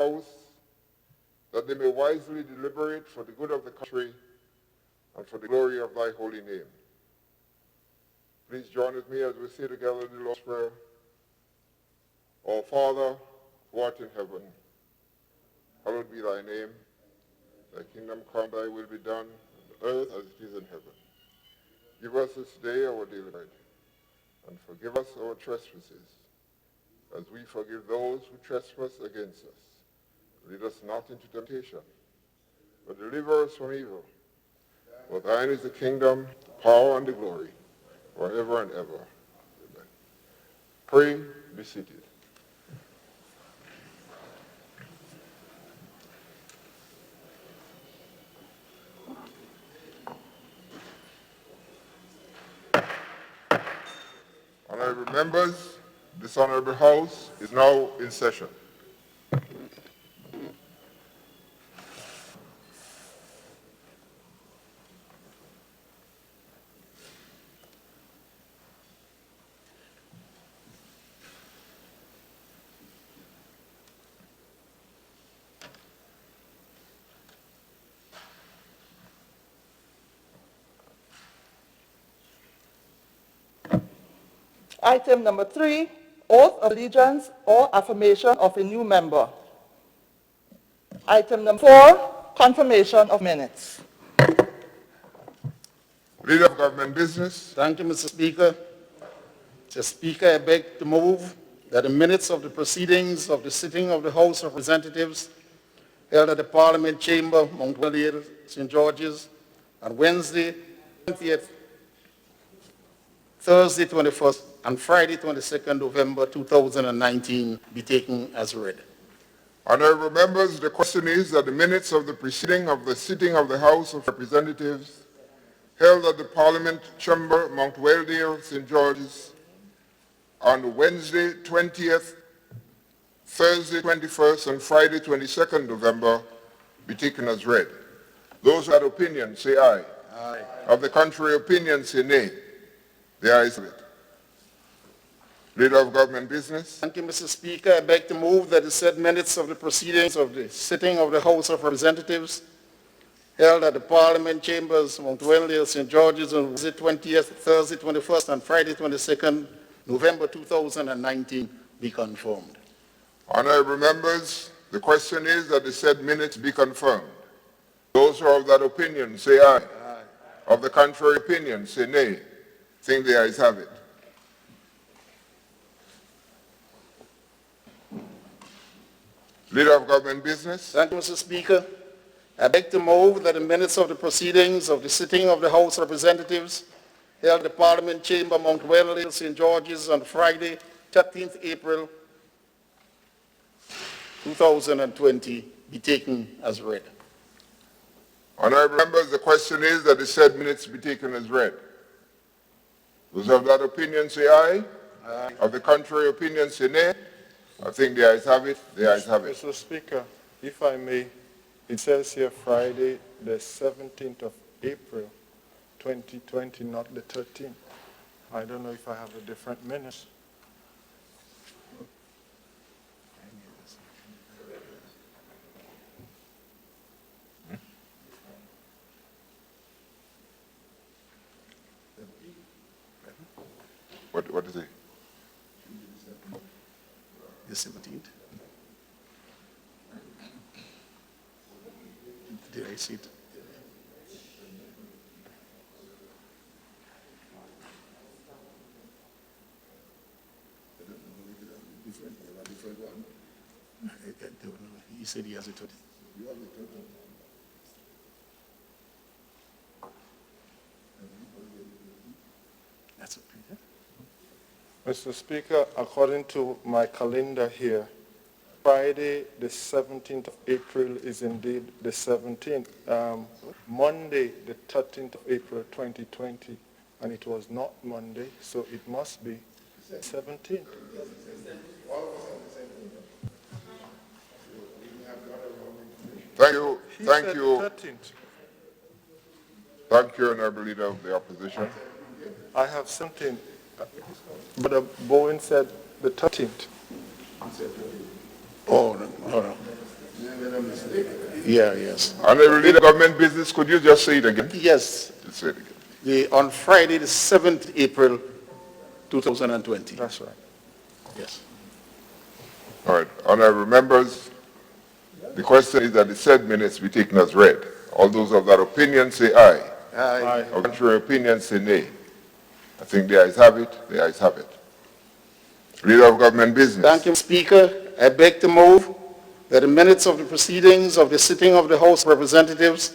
House, that they may wisely deliberate for the good of the country and for the glory of thy holy name. Please join with me as we say together the Lord's Prayer. Our Father, who art in heaven, hallowed be thy name. Thy kingdom come, thy will be done on earth as it is in heaven. Give us this day our daily bread, and forgive us our trespasses, as we forgive those who trespass against us. Lead us not into temptation, but deliver us from evil. For thine is the kingdom, the power, and the glory, forever and ever. Amen. Pray, be seated. Honorable members, this honorable House is now in session. Item number 3, oath of allegiance or affirmation of a new member. Item number 4, confirmation of minutes. Leader of Government Business. Thank you, Mr. Speaker. Mr. Speaker, I beg to move that the minutes of the proceedings of the sitting of the House of Representatives held at the Parliament Chamber, Mount William, St. George's, on Wednesday 20th, Thursday 21st, and Friday 22nd November 2019 be taken as read. Honorable members, the question is that the minutes of the preceding of the sitting of the House of Representatives held at the Parliament Chamber, Mount Weldale, St. George's, on Wednesday 20th, Thursday 21st, and Friday 22nd November be taken as read. Those who had opinion say aye. Aye. Of the contrary opinion say nay. The ayes have it. Leader of Government Business. Thank you, Mr. Speaker. I beg to move that the said minutes of the proceedings of the sitting of the House of Representatives held at the Parliament Chambers, Mount Weldale, St. George's, on Wednesday 20th, Thursday 21st, and Friday 22nd November 2019 be confirmed. Honorable members, the question is that the said minutes be confirmed. Those who are of that opinion say aye. Aye. Of the contrary opinion say nay. Think the ayes have it. Leader of Government Business. Thank you, Mr. Speaker. I beg to move that the minutes of the proceedings of the sitting of the House of Representatives held at the Parliament Chamber, Mount Weldale, St. George's, on Friday, 13th April 2020 be taken as read. Honorable members, the question is that the said minutes be taken as read. Those of that opinion say aye. Aye. Of the contrary opinion say nay. I think the ayes have it. The ayes have it. Mr. Speaker, if I may, it says here Friday, the 17th of April, 2020, not the 13th. I don't know if I have a different minute. What is it? The 17th. Did I see it? Different one? I don't know. He said he has it. You have it. That's okay. Yeah? Mr. Speaker, according to my calendar here, Friday, the 17th of April is indeed the 17th. Monday, the 13th of April, 2020, and it was not Monday, so it must be 17th. Thank you. He Thank said you. 13th. Thank you, Honorable Leader of the Opposition. I have something. But Bowen said the 13th. Oh, no. Yeah, yes. Honorable Leader of Government Business, could you just say it again? Yes, Just say it again. on Friday, the 7th April, 2020. That's right. Yes. All right. Honorable members, the question is that the said minutes be taken as read. All those of that opinion say aye. Aye. Of contrary opinion say nay. I think the ayes have it. The ayes have it. Leader of Government Business. Thank you, Speaker. I beg to move that the minutes of the proceedings of the sitting of the House of Representatives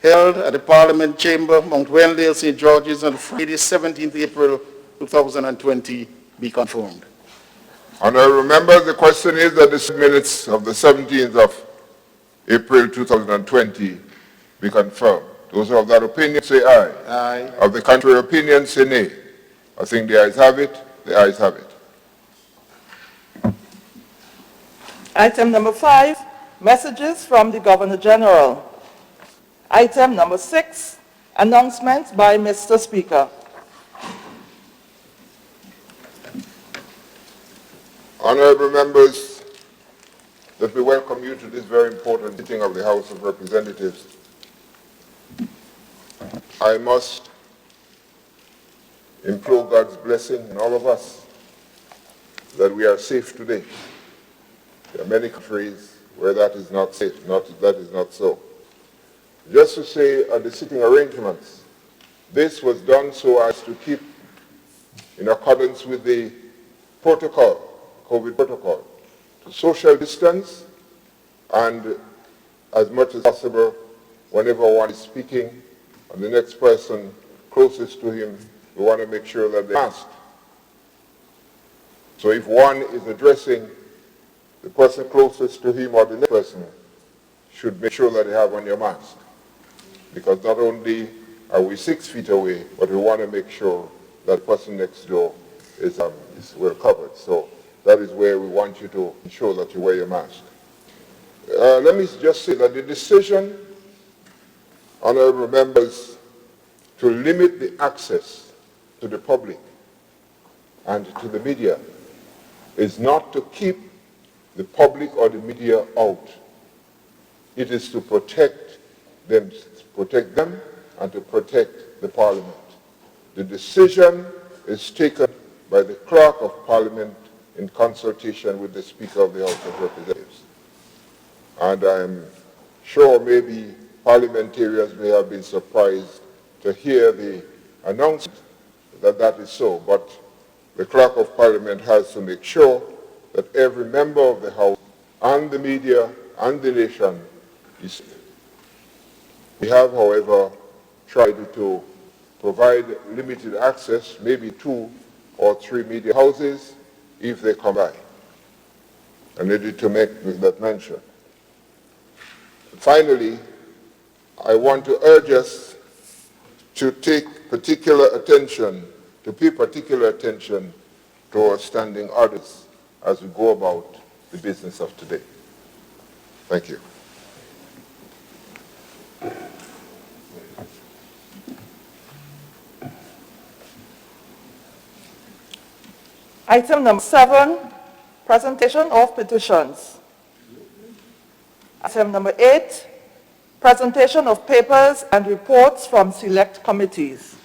held at the Parliament Chamber, Mount Wendell, St. George's on Friday, 17th April 2020 be confirmed. Honorable members, the question is that the minutes of the 17th of April 2020 be confirmed. Those of that opinion say aye. Aye. Of the contrary opinion say nay. I think the ayes have it. The ayes have it. Item number 5, messages from the Governor General. Item number 6, announcements by Mr. Speaker. Honorable members, let me welcome you to this very important sitting of the House of Representatives. I must implore God's blessing on all of us that we are safe today. There are many countries where that is not safe, that is not so. Just to say the sitting arrangements, this was done so as to keep in accordance with the protocol, COVID protocol, to social distance, and as much as possible, whenever one is speaking, and the next person closest to him, we want to make sure that they're masked. So if one is addressing the person closest to him or the next person, should make sure that they have on your mask. Because not only are we 6 feet away, but we want to make sure that the person next door is well covered. So that is where we want you to ensure that you wear your mask. Let me just say that the decision, honorable members, to limit the access to the public and to the media is not to keep the public or the media out. It is to protect them and to protect the Parliament. The decision is taken by the Clerk of Parliament in consultation with the Speaker of the House of Representatives. And I am sure maybe parliamentarians may have been surprised to hear the announcement that that is so, but the Clerk of Parliament has to make sure that every member of the House and the media and the nation is safe. We have, however, tried to provide limited access, maybe 2 or 3 media houses, if they come by. I needed to make that mention. Finally, I want to urge us to take particular attention, to pay particular attention to our standing orders as we go about the business of today. Thank you. Item number 7, presentation of petitions. Item number 8, presentation of papers and reports from select committees.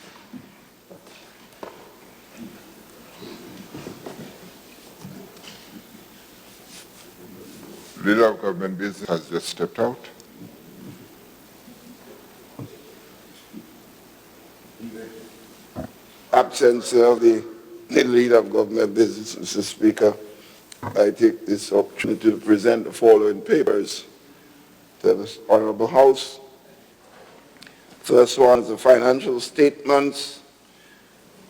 Leader of Government Business has just stepped out. Absence of the Leader of Government Business, Mr. Speaker, I take this opportunity to present the following papers to this Honorable House. First one is the financial statements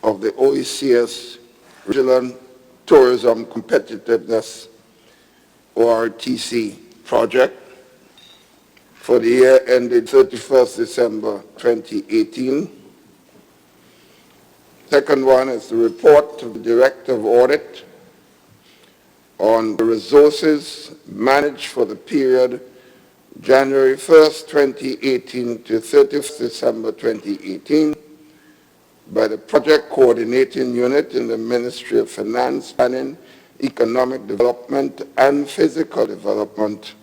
of the OECS Regional Tourism Competitiveness ORTC project for the year ended 31st December 2018. Second one is the report of the Director of Audit on the resources managed for the period January 1st, 2018 to 30th December 2018 by the Project Coordinating Unit in the Ministry of Finance, Planning, Economic Development and Physical Development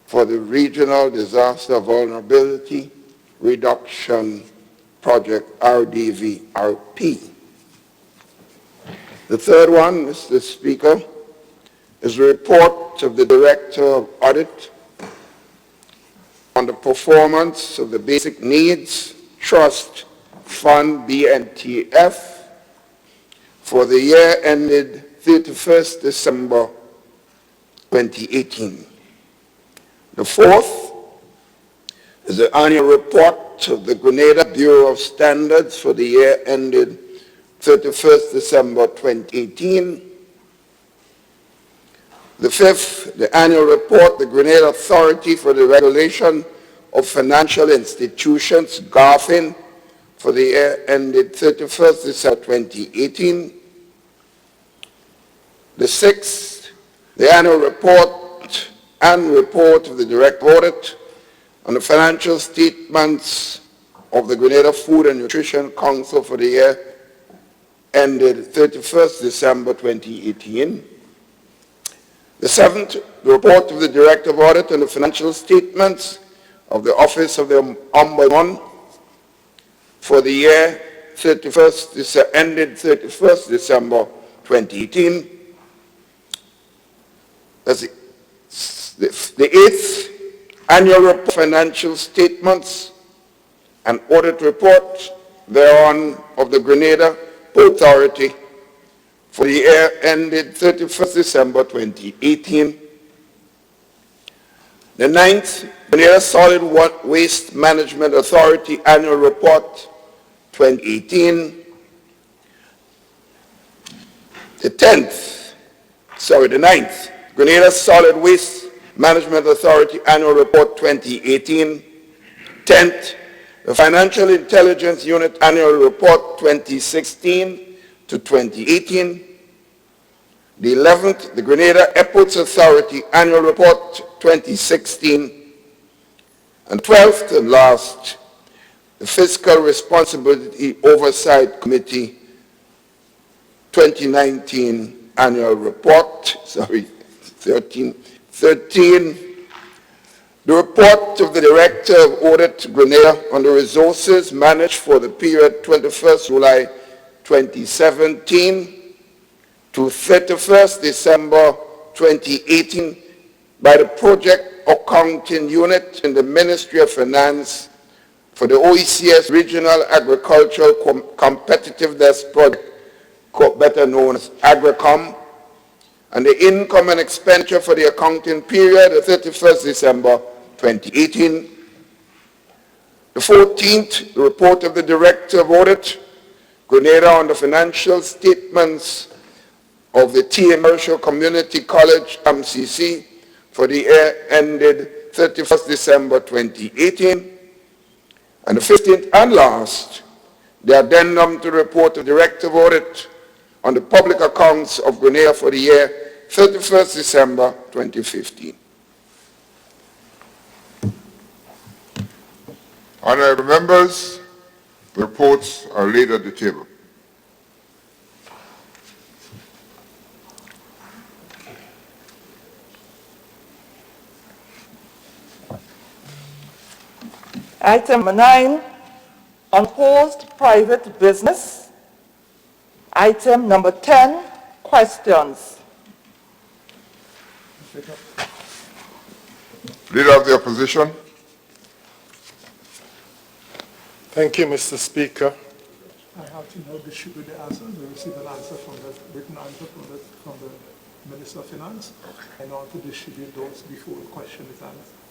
for the Regional Disaster Vulnerability Reduction Project, RDVRP. The third one, Mr. Speaker, is a report of the Director of Audit on the performance of the Basic Needs Trust Fund, BNTF, for the year ended 31st December 2018. The fourth is the annual report of the Grenada Bureau of Standards for the year ended 31st December 2018. The fifth, the annual report, the Grenada Authority for the Regulation of Financial Institutions, GARFIN, for the year ended 31st December 2018. The sixth, the annual report and report of the Direct Audit on the financial statements of the Grenada Food and Nutrition Council for the year ended 31st December 2018. The seventh, the report of the Director of Audit on the financial statements of the Office of the Ombudsman for the year ended 31st December 2018. That's the eighth, annual report, financial statements and audit report thereon of the Grenada Port Authority for the year ended 31st December 2018. The ninth, Grenada Solid Waste Management Authority Annual Report 2018. The ninth, Grenada Solid Waste Management Authority Annual Report 2018. 10th, the Financial Intelligence Unit Annual Report 2016 to 2018. The 11th, the Grenada Airports Authority Annual Report 2016. And 12th and last, the Fiscal Responsibility Oversight Committee 2019 Annual Report, 13, the report of the Director of Audit Grenada on the resources managed for the period 21st July 2017 to 31st December 2018 by the Project Accounting Unit in the Ministry of Finance for the OECS Regional Agricultural Competitiveness Project, better known as AgriCom, and the income and expenditure for the accounting period of 31st December 2018. The 14th, the report of the Director of Audit, Grenada on the financial statements of the Commercial Community College, MCC, for the year ended 31st December 2018. And the 15th and last, the addendum to the report of the Director of Audit on the public accounts of Grenada for the year 31st December 2015. Honorable members, the reports are laid at the table. Item number 9, unpaused private business. Item number 10, questions. Leader of the Opposition. Thank you, Mr. Speaker. I have to now distribute the answers. We received an answer from the written answer from the Minister of Finance. I now want to distribute those before the question is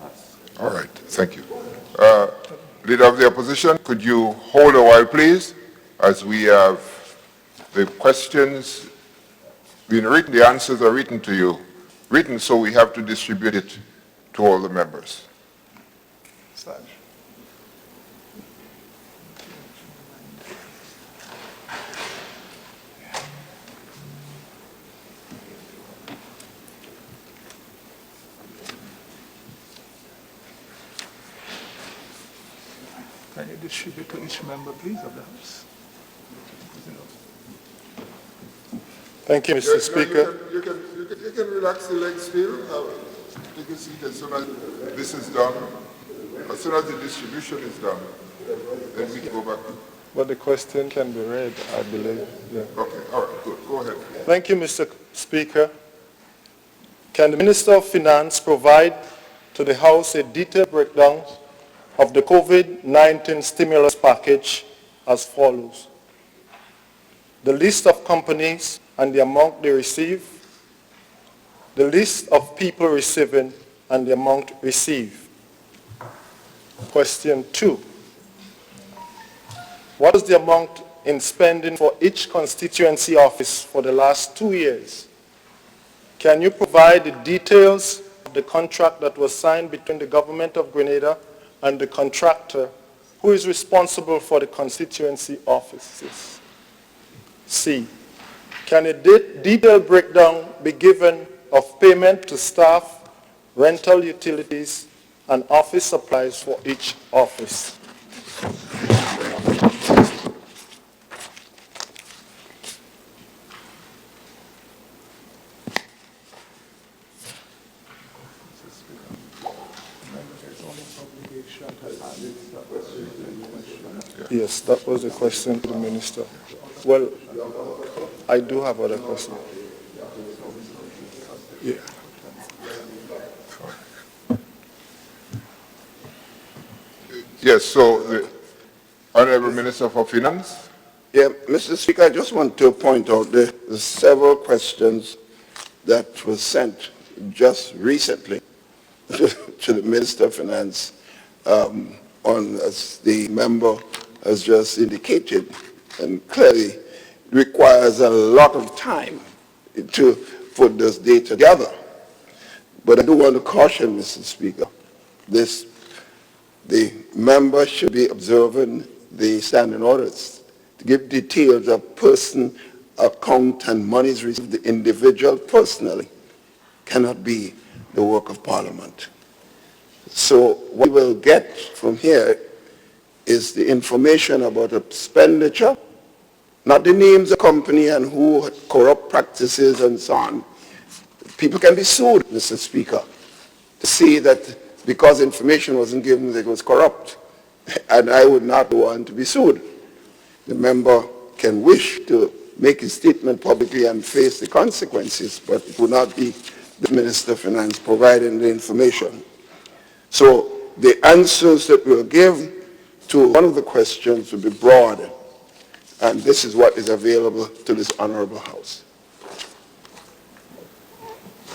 asked. All right, thank you. Leader of the Opposition, could you hold a while, please, as we have the questions being written, the answers are written to you, so we have to distribute it to all the members. Can you distribute to each member, please, of the House? Thank you, Mr. Speaker. You can relax the legs still. take a seat as soon as this is done. As soon as the distribution is done, then we can go back. But the question can be read, I believe. Yeah. Okay, all right, good. Go ahead. Thank you, Mr. Speaker. Can the Minister of Finance provide to the House a detailed breakdown of the COVID-19 stimulus package as follows? The list of companies and the amount they receive, the list of people receiving and the amount received. Question 2. What is the amount in spending for each constituency office for the last 2 years? Can you provide the details of the contract that was signed between the government of Grenada and the contractor who is responsible for the constituency offices? C. Can a detailed breakdown be given of payment to staff, rental utilities, and office supplies for each office? Yes, that was a question to the Minister. Well, I do have other questions. Yeah. Yes, so the Honorable Minister for Finance. Yeah, Mr. Speaker, I just want to point out the several questions that were sent just recently to the Minister of Finance as the member has just indicated, and clearly requires a lot of time to put this data together. But I do want to caution, Mr. Speaker, the member should be observing the standing orders to give details of person, account, and monies received the individual personally cannot be the work of Parliament. So what we will get from here is the information about expenditure, not the names of company and who had corrupt practices and so on. People can be sued, Mr. Speaker, to see that because information wasn't given that it was corrupt, and I would not want to be sued. The member can wish to make his statement publicly and face the consequences, but it would not be the Minister of Finance providing the information. So the answers that we'll give to one of the questions will be broad, and this is what is available to this Honorable House.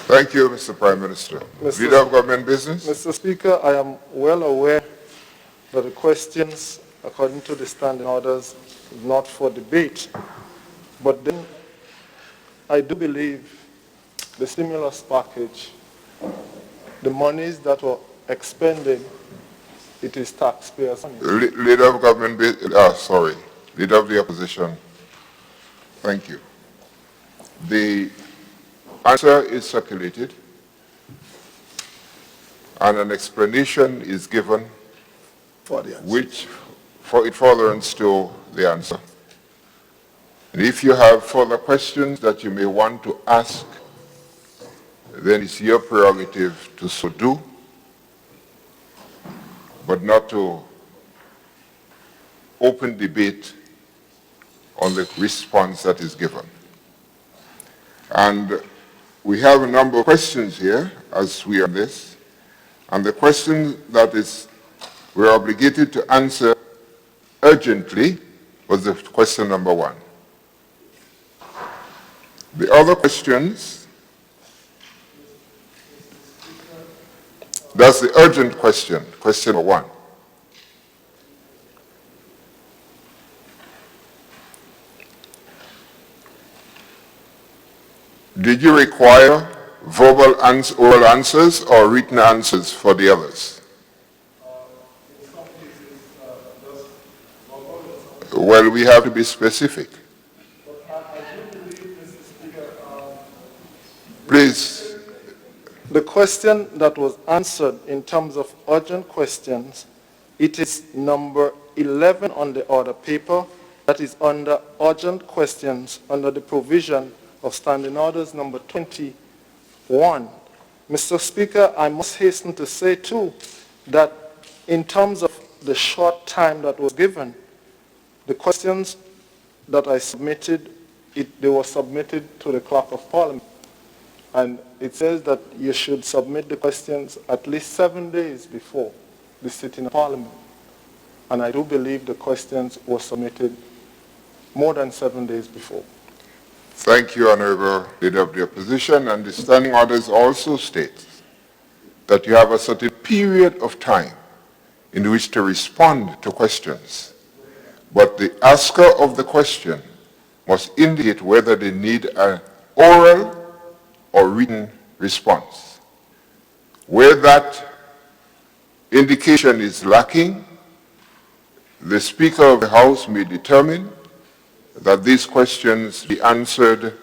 Thank you, Mr. Prime Minister. Leader of Government Business. Mr. Speaker, I am well aware that the questions, according to the standing orders, is not for debate. But then I do believe the stimulus package, the monies that were expended, it is taxpayers' money. Leader of Government Leader of the Opposition. Thank you. The answer is circulated and an explanation is given For the answer. which it furthers to the answer. And if you have further questions that you may want to ask, then it's your prerogative to so do, but not to open debate on the response that is given. And we have a number of questions here as we are on this, and the question that we're obligated to answer urgently was the question number 1. The other questions, that's the urgent question, question number 1. Did you require oral answers or written answers for the others? Well, we have to be specific. Please. The question that was answered in terms of urgent questions, it is number 11 on the order paper, that is under urgent questions under the provision of Standing Orders number 21. Mr. Speaker, I must hasten to say too that in terms of the short time that was given, the questions that I submitted, they were submitted to the Clerk of Parliament. And it says that you should submit the questions at least 7 days before the sitting of Parliament. And I do believe the questions were submitted more than 7 days before. Thank you, Honorable Leader of the Opposition. And the standing orders also state that you have a certain period of time in which to respond to questions. But the asker of the question must indicate whether they need an oral or written response. Where that indication is lacking, the Speaker of the House may determine that these questions be answered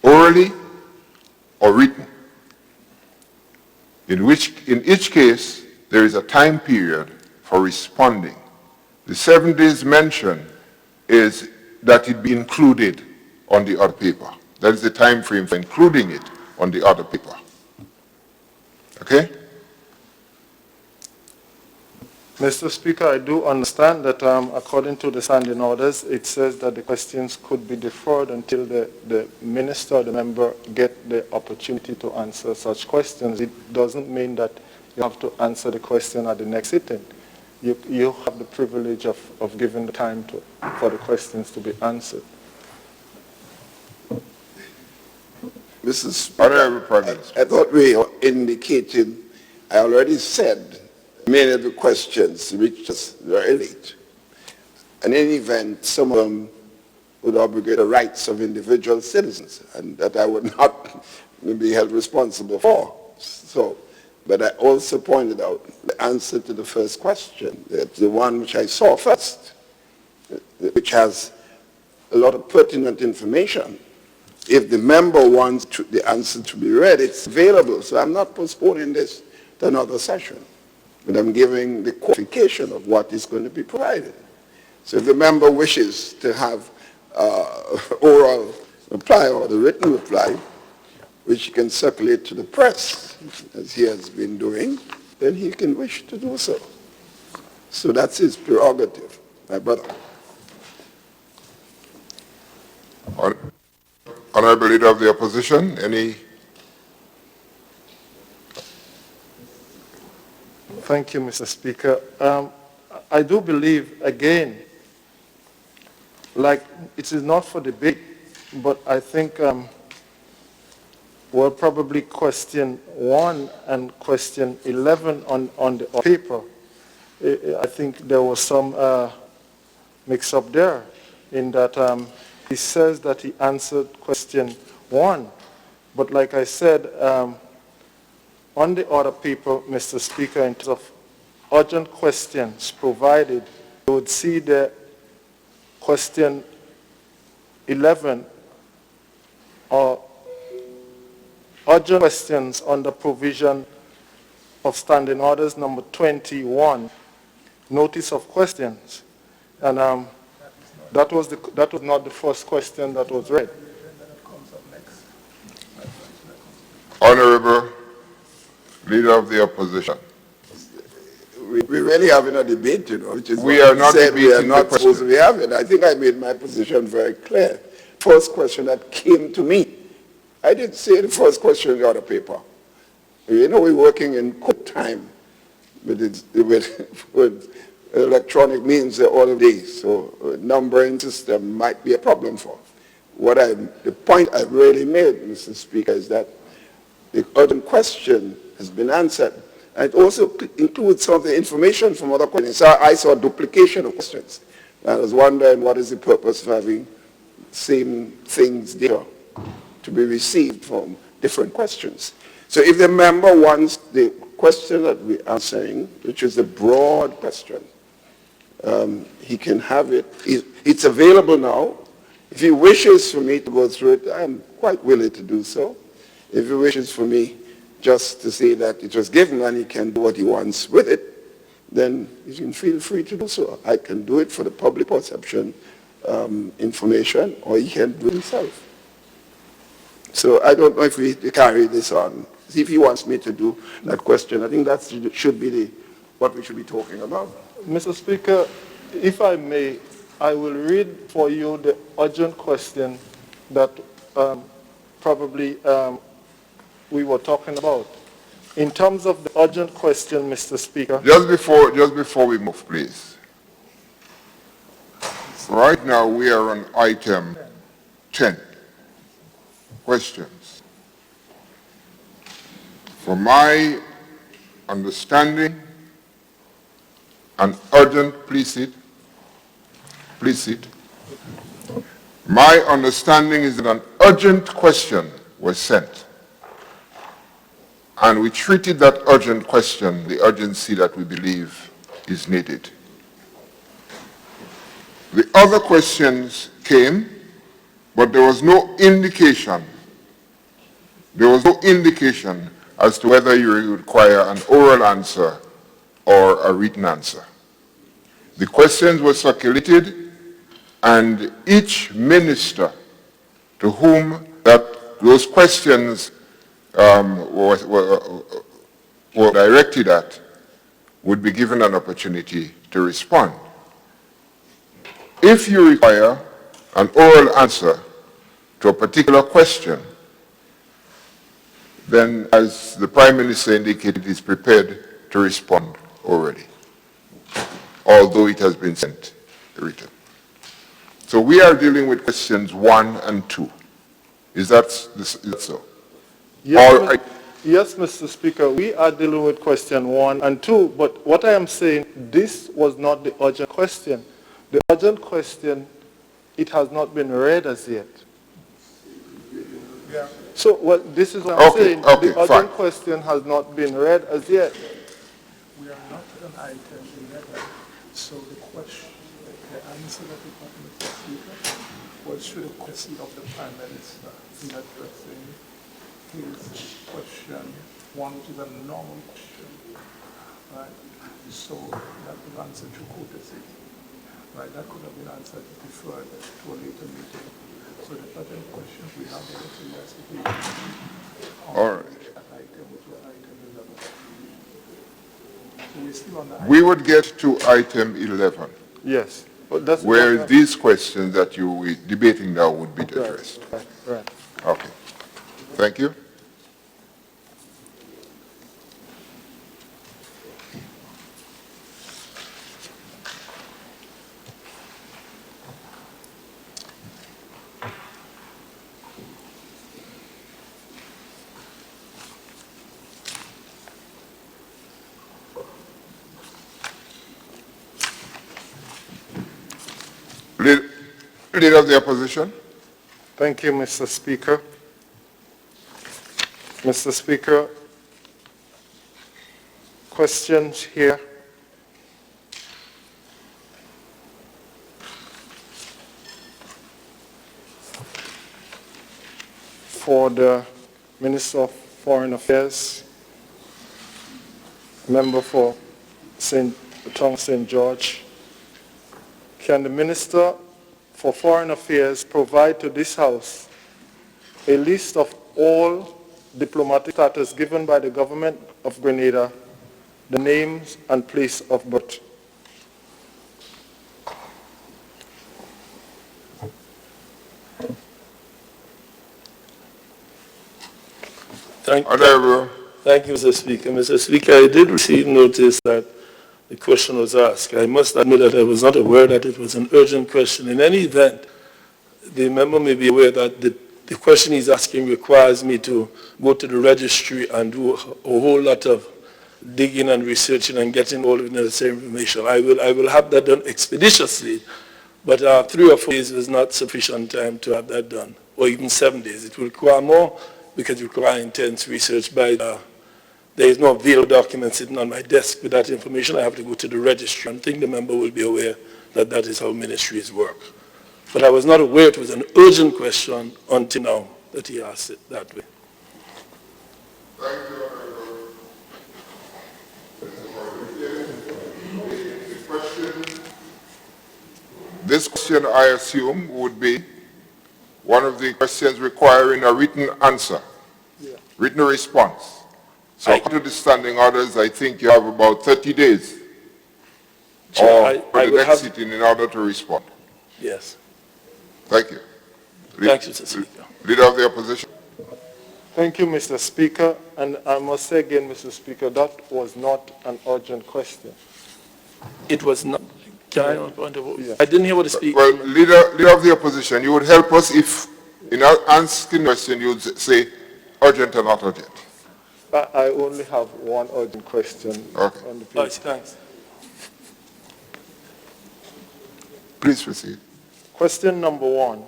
orally or written, in each case there is a time period for responding. The 7 days mentioned is that it be included on the other paper. That is the time frame for including it on the other paper. Okay? Mr. Speaker, I do understand that according to the standing orders, it says that the questions could be deferred until the minister or the member get the opportunity to answer such questions. It doesn't mean that you have to answer the question at the next sitting. You have the privilege of giving the time for the questions to be answered. Mrs. Speaker, I thought we indicated, I already said, many of the questions reached us very late. And in any event, some of them would obligate the rights of individual citizens, and that I would not be held responsible for. But I also pointed out the answer to the first question, the one which I saw first, which has a lot of pertinent information. If the member wants the answer to be read, it's available. So I'm not postponing this to another session, but I'm giving the qualification of what is going to be provided. So if the member wishes to have oral reply or the written reply, which he can circulate to the press, as he has been doing, then he can wish to do so. So that's his prerogative, my brother. Honorable Leader of the Opposition, any? Thank you, Mr. Speaker. I do believe, again, like it is not for debate, but I think we'll probably question 1 and question 11 on the paper. I think there was some mix-up there in that he says that he answered question 1, but like I said, on the other paper, Mr. Speaker, in terms of urgent questions provided, you would see the question 11 or urgent questions under provision of standing orders number 21, notice of questions. And that was not the first question that was read. Honorable Leader of the Opposition. We're really having a debate, you know, which is We what are not said we are debating not the supposed to be having. I think I made my position very clear. First question that came to me, I didn't say the first question in the other paper. You know, we're working in quick time with electronic means all day, so numbering system might be a problem for. The point I really made, Mr. Speaker, is that the urgent question has been answered. And it also includes some of the information from other questions. So I saw duplication of questions. I was wondering what is the purpose of having same things there to be received from different questions. So if the member wants the question that we're answering, which is a broad question, he can have it. It's available now. If he wishes for me to go through it, I'm quite willing to do so. If he wishes for me just to say that it was given and he can do what he wants with it, then he can feel free to do so. I can do it for the public perception information, or he can do it himself. So I don't know if we carry this on. See if he wants me to do that question. I think that should be what we should be talking about. Mr. Speaker, if I may, I will read for you the urgent question that probably we were talking about. In terms of the urgent question, Mr. Speaker. Just before we move, please. Right now we are on item 10, questions. From my understanding, an urgent, please sit. My understanding is that an urgent question was sent. And we treated that urgent question, the urgency that we believe is needed. The other questions came, but there was no indication. There was no indication as to whether you require an oral answer or a written answer. The questions were circulated, and each minister to whom those questions were directed at would be given an opportunity to respond. If you require an oral answer to a particular question, then, as the Prime Minister indicated, he is prepared to respond already, although it has been sent written. So we are dealing with questions 1 and 2. Is that so? Yes, yes, Mr. Speaker, we are dealing with question 1 and 2, but what I am saying, this was not the urgent question. The urgent question, it has not been read as yet. Yeah. So this is what I'm saying. Okay, the urgent fine. question has not been read as yet. We are not on item 11, so the question, the answer that we got, Mr. Speaker, was to the question of the Prime Minister in addressing his question, one which is a normal question, right? So that was answered through courtesy, right? That could have been answered deferred to a later meeting. So the urgent questions we have there for yesterday. All right. Item, which was item 11. So we're still on the We would get to item 11, Yes. But that's where these questions that you were debating now would be right, addressed. right. Okay. Thank you. Leader of the Opposition. Thank you, Mr. Speaker. Mr. Speaker, questions here. For the Minister of Foreign Affairs, member for St. George. Can the Minister for Foreign Affairs provide to this House a list of all diplomatic status given by the government of Grenada, the names and place of birth? Thank you, Mr. Speaker. Mr. Speaker, I did receive notice that the question was asked. I must admit that I was not aware that it was an urgent question. In any event, the member may be aware that the question he's asking requires me to go to the registry and do a whole lot of digging and researching and getting all of the necessary information. I will have that done expeditiously, but 3 or 4 days is not sufficient time to have that done, or even 7 days. It will require more because it requires intense research by there is no available document sitting on my desk with that information. I have to go to the registry. I think the member will be aware that that is how ministries work. But I was not aware it was an urgent question until now that he asked it that way. Thank you, Honorable. This question, I assume, would be one of the questions requiring a written answer, written response. So according to the standing orders, I think you have about 30 days Chair, for I the will next have, sitting in order to respond. yes. Thank you. Thank you, Mr. Speaker. Leader of the opposition. Thank you, Mr. Speaker. And I must say again, Mr. Speaker, that was not an urgent question. It was not, can I on point of order? Yeah. I didn't hear what the speaker. Well, leader of the opposition, you would help us if, in asking the question, you would say urgent or not urgent. I only have one urgent question Okay. on the Oh, page. thanks. Please proceed. Question number 1.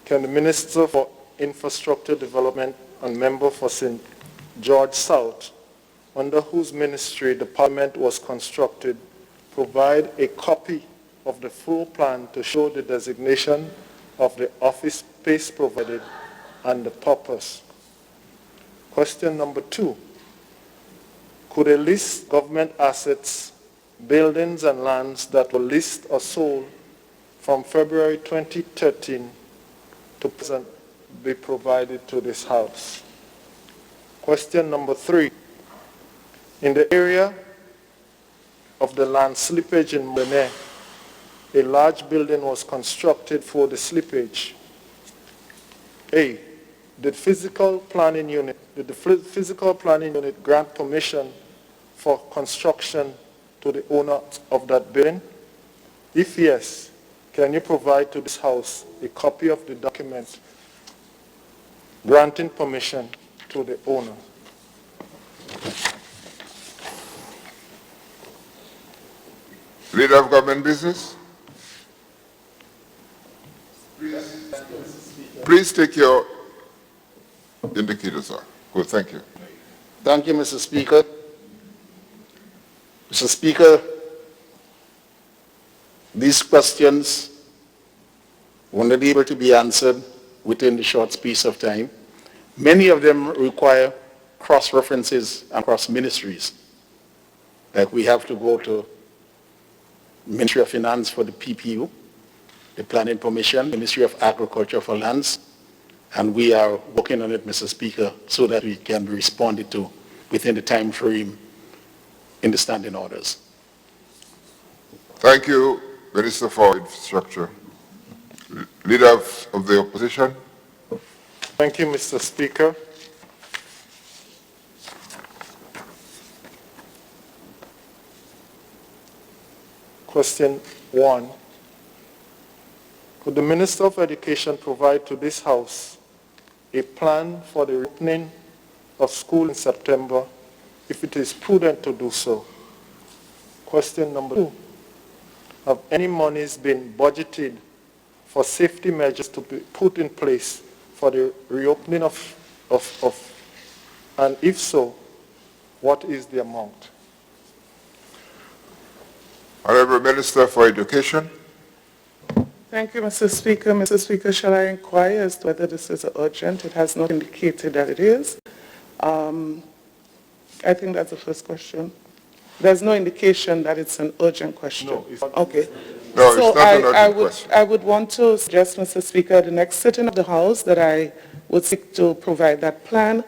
Can the Minister for Infrastructure Development and member for St. George South, under whose ministry the Parliament was constructed, provide a copy of the full plan to show the designation of the office space provided and the purpose? Question number 2. Could a list government assets, buildings and lands that were leased or sold from February 2013 to present be provided to this House? Question number 3. In the area of the land slippage in Benin, a large building was constructed for the slippage. A. Did the physical planning unit grant permission for construction to the owner of that building? If yes, can you provide to this House a copy of the document granting permission to the owner? Leader of government business. Please take your indicator, sir. Good, thank you. Thank you, Mr. Speaker. Mr. Speaker, these questions were not able to be answered within the short space of time. Many of them require cross-references across ministries. Like we have to go to Ministry of Finance for the PPU, the Planning Permission, Ministry of Agriculture for lands, and we are working on it, Mr. Speaker, so that we can be responded to within the time frame in the standing orders. Thank you, Minister for Infrastructure. Leader of the opposition. Thank you, Mr. Speaker. Question 1. Could the Minister of Education provide to this House a plan for the reopening of school in September if it is prudent to do so? Question number 2. Have any monies been budgeted for safety measures to be put in place for the reopening and if so, what is the amount? Honorable Minister for Education. Thank you, Mr. Speaker. Mr. Speaker, shall I inquire as to whether this is urgent? It has not indicated that it is. I think that's the first question. There's no indication that it's an urgent question. No, it's not. Okay. No, So it's not an urgent question. I would want to suggest, Mr. Speaker, at the next sitting of the House that I would seek to provide that plan.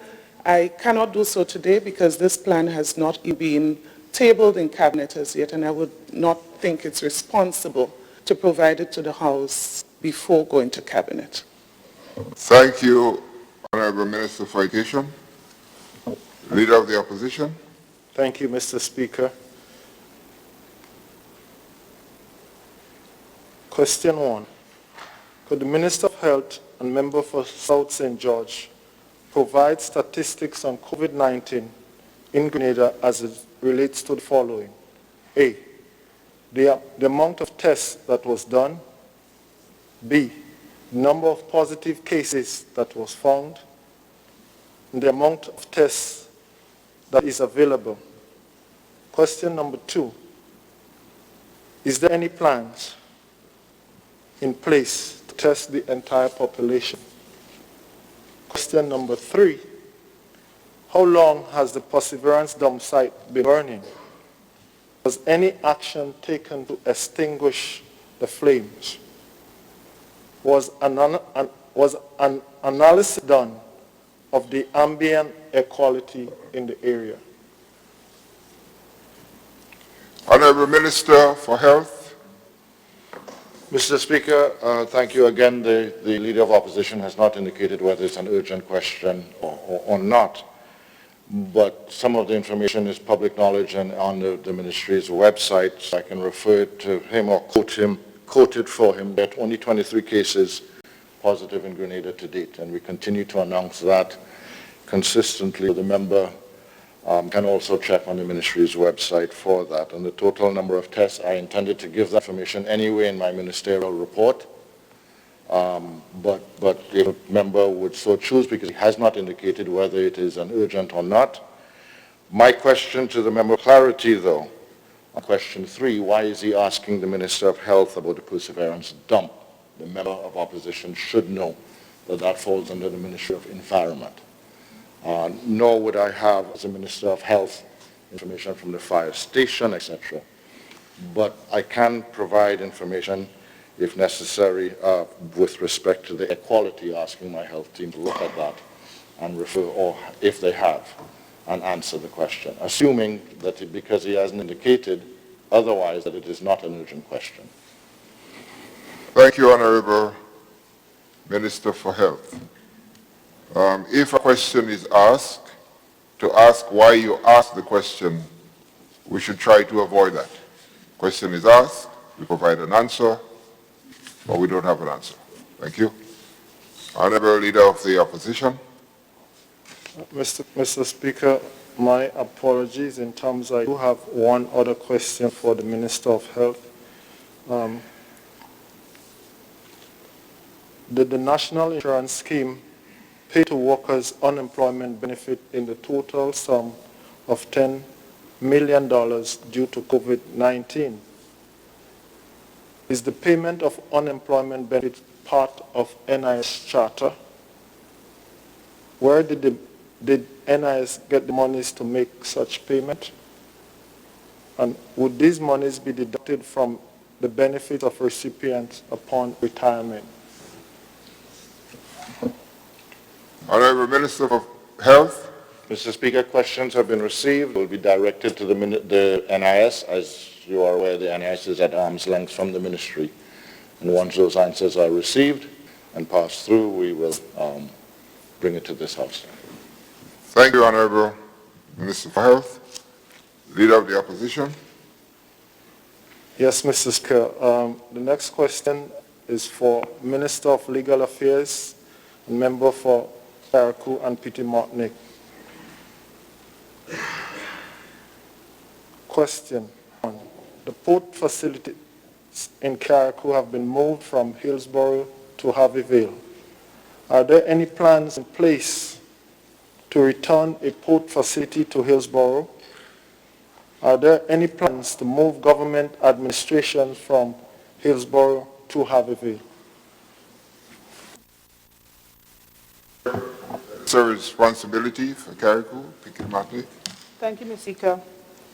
I cannot do so today because this plan has not been tabled in Cabinet as yet, and I would not think it's responsible to provide it to the House before going to Cabinet. Thank you, Honorable Minister for Education. Leader of the opposition. Thank you, Mr. Speaker. Question 1. Could the Minister of Health and member for South St. George provide statistics on COVID-19 in Grenada as it relates to the following? A, the amount of tests that was done. B, the number of positive cases that was found. And the amount of tests that is available. Question number 2, is there any plans in place to test the entire population? Question number 3, how long has the Perseverance dump site been burning? Was any action taken to extinguish the flames? was an analysis done of the ambient air quality in the area? Honorable Minister for Health. Mr. Speaker, thank you again. The Leader of Opposition has not indicated whether it's an urgent question or not, but some of the information is public knowledge and on the Ministry's website, so I can refer to him or quote it for him, that only 23 cases positive in Grenada to date, and we continue to announce that consistently. The member can also check on the Ministry's website for that. And the total number of tests, I intended to give that information anyway in my ministerial report, but if a member would so choose, because he has not indicated whether it is an urgent or not. My question to the member, clarity though, on question 3, why is he asking the Minister of Health about the Perseverance dump? The member of opposition should know that that falls under the Ministry of Environment. Nor would I have, as a Minister of Health, information from the fire station, etc. But I can provide information, if necessary, with respect to the air quality, asking my health team to look at that and refer, or if they have, and answer the question, assuming that because he hasn't indicated otherwise that it is not an urgent question. Thank you, Honorable Minister for Health. If a question is asked, to ask why you asked the question, we should try to avoid that. Question is asked, we provide an answer, but we don't have an answer. Thank you. Honorable Leader of the Opposition. Mr. Speaker, my apologies in terms I do have one other question for the Minister of Health. Did the National Insurance Scheme pay to workers unemployment benefit in the total sum of $10 million due to COVID-19? Is the payment of unemployment benefit part of NIS charter? Where did NIS get the monies to make such payment? And would these monies be deducted from the benefits of recipients upon retirement? Honorable Minister of Health. Mr. Speaker, questions have been received, will be directed to the NIS. As you are aware, the NIS is at arm's length from the Ministry. And once those answers are received and passed through, we will bring it to this House. Thank you, Honorable Minister for Health. Leader of the Opposition. Yes, Mr. Speaker. The next question is for Minister of Legal Affairs and member for Carriacou and Petit Martinique. Question 1. The port facilities in Carriacou have been moved from Hillsborough to Harveyville. Are there any plans in place to return a port facility to Hillsborough? Are there any plans to move government administration from Hillsborough to Harveyville? Sir, responsibility for Carriacou, Petit Martinique. Thank you, Mr. Speaker.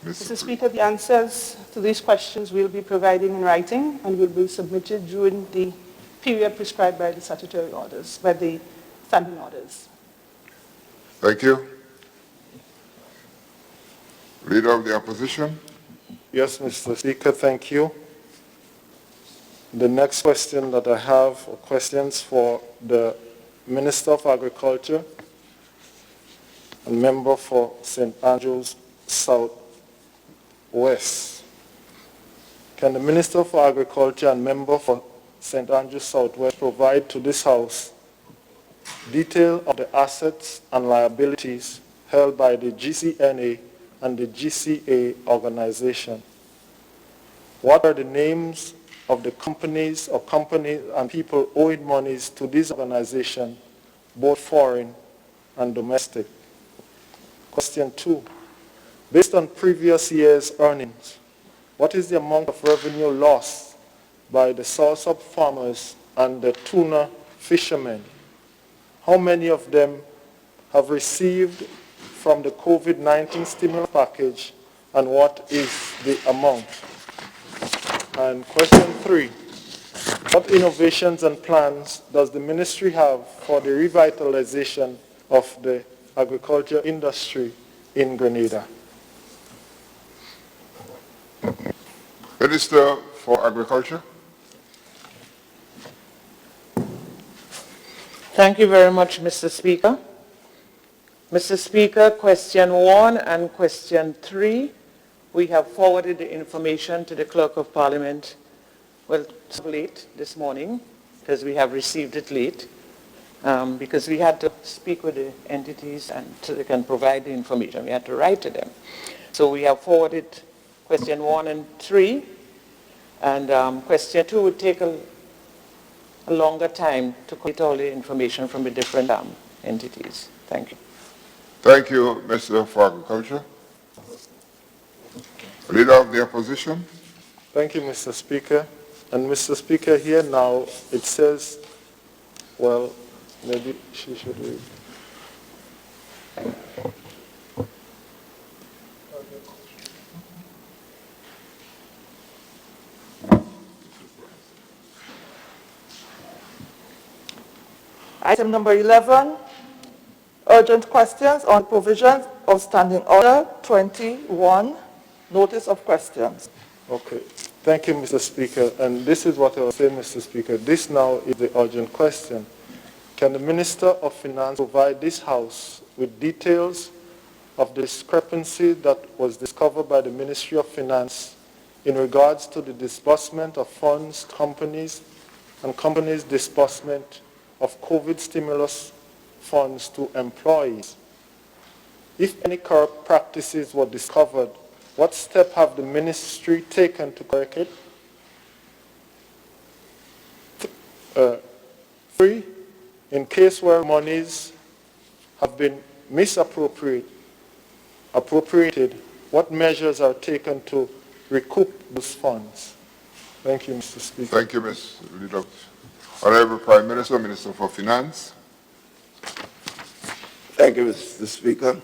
Mr. Speaker, the answers to these questions will be provided in writing and will be submitted during the period prescribed by the statutory orders, by the standing orders. Thank you. Leader of the Opposition. Yes, Mr. Speaker, thank you. The next question that I have are questions for the Minister of Agriculture and member for St. Andrews South West. Can the Minister for Agriculture and member for St. Andrews South West provide to this House detail of the assets and liabilities held by the GCNA and the GCA organization? What are the names of the companies or companies and people owing monies to this organization, both foreign and domestic? Question 2. Based on previous year's earnings, what is the amount of revenue lost by the salsa farmers and the tuna fishermen? How many of them have received from the COVID-19 stimulus package, and what is the amount? And question 3. What innovations and plans does the ministry have for the revitalization of the agriculture industry in Grenada? Minister for Agriculture. Thank you very much, Mr. Speaker. Mr. Speaker, question 1 and question 3, we have forwarded the information to the Clerk of Parliament, well, late this morning, because we have received it late, because we had to speak with the entities and so they can provide the information. We had to write to them. So we have forwarded question 1 and 3, and question 2 would take a longer time to collect all the information from the different entities. Thank you. Thank you, Mr. for Agriculture. Leader of the Opposition. Thank you, Mr. Speaker. And Mr. Speaker, here now it says, well, maybe she should read. Item number 11, urgent questions on provisions of Standing Order 21, notice of questions. Okay. Thank you, Mr. Speaker. And this is what I was saying, Mr. Speaker. This now is the urgent question. Can the Minister of Finance provide this House with details of the discrepancy that was discovered by the Ministry of Finance in regards to the disbursement of funds to companies and companies' disbursement of COVID stimulus funds to employees? If any corrupt practices were discovered, what step have the ministry taken to correct it? 3, in case where monies have been misappropriated, what measures are taken to recoup those funds? Thank you, Mr. Speaker. Thank you, Ms. Leader. Honorable Prime Minister, Minister for Finance. Thank you, Mr. Speaker.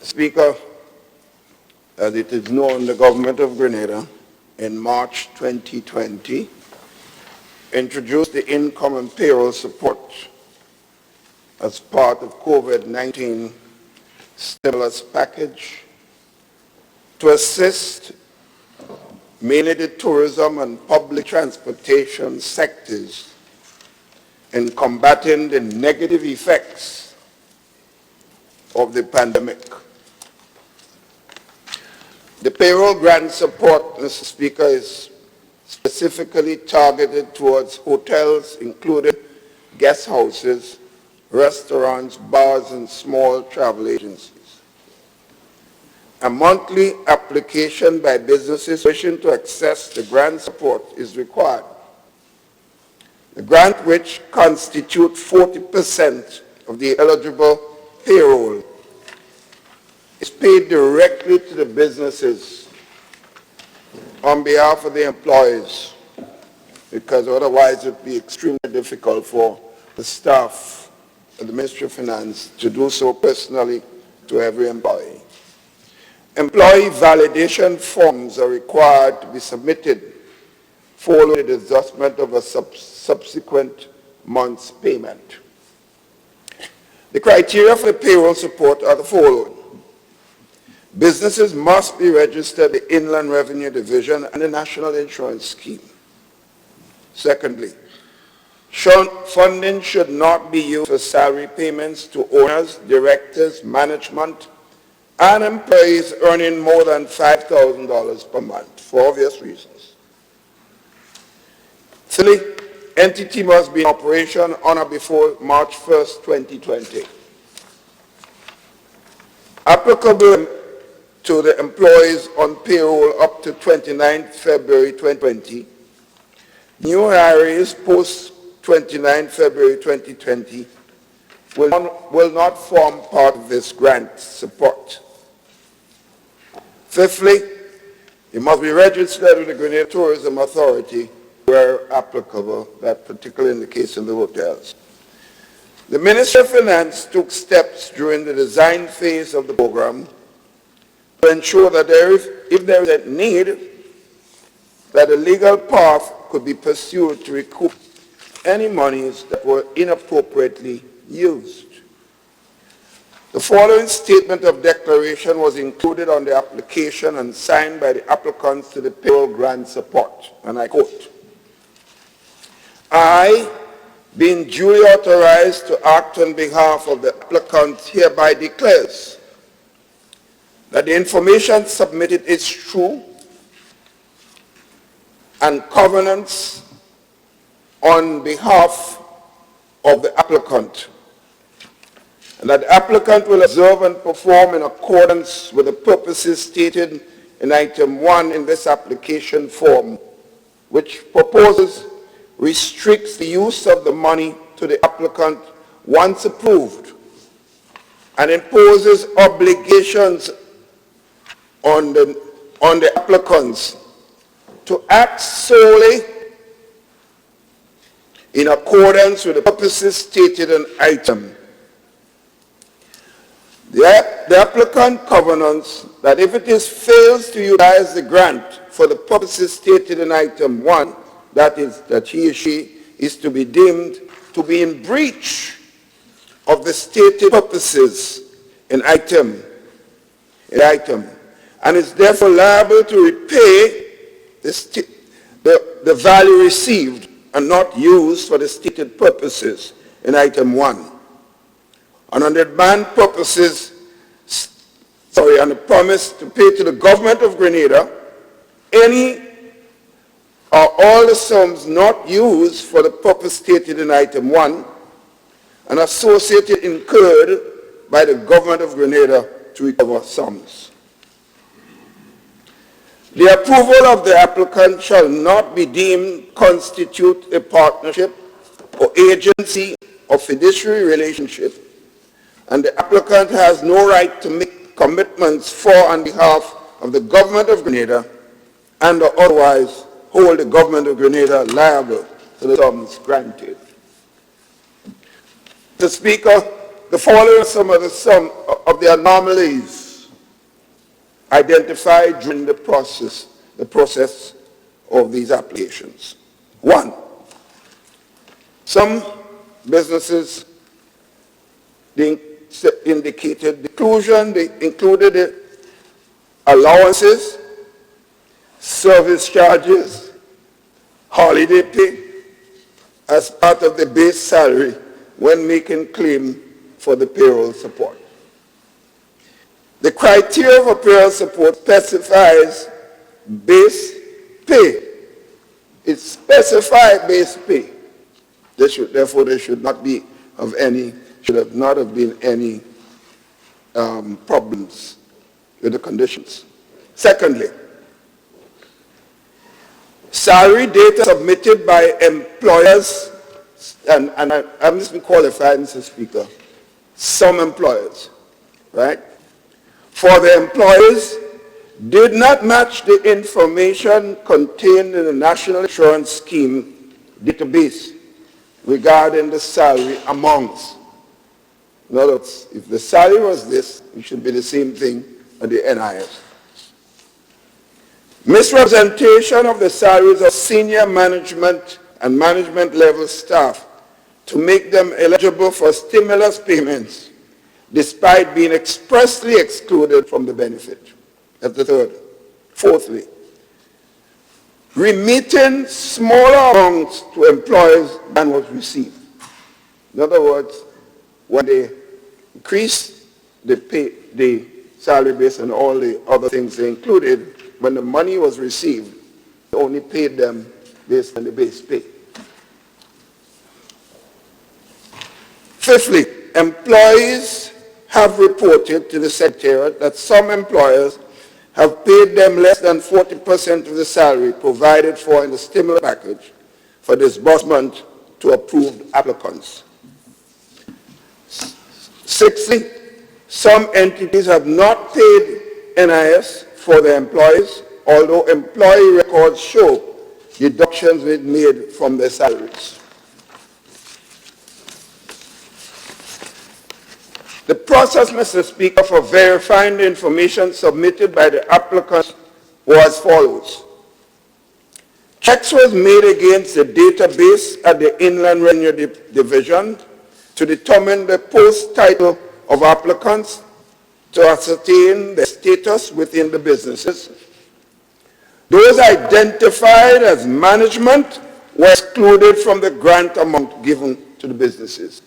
Speaker, as it is known, the government of Grenada in March 2020 introduced the income and payroll support as part of COVID-19 stimulus package to assist mainly the tourism and public transportation sectors in combating the negative effects of the pandemic. The payroll grant support, Mr. Speaker, is specifically targeted towards hotels, including guest houses, restaurants, bars, and small travel agencies. A monthly application by businesses wishing to access the grant support is required. The grant, which constitutes 40% of the eligible payroll, is paid directly to the businesses on behalf of the employees, because otherwise it would be extremely difficult for the staff of the Ministry of Finance to do so personally to every employee. Employee validation forms are required to be submitted following the disbursement of a subsequent month's payment. The criteria for the payroll support are the following. Businesses must be registered with the Inland Revenue Division and the National Insurance Scheme. Secondly, funding should not be used for salary payments to owners, directors, management, and employees earning more than $5,000 per month for obvious reasons. Thirdly, entity must be in operation on or before March 1st, 2020. Applicable to the employees on payroll up to 29th February 2020, new hires post 29th February 2020 will not form part of this grant support. Fifthly, they must be registered with the Grenada Tourism Authority where applicable, that particularly in the case of the hotels. The Ministry of Finance took steps during the design phase of the program to ensure that if there is a need, that a legal path could be pursued to recoup any monies that were inappropriately used. The following statement of declaration was included on the application and signed by the applicants to the payroll grant support, and I quote, "I, being duly authorized to act on behalf of the applicant, hereby declares that the information submitted is true and covenants on behalf of the applicant, and that the applicant will observe and perform in accordance with the purposes stated in item 1 in this application form, which restricts the use of the money to the applicant once approved and imposes obligations on the applicants to act solely in accordance with the purposes stated in item. The applicant covenants that if it fails to utilize the grant for the purposes stated in item 1, that is, that he or she is to be deemed to be in breach of the stated purposes in item, and is therefore liable to repay the value received and not used for the stated purposes in item 1. And on the demand purposes, on the promise to pay to the government of Grenada any or all the sums not used for the purpose stated in item 1 and associated incurred by the government of Grenada to recover sums. The approval of the applicant shall not be deemed constitute a partnership or agency or fiduciary relationship, and the applicant has no right to make commitments for and behalf of the government of Grenada and or otherwise hold the government of Grenada liable for the sums granted. Mr. Speaker, the following are some of the anomalies identified during the process of these applications. 1, some businesses indicated the inclusion, they included the allowances, service charges, holiday pay as part of the base salary when making claim for the payroll support. The criteria for payroll support specifies base pay. It specifies base pay. Therefore, there should not be should have not have been any problems with the conditions. Secondly, salary data submitted by employers, and I must be qualified, Mr. Speaker, some employers, right? For the employees did not match the information contained in the National Insurance Scheme database regarding the salary amounts. In other words, if the salary was this, it should be the same thing at the NIS. Misrepresentation of the salaries of senior management and management level staff to make them eligible for stimulus payments despite being expressly excluded from the benefit. That's the third. Fourthly, remitting smaller amounts to employees than was received. In other words, when they increased the salary base and all the other things they included, when the money was received, they only paid them based on the base pay. Fifthly, employees have reported to the Secretariat that some employers have paid them less than 40% of the salary provided for in the stimulus package for disbursement to approved applicants. Sixthly, some entities have not paid NIS for their employees, although employee records show deductions were made from their salaries. The process, Mr. Speaker, for verifying the information submitted by the applicants was as follows. Checks was made against the database at the Inland Revenue Division to determine the post title of applicants to ascertain the status within the businesses. Those identified as management were excluded from the grant amount given to the businesses.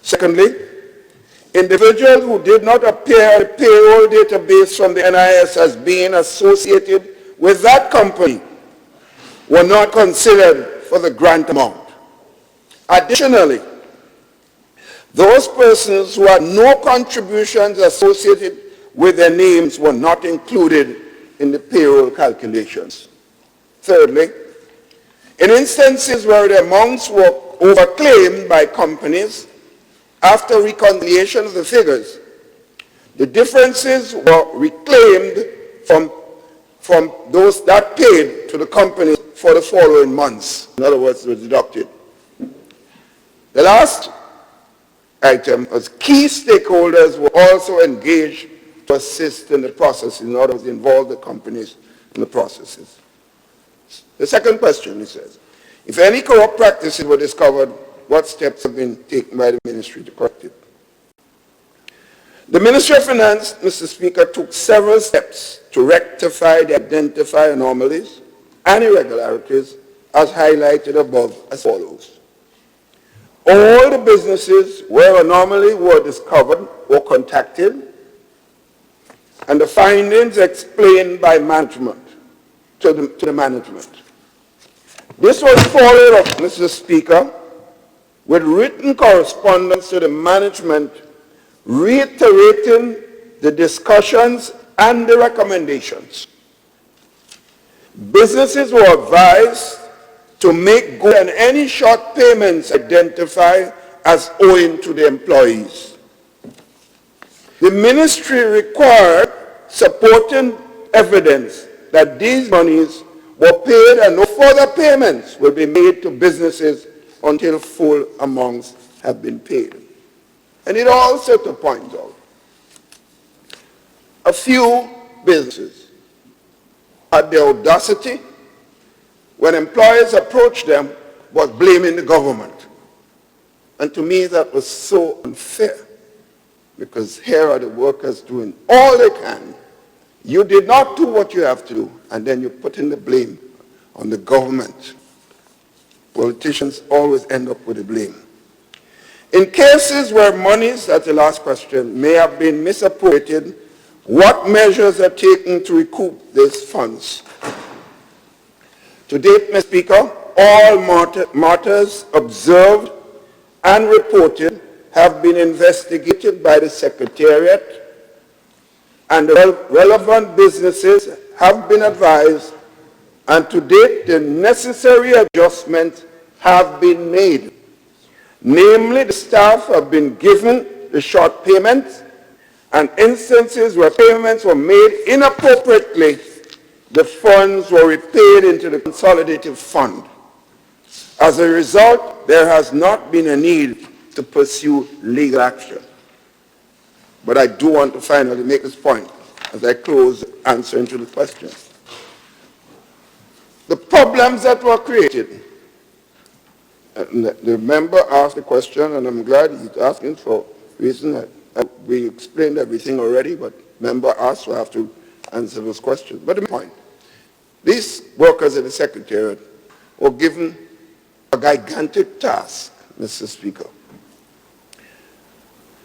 Secondly, individuals who did not appear in the payroll database from the NIS as being associated with that company were not considered for the grant amount. Additionally, those persons who had no contributions associated with their names were not included in the payroll calculations. Thirdly, in instances where the amounts were overclaimed by companies, after reconciliation of the figures, the differences were reclaimed from those that paid to the companies for the following months. In other words, it was deducted. The last item was key stakeholders were also engaged to assist in the process, in order to involve the companies in the processes. The second question, he says, if any corrupt practices were discovered, what steps have been taken by the ministry to correct it? The Ministry of Finance, Mr. Speaker, took several steps to rectify the identified anomalies and irregularities as highlighted above as follows. All the businesses where anomalies were discovered were contacted and the findings explained by management to the management. This was followed up, Mr. Speaker, with written correspondence to the management reiterating the discussions and the recommendations. Businesses were advised to make good on any short payments identified as owing to the employees. The ministry required supporting evidence that these monies were paid and no further payments will be made to businesses until full amounts have been paid. And it also to point out a few businesses had the audacity when employers approached them was blaming the government. And to me that was so unfair, because here are the workers doing all they can. You did not do what you have to do, and then you put in the blame on the government. Politicians always end up with the blame. In cases where monies, that's the last question, may have been misappropriated, what measures are taken to recoup these funds? To date, Mr. Speaker, all matters observed and reported have been investigated by the Secretariat, and the relevant businesses have been advised, and to date the necessary adjustments have been made. Namely, the staff have been given the short payments, and instances where payments were made inappropriately, the funds were repaid into the consolidated fund. As a result, there has not been a need to pursue legal action. But I do want to finally make this point as I close answering to the question. The problems that were created, the member asked the question, and I'm glad he's asking for reason that we explained everything already, but member asked, so I have to answer those questions. But the point, these workers at the Secretariat were given a gigantic task, Mr. Speaker.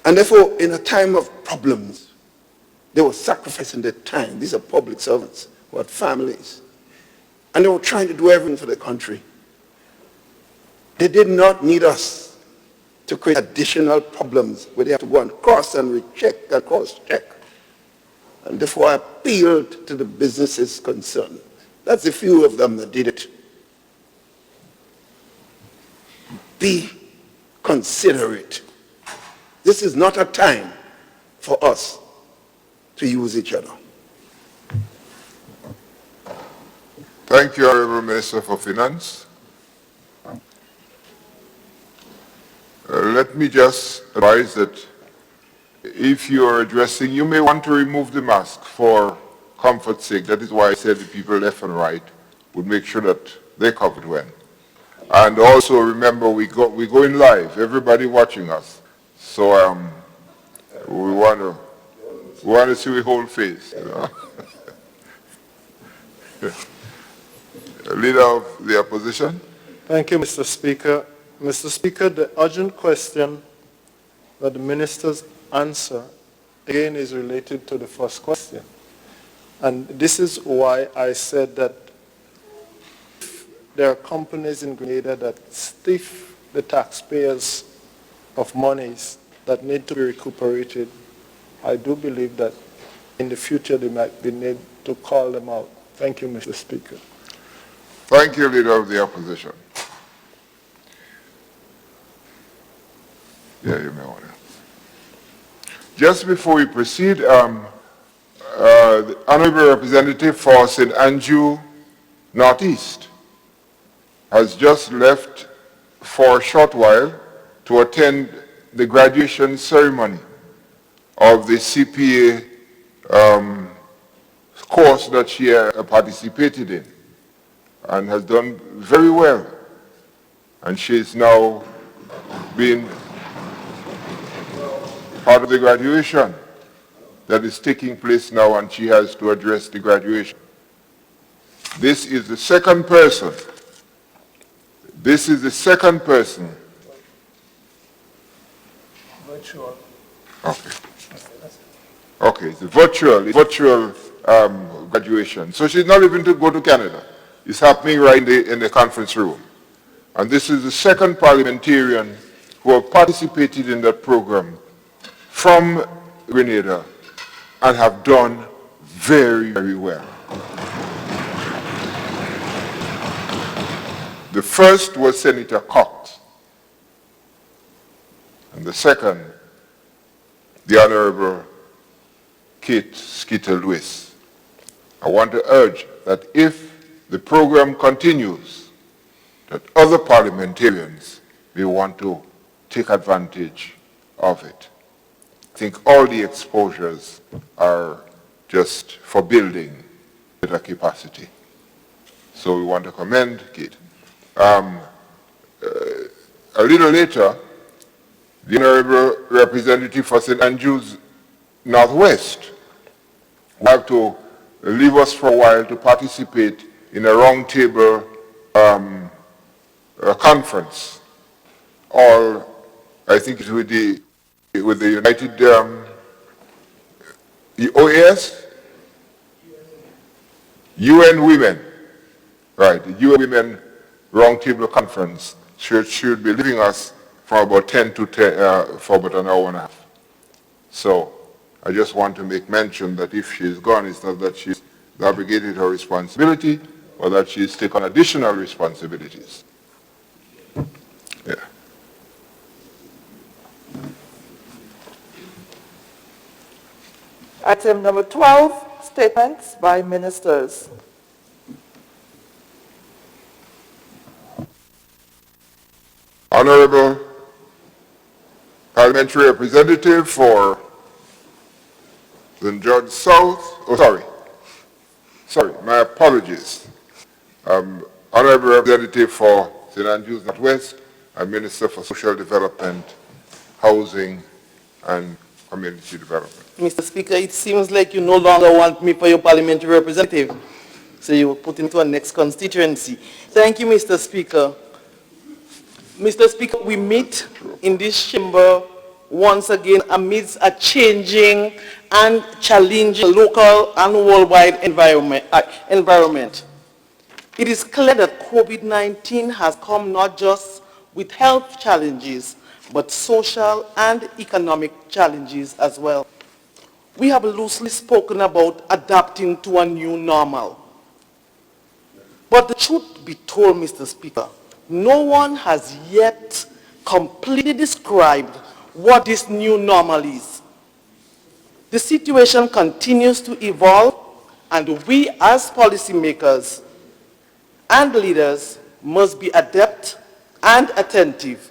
And therefore, in a time of problems, they were sacrificing their time. These are public servants who had families. And they were trying to do everything for the country. They did not need us to create additional problems where they have to go and cross and recheck and cross-check. And therefore, I appealed to the businesses concerned. That's a few of them that did it. Be considerate. This is not a time for us to use each other. Thank you, Honorable Minister for Finance. Let me just advise that if you are addressing, you may want to remove the mask for comfort's sake. That is why I said the people left and right would make sure that they covered when. And also remember, we go in live, everybody watching us. So we want to see the whole face. You know? Leader of the opposition. Thank you, Mr. Speaker. Mr. Speaker, the urgent question that the minister's answer again is related to the first question. And this is why I said that there are companies in Grenada that stiff the taxpayers of monies that need to be recuperated. I do believe that in the future they might be need to call them out. Thank you, Mr. Speaker. Thank you, Leader of the Opposition. Yeah, you may want to. Just before we proceed, the Honorable Representative for St. Andrew Northeast has just left for a short while to attend the graduation ceremony of the CPA course that she participated in and has done very well. And she is now being part of the graduation that is taking place now, and she has to address the graduation. This is the second person. This is the second person. Virtual. Okay. Okay, it's a virtual graduation. So she's not even to go to Canada. It's happening right in the conference room. And this is the second parliamentarian who have participated in that program from Grenada and have done very, very well. The first was Senator Cox, and the second, the Honorable Kate Skeeter-Lewis. I want to urge that if the program continues, that other parliamentarians may want to take advantage of it. I think all the exposures are just for building better capacity. So we want to commend Kate. A little later, the Honorable Representative for St. Andrews Northwest will have to leave us for a while to participate in a roundtable conference, or I think it's with the United, the OAS? UN Women, right, the UN Women Roundtable Conference should be leaving us for about 10 to 10, for about an hour and a half. So I just want to make mention that if she's gone, it's not that she's abrogated her responsibility, or that she's taken additional responsibilities. Yeah. Item number 12, statements by ministers. Honorable Parliamentary Representative for St. George South, sorry, my apologies. Honorable Representative for St. Andrews Northwest and Minister for Social Development, Housing and Community Development. Mr. Speaker, it seems like you no longer want me for your parliamentary representative, so you will put him to a next constituency. Thank you, Mr. Speaker. Mr. Speaker, we meet in this chamber once again amidst a changing and challenging local and worldwide environment. It is clear that COVID-19 has come not just with health challenges, but social and economic challenges as well. We have loosely spoken about adapting to a new normal. But the truth be told, Mr. Speaker, no one has yet completely described what this new normal is. The situation continues to evolve, and we as policymakers and leaders must be adept and attentive.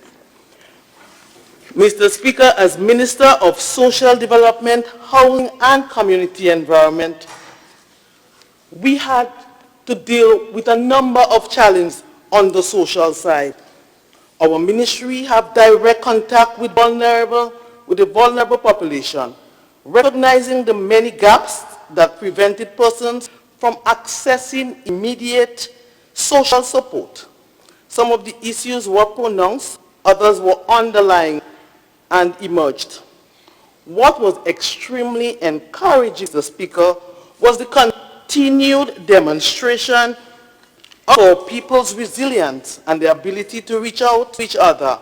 Mr. Speaker, as Minister of Social Development, Housing and Community Environment, we had to deal with a number of challenges on the social side. Our ministry have direct contact with the vulnerable population, recognizing the many gaps that prevented persons from accessing immediate social support. Some of the issues were pronounced, others were underlying and emerged. What was extremely encouraging, Mr. Speaker, was the continued demonstration of our people's resilience and their ability to reach out to each other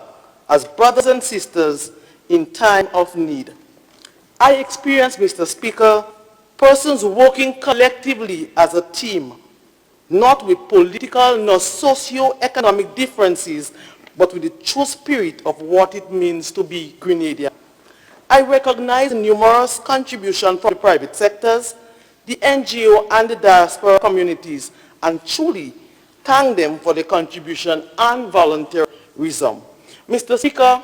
as brothers and sisters in time of need. I experienced, Mr. Speaker, persons working collectively as a team, not with political nor socio-economic differences, but with the true spirit of what it means to be Grenadian. I recognize numerous contributions from the private sectors, the NGO and the diaspora communities, and truly thank them for their contribution and volunteerism. Mr. Speaker,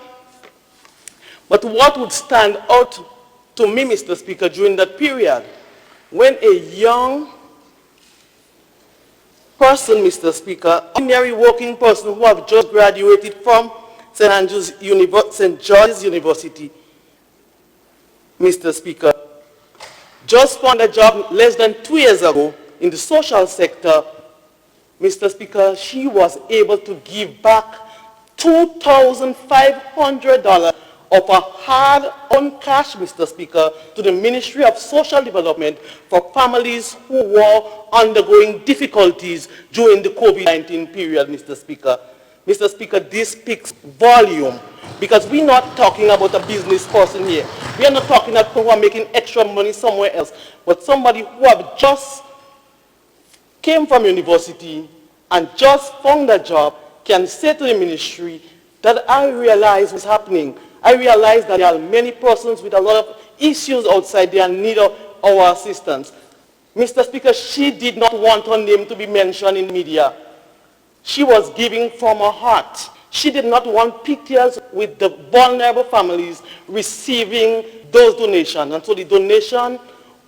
but what would stand out to me, Mr. Speaker, during that period, when a young person, Mr. Speaker, ordinary working person who have just graduated from St. George's University, Mr. Speaker, just found a job less than 2 years ago in the social sector, Mr. Speaker, she was able to give back $2,500 of a hard-earned cash, Mr. Speaker, to the Ministry of Social Development for families who were undergoing difficulties during the COVID-19 period, Mr. Speaker. Mr. Speaker, this speaks volume because we're not talking about a business person here. We are not talking about people who are making extra money somewhere else, but somebody who have just came from university and just found a job can say to the ministry that I realize what's happening. I realize that there are many persons with a lot of issues outside there and need our assistance. Mr. Speaker, she did not want her name to be mentioned in media. She was giving from her heart. She did not want pictures with the vulnerable families receiving those donations. And so the donation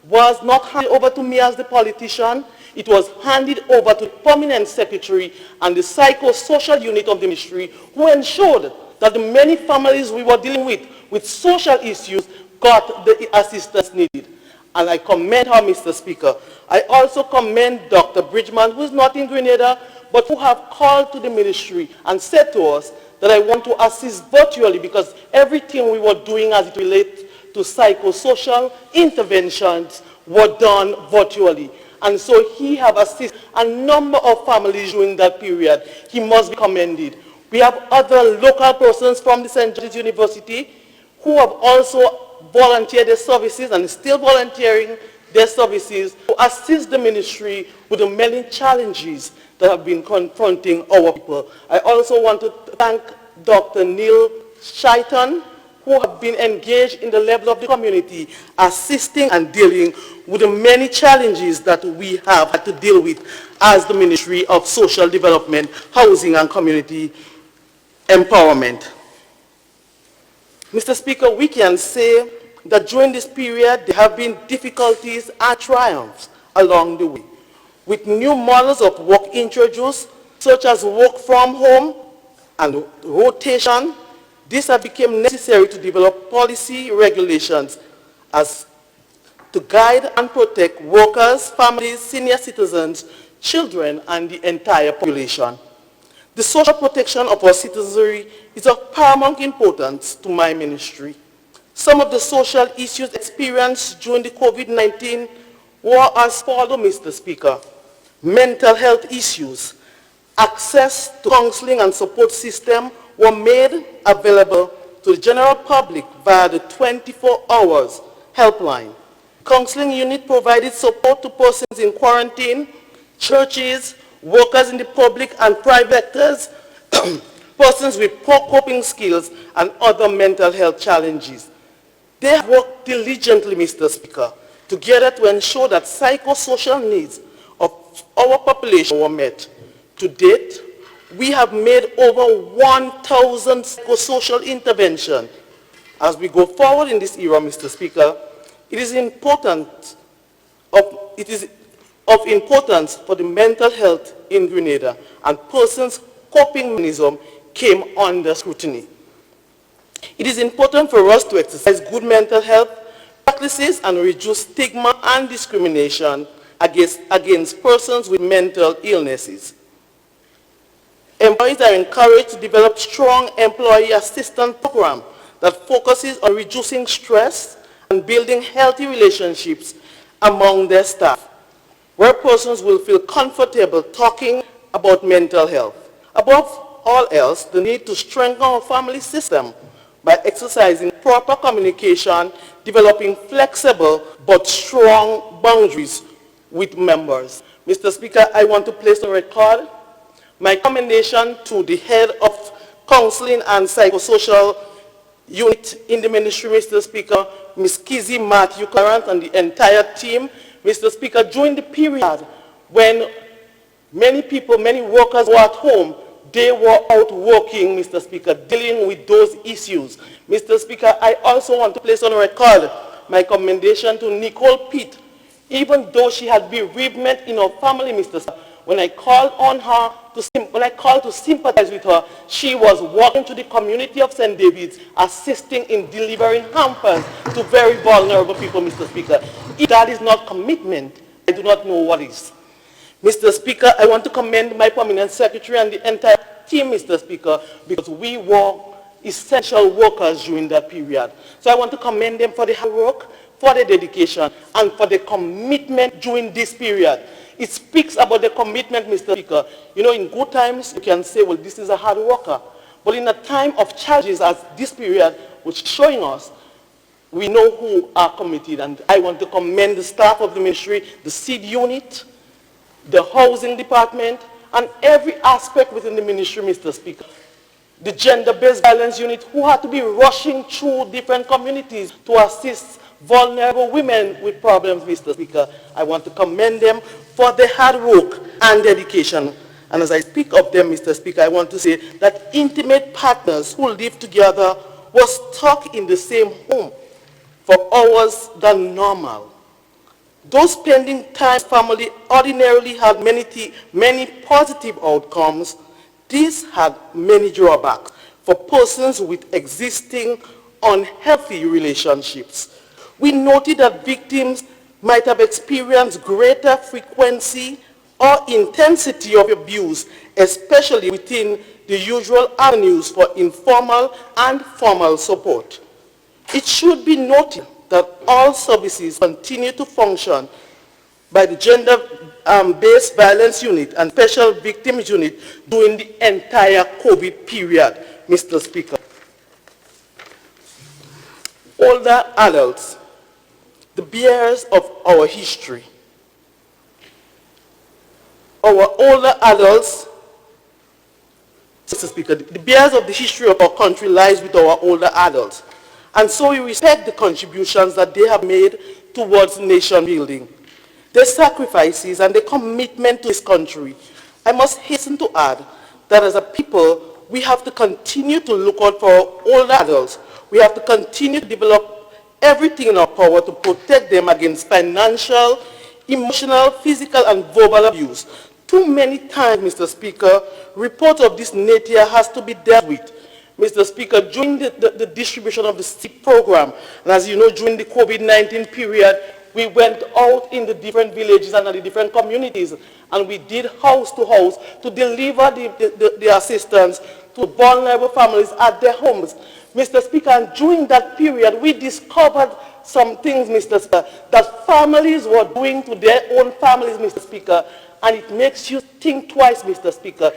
was not handed over to me as the politician. It was handed over to the permanent secretary and the psychosocial unit of the ministry, who ensured that the many families we were dealing with social issues, got the assistance needed. And I commend her, Mr. Speaker. I also commend Dr. Bridgman, who is not in Grenada, but who have called to the ministry and said to us that I want to assist virtually because everything we were doing as it relates to psychosocial interventions were done virtually. And so he have assisted a number of families during that period. He must be commended. We have other local persons from the St. George's University who have also volunteered their services and still volunteering their services to assist the ministry with the many challenges that have been confronting our people. I also want to thank Dr. Neil Shaitan, who have been engaged in the level of the community, assisting and dealing with the many challenges that we have had to deal with as the Ministry of Social Development, Housing and Community Empowerment. Mr. Speaker, we can say that during this period there have been difficulties and triumphs along the way, with new models of work introduced, such as work from home and rotation. This has become necessary to develop policy regulations as to guide and protect workers, families, senior citizens, children, and the entire population. The social protection of our citizenry is of paramount importance to my ministry. Some of the social issues experienced during the COVID-19 were as follows, Mr. Speaker. Mental health issues, access to counseling and support system were made available to the general public via the 24 hours helpline. Counseling unit provided support to persons in quarantine, churches, workers in the public and private sectors, persons with poor coping skills and other mental health challenges. They have worked diligently, Mr. Speaker, together to ensure that psychosocial needs of our population were met. To date, We have made over 1,000 psychosocial interventions. As we go forward in this era, Mr. Speaker, it is of importance for the mental health in Grenada, and persons' coping mechanism came under scrutiny. It is important for us to exercise good mental health practices and reduce stigma and discrimination against persons with mental illnesses. Employees are encouraged to develop strong employee assistance program that focuses on reducing stress and building healthy relationships among their staff, where persons will feel comfortable talking about mental health. Above all else, the need to strengthen our family system by exercising proper communication, developing flexible but strong boundaries with members. Mr. Speaker, I want to place on record my commendation to the head of counseling and psychosocial unit in the ministry, Mr. Speaker, Ms. Kizzy Matthew Clarence and the entire team. Mr. Speaker, during the period when many people, many workers were at home, they were out working, Mr. Speaker, dealing with those issues. Mr. Speaker, I also want to place on record my commendation to Nicole Pitt. Even though she had bereavement in her family, Mr. Speaker, when I called on her, to sympathize with her, she was walking to the community of St. David's, assisting in delivering hampers to very vulnerable people, Mr. Speaker. If that is not commitment, I do not know what is. Mr. Speaker, I want to commend my permanent secretary and the entire team, Mr. Speaker, because we were essential workers during that period. So I want to commend them for the hard work, for their dedication, and for the commitment during this period. It speaks about the commitment, Mr. Speaker. You know, in good times, you can say, well, this is a hard worker. But in a time of challenges as this period, which is showing us, we know who are committed. And I want to commend the staff of the ministry, the seed unit, the housing department, and every aspect within the ministry, Mr. Speaker. The gender-based violence unit, who had to be rushing through different communities to assist vulnerable women with problems, Mr. Speaker. I want to commend them for their hard work and dedication. And as I speak of them, Mr. Speaker, I want to say that intimate partners who live together were stuck in the same home for hours than normal. Those spending time with family ordinarily had many positive outcomes. These had many drawbacks for persons with existing unhealthy relationships. We noted that victims might have experienced greater frequency or intensity of abuse, especially within the usual avenues for informal and formal support. It should be noted that all services continue to function by the gender-based violence unit and special victims unit during the entire COVID period, Mr. Speaker. Older adults, the bearers of our history. Our older adults, Mr. Speaker, the bearers of the history of our country lies with our older adults. And so we respect the contributions that they have made towards nation building, their sacrifices and their commitment to this country. I must hasten to add that as a people, we have to continue to look out for our older adults. We have to continue to develop everything in our power to protect them against financial, emotional, physical, and verbal abuse. Too many times, Mr. Speaker, reports of this nature has to be dealt with. Mr. Speaker, during the distribution of the STIP program, and as you know, during the COVID-19 period, we went out in the different villages and the different communities, and we did house to house to deliver the assistance to vulnerable families at their homes. Mr. Speaker, and during that period, we discovered some things, Mr. Speaker, that families were doing to their own families, Mr. Speaker, and it makes you think twice, Mr. Speaker.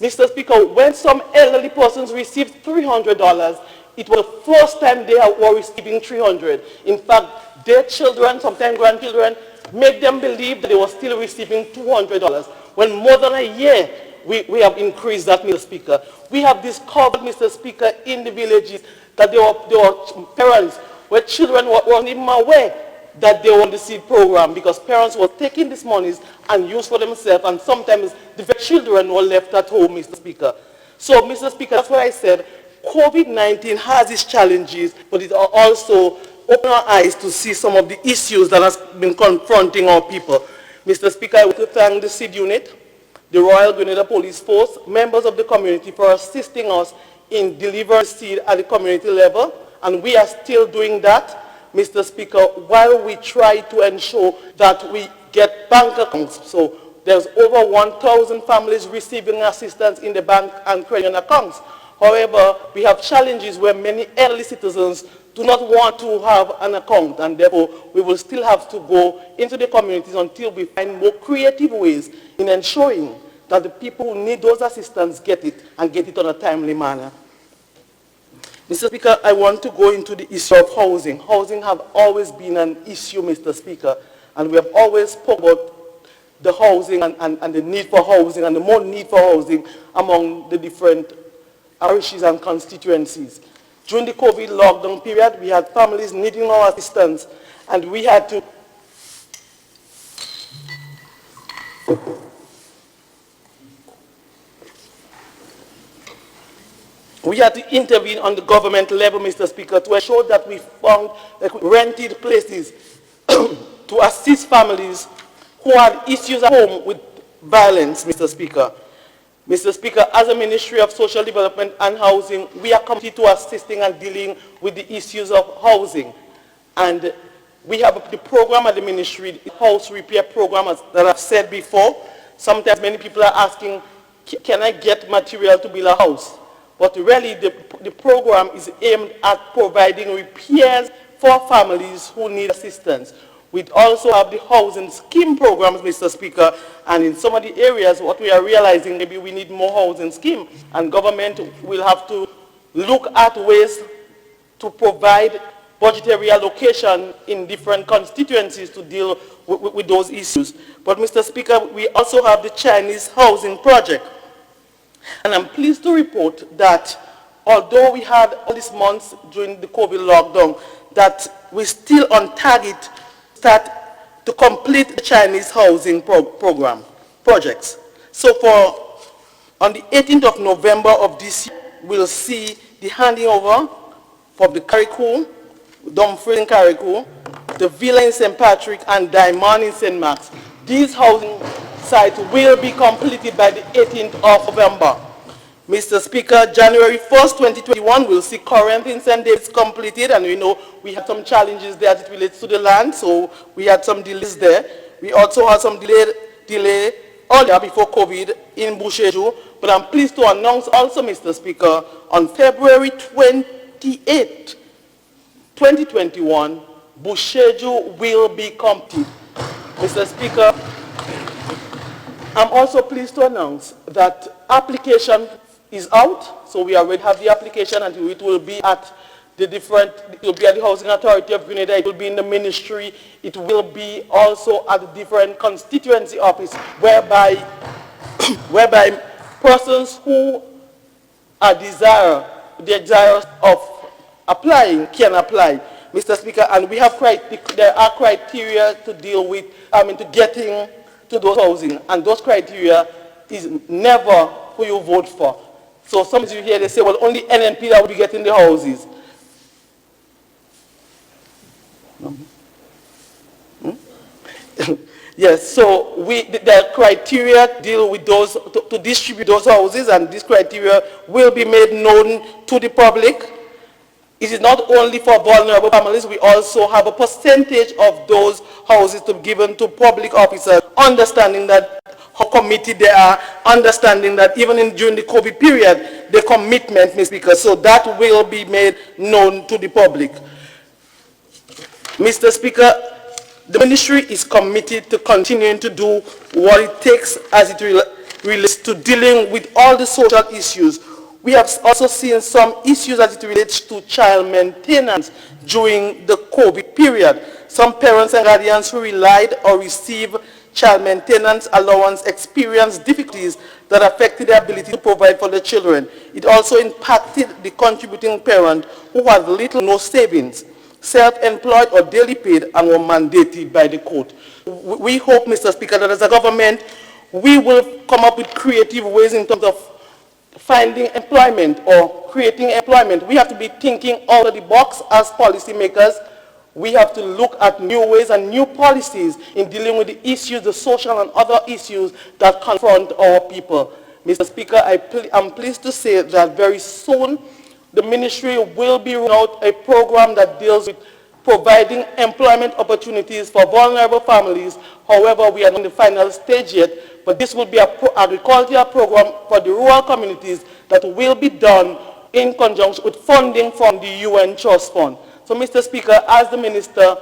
Mr. Speaker, when some elderly persons received $300, it was the first time they were receiving $300. In fact, their children, sometimes grandchildren, make them believe that they were still receiving $200. When more than a year, we have increased that, Mr. Speaker. We have discovered, Mr. Speaker, in the villages that there were parents where children weren't even aware that they want the seed program because parents were taking these monies and used for themselves, and sometimes the very children were left at home, Mr. Speaker. So, Mr. Speaker, that's why I said COVID-19 has its challenges, but it also opened our eyes to see some of the issues that has been confronting our people. Mr. Speaker, I want to thank the seed unit, the Royal Grenada Police Force, members of the community for assisting us in delivering seed at the community level, and we are still doing that, Mr. Speaker, while we try to ensure that we get bank accounts. So there's over 1,000 families receiving assistance in the bank and credit accounts. However, we have challenges where many elderly citizens do not want to have an account, and therefore we will still have to go into the communities until we find more creative ways in ensuring that the people who need those assistance get it, and get it on a timely manner. Mr. Speaker, I want to go into the issue of housing. Housing have always been an issue, Mr. Speaker, and we have always spoken about the housing and the need for housing and the more need for housing among the different parishes and constituencies. During the COVID lockdown period, we had families needing our assistance, and we had to intervene on the government level, Mr. Speaker, to ensure that we found rented places to assist families who had issues at home with violence, Mr. Speaker. Mr. Speaker, as a Ministry of Social Development and Housing, we are committed to assisting and dealing with the issues of housing. And we have the program at the Ministry, the house repair program, as that I've said before. Sometimes many people are asking, can I get material to build a house? But really, the program is aimed at providing repairs for families who need assistance. We also have the housing scheme programs, Mr. Speaker, and in some of the areas, what we are realizing, maybe we need more housing scheme, and government will have to look at ways to provide budgetary allocation in different constituencies to deal with those issues. But, Mr. Speaker, we also have the Chinese housing project. And I'm pleased to report that although we had all these months during the COVID lockdown, that we're still on target to complete the Chinese housing projects. So on the 18th of November of this year, we'll see the handing over of the Carriacou, Dumfries in Carriacou, the Villa in St. Patrick, and Diamond in St. Max. These housing sites will be completed by the 18th of November. Mr. Speaker, January 1st, 2021, we'll see Corinth in St. David's completed, and we know we had some challenges there as it relates to the land, so we had some delays there. We also had some delay earlier before COVID in Boucheju, but I'm pleased to announce also, Mr. Speaker, on February 28, 2021, Boucheju will be completed. Mr. Speaker, I'm also pleased to announce that application is out, so we already have the application, and it will be at the Housing Authority of Grenada, it will be in the ministry, it will be also at the different constituency office, whereby persons who are desirous of applying can apply, Mr. Speaker, and we have there are criteria to deal with, to getting to those housing, and those criteria is never who you vote for. So some of you here, they say, well, only NNP that will be getting the houses. Yes, so the criteria deal with those, to distribute those houses, and this criteria will be made known to the public. It is not only for vulnerable families, we also have a percentage of those houses to be given to public officers, understanding that how committed they are, understanding that even during the COVID period, the commitment, Mr. Speaker, so that will be made known to the public. Mr. Speaker, the ministry is committed to continuing to do what it takes as it relates to dealing with all the social issues. We have also seen some issues as it relates to child maintenance during the COVID period. Some parents and guardians who relied or received child maintenance allowance experienced difficulties that affected their ability to provide for their children. It also impacted the contributing parent who had little or no savings. self-employed or daily paid and were mandated by the court. We hope, Mr. Speaker, that as a government, we will come up with creative ways in terms of finding employment or creating employment. We have to be thinking out of the box as policymakers. We have to look at new ways and new policies in dealing with the issues, the social and other issues that confront our people. Mr. Speaker, I'm pleased to say that very soon the ministry will be rolling out a program that deals with providing employment opportunities for vulnerable families. However, we are not in the final stage yet, but this will be an agricultural program for the rural communities that will be done in conjunction with funding from the UN Trust Fund. So, Mr. Speaker, as the minister,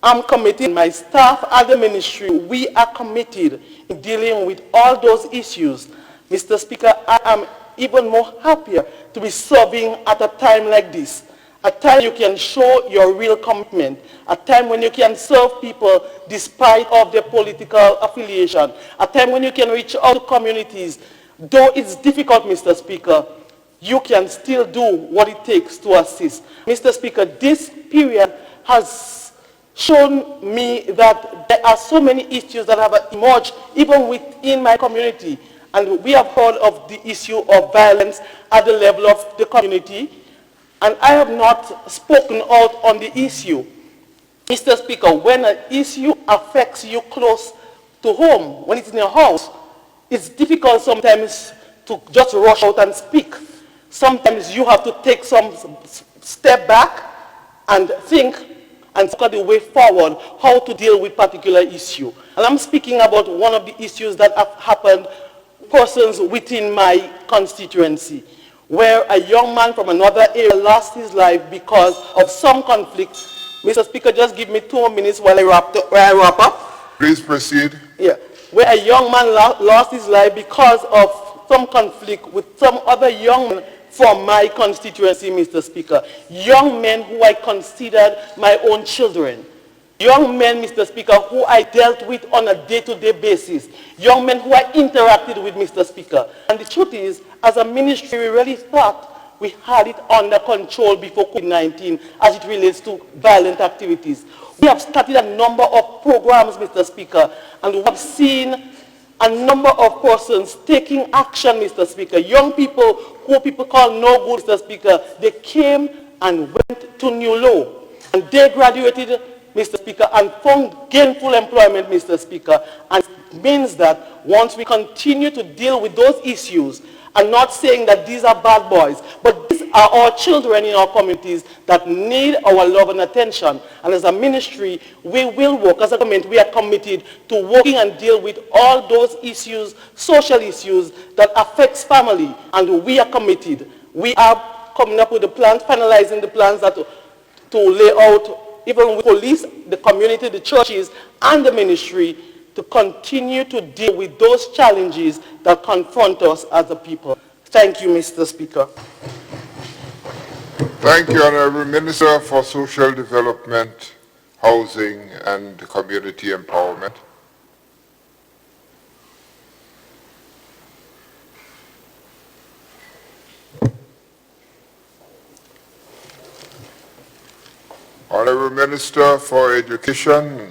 I'm committed, my staff at the ministry, we are committed in dealing with all those issues. Mr. Speaker, I am even more happier to be serving at a time like this, a time you can show your real commitment, a time when you can serve people despite of their political affiliation, a time when you can reach out to communities. Though it's difficult, Mr. Speaker, you can still do what it takes to assist. Mr. Speaker, this period has shown me that there are so many issues that have emerged even within my community. And we have heard of the issue of violence at the level of the community. And I have not spoken out on the issue. Mr. Speaker, when an issue affects you close to home, when it's in your house, it's difficult sometimes to just rush out and speak. Sometimes you have to take some step back and think and look at the way forward, how to deal with particular issue. And I'm speaking about one of the issues that have happened, persons within my constituency, where a young man from another area lost his life because of some conflict. Mr. Speaker, just give me 2 more minutes while I wrap up. Please proceed. Yeah, where a young man lost his life because of some conflict with some other young man from my constituency, Mr. Speaker. Young men who I considered my own children. Young men, Mr. Speaker, who I dealt with on a day-to-day basis. Young men who I interacted with, Mr. Speaker. And the truth is, as a ministry, we really thought we had it under control before COVID-19 as it relates to violent activities. We have started a number of programs, Mr. Speaker, and we have seen a number of persons taking action, Mr. Speaker. Young people who people call no good, Mr. Speaker, they came and went to New Law, and they graduated, Mr. Speaker, and found gainful employment, Mr. Speaker. And it means that once we continue to deal with those issues, I'm not saying that these are bad boys, but these are our children in our communities that need our love and attention. And as a ministry, we will work. As a government, we are committed to working and deal with all those issues, social issues that affects family. And we are committed. We are coming up with the plans, finalizing the plans that to lay out, even with police, the community, the churches, and the ministry, to continue to deal with those challenges that confront us as a people. Thank you, Mr. Speaker. Thank you, Honorable Minister for Social Development, Housing and Community Empowerment. Honorable Minister for Education.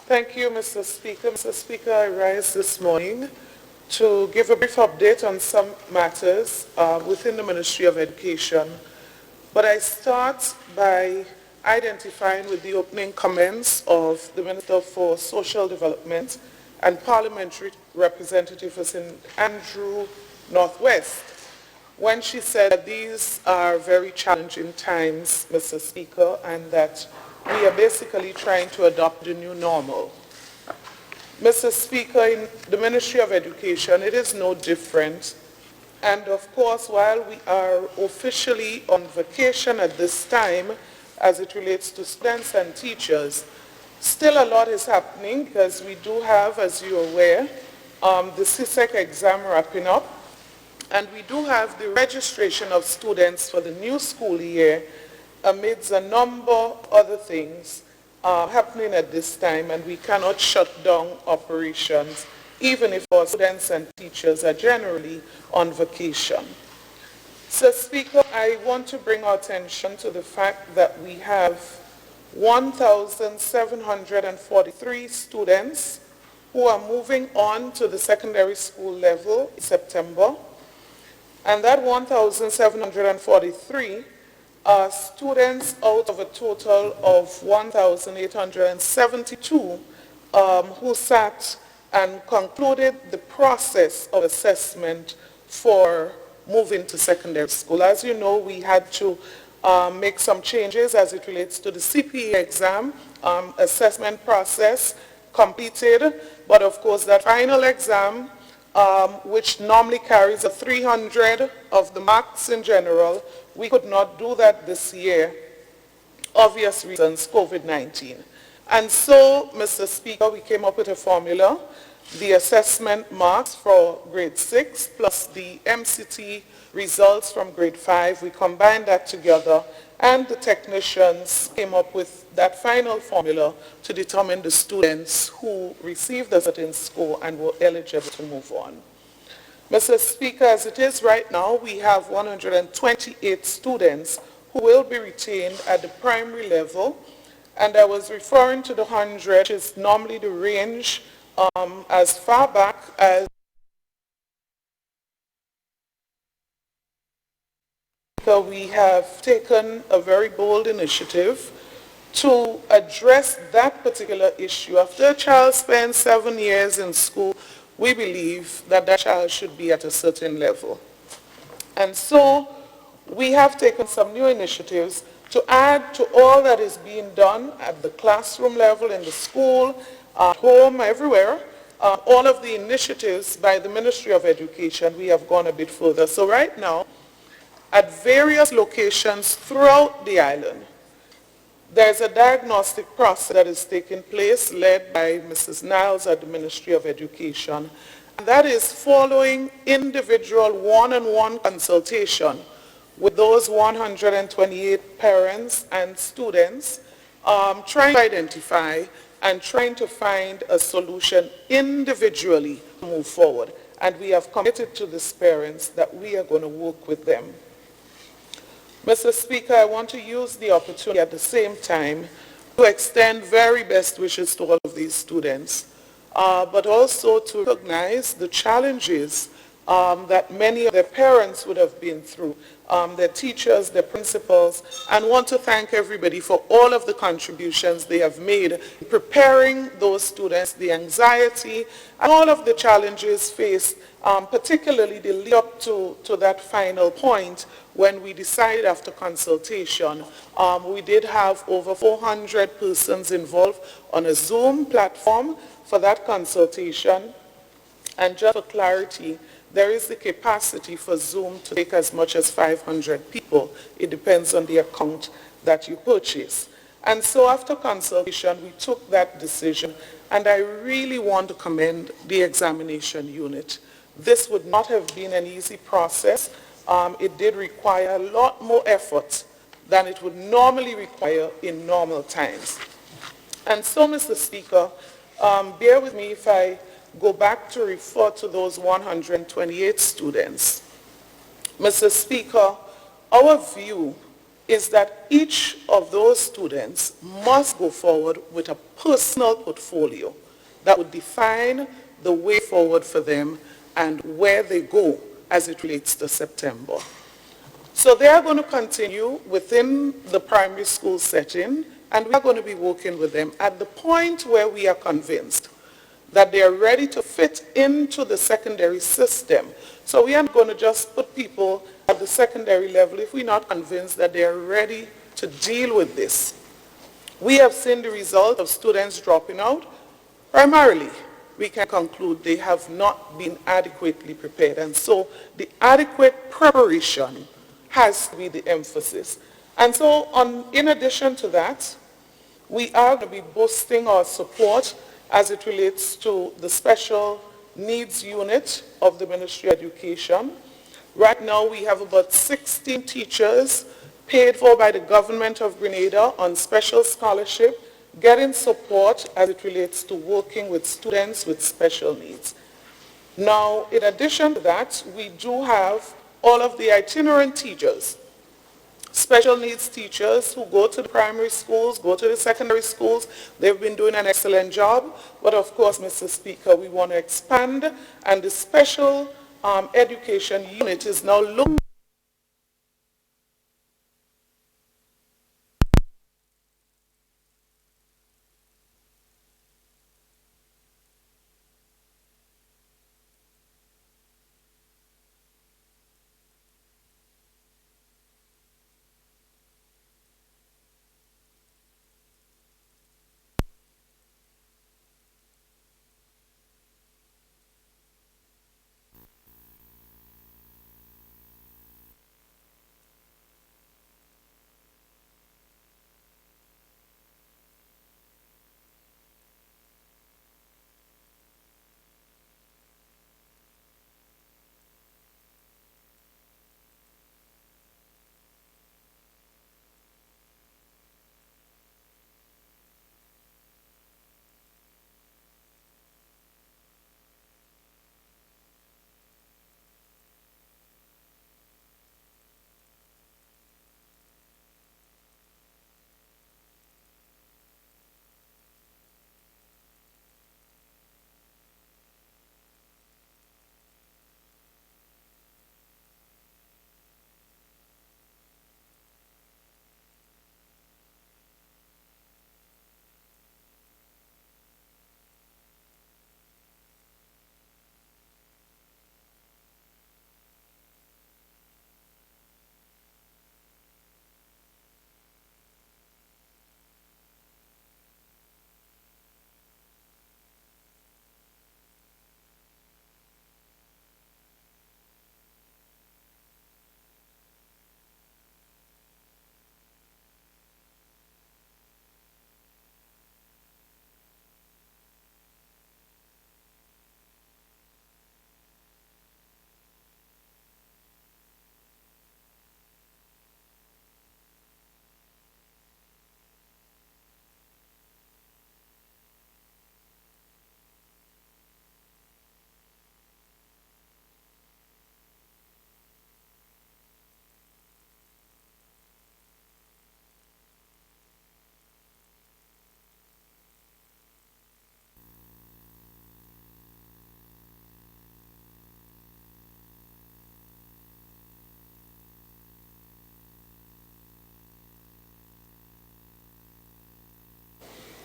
Thank you, Mr. Speaker. Mr. Speaker, I rise this morning to give a brief update on some matters within the Ministry of Education. But I start by identifying with the opening comments of the Minister for Social Development and Parliamentary Representative for St. Andrew Northwest, when she said that these are very challenging times, Mr. Speaker, and that we are basically trying to adopt the new normal. Mr. Speaker, in the Ministry of Education, it is no different. And of course, while we are officially on vacation at this time, as it relates to students and teachers, still a lot is happening because we do have, as you're aware, the CSEC exam wrapping up. And we do have the registration of students for the new school year amidst a number of other things happening at this time, and we cannot shut down operations, even if our students and teachers are generally on vacation. Mr. Speaker, I want to bring our attention to the fact that we have 1,743 students who are moving on to the secondary school level in September. And that 1,743 are students out of a total of 1,872 who sat and concluded the process of assessment for moving to secondary school. As you know, we had to make some changes as it relates to the CPE exam assessment process completed, but of course that final exam, which normally carries a 300 of the marks in general, we could not do that this year, obvious reasons, COVID-19. And so, Mr. Speaker, we came up with a formula, the assessment marks for grade 6 plus the MCT results from grade 5. We combined that together, and the technicians came up with that final formula to determine the students who received a certain score and were eligible to move on. Mr. Speaker, as it is right now, we have 128 students who will be retained at the primary level, and I was referring to the 100, which is normally the range as far back as we have taken a very bold initiative to address that particular issue. After a child spends 7 years in school, we believe that that child should be at a certain level. And so we have taken some new initiatives to add to all that is being done at the classroom level, in the school, at home, everywhere. All of the initiatives by the Ministry of Education, we have gone a bit further. So right now, at various locations throughout the island, there's a diagnostic process that is taking place led by Mrs. Niles at the Ministry of Education. And that is following individual one-on-one consultation with those 128 parents and students, trying to identify and trying to find a solution individually to move forward. And we have committed to these parents that we are going to work with them. Mr. Speaker, I want to use the opportunity at the same time to extend very best wishes to all of these students, but also to recognize the challenges that many of their parents would have been through, their teachers, their principals, and want to thank everybody for all of the contributions they have made in preparing those students, the anxiety, and all of the challenges faced, particularly the lead up to that final point when we decided after consultation. We did have over 400 persons involved on a Zoom platform for that consultation. And just for clarity, there is the capacity for Zoom to take as much as 500 people. It depends on the account that you purchase. And so after consultation, we took that decision, and I really want to commend the examination unit. This would not have been an easy process. It did require a lot more effort than it would normally require in normal times. And so, Mr. Speaker, bear with me if I go back to refer to those 128 students. Mr. Speaker, our view is that each of those students must go forward with a personal portfolio that would define the way forward for them and where they go as it relates to September. So they are going to continue within the primary school setting, and we are going to be working with them at the point where we are convinced that they are ready to fit into the secondary system. So we aren't going to just put people at the secondary level if we're not convinced that they are ready to deal with this. We have seen the result of students dropping out. Primarily, we can conclude they have not been adequately prepared. And so the adequate preparation has to be the emphasis. And so in addition to that, we are going to be boosting our support as it relates to the special needs unit of the Ministry of Education. Right now we have about 16 teachers paid for by the government of Grenada on special scholarship, getting support as it relates to working with students with special needs. Now, in addition to that, we do have all of the itinerant teachers, special needs teachers who go to the primary schools, go to the secondary schools. They've been doing an excellent job. But of course, Mr. Speaker, we want to expand, and the special education unit is now looking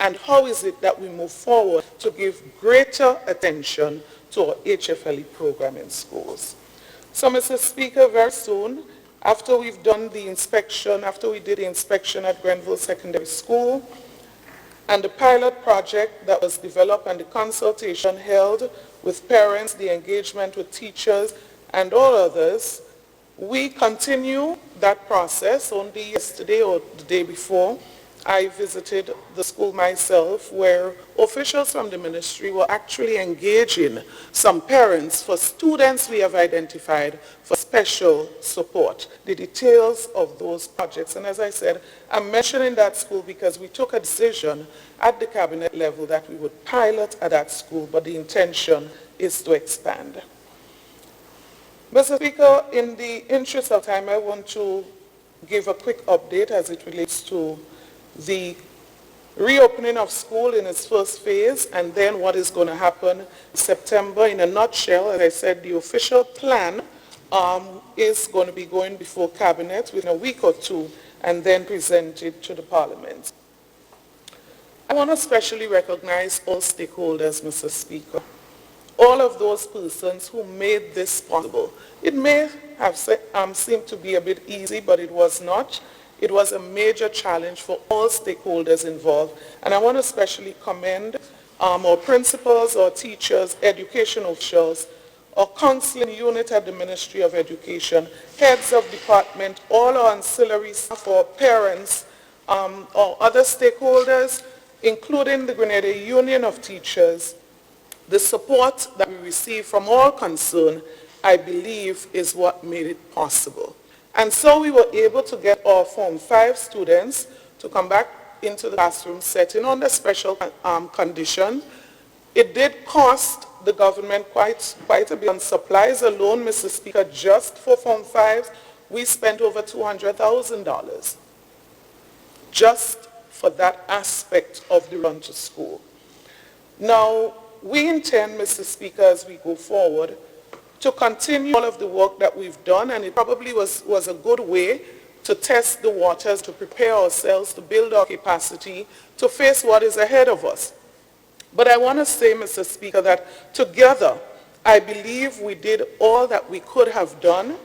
and how is it that we move forward to give greater attention to our HFLE program in schools. So, Mr. Speaker, very soon, after we've done the inspection, after we did the inspection at Grenville Secondary School, and the pilot project that was developed and the consultation held with parents, the engagement with teachers, and all others, we continue that process. Only yesterday or the day before, I visited the school myself, where officials from the ministry were actually engaging some parents for students we have identified for special support, the details of those projects. And as I said, I'm mentioning that school because we took a decision at the cabinet level that we would pilot at that school, but the intention is to expand. Mr. Speaker, in the interest of time, I want to give a quick update as it relates to the reopening of school in its first phase, and then what is going to happen in September. In a nutshell, as I said, the official plan is going to be going before cabinet within a week or two and then presented to the parliament. I want to especially recognize all stakeholders, Mr. Speaker, all of those persons who made this possible. It may have seemed to be a bit easy, but it was not. It was a major challenge for all stakeholders involved. And I want to especially commend our principals, our teachers, education officials, our counseling unit at the Ministry of Education, heads of department, all our ancillary staff, our parents, our other stakeholders, including the Grenada Union of Teachers. The support that we received from all concerned, I believe, is what made it possible. And so we were able to get our Form 5 students to come back into the classroom setting under special condition. It did cost the government quite a bit on supplies alone, Mr. Speaker. Just for Form 5s, we spent over $200,000 just for that aspect of the run to school. Now, we intend, Mr. Speaker, as we go forward, to continue all of the work that we've done, and it probably was a good way to test the waters, to prepare ourselves, to build our capacity, to face what is ahead of us. But I want to say, Mr. Speaker, that together, I believe we did all that we could have done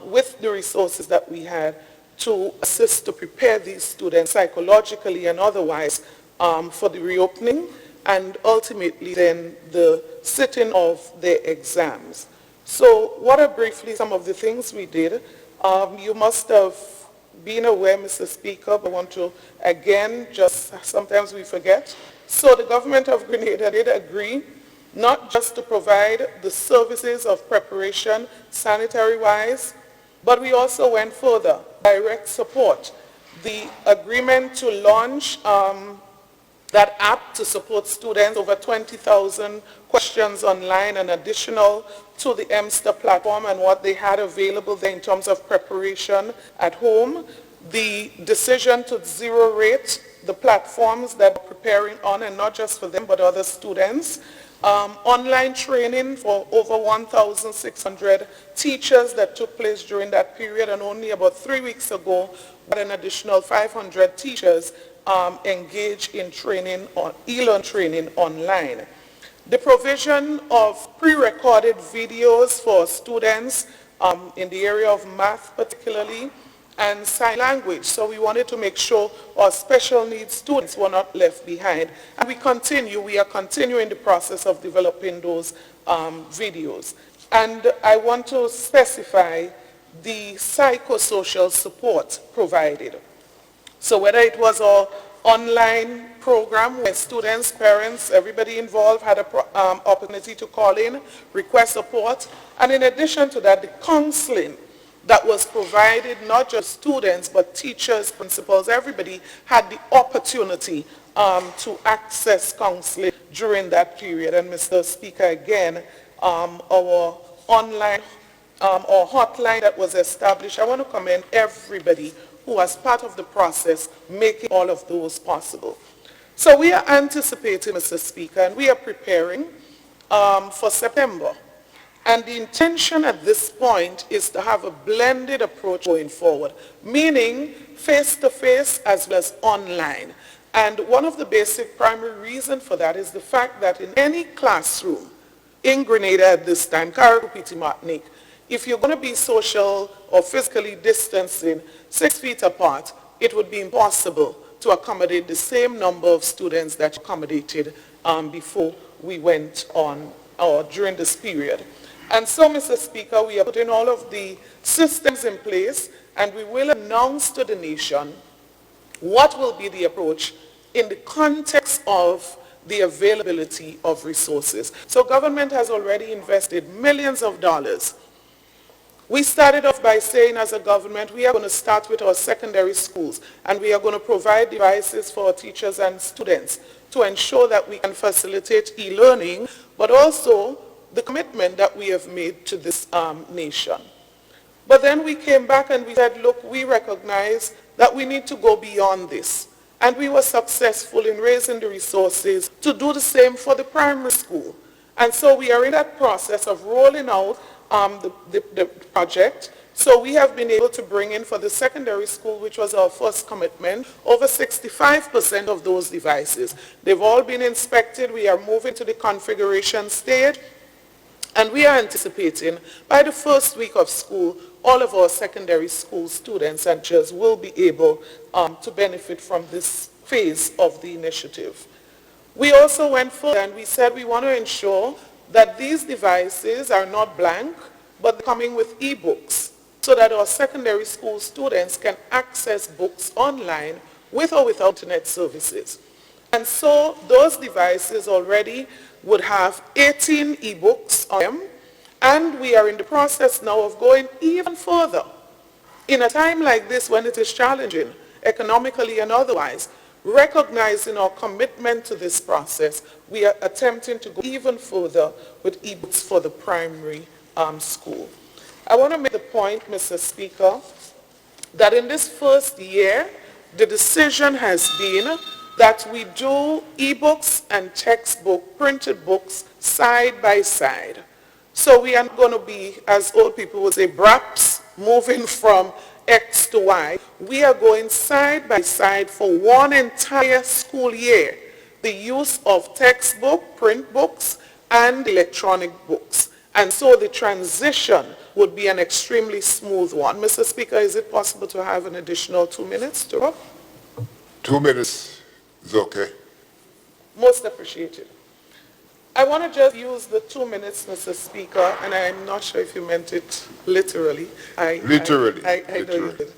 with the resources that we had to assist to prepare these students psychologically and otherwise for the reopening and ultimately then the sitting of their exams. So what are briefly some of the things we did? You must have been aware, Mr. Speaker, but I want to again, just sometimes we forget. So the government of Grenada did agree not just to provide the services of preparation sanitary-wise, but we also went further, direct support. The agreement to launch that app to support students, over 20,000 questions online and additional to the MSTER platform and what they had available there in terms of preparation at home. The decision to zero rate the platforms that are preparing on, and not just for them but other students. Online training for over 1,600 teachers that took place during that period, and only about 3 weeks ago, we had an additional 500 teachers engaged in training or e-learn training online. The provision of pre-recorded videos for students in the area of math particularly, and sign language. So we wanted to make sure our special needs students were not left behind. And we are continuing the process of developing those videos. And I want to specify the psychosocial support provided. So whether it was our online program where students, parents, everybody involved had an opportunity to call in, request support, and in addition to that, the counseling that was provided, not just students, but teachers, principals, everybody had the opportunity to access counseling during that period. And Mr. Speaker, again, our online, our hotline that was established, I want to commend everybody who was part of the process making all of those possible. So we are anticipating, Mr. Speaker, and we are preparing for September. And the intention at this point is to have a blended approach going forward, meaning face-to-face as well as online. And one of the basic primary reasons for that is the fact that in any classroom in Grenada at this time, Caribbean, Martinique, if you're going to be social or physically distancing 6 feet apart, it would be impossible to accommodate the same number of students that accommodated before we went on or during this period. And so, Mr. Speaker, we are putting all of the systems in place, and we will announce to the nation what will be the approach in the context of the availability of resources. So government has already invested millions of dollars. We started off by saying as a government, we are going to start with our secondary schools, and we are going to provide devices for our teachers and students to ensure that we can facilitate e-learning, but also the commitment that we have made to this nation. But then we came back and we said, look, we recognize that we need to go beyond this. And we were successful in raising the resources to do the same for the primary school. And so we are in that process of rolling out the project. So we have been able to bring in for the secondary school, which was our first commitment, over 65% of those devices. They've all been inspected. We are moving to the configuration stage. And we are anticipating by the first week of school, all of our secondary school students and teachers will be able to benefit from this phase of the initiative. We also went further and we said we want to ensure that these devices are not blank, but coming with e-books so that our secondary school students can access books online with or without internet services. And so those devices already would have 18 e-books on them, and we are in the process now of going even further. In a time like this when it is challenging, economically and otherwise, Recognizing our commitment to this process, we are attempting to go even further with ebooks for the primary school. I want to make the point, Mr. Speaker, that in this first year, the decision has been that we do ebooks and textbook, printed books, side by side. So we are going to be, as old people would say, BRAPs, moving from X to Y. We are going side by side for one entire school year, the use of textbook, print books, and electronic books. And so the transition would be an extremely smooth one. Mr. Speaker, is it possible to have an additional 2 minutes to up? 2 minutes is okay. Most appreciated. I want to just use the 2 minutes, Mr. Speaker, and I'm not sure if you meant it literally. Literally. I know you did.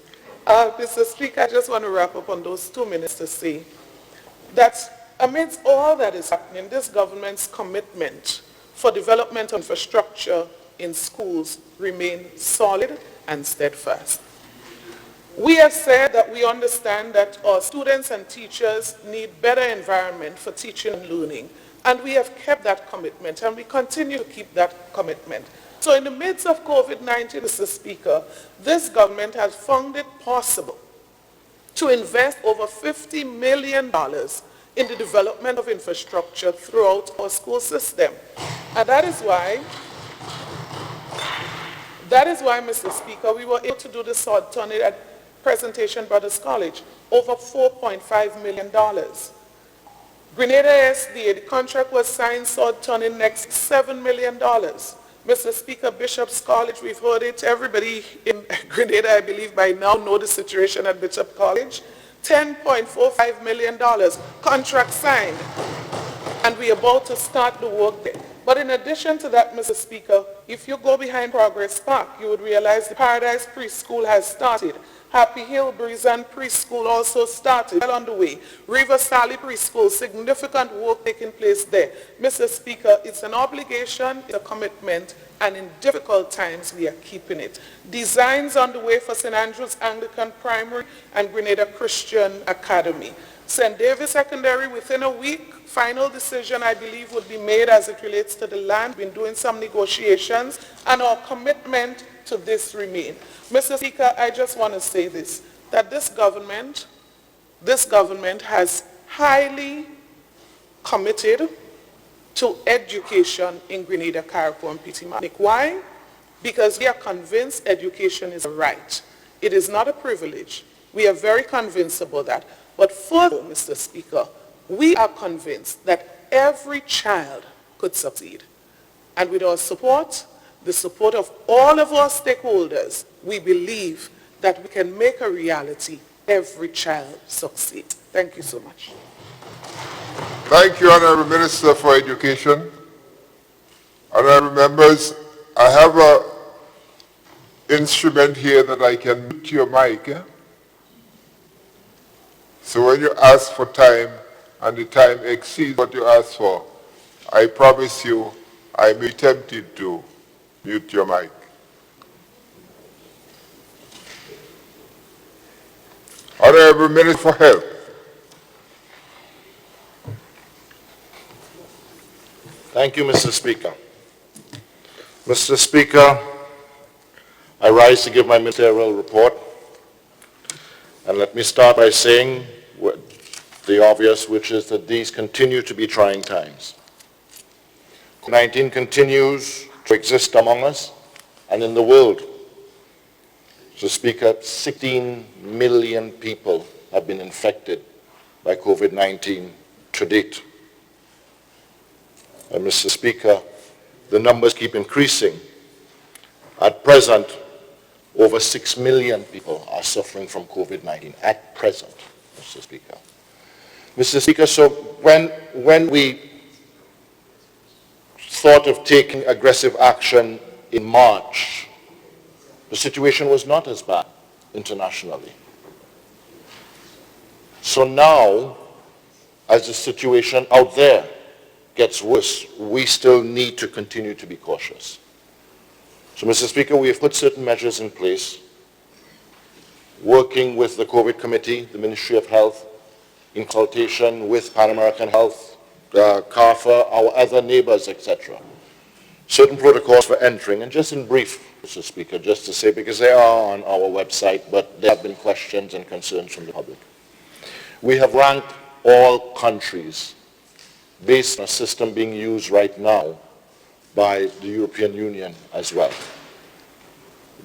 Mr. Speaker, I just want to wrap up on those 2 minutes to say that amidst all that is happening, this government's commitment for development of infrastructure in schools remain solid and steadfast. We have said that we understand that our students and teachers need better environment for teaching and learning, and we have kept that commitment, and we continue to keep that commitment. So in the midst of COVID-19, Mr. Speaker, this government has found it possible to invest over $50 million in the development of infrastructure throughout our school system. And that is why, Mr. Speaker, we were able to do the sword turning at Presentation Brothers College, over $4.5 million. Grenada SDA, the contract was signed, sword turning next $7 million. Mr. Speaker, Bishop's College, we've heard it. Everybody in Grenada, I believe by now, know the situation at Bishop College. $10.45 million, contract signed, and we're about to start the work there. But in addition to that, Mr. Speaker, if you go behind Progress Park, you would realize the Paradise Preschool has started. Happy Hill Breezan Preschool also started, well on the way. River Sally Preschool, significant work taking place there. Mr. Speaker, it's an obligation, it's a commitment, and in difficult times we are keeping it. Designs on the way for St. Andrew's Anglican Primary and Grenada Christian Academy. St. David Secondary, within a week, final decision I believe would be made as it relates to the land. We've been doing some negotiations, and our commitment to this remain. Mr. Speaker, I just want to say this, that this government has highly committed to education in Grenada, Carriacou, and Petit-Martinique. Why? Because we are convinced education is a right. It is not a privilege. We are very convinced about that. But further, Mr. Speaker, we are convinced that every child could succeed. And with our support, the support of all of our stakeholders, we believe that we can make a reality every child succeed. Thank you so much. Thank you, Honorable Minister for Education. Honorable members, I have an instrument here that I can mute your mic. So when you ask for time and the time exceeds what you ask for, I promise you I may be tempted to mute your mic. Honorable Minister for Health. Thank you, Mr. Speaker. Mr. Speaker, I rise to give my ministerial report. And let me start by saying the obvious, which is that these continue to be trying times. COVID-19 continues to exist among us and in the world. Mr. Speaker, 16 million people have been infected by COVID-19 to date. And Mr. Speaker, the numbers keep increasing. At present, over 6 million people are suffering from COVID-19 at present, Mr. Speaker. Mr. Speaker, so when we thought of taking aggressive action in March, the situation was not as bad internationally. So now, as the situation out there gets worse, we still need to continue to be cautious. So, Mr. Speaker, we have put certain measures in place, working with the COVID committee, the Ministry of Health, in consultation with Pan American Health, CARFA, our other neighbors, etc. Certain protocols for entering, and just in brief, Mr. Speaker, just to say, because they are on our website, but there have been questions and concerns from the public. We have ranked all countries based on a system being used right now by the European Union as well.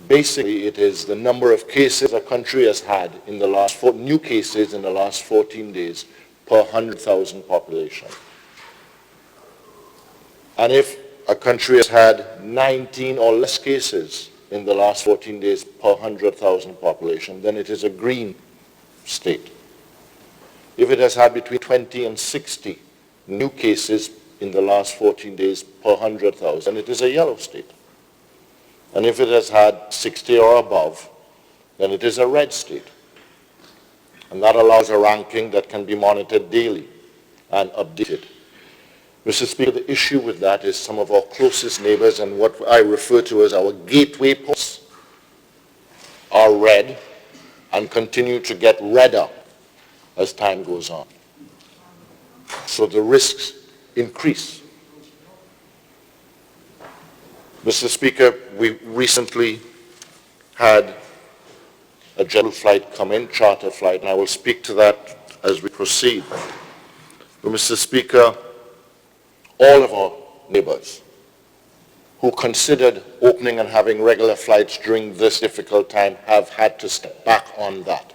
Basically, it is the number of cases a country has had in the last new cases in the last 14 days per 100,000 population. And if a country has had 19 or less cases in the last 14 days per 100,000 population, then it is a green state. If it has had between 20 and 60 new cases in the last 14 days per 100,000, it is a yellow state. And if it has had 60 or above, then it is a red state. And that allows a ranking that can be monitored daily and updated. Mr. Speaker, the issue with that is some of our closest neighbors and what I refer to as our gateway posts are red and continue to get redder as time goes on. So the risks increase. Mr. Speaker, we recently had a general flight come in, charter flight, and I will speak to that as we proceed. But Mr. Speaker, all of our neighbors who considered opening and having regular flights during this difficult time have had to step back on that.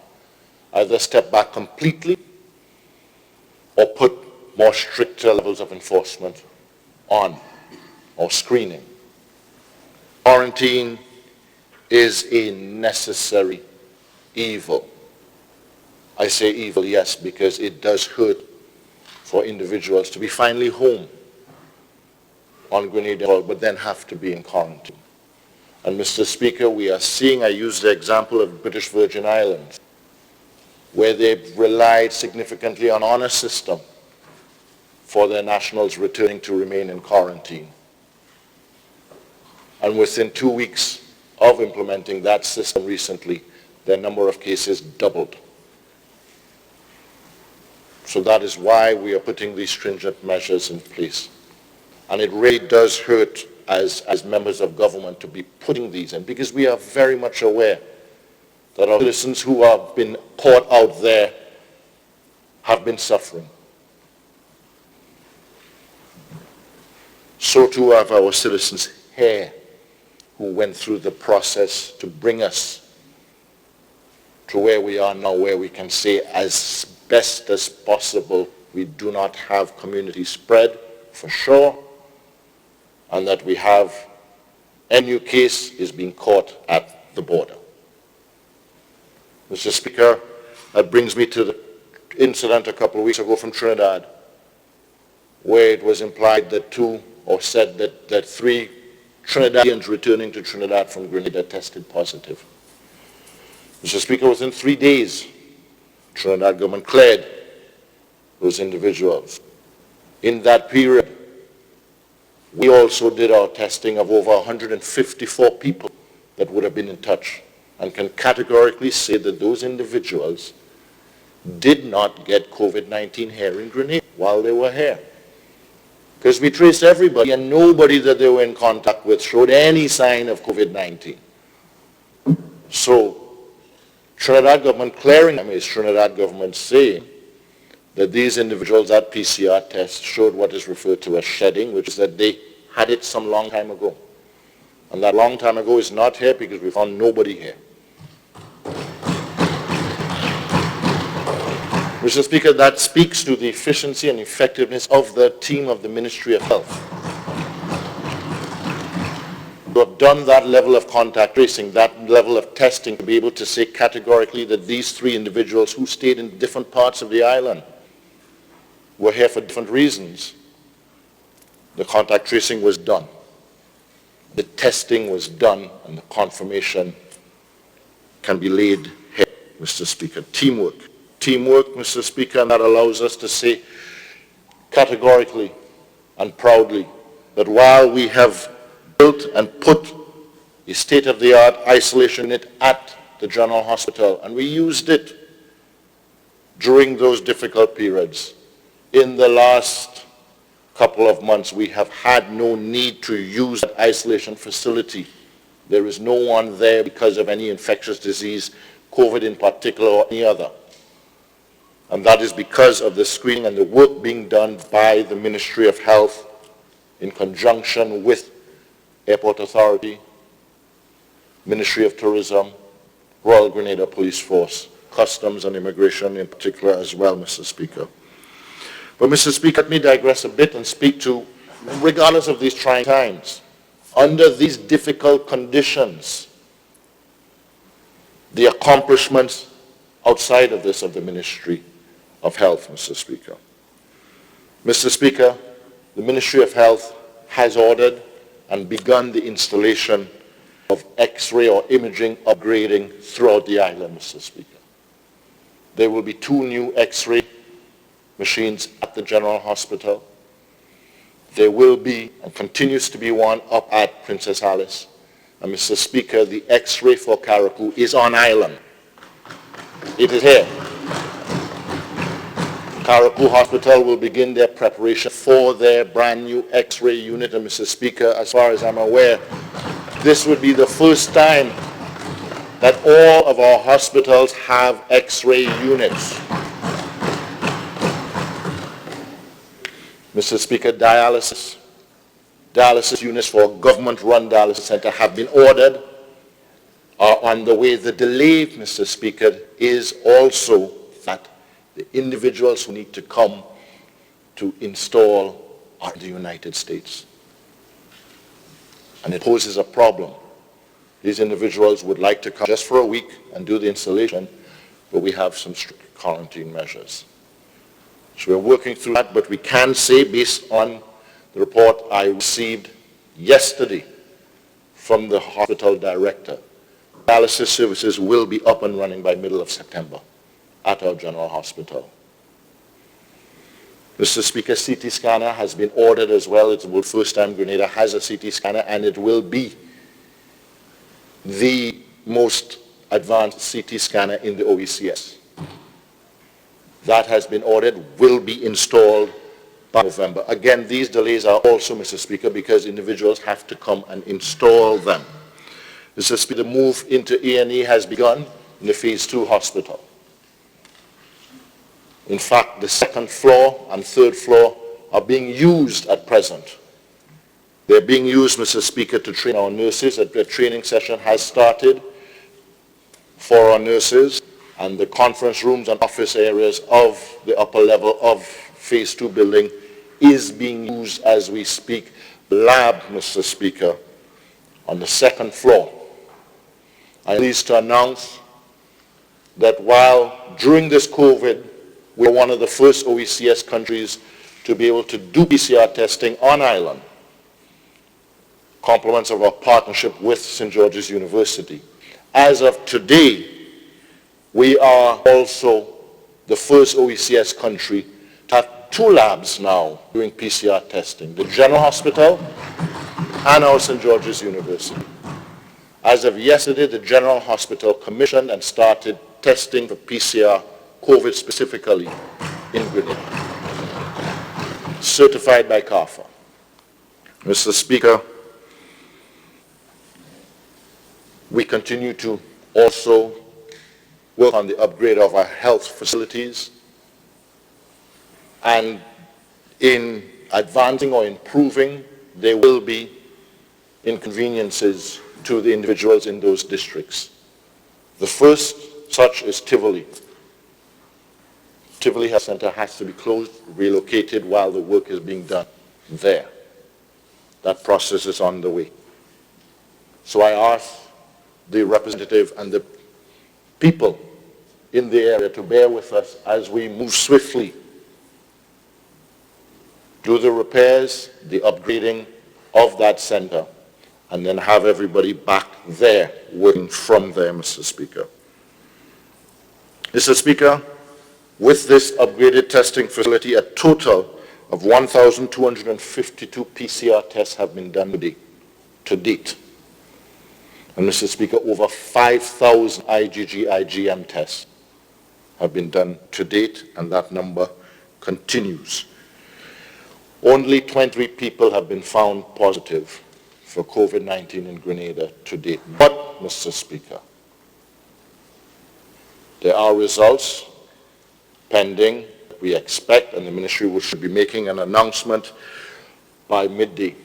Either step back completely or put more stricter levels of enforcement on or screening. Quarantine is a necessary evil. I say evil, yes, because it does hurt for individuals to be finally home on Grenada, but then have to be in quarantine. And Mr. Speaker, we are seeing, I use the example of British Virgin Islands, where they've relied significantly on honor system for their nationals returning to remain in quarantine. And within 2 weeks of implementing that system recently, their number of cases doubled. So that is why we are putting these stringent measures in place. And it really does hurt as members of government to be putting these in, because we are very much aware that our citizens who have been caught out there have been suffering. So too have our citizens here who went through the process to bring us to where we are now, where we can say as best as possible we do not have community spread for sure, and that we have any new case is being caught at the border. Mr. Speaker, that brings me to the incident a couple of weeks ago from Trinidad, where it was implied that said that 3 Trinidadians returning to Trinidad from Grenada tested positive. Mr. Speaker, within 3 days, Trinidad government cleared those individuals. In that period, we also did our testing of over 154 people that would have been in touch, and can categorically say that those individuals did not get COVID-19 here in Grenada while they were here. Because we traced everybody, and nobody that they were in contact with showed any sign of COVID-19. So Trinidad government clearing them is Trinidad government saying that these individuals at PCR tests showed what is referred to as shedding, which is that they had it some long time ago. And that long time ago is not here because we found nobody here. Mr. Speaker, that speaks to the efficiency and effectiveness of the team of the Ministry of Health. To have done that level of contact tracing, that level of testing, to be able to say categorically that these 3 individuals who stayed in different parts of the island were here for different reasons. The contact tracing was done. The testing was done, and the confirmation can be laid here, Mr. Speaker. Teamwork. Teamwork, Mr. Speaker, and that allows us to say categorically and proudly that while we have built and put a state-of-the-art isolation unit at the General Hospital, and we used it during those difficult periods. In the last couple of months, we have had no need to use that isolation facility. There is no one there because of any infectious disease, COVID in particular or any other. And that is because of the screening and the work being done by the Ministry of Health in conjunction with Airport Authority, Ministry of Tourism, Royal Grenada Police Force, Customs and Immigration in particular as well, Mr. Speaker. But Mr. Speaker, let me digress a bit and speak to, regardless of these trying times, under these difficult conditions, the accomplishments outside of this of the Ministry of Health, Mr. Speaker. Mr. Speaker, the Ministry of Health has ordered and begun the installation of X-ray or imaging upgrading throughout the island, Mr. Speaker. There will be 2 new X-ray machines at the General Hospital. There will be and continues to be one up at Princess Alice. And Mr. Speaker, the X-ray for Carriacou is on island. It is here. Carriacou Hospital will begin their preparation for their brand new X-ray unit. And Mr. Speaker, as far as I'm aware, this would be the first time that all of our hospitals have X-ray units. Mr. Speaker, dialysis units for a government-run dialysis center have been ordered, are on the way. The delay, Mr. Speaker, is also that the individuals who need to come to install are in the United States. And it poses a problem. These individuals would like to come just for a week and do the installation, but we have some strict quarantine measures. So we're working through that, but we can say, based on the report I received yesterday from the hospital director, dialysis services will be up and running by middle of September at our General Hospital. Mr. Speaker, CT scanner has been ordered as well. It's the first time Grenada has a CT scanner, and it will be the most advanced CT scanner in the OECS. That has been ordered, will be installed by November. Again, these delays are also, Mr. Speaker, because individuals have to come and install them. Mr. Speaker, the move into A&E has begun in the Phase 2 hospital. In fact, the 2nd floor and 3rd floor are being used at present. They're being used, Mr. Speaker, to train our nurses. A training session has started for our nurses, and the conference rooms and office areas of the upper level of Phase 2 building is being used as we speak. The lab, Mr. Speaker, on the 2nd floor. I'm pleased to announce that while during this COVID, we're one of the first OECS countries to be able to do PCR testing on island, compliments of our partnership with St. George's University. As of today, we are also the first OECS country to have 2 labs now doing PCR testing, the General Hospital and our St. George's University. As of yesterday, the General Hospital commissioned and started testing for PCR, COVID specifically, in Grenada, certified by CARFA. Mr. Speaker, we continue to also work on the upgrade of our health facilities, and in advancing or improving, there will be inconveniences to the individuals in those districts. The first such is Tivoli. Tivoli Health Center has to be closed, relocated while the work is being done there. That process is on the way. So I ask the representative and the people in the area to bear with us as we move swiftly, do the repairs, the upgrading of that center, and then have everybody back there working from there, Mr. Speaker. Mr. Speaker, with this upgraded testing facility, a total of 1,252 PCR tests have been done to date. And Mr. Speaker, over 5,000 IgG, IgM tests. have been done to date, and that number continues. Only 23 people have been found positive for COVID-19 in Grenada to date. But, Mr. Speaker, there are results pending, we expect, and the ministry should be making an announcement by midday.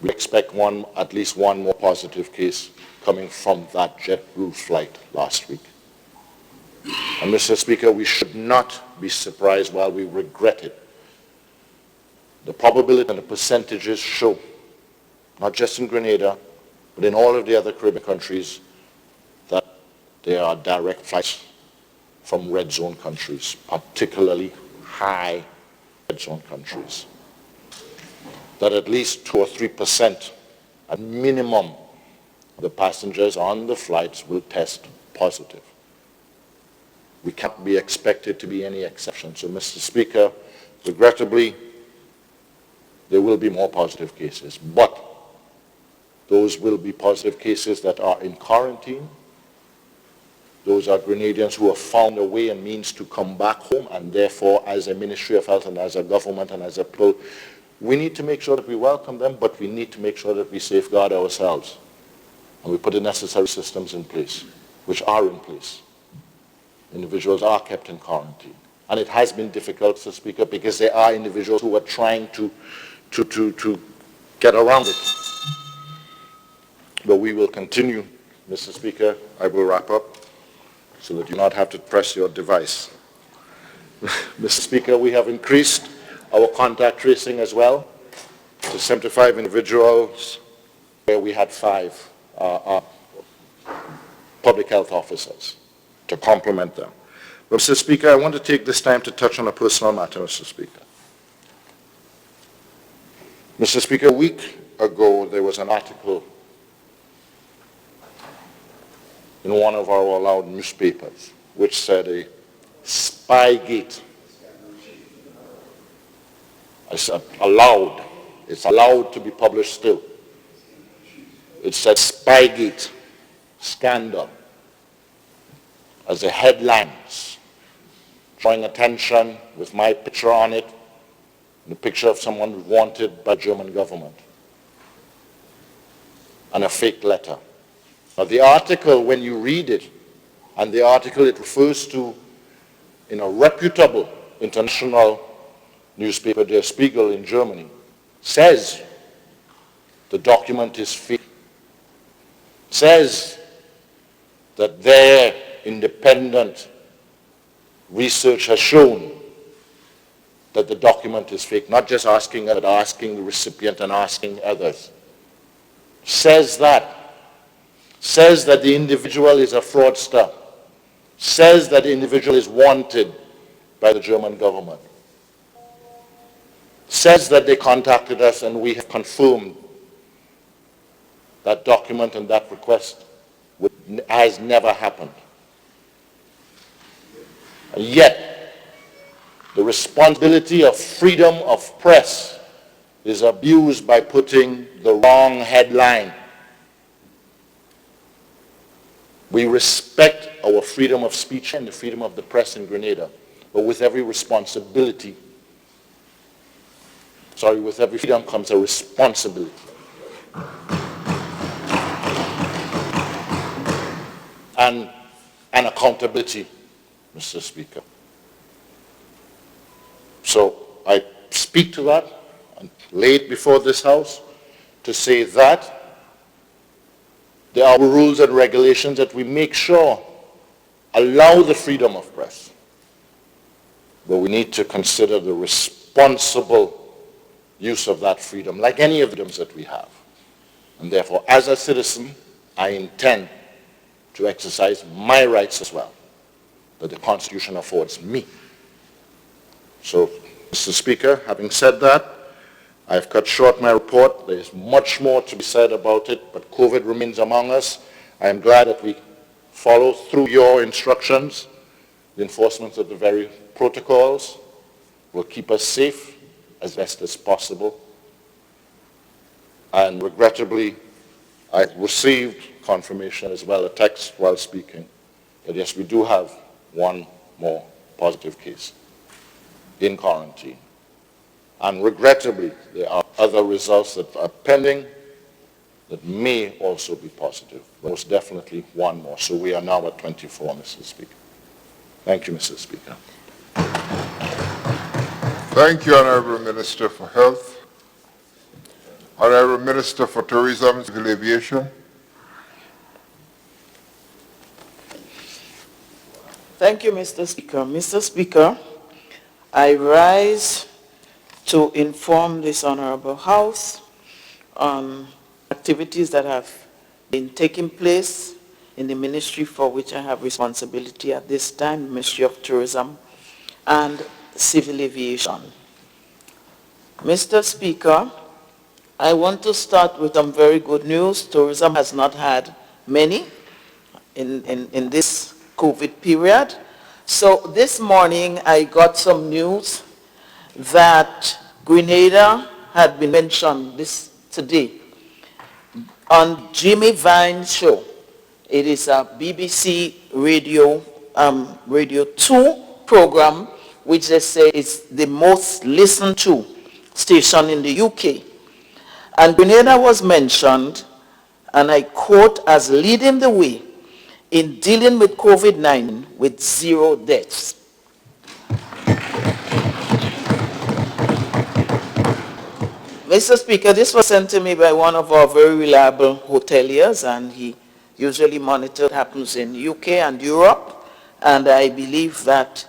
We expect at least one more positive case coming from that JetBlue flight last week. And Mr. Speaker, we should not be surprised while we regret it. The probability and the percentages show, not just in Grenada, but in all of the other Caribbean countries, that there are direct flights from red zone countries, particularly high red zone countries. That at least 2 or 3% at minimum the passengers on the flights will test positive. We can't be expected to be any exception. So, Mr. Speaker, regrettably, there will be more positive cases, but those will be positive cases that are in quarantine. Those are Grenadians who have found a way and means to come back home, and therefore, as a Ministry of Health and as a government and as a people, we need to make sure that we welcome them, but we need to make sure that we safeguard ourselves. And we put the necessary systems in place, which are in place. Individuals are kept in quarantine. And it has been difficult, Mr. Speaker, because there are individuals who are trying to get around it. But we will continue, Mr. Speaker. I will wrap up so that you not have to press your device. Mr. Speaker, we have increased our contact tracing as well to 75 individuals where we had 5 public health officers to complement them. But, Mr. Speaker, I want to take this time to touch on a personal matter, Mr. Speaker. Mr. Speaker, a week ago there was an article in one of our allowed newspapers which said a Spygate. I said allowed. It's allowed to be published still. It said Spygate scandal as the headlines, drawing attention with my picture on it, and the picture of someone wanted by the German government, and a fake letter. Now the article, when you read it, and the article it refers to in a reputable international newspaper, Der Spiegel in Germany, says the document is fake. Says that their independent research has shown that the document is fake, not just asking us, but asking the recipient and asking others. Says that the individual is a fraudster. Says that the individual is wanted by the German government. Says that they contacted us and we have confirmed that document and that request has never happened. And yet, the responsibility of freedom of press is abused by putting the wrong headline. We respect our freedom of speech and the freedom of the press in Grenada, but with every responsibility, with every freedom comes a responsibility. And accountability, Mr. Speaker. So I speak to that and lay it before this House to say that there are rules and regulations that we make sure allow the freedom of press. But we need to consider the responsible use of that freedom, like any of the freedoms that we have. And therefore, as a citizen, I intend to exercise my rights as well, that the Constitution affords me. So, Mr. Speaker, having said that, I've cut short my report. There is much more to be said about it, but COVID remains among us. I am glad that we follow through your instructions. The enforcement of the very protocols will keep us safe as best as possible. And regrettably, I received confirmation as well, a text while speaking, that yes, we do have one more positive case in quarantine. And regrettably, there are other results that are pending that may also be positive. Most definitely one more. So we are now at 24, Mr. Speaker. Thank you, Mr. Speaker. Thank you, Honorable Minister for Health. Honorable Minister for Tourism and Civil Aviation. Thank you, Mr. Speaker. Mr. Speaker, I rise to inform this Honorable House on activities that have been taking place in the ministry for which I have responsibility at this time, Ministry of Tourism and Civil Aviation. Mr. Speaker, I want to start with some very good news. Tourism has not had many in this COVID period. So this morning I got some news that Grenada had been mentioned today on Jimmy Vine's show. It is a BBC Radio 2 program, which they say is the most listened to station in the UK. And Grenada was mentioned, and I quote, as leading the way in dealing with COVID-19 with 0 deaths. Mr. Speaker, this was sent to me by one of our very reliable hoteliers, and he usually monitors what happens in UK and Europe, and I believe that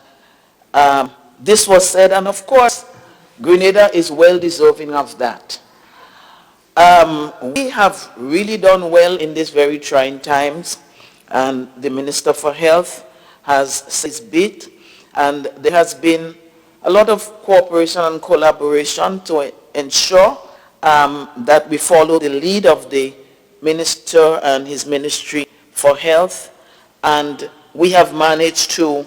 this was said, and of course, Grenada is well deserving of that. We have really done well in these very trying times, and the Minister for Health has said his bit, and there has been a lot of cooperation and collaboration to ensure that we follow the lead of the Minister and his Ministry for Health, and we have managed to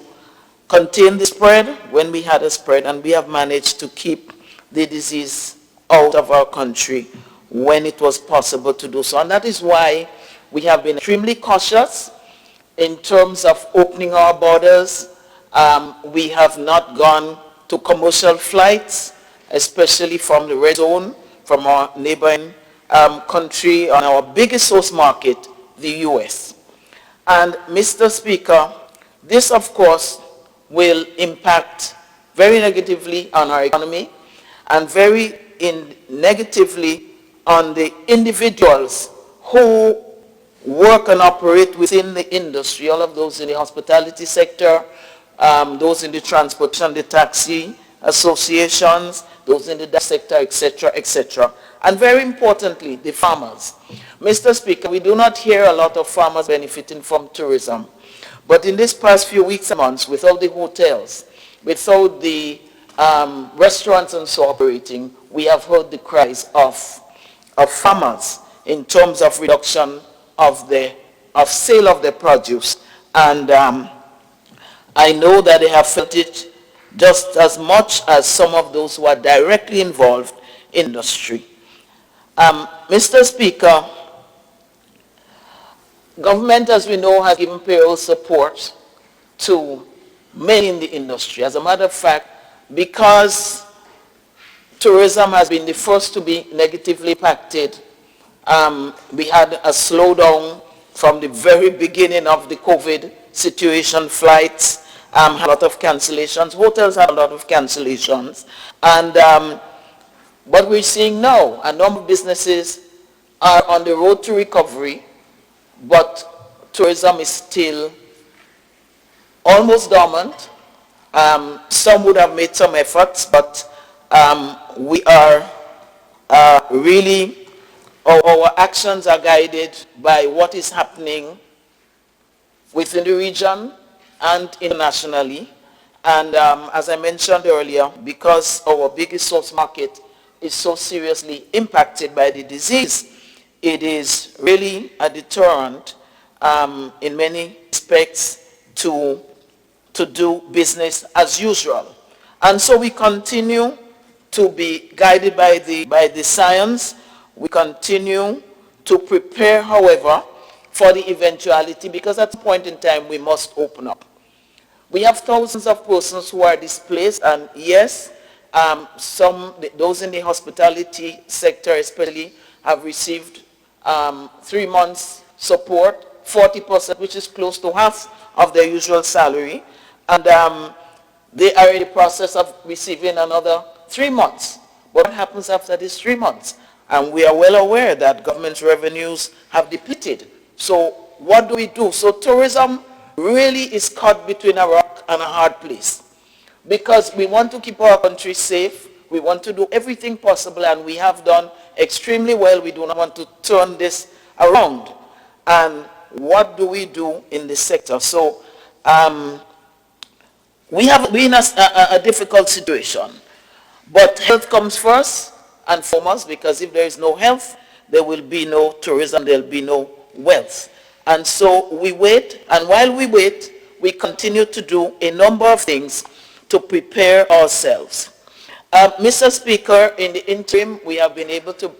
contain the spread when we had a spread, and we have managed to keep the disease out of our country when it was possible to do so. And that is why we have been extremely cautious in terms of opening our borders. We have not gone to commercial flights, especially from the red zone, from our neighboring country, on our biggest source market, the US. And Mr. Speaker, this of course will impact very negatively on our economy and very negatively on the individuals who work and operate within the industry, all of those in the hospitality sector, those in the transportation, the taxi associations, those in the sector, etc., etc. And very importantly, the farmers. Mr. Speaker, we do not hear a lot of farmers benefiting from tourism. But in these past few weeks and months, without the hotels, without the restaurants and so operating, we have heard the cries of farmers in terms of reduction of sale of their produce. And I know that they have felt it just as much as some of those who are directly involved in industry. Mr. Speaker, government, as we know, has given payroll support to many in the industry. As a matter of fact, because tourism has been the first to be negatively impacted, we had a slowdown from the very beginning of the COVID situation. Flights had a lot of cancellations. Hotels had a lot of cancellations. And what we're seeing now, a number of businesses are on the road to recovery, but tourism is still almost dormant. Some would have made some efforts, but we are really, our actions are guided by what is happening within the region and internationally. And as I mentioned earlier, because our biggest source market is so seriously impacted by the disease, it is really a deterrent in many respects to do business as usual. And so we continue to be guided by the science. We continue to prepare, however, for the eventuality, because at some point in time we must open up. We have thousands of persons who are displaced, and yes, those in the hospitality sector especially have received 3 months support, 40%, which is close to half of their usual salary, and they are in the process of receiving another 3 months. What happens after these 3 months? And we are well aware that government revenues have depleted. So what do we do? So tourism really is caught between a rock and a hard place, because we want to keep our country safe. We want to do everything possible, and we have done extremely well. We do not want to turn this around. And what do we do in this sector? So we have been in a difficult situation. But health comes first and foremost, because if there is no health, there will be no tourism, there will be no wealth. And so we wait, and while we wait, we continue to do a number of things to prepare ourselves. Mr. Speaker, in the interim, we have been able to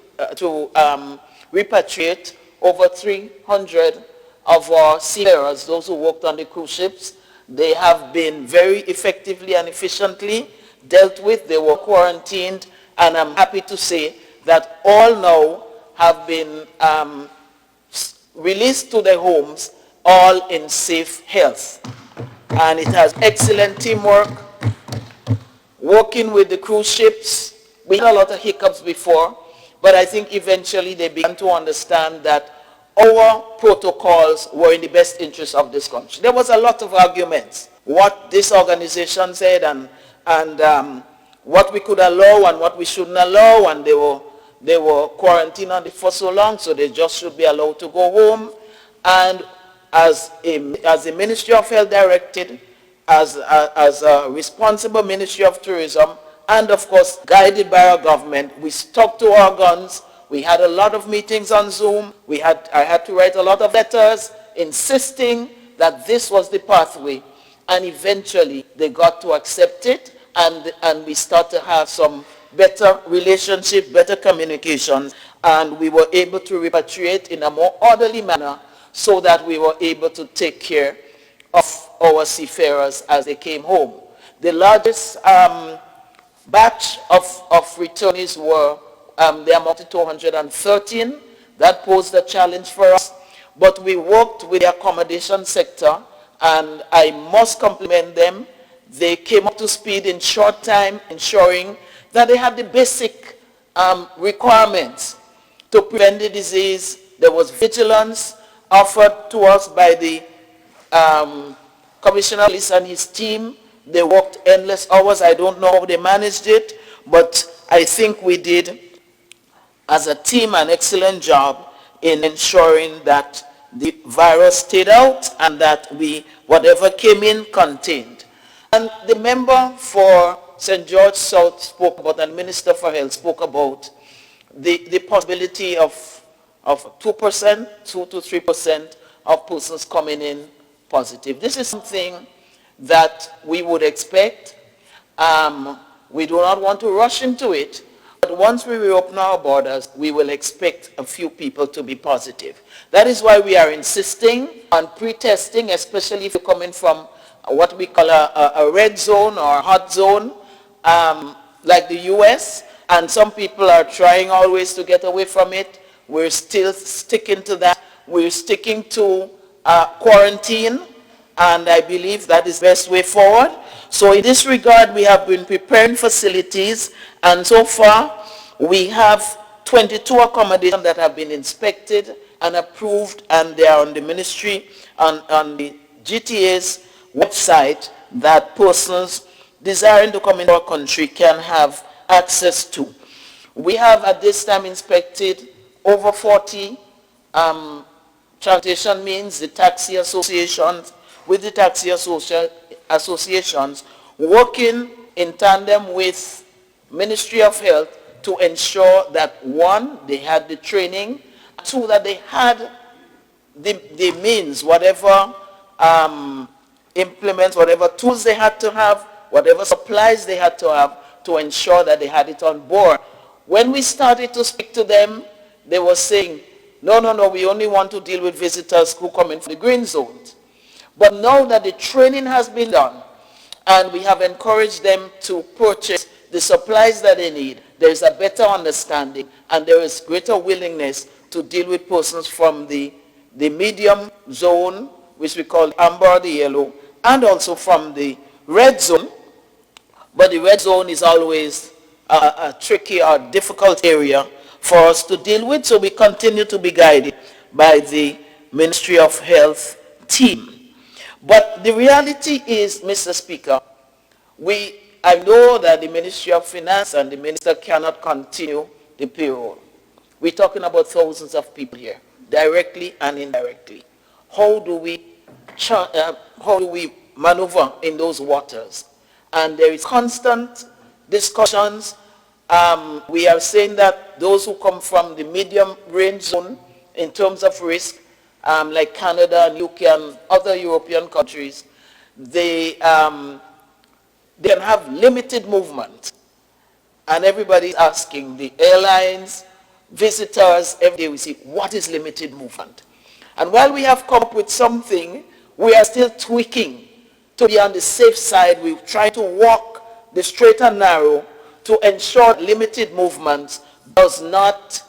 repatriate over 300 of our seafarers, those who worked on the cruise ships. They have been very effectively and efficiently dealt with. They were quarantined, and I'm happy to say that all now have been released to their homes, all in safe health. And it has excellent teamwork, working with the cruise ships. We had a lot of hiccups before, but I think eventually they began to understand that our protocols were in the best interest of this country. There was a lot of arguments, what this organization said and what we could allow and what we shouldn't allow, and they were quarantined for so long, so they just should be allowed to go home. And as a Ministry of Health directed, as a responsible Ministry of Tourism, and of course guided by our government, we stuck to our guns. We had a lot of meetings on Zoom. I had to write a lot of letters insisting that this was the pathway, and eventually they got to accept it, and we start to have some better relationship, better communication, and we were able to repatriate in a more orderly manner so that we were able to take care of our seafarers as they came home. The largest batch of returnees were, they amounted to 113. That posed a challenge for us, but we worked with the accommodation sector, and I must compliment them. They came up to speed in short time, ensuring that they had the basic requirements to prevent the disease. There was vigilance offered to us by the Commissioner of Police and his team. They worked endless hours. I don't know how they managed it, but I think we did, as a team, an excellent job in ensuring that the virus stayed out and that whatever came in, contained. And the member for St. George South spoke about, and Minister for Health spoke about, the possibility of 2% to 3% of persons coming in positive. This is something that we would expect. We do not want to rush into it, but once we reopen our borders, we will expect a few people to be positive. That is why we are insisting on pre-testing, especially if you're coming from what we call a red zone or a hot zone, like the US, and some people are trying always to get away from it. We're still sticking to that. We're sticking to quarantine, and I believe that is the best way forward. So in this regard, we have been preparing facilities, and so far we have 22 accommodations that have been inspected and approved, and they are on the ministry, on the GTA's website, that persons desiring to come into our country can have access to. We have at this time inspected over 40 transportation means, the taxi associations, with the taxi associations, working in tandem with Ministry of Health to ensure that, one, they had the training, two, that they had the means, whatever implements, whatever tools they had to have, whatever supplies they had to have, to ensure that they had it on board. When we started to speak to them, they were saying, no, we only want to deal with visitors who come in from the green zones. But now that the training has been done, and we have encouraged them to purchase the supplies that they need. There is a better understanding, and there is greater willingness to deal with persons from the medium zone, which we call amber or the yellow, and also from the red zone. But the red zone is always a tricky or difficult area for us to deal with, so we continue to be guided by the Ministry of Health team. But the reality is, Mr. Speaker, I know that the Ministry of Finance and the Minister cannot continue the payroll. We're talking about thousands of people here, directly and indirectly. How do we maneuver in those waters? And there is constant discussions. We are saying that those who come from the medium range zone in terms of risk, like Canada and UK and other European countries, they can have limited movement. And everybody is asking, the airlines, visitors, every day we see, what is limited movement? And while we have come up with something, we are still tweaking to be on the safe side. We try to walk the straight and narrow to ensure limited movement does not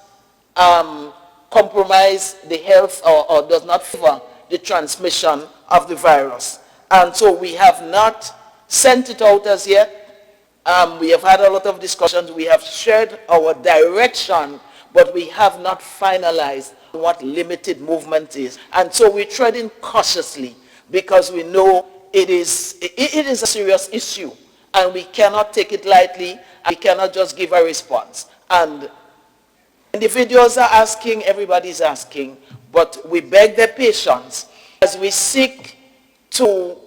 compromise the health or does not favor the transmission of the virus. And so we have not sent it out as yet. We have had a lot of discussions. We have shared our direction, but we have not finalized what limited movement is. And so we're treading cautiously because we know it is a serious issue, and we cannot take it lightly, and we cannot just give a response. And individuals are asking, everybody's asking, but we beg their patience as we seek to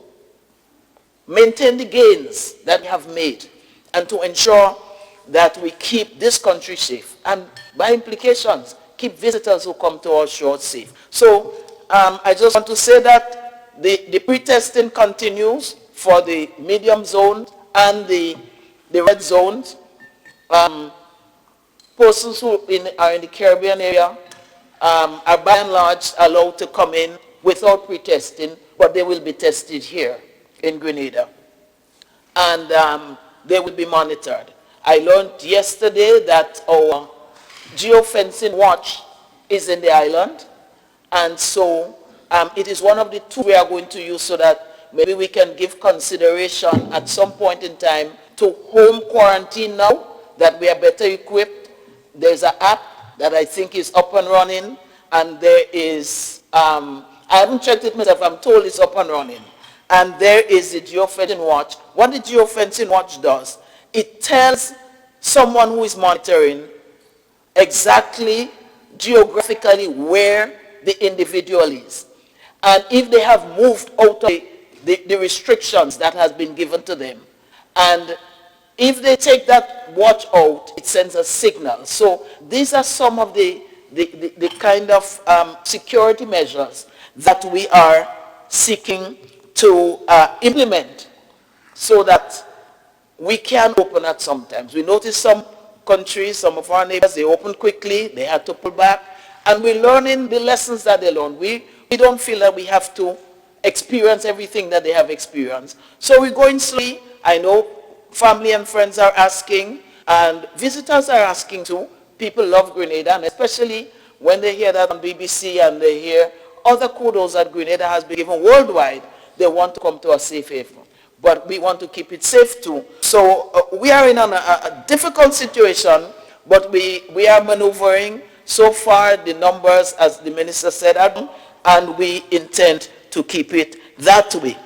maintain the gains that we have made and to ensure that we keep this country safe, and by implications, keep visitors who come to our shores safe. So I just want to say that the pre-testing continues for the medium zone and the red zones. Persons who are in the Caribbean area are by and large allowed to come in without pre-testing, but they will be tested here in Grenada. And they will be monitored. I learned yesterday that our geofencing watch is in the island, and so it is one of the two we are going to use so that maybe we can give consideration at some point in time to home quarantine now that we are better equipped. There's an app that I think is up and running, and there is, I haven't checked it myself, I'm told it's up and running. And there is the geofencing watch. What the geofencing watch does, it tells someone who is monitoring exactly geographically where the individual is. And if they have moved out of the restrictions that has been given to them, and if they take that watch out, it sends a signal. So these are some of the kind of security measures that we are seeking to implement so that we can open at some times. We notice some countries, some of our neighbors, they opened quickly, they had to pull back, and we're learning the lessons that they learned. We don't feel that we have to experience everything that they have experienced. So we're going slowly. I know family and friends are asking, and visitors are asking too. People love Grenada, and especially when they hear that on BBC and they hear other kudos that Grenada has been given worldwide, they want to come to a safe haven. But we want to keep it safe too. So we are in a difficult situation, but we are maneuvering. So far, the numbers, as the minister said, and we intend to keep it that way.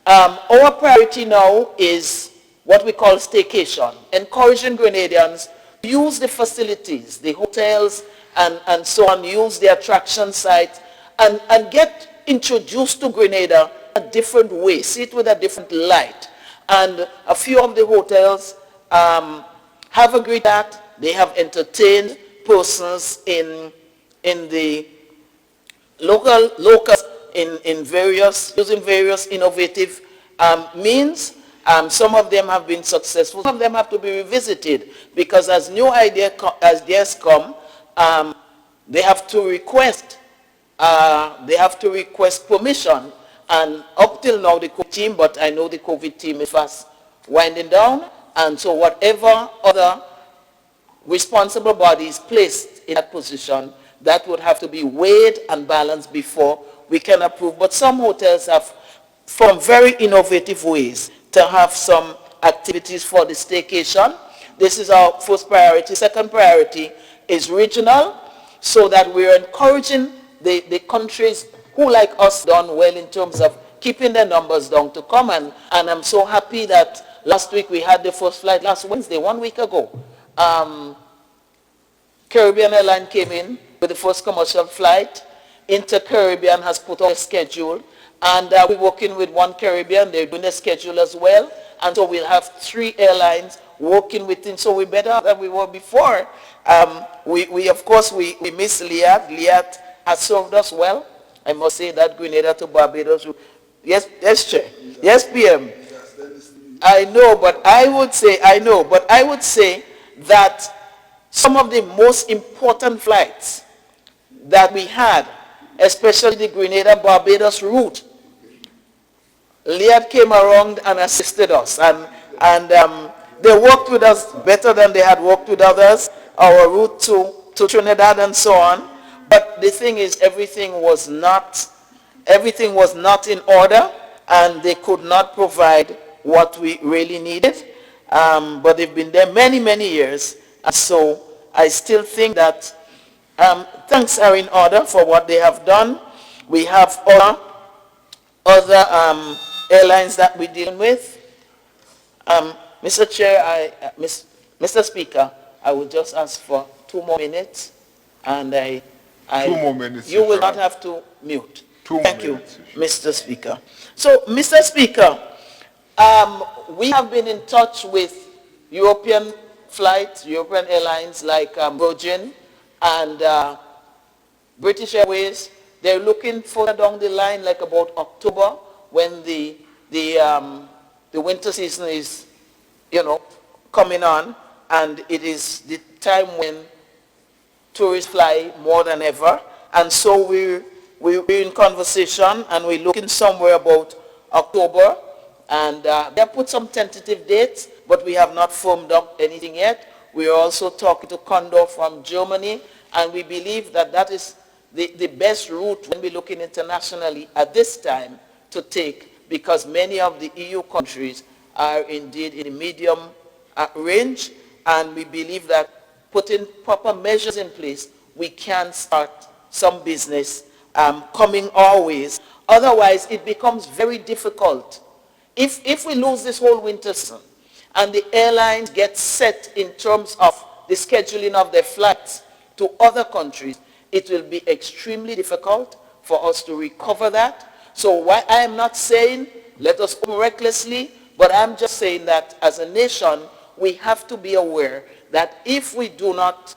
Our priority now is what we call staycation, encouraging Grenadians to use the facilities, the hotels, and so on, use the attraction sites, and get introduced to Grenada a different way, see it with a different light. And a few of the hotels have agreed that they have entertained persons in the locals in using various innovative means. Some of them have been successful. Some of them have to be revisited because as new ideas come, they have to request permission, And up till now, the COVID team, but I know the COVID team is fast winding down. And so whatever other responsible bodies placed in that position, that would have to be weighed and balanced before we can approve. But some hotels have found very innovative ways to have some activities for the staycation. This is our first priority. Second priority is regional, so that we're encouraging the countries who, like us, done well in terms of keeping their numbers down to come. And I'm so happy that last week we had the first flight, last Wednesday, 1 week ago. Caribbean Airlines came in with the first commercial flight. Inter-Caribbean has put out a schedule. And we're working with One Caribbean. They're doing a schedule as well. And so we'll have 3 airlines working within. So we're better than we were before. Of course, we miss Liat. Liat has served us well. I must say that Grenada to Barbados. Yes, Chair. Yes, PM. I know, but I would say that some of the most important flights that we had, especially the Grenada-Barbados route, Liat came around and assisted us. And they worked with us better than they had worked with others, our route to Trinidad and so on. But the thing is, everything was not in order, and they could not provide what we really needed. But they've been there many, many years. And so I still think that thanks are in order for what they have done. We have other airlines that we're dealing with. Mr. Chair, Mr. Speaker, I will just ask for 2 more minutes, and 2 more minutes. You will not have to mute. 2 more Thank minutes. you, Mr. Speaker. So, Mr. Speaker, we have been in touch with European flights, European airlines like Virgin and British Airways. They're looking further down the line, like about October, when the winter season is, coming on, and it is the time when tourists fly more than ever. And so we're in conversation, and we're looking somewhere about October. And they have put some tentative dates, but we have not firmed up anything yet. We are also talking to Condor from Germany, and we believe that that is the best route when we're looking internationally at this time to take, because many of the EU countries are indeed in the medium range, and we believe that putting proper measures in place, we can start some business coming our ways. Otherwise, it becomes very difficult. If we lose this whole winter season and the airlines get set in terms of the scheduling of their flights to other countries, it will be extremely difficult for us to recover that. So why I am not saying let us open recklessly, but I'm just saying that as a nation, we have to be aware that if we do not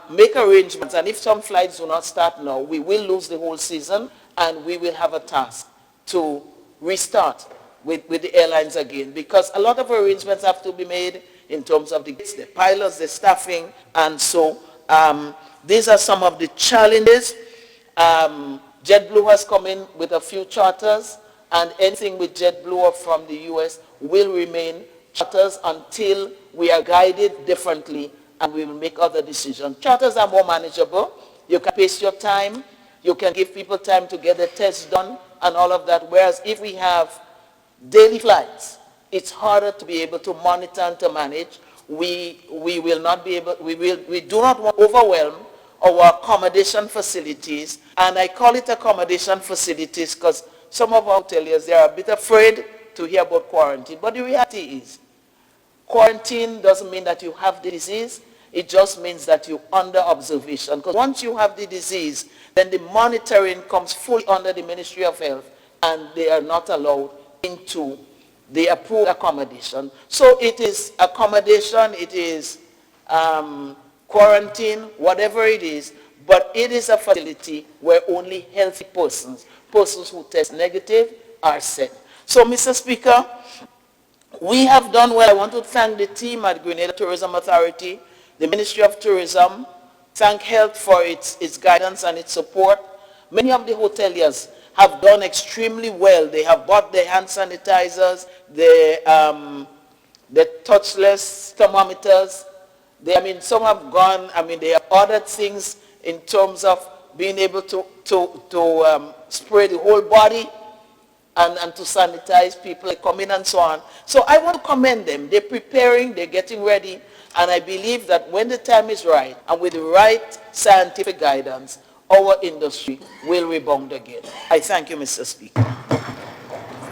make arrangements, and if some flights do not start now, we will lose the whole season, and we will have a task to restart with the airlines again, because a lot of arrangements have to be made in terms of the pilots, the staffing, and so these are some of the challenges. JetBlue has come in with a few charters, and anything with JetBlue or from the US will remain charters until we are guided differently, and we will make other decisions. Charters are more manageable. You can pace your time. You can give people time to get their tests done and all of that. Whereas if we have daily flights, it's harder to be able to monitor and to manage. We will not be able, we do not want to overwhelm our accommodation facilities. And I call it accommodation facilities because some of our hoteliers, they are a bit afraid to hear about quarantine. But the reality is, quarantine doesn't mean that you have the disease. It just means that you're under observation. Because once you have the disease, then the monitoring comes fully under the Ministry of Health, and they are not allowed into the approved accommodation. So it is accommodation, it is quarantine, whatever it is, but it is a facility where only healthy persons who test negative, are set. So, Mr. Speaker, we have done well. I want to thank the team at Grenada Tourism Authority, the Ministry of Tourism, thank Health for its guidance and its support. Many of the hoteliers have done extremely well. They have bought the hand sanitizers, the touchless thermometers. Some have gone, they have ordered things in terms of being able to spray the whole body and to sanitize people that come in and so on. So I want to commend them. They're preparing, they're getting ready, and I believe that when the time is right and with the right scientific guidance, our industry will rebound again. I thank you, Mr. Speaker.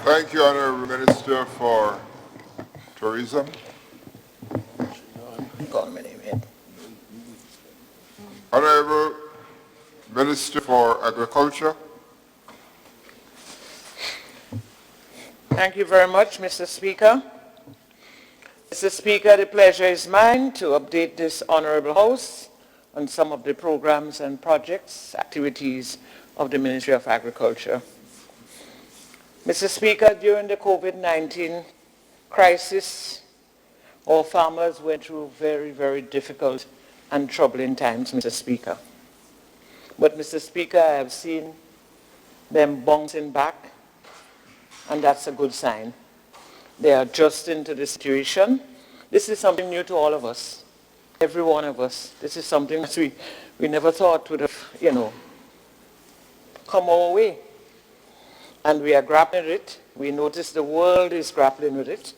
Thank you, Honourable Minister for Tourism. Honourable Minister for Agriculture. Thank you very much, Mr. Speaker. Mr. Speaker, the pleasure is mine to update this Honourable House on some of the programs and projects, activities of the Ministry of Agriculture. Mr. Speaker, during the COVID-19 crisis, our farmers went through very, very difficult and troubling times, Mr. Speaker. But, Mr. Speaker, I have seen them bouncing back, and that's a good sign. They are adjusting to the situation. This is something new to all of us, every one of us. This is something that we never thought would have, come our way. And we are grappling with it. We notice the world is grappling with it,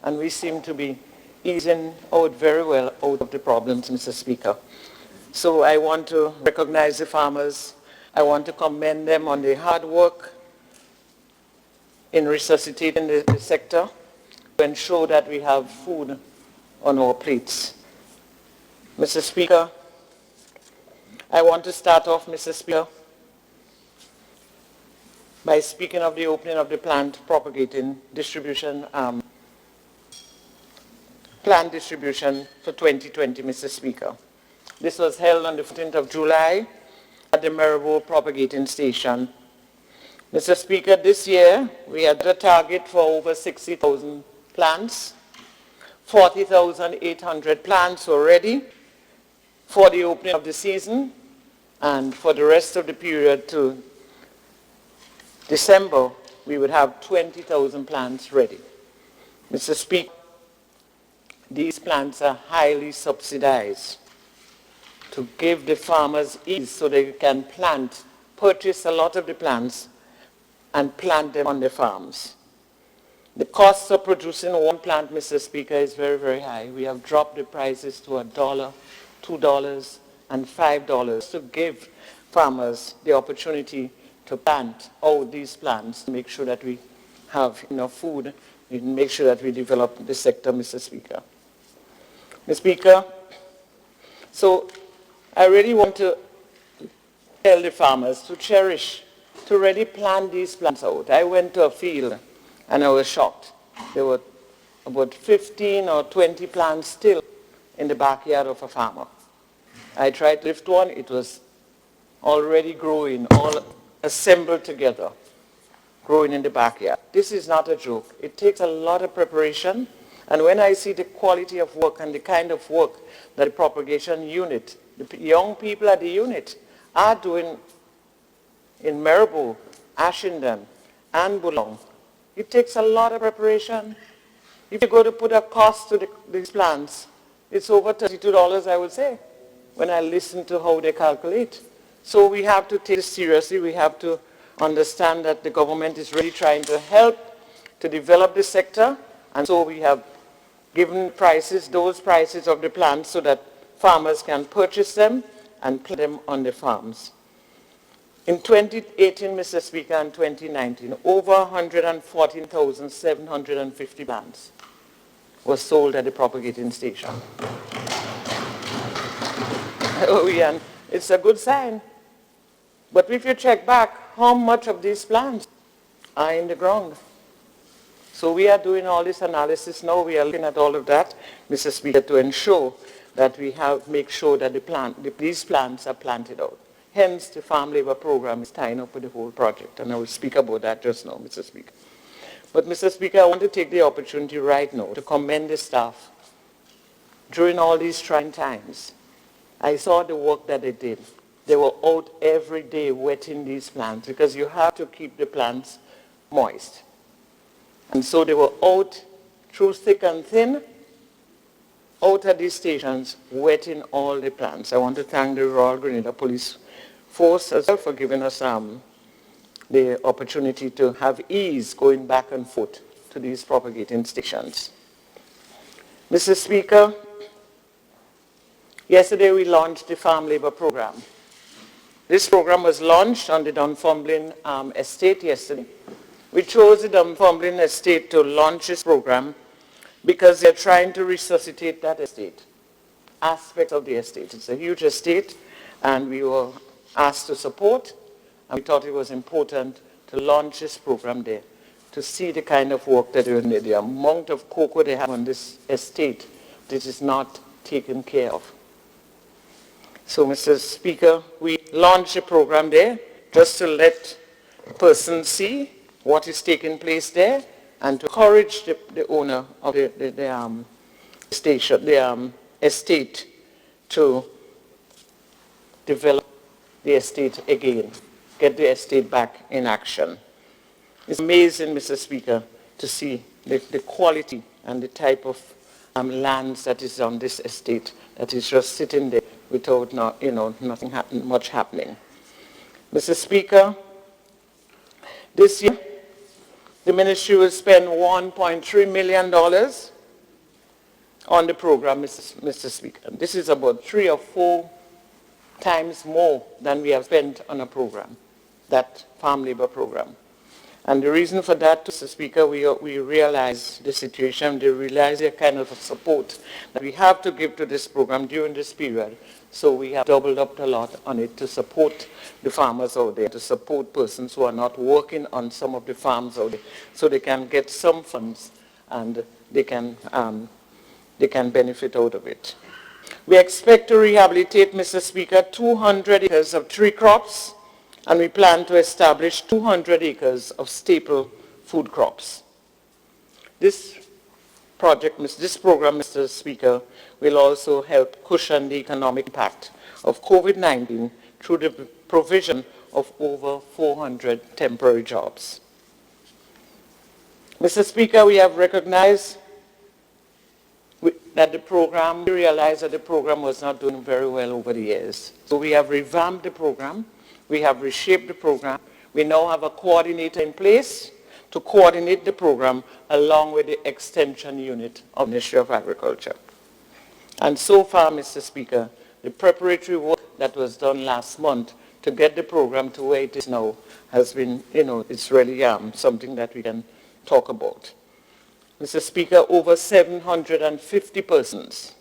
and we seem to be easing out very well out of the problems, Mr. Speaker. So I want to recognize the farmers. I want to commend them on their hard work in resuscitating the sector to ensure that we have food on our plates. Mr. Speaker, I want to start off, Mr. Speaker, by speaking of the opening of the plant propagating distribution, plant distribution for 2020, Mr. Speaker. This was held on the 14th of July at the Maribor Propagating Station. Mr. Speaker, this year we had a target for over 60,000 plants. 40,800 plants were ready for the opening of the season, and for the rest of the period to December, we would have 20,000 plants ready. Mr. Speaker, these plants are highly subsidized to give the farmers ease so they can purchase a lot of the plants and plant them on the farms. The cost of producing one plant, Mr. Speaker, is very, very high. We have dropped the prices to $1, $2, and $5 to give farmers the opportunity to plant all these plants to make sure that we have enough food and make sure that we develop the sector, Mr. Speaker. Mr. Speaker, so I really want to tell the farmers to cherish, to really plant these plants out. I went to a field and I was shocked. There were about 15 or 20 plants still in the backyard of a farmer. I tried to lift one, it was already growing, all assembled together, growing in the backyard. This is not a joke. It takes a lot of preparation, and when I see the quality of work and the kind of work that the propagation unit, the young people at the unit are doing in Maribor, Ashenden, and Boulogne, it takes a lot of preparation. If you go to put a cost to these plants, it's over $32, I would say, when I listen to how they calculate. So we have to take this seriously. We have to understand that the government is really trying to help to develop the sector, and so we have given prices, those prices of the plants, so that farmers can purchase them and plant them on the farms. In 2018, Mr. Speaker, and 2019, over 114,750 plants were sold at the propagating station. Oh, yeah, it's a good sign. But if you check back, how much of these plants are in the ground? So we are doing all this analysis now. We are looking at all of that, Mr. Speaker, to ensure that we make sure that these plants are planted out. Hence, the farm labor program is tying up with the whole project, and I will speak about that just now, Mr. Speaker. But, Mr. Speaker, I want to take the opportunity right now to commend the staff. During all these trying times, I saw the work that they did. They were out every day wetting these plants because you have to keep the plants moist. And so they were out through thick and thin, out at these stations, wetting all the plants. I want to thank the Royal Grenada Police Force as well for giving us the opportunity to have ease going back and forth to these propagating stations. Mr. Speaker, yesterday we launched the Farm Labor Program. This program was launched on the Dunfermline estate yesterday. We chose the Dunfermline estate to launch this program because they're trying to resuscitate that estate, aspects of the estate. It's a huge estate, and we were asked to support, and we thought it was important to launch this program there, to see the kind of work that they're doing, the amount of cocoa they have on this estate that is not taken care of. So, Mr. Speaker, we launched a program there just to let persons see what is taking place there and to encourage the owner of the estate to develop the estate again, get the estate back in action. It's amazing, Mr. Speaker, to see the quality and the type of lands that is on this estate that is just sitting there without nothing much happening. Mr. Speaker, this year the ministry will spend $1.3 million on the program, Mr. Speaker. This is about 3 or 4 times more than we have spent on a program, that farm labor program. And the reason for that, Mr. Speaker, we realize the situation, we realize the kind of support that we have to give to this program during this period. So we have doubled up a lot on it to support the farmers out there, to support persons who are not working on some of the farms out there, so they can get some funds and they can benefit out of it. We expect to rehabilitate, Mr. Speaker, 200 acres of tree crops, and we plan to establish 200 acres of staple food crops. This program, Mr. Speaker, will also help cushion the economic impact of COVID-19 through the provision of over 400 temporary jobs. Mr. Speaker, we have recognized that we realized that the program was not doing very well over the years. So we have revamped the program. We have reshaped the program. We now have a coordinator in place to coordinate the program along with the extension unit of the Ministry of Agriculture. And so far, Mr. Speaker, the preparatory work that was done last month to get the program to where it is now has been, it's really something that we can talk about. Mr. Speaker, over 750 persons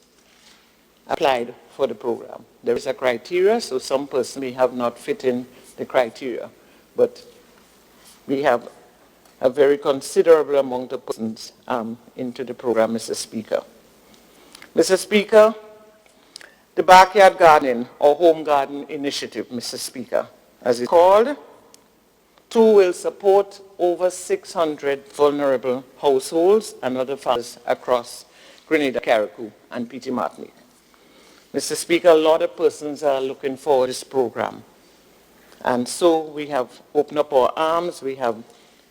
applied for the program. There is a criteria, so some persons may have not fit in the criteria, but we have a very considerable amount of persons into the program, Mr. Speaker. Mr. Speaker, the Backyard Gardening or Home Garden Initiative, Mr. Speaker, as it's called, will support over 600 vulnerable households and other farmers across Grenada, Carriacou, and Petite Martinique. Mr. Speaker, a lot of persons are looking forward to this program. And so we have opened up our arms, we have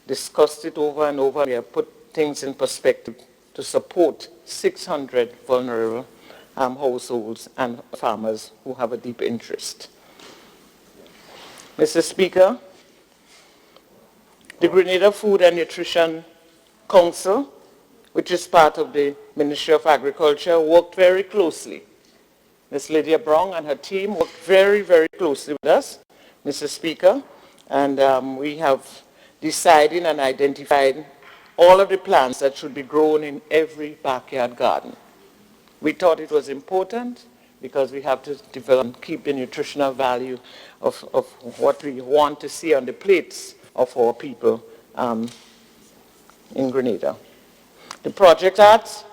discussed it over and over, we have put things in perspective to support 600 vulnerable households and farmers who have a deep interest. Mr. Speaker, the Grenada Food and Nutrition Council, which is part of the Ministry of Agriculture, worked very closely. Ms. Lydia Brown and her team worked very, very closely with us, Mr. Speaker, and we have decided and identified all of the plants that should be grown in every backyard garden. We thought it was important because we have to develop and keep the nutritional value of what we want to see on the plates of our people in Grenada. The project starts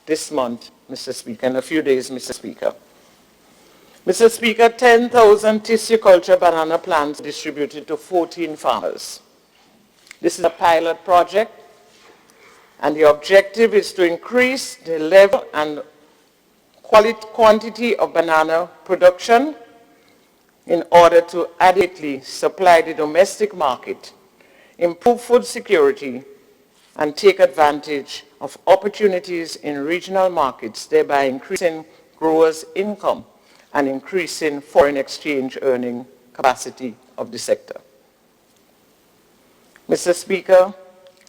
this month, Mr. Speaker, in a few days, Mr. Speaker. Mr. Speaker, 10,000 tissue culture banana plants distributed to 14 farmers. This is a pilot project, and the objective is to increase the level and quantity of banana production in order to adequately supply the domestic market, improve food security, and take advantage of opportunities in regional markets, thereby increasing growers' income and increasing foreign exchange earning capacity of the sector. Mr. Speaker,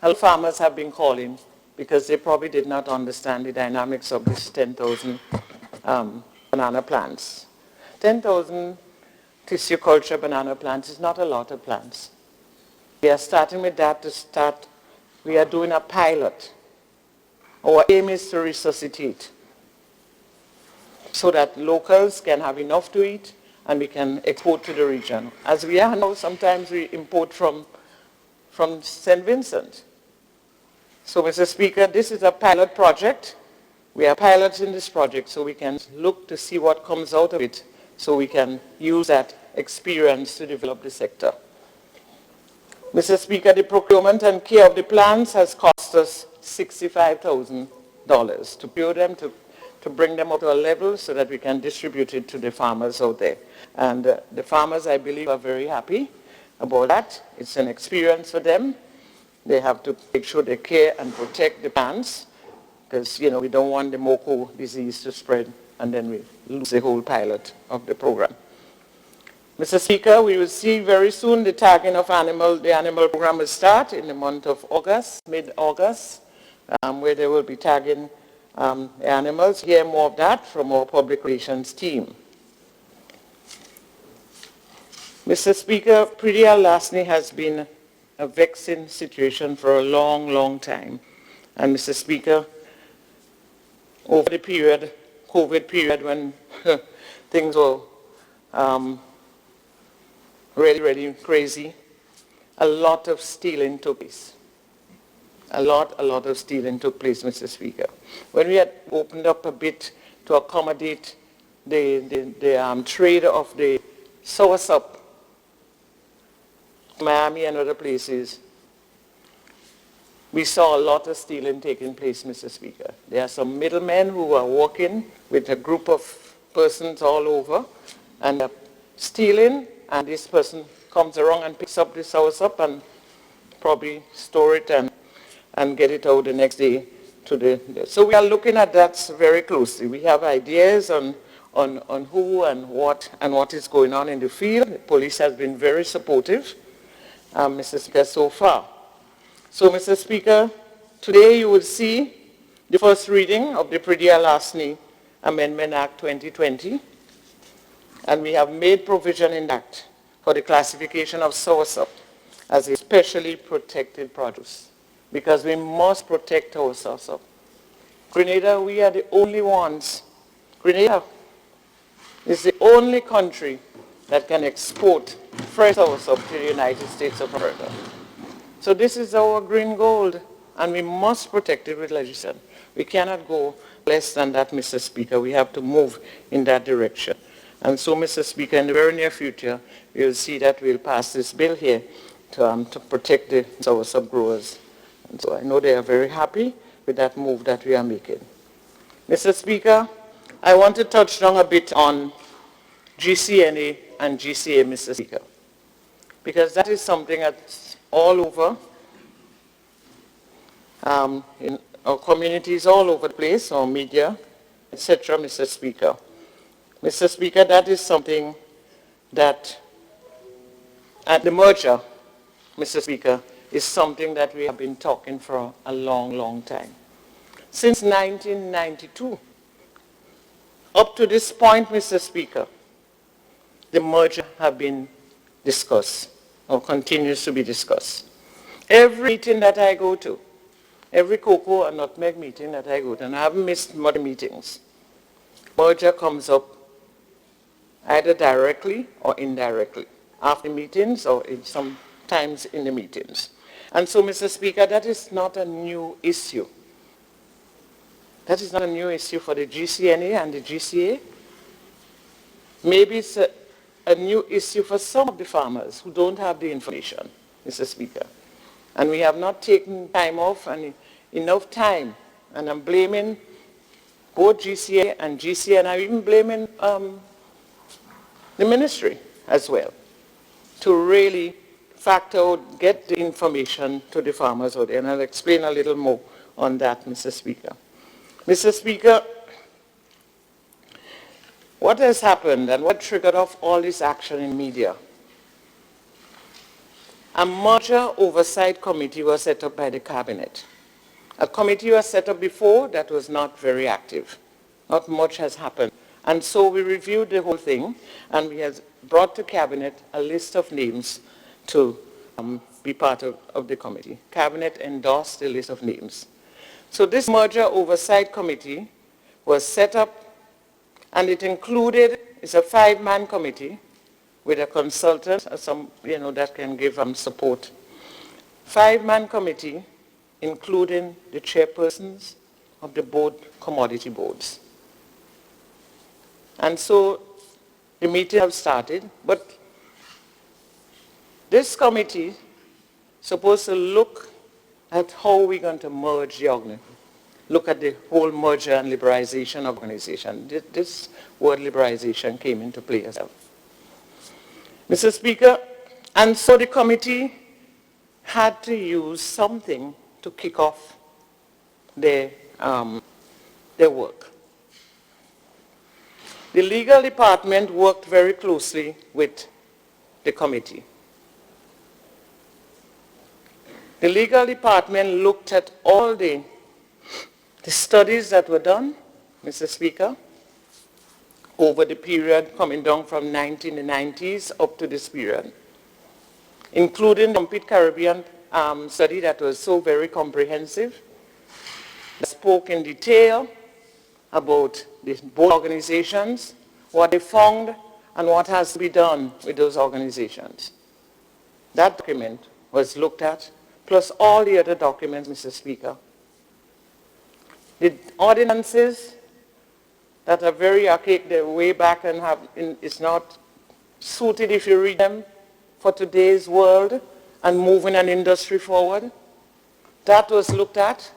a lot of farmers have been calling because they probably did not understand the dynamics of these 10,000 banana plants. 10,000 tissue culture banana plants is not a lot of plants. We are starting with that to start. We are doing a pilot. Our aim is to resuscitate so that locals can have enough to eat and we can export to the region. As we are now, sometimes we import from St. Vincent. So, Mr. Speaker, this is a pilot project. We are pilots in this project so we can look to see what comes out of it so we can use that experience to develop the sector. Mr. Speaker, the procurement and care of the plants has cost us $65,000 to procure them, to bring them up to a level so that we can distribute it to the farmers out there. And the farmers, I believe, are very happy about that. It's an experience for them. They have to make sure they care and protect the plants because, you know, we don't want the MOCO disease to spread and then we lose the whole pilot of the program. Mr. Speaker, we will see very soon the tagging of the animal program will start in the month of August, mid-August, where they will be tagging the animals. Hear more of that from our public relations team. Mr. Speaker, Pridi Al-Lasni has been a vexing situation for a long, long time. And Mr. Speaker, over the period, COVID period, when things were really, really crazy, a lot of stealing took place. A lot of stealing took place, Mr. Speaker. When we had opened up a bit to accommodate the trade of the soursop, Miami and other places, we saw a lot of stealing taking place, Mr. Speaker. There are some middlemen who are working with a group of persons all over and stealing, and this person comes around and picks up the soursop and probably store it and get it out the next day to the. So we are looking at that very closely. We have ideas on who and what is going on in the field. The police has been very supportive, Mr. Speaker, so far. So, Mr. Speaker, today you will see the first reading of the Pridi Al-Lasni Amendment Act 2020, and we have made provision in that for the classification of soursop as a specially protected produce, because we must protect our soursop. Grenada, we are the only ones. Grenada is the only country that can export fresh soursop to the United States of America. So this is our green gold, and we must protect it with legislation. We cannot go less than that, Mr. Speaker. We have to move in that direction. And so, Mr. Speaker, in the very near future, we will see that we'll pass this bill here to protect the soursop growers. And so I know they are very happy with that move that we are making. Mr. Speaker, I want to touch down a bit on GCNA and GCA, Mr. Speaker, because that is something that's all over, in our communities all over the place, our media, etc., Mr. Speaker. Mr. Speaker, that is something that, at the merger, Mr. Speaker, is something that we have been talking for a long, long time. Since 1992, up to this point, Mr. Speaker, the merger have been discussed, or continues to be discussed. Every meeting that I go to, every cocoa and nutmeg meeting that I go to, and I haven't missed many meetings, merger comes up either directly or indirectly, after meetings or sometimes in the meetings. And so, Mr. Speaker, that is not a new issue. That is not a new issue for the GCNA and the GCA. Maybe it's a new issue for some of the farmers who don't have the information, Mr. Speaker. And we have not taken time off and enough time. And I'm blaming both GCA and GCA, and I'm even blaming the ministry, as well, to really factor out, get the information to the farmers out there. And I'll explain a little more on that, Mr. Speaker. Mr. Speaker, what has happened and what triggered off all this action in media? A merger oversight committee was set up by the cabinet. A committee was set up before that was not very active. Not much has happened. And so we reviewed the whole thing, and we have brought to cabinet a list of names to be part of the committee. Cabinet endorsed the list of names. So this merger oversight committee was set up, and it included, it's a 5-man committee with a consultant, some, that can give support. 5-man committee, including the chairpersons of the board, commodity boards. And so the meeting has started, but this committee is supposed to look at how we're going to merge the organization, look at the whole merger and liberalization organization. This word liberalization came into play as well. Mr. Speaker, and so the committee had to use something to kick off their work. The legal department worked very closely with the committee. The legal department looked at all the studies that were done, Mr. Speaker, over the period coming down from 1990s up to this period, including the Complete Caribbean study that was so very comprehensive, that spoke in detail about both organizations, what they found, and what has to be done with those organizations. That document was looked at, plus all the other documents, Mr. Speaker. The ordinances that are very archaic, they're way back and it's not suited if you read them for today's world and moving an industry forward. That was looked at.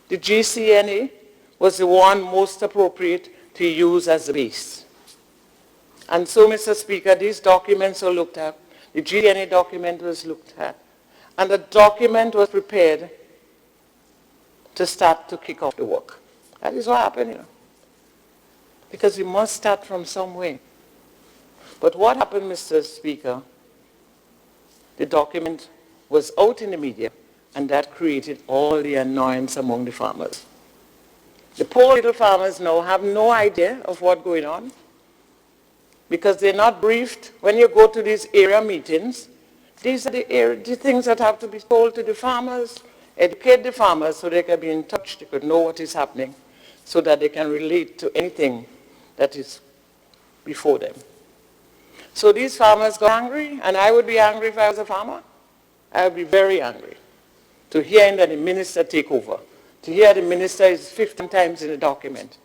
The GCNA was the one most appropriate to use as a base. And so, Mr. Speaker, these documents were looked at. The GCNA document was looked at. And the document was prepared to start to kick off the work. That is what happened, Because we must start from somewhere. But what happened, Mr. Speaker, the document was out in the media, and that created all the annoyance among the farmers. The poor little farmers now have no idea of what's going on because they're not briefed. When you go to these area meetings, these are the things that have to be told to the farmers, educate the farmers so they can be in touch, they could know what is happening, so that they can relate to anything that is before them. So these farmers got angry, and I would be angry if I was a farmer. I would be very angry to hear that the minister take over, to hear the minister is 15 times in the document.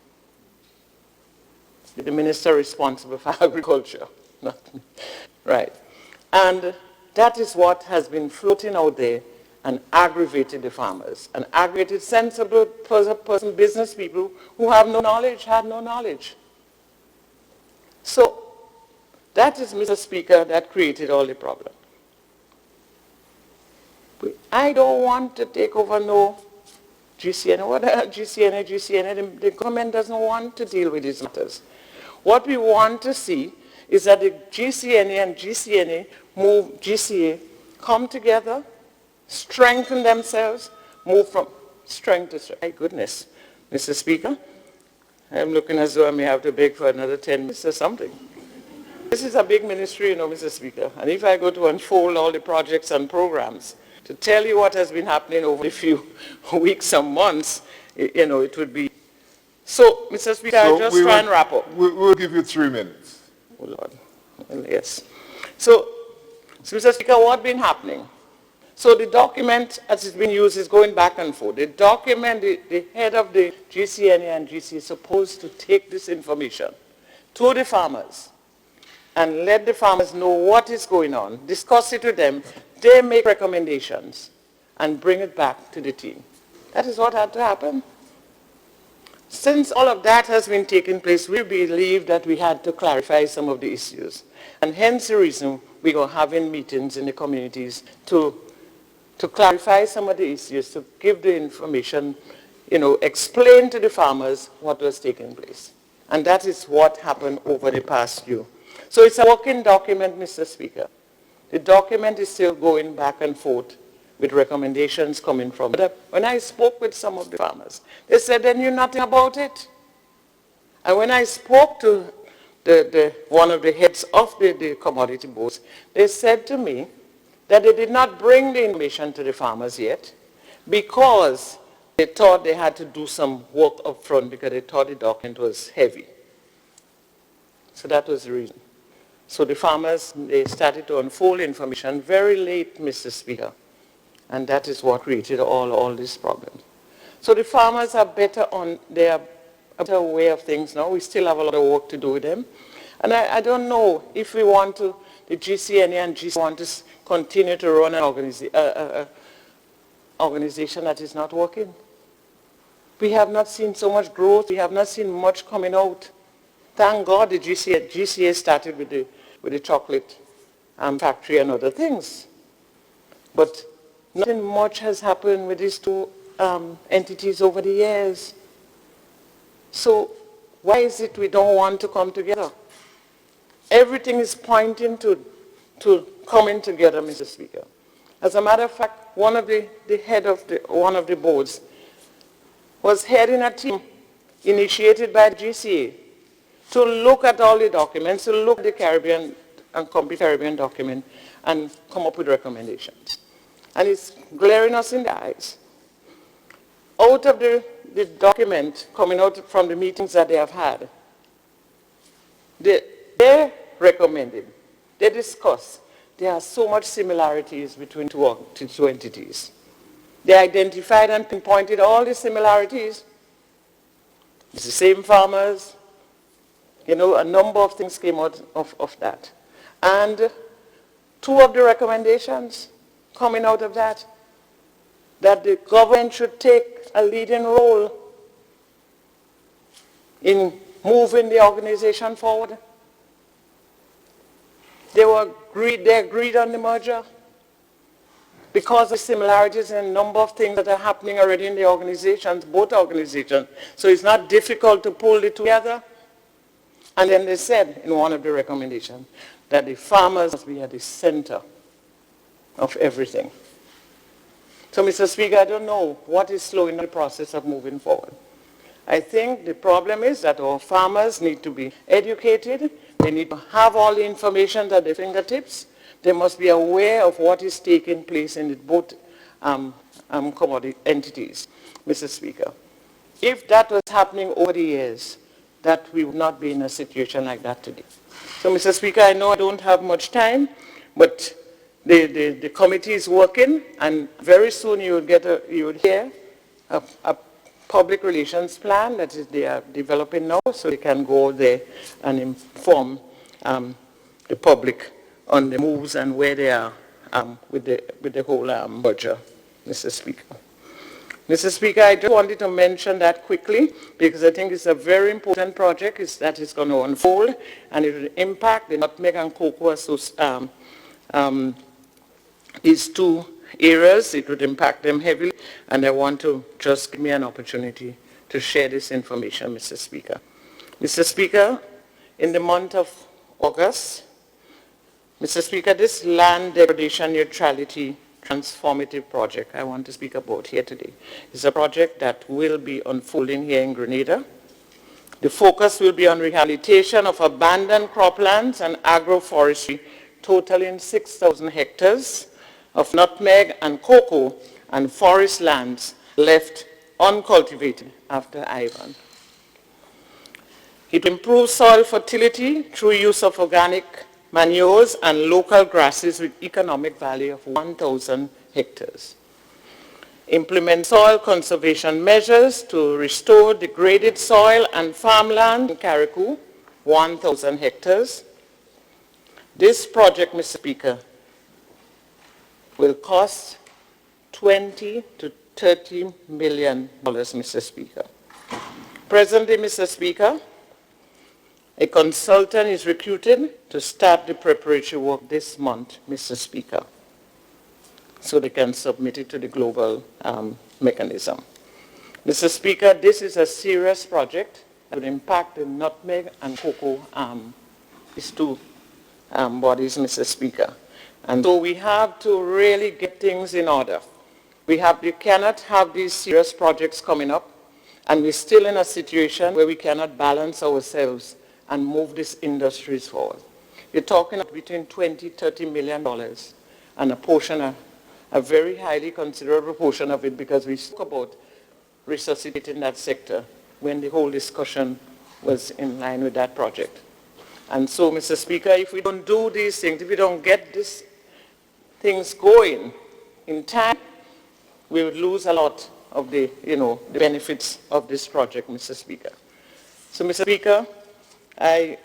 The minister responsible for agriculture, not me. Right. And that is what has been floating out there and aggravated the farmers, and aggravated sensible business people who have no knowledge, had no knowledge. So that is, Mr. Speaker, that created all the problem. I don't want to take over no GCNA. What GCNA? The government doesn't want to deal with these matters. What we want to see is that the GCNA and GCA come together, strengthen themselves, move from strength to strength. My goodness, Mr. Speaker, I'm looking as though I may have to beg for another 10 minutes or something. This is a big ministry, Mr. Speaker, and if I go to unfold all the projects and programs, to tell you what has been happening over a few weeks and months, it would be. So, Mr. Speaker, I'll just try and wrap up. We'll give you 3 minutes. Oh, Lord. Well, yes. So, Mr. Speaker, what's been happening? So the document, as it's been used, is going back and forth. The document, the head of the GCNA and GC is supposed to take this information to the farmers and let the farmers know what is going on, discuss it with them, they make recommendations, and bring it back to the team. That is what had to happen. since all of that has been taking place, we believe that we had to clarify some of the issues. And hence the reason we are having meetings in the communities to clarify some of the issues, to give the information, explain to the farmers what was taking place. And that is what happened over the past year. So it's a working document, Mr. Speaker. The document is still going back and forth with recommendations coming from it. When I spoke with some of the farmers, they said they knew nothing about it. And when I spoke to one of the heads of the commodity boards, they said to me that they did not bring the information to the farmers yet because they thought they had to do some work up front because they thought the document was heavy. So that was the reason. So the farmers, they started to unfold information very late, Mr. Speaker. And that is what created all these problems. So the farmers are better they are better aware of things now. We still have a lot of work to do with them. And I don't know if we want to, the GCNA and GC want to continue to run an organization that is not working. We have not seen so much growth. We have not seen much coming out. Thank God the GCA started with the chocolate factory and other things. But nothing much has happened with these two entities over the years. So why is it we don't want to come together? Everything is pointing to coming together, Mr. Speaker. As a matter of fact, one of the head of one of the boards was heading a team initiated by the GCA to look at all the documents, to look at the Caribbean and complete Caribbean document and come up with recommendations. And it's glaring us in the eyes. Out of the document coming out from the meetings that they have had, they recommended, they discussed, there are so much similarities between two entities. They identified and pinpointed all the similarities. It's the same farmers. A number of things came out of that. And two of the recommendations coming out of that the government should take a leading role in moving the organization forward. They agreed on the merger because of similarities in a number of things that are happening already in the organizations, both organizations. So it's not difficult to pull it together. And then they said in one of the recommendations that the farmers must be at the center of everything. So, Mr. Speaker, I don't know what is slowing the process of moving forward. I think the problem is that our farmers need to be educated. They need to have all the information at their fingertips. They must be aware of what is taking place in both commodity entities, Mr. Speaker. If that was happening over the years, that we would not be in a situation like that today. So, Mr. Speaker, I know I don't have much time, but the committee is working, and very soon you would hear a public relations plan that they are developing now, so they can go there and inform the public on the moves and where they are with the whole merger, Mr. Speaker. Mr. Speaker, I just wanted to mention that quickly because I think it's a very important project that is going to unfold, and it will impact the nutmeg and cocoa these two areas. It would impact them heavily, and I want to just give me an opportunity to share this information, Mr. Speaker. Mr. Speaker, in the month of August, Mr. Speaker, this land degradation neutrality transformative project I want to speak about here today is a project that will be unfolding here in Grenada. The focus will be on rehabilitation of abandoned croplands and agroforestry totaling 6,000 hectares of nutmeg and cocoa and forest lands left uncultivated after Ivan. It improves soil fertility through use of organic manures and local grasses with economic value of 1,000 hectares. Implement soil conservation measures to restore degraded soil and farmland in Carriacou, 1,000 hectares. This project, Mr. Speaker, will cost $20 to $30 million, Mr. Speaker. Presently, Mr. Speaker, a consultant is recruited to start the preparatory work this month, Mr. Speaker, so they can submit it to the global mechanism. Mr. Speaker, this is a serious project that would impact the nutmeg and cocoa, these two bodies, Mr. Speaker. And so we have to really get things in order. We cannot have these serious projects coming up, and we're still in a situation where we cannot balance ourselves and move these industries forward. You're talking between $20, $30 million, and a portion, a very highly considerable portion of it, because we spoke about resuscitating that sector when the whole discussion was in line with that project. And so, Mr. Speaker, if we don't do these things, if we don't get these things going in time, we would lose a lot of the benefits of this project, Mr. Speaker. So, Mr. Speaker,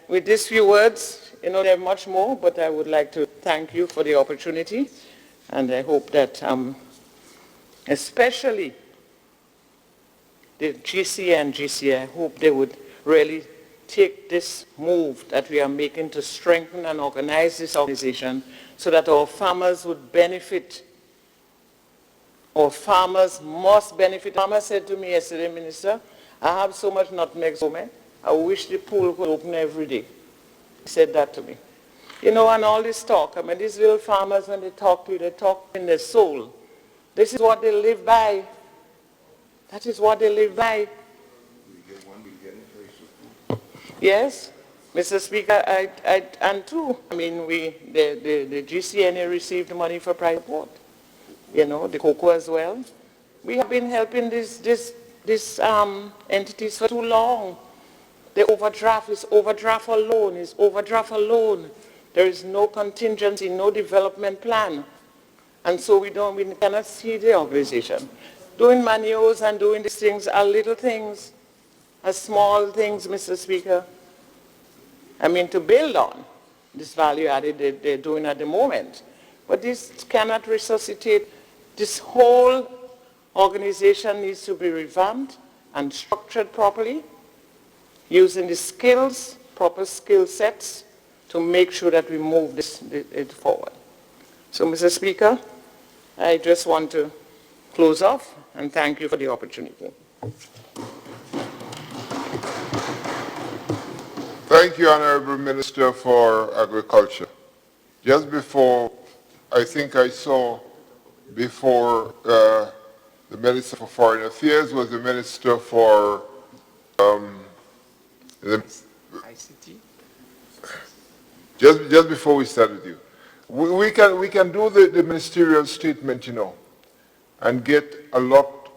with these few words, there are much more, but I would like to thank you for the opportunity, and I hope that especially the GCA and GCA, I hope they would really take this move that we are making to strengthen and organize this organization so that our farmers would benefit. Our farmers must benefit. Farmer said to me yesterday, Minister, I have so much nutmeg home. I wish the pool could open every day. He said that to me. And all this talk, these little farmers, when they talk to you, they talk in their soul. This is what they live by. That is what they live by. Yes, Mr. Speaker, and too, the GCNA received money for private port. The cocoa as well. We have been helping these entities for too long. The overdraft is overdraft alone, is overdraft alone. There is no contingency, no development plan. And so we cannot see the organization. Doing manuals and doing these things are little things, are small things, Mr. Speaker. To build on this value added they're doing at the moment. But this cannot resuscitate. This whole organization needs to be revamped and structured properly, using the skills, proper skill sets, to make sure that we move it forward. So, Mr. Speaker, I just want to close off and thank you for the opportunity. Thank you, Honorable Minister for Agriculture. Just before, I think I saw before the Minister for Foreign Affairs was the Minister for ICT. Just before we start with you. We can do the ministerial statement, and get a lot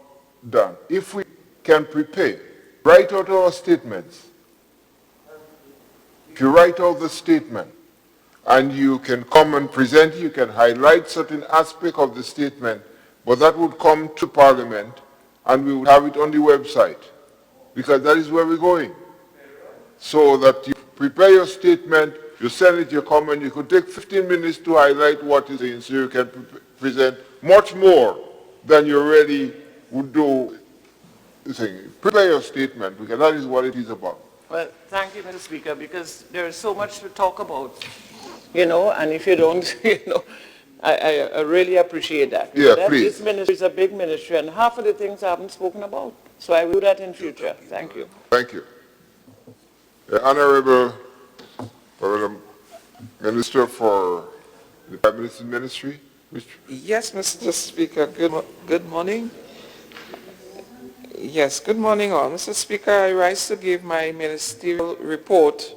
done. If we can prepare, write out our statements. If you write out the statement and you can come and present, you can highlight certain aspects of the statement, but that would come to Parliament and we would have it on the website, because that is where we're going. So that you prepare your statement, you send it, you come, and you could take 15 minutes to highlight what is in, so you can present much more than you really would do. Prepare your statement, because that is what it is about. Well, thank you, Mr. Speaker, because there is so much to talk about, and if you don't, I really appreciate that. Yeah, please. This ministry is a big ministry, and half of the things I haven't spoken about. So I will do that in future. Thank you. Thank you. The Honorable Minister for the Prime Minister's Ministry. Yes, Mr. Speaker. Good morning. Yes, good morning all. Mr. Speaker, I rise to give my ministerial report,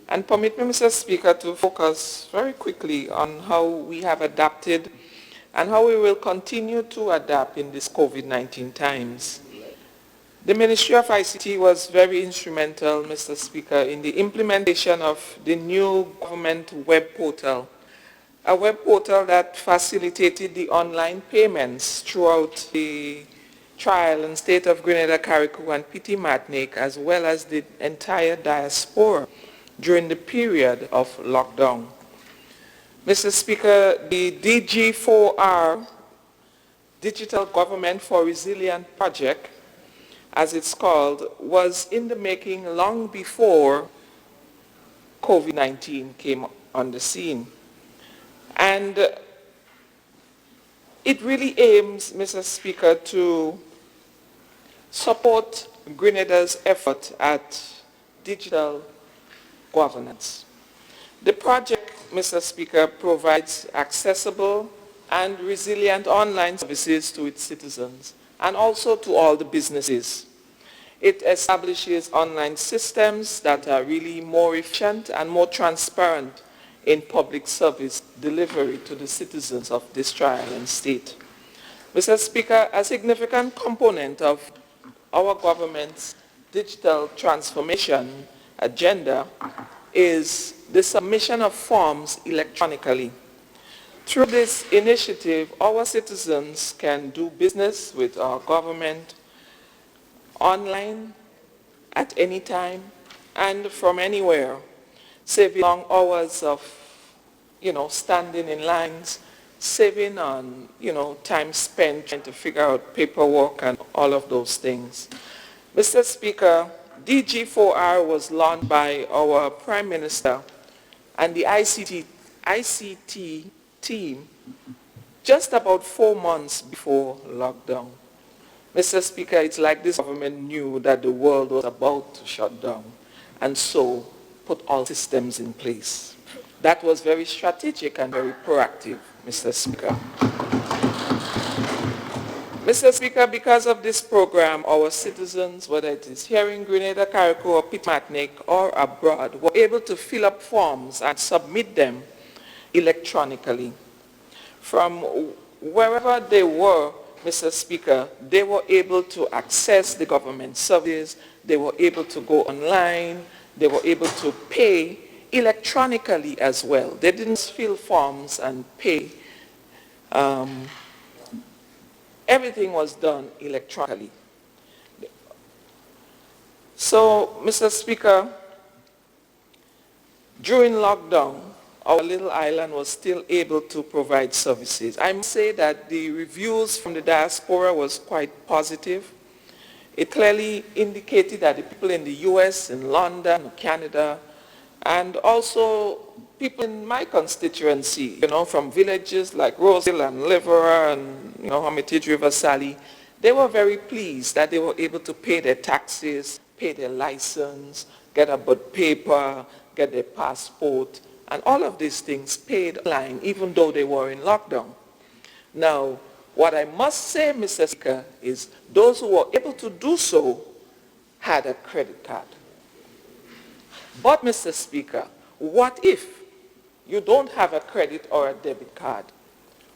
and permit me, Mr. Speaker, to focus very quickly on how we have adapted and how we will continue to adapt in these COVID-19 times. The Ministry of ICT was very instrumental, Mr. Speaker, in the implementation of the new government web portal, a web portal that facilitated the online payments throughout the trial and state of Grenada, Carriacou, and Petit Martinique, as well as the entire diaspora during the period of lockdown. Mr. Speaker, the DG4R, Digital Government for Resilient Project, as it's called, was in the making long before COVID-19 came on the scene. And it really aims, Mr. Speaker, to support Grenada's effort at digital governance. The project, Mr. Speaker, provides accessible and resilient online services to its citizens and also to all the businesses. It establishes online systems that are really more efficient and more transparent in public service delivery to the citizens of this tri-island state. Mr. Speaker, a significant component of our government's digital transformation agenda is the submission of forms electronically. Through this initiative, our citizens can do business with our government online at any time and from anywhere, saving long hours of, standing in lines, saving on, time spent trying to figure out paperwork and all of those things. Mr. Speaker, DG4R was launched by our Prime Minister and the ICT team just about 4 months before lockdown. Mr. Speaker, it's like this government knew that the world was about to shut down and so put all systems in place. That was very strategic and very proactive, Mr. Speaker. Mr. Speaker, because of this program, our citizens, whether it is here in Grenada, Carriacou, or Pitmatnik, or abroad, were able to fill up forms and submit them electronically. From wherever they were, Mr. Speaker, they were able to access the government services, they were able to go online, they were able to pay electronically as well. They didn't fill forms and pay. Everything was done electronically. So, Mr. Speaker, during lockdown, our little island was still able to provide services. I must say that the reviews from the diaspora was quite positive. It clearly indicated that the people in the US, in London, Canada, and also people in my constituency, from villages like Roseville and Livera and, Hermitage River Sally, they were very pleased that they were able to pay their taxes, pay their license, get a bud paper, get their passport, and all of these things paid online, even though they were in lockdown. Now, what I must say, Mr. Speaker, is those who were able to do so had a credit card. But, Mr. Speaker, what if you don't have a credit or a debit card?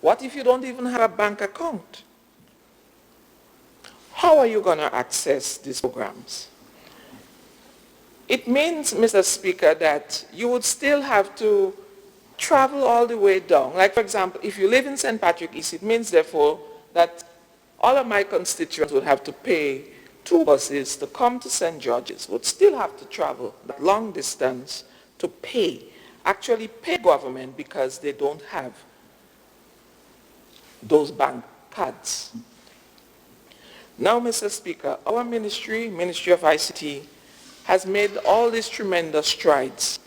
What if you don't even have a bank account? How are you going to access these programs? It means, Mr. Speaker, that you would still have to travel all the way down. Like, for example, if you live in St. Patrick East, it means, therefore, that all of my constituents would have to pay 2 buses to come to St. George's, would still have to travel that long distance to actually pay government because they don't have those bank cards. Now, Mr. Speaker, our Ministry of ICT, has made all these tremendous strides.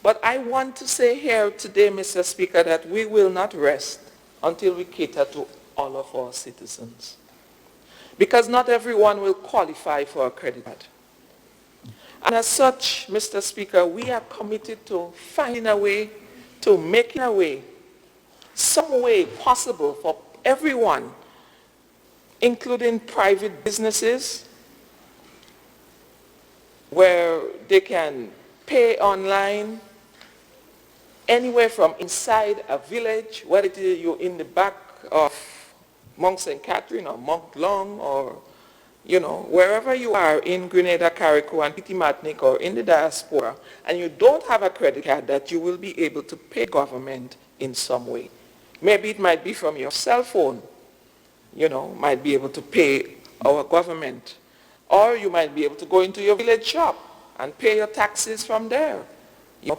But I want to say here today, Mr. Speaker, that we will not rest until we cater to all of our citizens. Because not everyone will qualify for a credit card. And as such, Mr. Speaker, we are committed to finding a way, to making a way, some way possible for everyone, including private businesses, where they can pay online anywhere from inside a village, whether it is you're in the back of Mount St. Catherine or Mount Long or, wherever you are in Grenada, Carriacou, and Pitmatnik or in the diaspora, and you don't have a credit card, that you will be able to pay government in some way. Maybe it might be from your cell phone, might be able to pay our government. Or you might be able to go into your village shop and pay your taxes from there.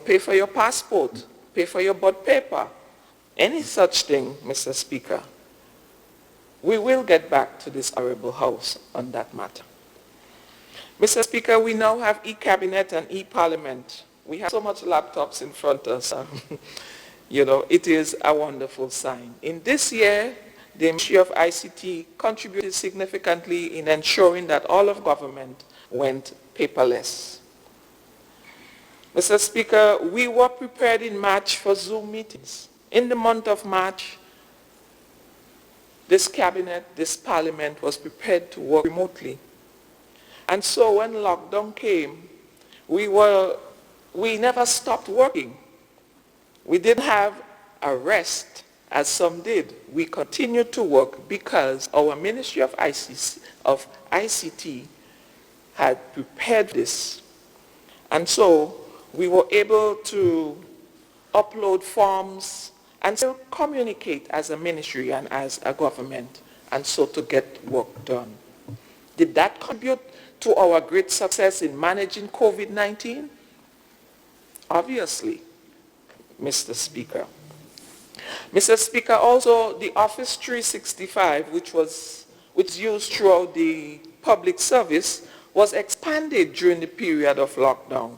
Pay for your passport, pay for your bud paper. Any such thing, Mr. Speaker. We will get back to this honorable House on that matter. Mr. Speaker, we now have e-cabinet and e-parliament. We have so much laptops in front of us. You know, it is a wonderful sign. In this year, the Ministry of ICT contributed significantly in ensuring that all of government went paperless. Mr. Speaker, we were prepared in March for Zoom meetings. In the month of March, this cabinet, this parliament was prepared to work remotely. And so when lockdown came, we never stopped working. We didn't have a rest, as some did. We continued to work because our Ministry of ICT had prepared this. And so we were able to upload forms and still communicate as a ministry and as a government, and so to get work done. Did that contribute to our great success in managing COVID-19? Obviously, Mr. Speaker. Mr. Speaker, also the Office 365, which is used throughout the public service, was expanded during the period of lockdown.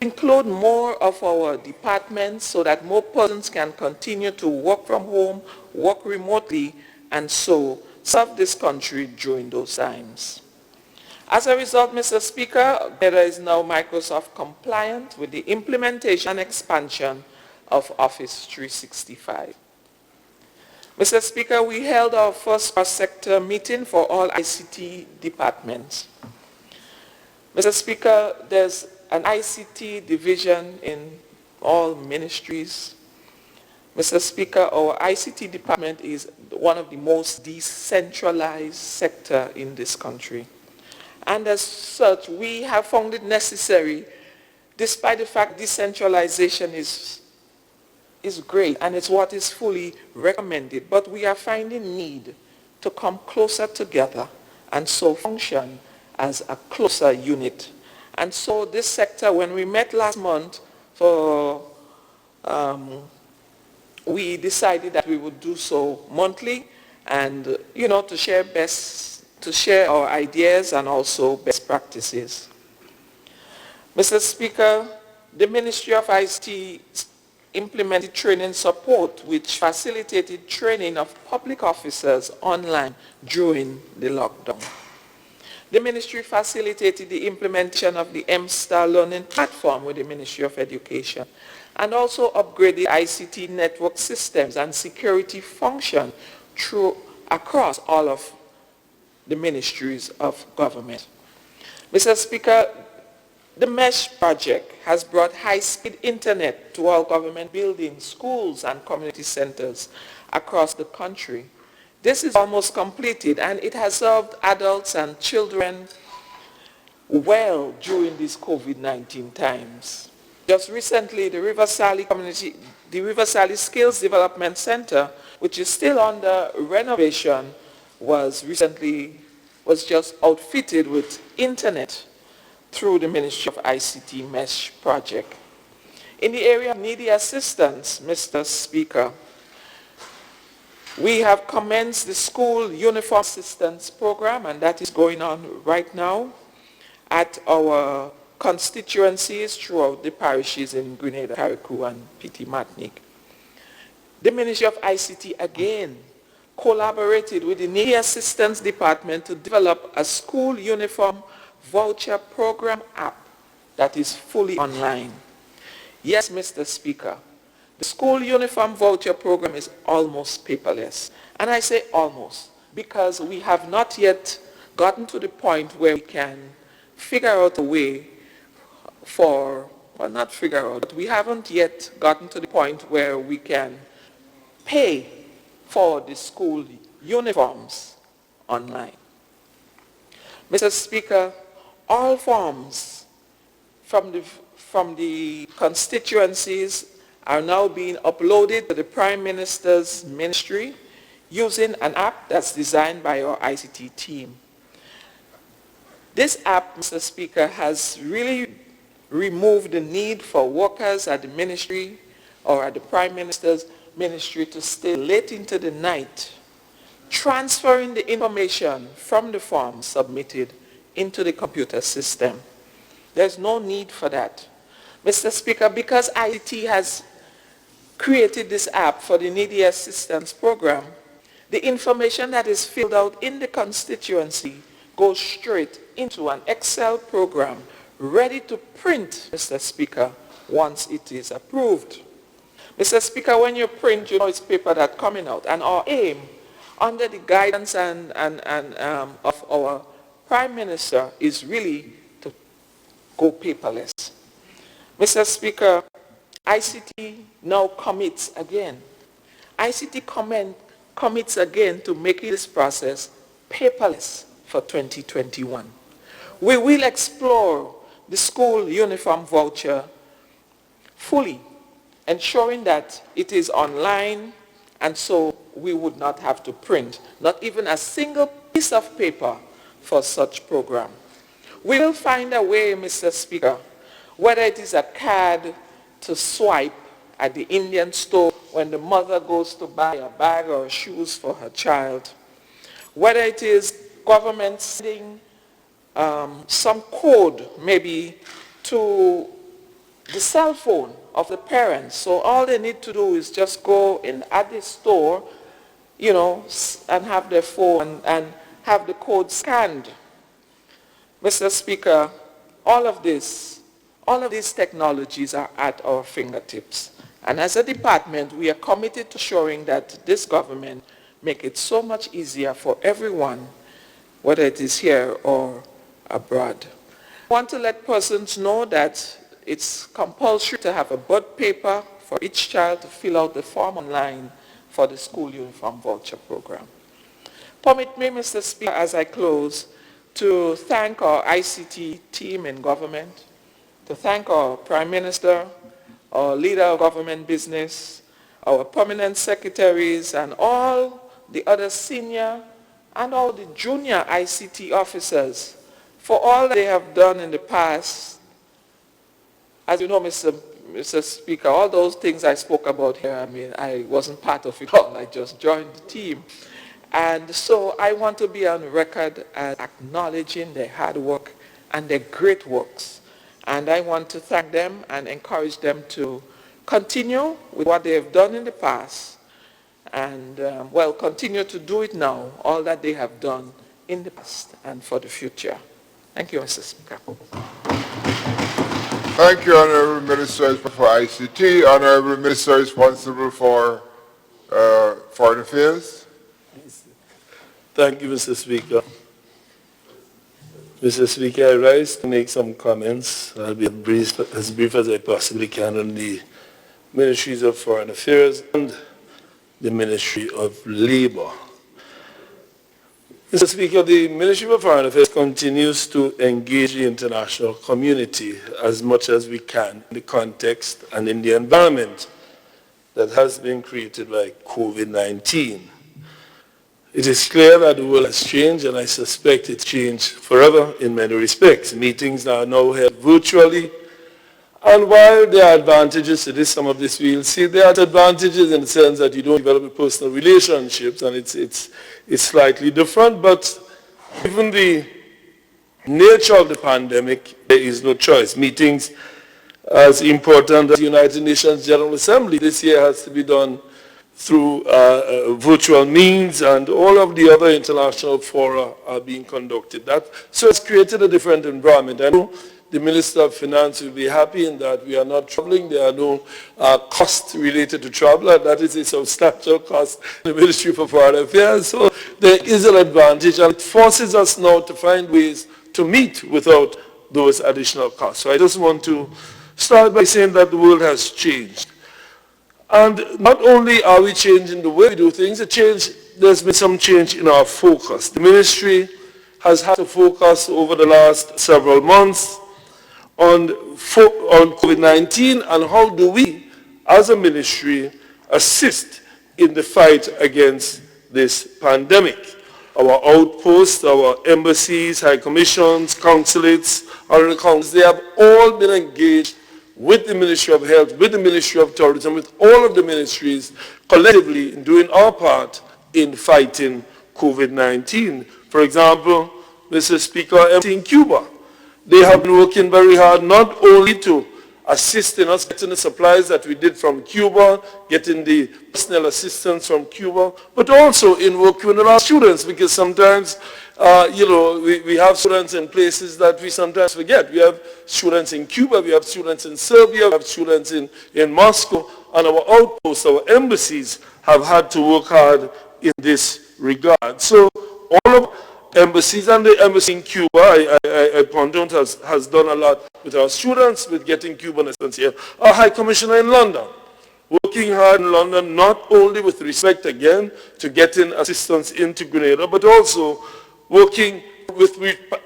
Include more of our departments so that more persons can continue to work from home, work remotely, and so serve this country during those times. As a result, Mr. Speaker, Grenada is now Microsoft compliant with the implementation and expansion of Office 365. Mr. Speaker, we held our first cross-sector meeting for all ICT departments. Mr. Speaker, there's an ICT division in all ministries. Mr. Speaker, our ICT department is one of the most decentralized sector in this country. And as such, we have found it necessary, despite the fact decentralization is great and it's what is fully recommended, but we are finding need to come closer together and so function as a closer unit. And so this sector, when we met last month, we decided that we would do so monthly and, to share our ideas and also best practices. Mr. Speaker, the Ministry of ICT implemented training support which facilitated training of public officers online during the lockdown. The ministry facilitated the implementation of the M-Star learning platform with the Ministry of Education and also upgraded ICT network systems and security function across all of the ministries of government. Mr. Speaker, the MESH project has brought high-speed internet to all government buildings, schools, and community centers across the country. This is almost completed, and it has served adults and children well during these COVID-19 times. Just recently, the River Sally Skills Development Center, which is still under renovation, was just outfitted with internet through the Ministry of ICT MESH project. In the area of needy assistance, Mr. Speaker, we have commenced the school uniform assistance program, and that is going on right now at our constituencies throughout the parishes in Grenada, Carriacou, and Petit Martinique. The Ministry of ICT again collaborated with the Needy Assistance Department to develop a school uniform voucher program app that is fully online. Yes, Mr. Speaker, the school uniform voucher program is almost paperless. And I say almost because we have not yet gotten to the point where we can figure out a way we haven't yet gotten to the point where we can pay for the school uniforms online. Mr. Speaker, all forms from the constituencies are now being uploaded to the Prime Minister's ministry using an app that's designed by our ICT team. This app, Mr. Speaker, has really removed the need for workers at the ministry or at the Prime Minister's ministry to stay late into the night, transferring the information from the form submitted into the computer system. There's no need for that. Mr. Speaker, because ICT has created this app for the Needy Assistance Program, the information that is filled out in the constituency goes straight into an Excel program ready to print, Mr. Speaker, once it is approved. Mr. Speaker, when you print, you know it's paper that's coming out. And our aim, under the guidance of our Prime Minister, is really to go paperless. Mr. Speaker, ICT now commits again. ICT commits again to making this process paperless for 2021. We will explore the school uniform voucher fully, ensuring that it is online, and so we would not have to print, not even a single piece of paper for such program. We will find a way, Mr. Speaker, whether it is a card to swipe at the Indian store when the mother goes to buy a bag or shoes for her child, whether it is government sending some code maybe to the cell phone of the parents. So all they need to do is just go in at the store, and have their phone and have the code scanned. Mr. Speaker, all of these technologies are at our fingertips. And as a department, we are committed to ensuring that this government make it so much easier for everyone, whether it is here or abroad. I want to let persons know that it's compulsory to have a bud paper for each child to fill out the form online for the school uniform voucher program. Permit me, Mr. Speaker, as I close, to thank our ICT team in government, to thank our Prime Minister, our leader of government business, our permanent secretaries, and all the other senior and all the junior ICT officers for all they have done in the past. As you know, Mr. Speaker, all those things I spoke about here, I wasn't part of it all. I just joined the team. And so I want to be on record as acknowledging their hard work and their great works. And I want to thank them and encourage them to continue with what they have done in the past and, continue to do it now, all that they have done in the past and for the future. Thank you, Mr. Speaker. Thank you, Honorable Minister for ICT. Honorable Minister responsible for Foreign Affairs. Thank you, Mr. Speaker. Mr. Speaker, I rise to make some comments. I'll be as brief as I possibly can on the Ministries of Foreign Affairs and the Ministry of Labor. Mr. Speaker, the Ministry of Foreign Affairs continues to engage the international community as much as we can in the context and in the environment that has been created by COVID-19. It is clear that the world has changed, and I suspect it's changed forever in many respects. Meetings are now held virtually, and while there are advantages to this, some of this we'll see, there are advantages in the sense that you don't develop personal relationships, and it's slightly different, but given the nature of the pandemic, there is no choice. Meetings as important as the United Nations General Assembly this year has to be done through virtual means, and all of the other international fora are being conducted. So it's created a different environment. I know the Minister of Finance will be happy in that we are not traveling. There are no costs related to travel, and that is a substantial cost in the Ministry for Foreign Affairs. So there is an advantage, and it forces us now to find ways to meet without those additional costs. So I just want to start by saying that the world has changed. And not only are we changing the way we do things, there's been some change in our focus. The ministry has had to focus over the last several months on COVID-19 and how do we, as a ministry, assist in the fight against this pandemic. Our outposts, our embassies, high commissions, consulates, honorary councils, they have all been engaged with the Ministry of Health, with the Ministry of Tourism, with all of the ministries collectively in doing our part in fighting COVID-19. For example, Mr. Speaker, embassy in Cuba. They have been working very hard not only to assist in us getting the supplies that we did from Cuba, getting the personal assistance from Cuba, but also in working with our students, because sometimes, we have students in places that we sometimes forget. We have students in Cuba, we have students in Serbia, we have students in Moscow, and our outposts, our embassies have had to work hard in this regard. So all of embassies, and the embassy in Cuba, I point out, has done a lot with our students, with getting Cuban assistance here. Our High Commissioner in London, working hard in London, not only with respect, again, to getting assistance into Grenada, but also working with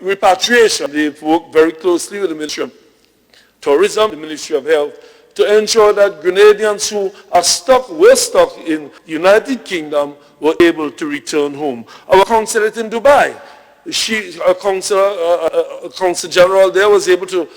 repatriation. They've worked very closely with the Ministry of Tourism, the Ministry of Health, to ensure that Grenadians who were stuck in the United Kingdom were able to return home. Our consulate in Dubai, a consul general there was able to